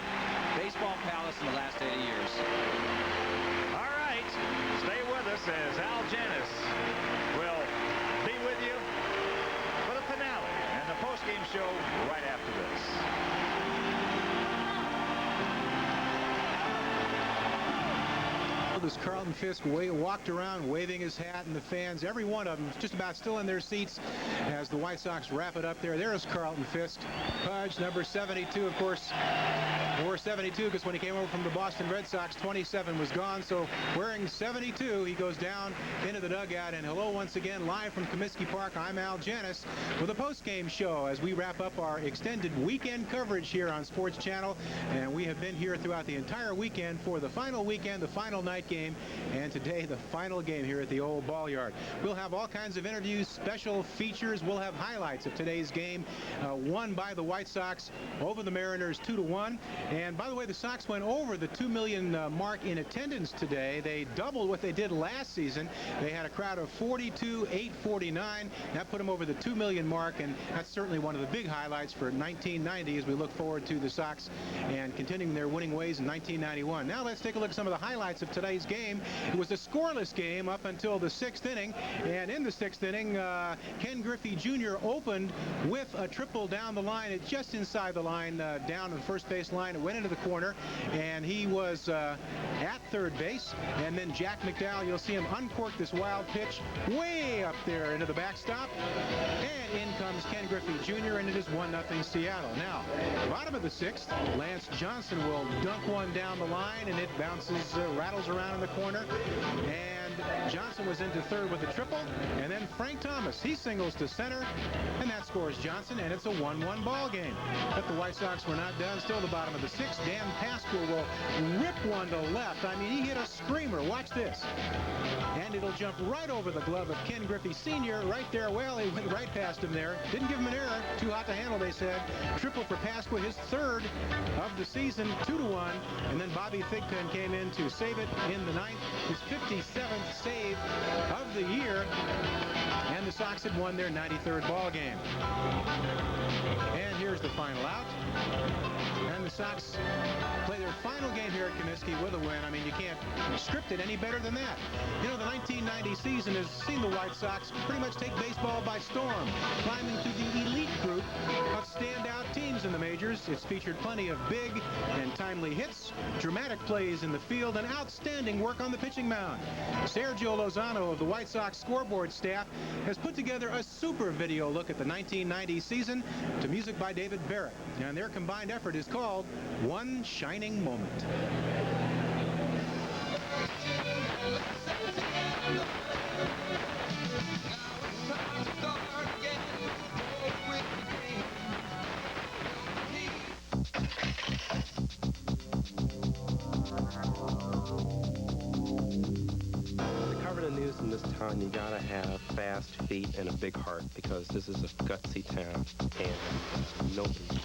S6: baseball palace in the last 80 years.
S3: All right, stay with us as Al Janis will be with you for the finale and the post-game show right after this.
S1: As Carlton Fisk walked around waving his hat, and the fans, every one of them, just about still in their seats as the White Sox wrap it up there. There's Carlton Fisk. Pudge, number 72, of course, wore 72 because when he came over from the Boston Red Sox, 27 was gone. So wearing 72, he goes down into the dugout. And hello once again, live from Comiskey Park, I'm Al Janis with a post-game show as we wrap up our extended weekend coverage here on Sports Channel. And we have been here throughout the entire weekend for the final weekend, the final night game, and today the final game here at the old ball yard. We'll have all kinds of interviews, special features. We'll have highlights of today's game, won by the White Sox over the Mariners 2-1. And by the way, the Sox went over the 2 million mark in attendance today. They doubled what they did last season. They had a crowd of 42,849. That put them over the 2 million mark, and that's certainly one of the big highlights for 1990 as we look forward to the Sox and continuing their winning ways in 1991. Now let's take a look at some of the highlights of today's game. It was a scoreless game up until the 6th inning, and in the 6th inning, Ken Griffey Jr. opened with a triple down the line. It's just inside the line, down to the first base line. It went into the corner, and he was at third base. And then Jack McDowell, you'll see him uncork this wild pitch way up there into the backstop, and in comes Ken Griffey Jr., and it is 1-0 Seattle. Now, bottom of the 6th, Lance Johnson will dunk one down the line, and it bounces, rattles around in the corner, and Johnson was into third with a triple, and then Frank Thomas, he singles to center, and that scores Johnson, and it's a 1-1 ball game. But the White Sox were not done. Still the bottom of the 6th. Dan Pascal will rip one to left. I mean, he hit a screamer. Watch this. And it'll jump right over the glove of Ken Griffey Sr. right there. Well, he went right past him there. Didn't give him an error. Too hot to handle, they said. Triple for Pascal, his third of the season, 2-1. And then Bobby Thigpen came in to save it in the 9th. His 57th save of the year. And the Sox had won their 93rd ball game. And here's the final out. And the Sox play their final game here at Comiskey with a win. I mean, you can't script it any better than that. You know, the 1990 season has seen the White Sox pretty much take baseball by storm, climbing to the elite group of standout teams in the majors. It's featured plenty of big and timely hits, dramatic plays in the field, and outstanding work on the pitching mound. Sergio Lozano of the White Sox scoreboard staff has put together a super video look at the 1990 season to music by David Barrett, and their combined effort is called One Shining Moment.
S10: In this town, you gotta have fast feet and a big heart, because this is a gutsy town, and nobody.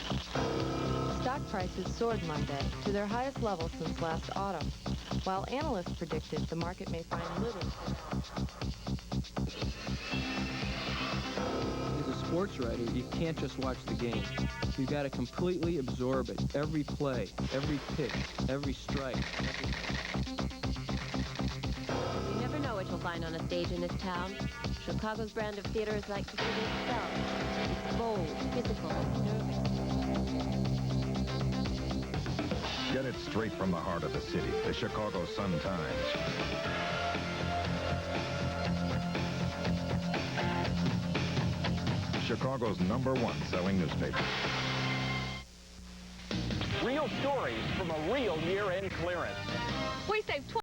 S16: Stock prices soared Monday to their highest level since last autumn, while analysts predicted the market may find little.
S17: As a sports writer, you can't just watch the game. You gotta completely absorb it. Every play, every pitch, every strike.
S24: You never know what you'll find on a stage in this town. Chicago's brand of theater is like the city itself. It's bold, physical, nervous.
S25: Get it straight from the heart of the city, the Chicago Sun-Times. Chicago's #1 selling newspaper.
S7: Real stories from a real year-end clearance.
S26: We saved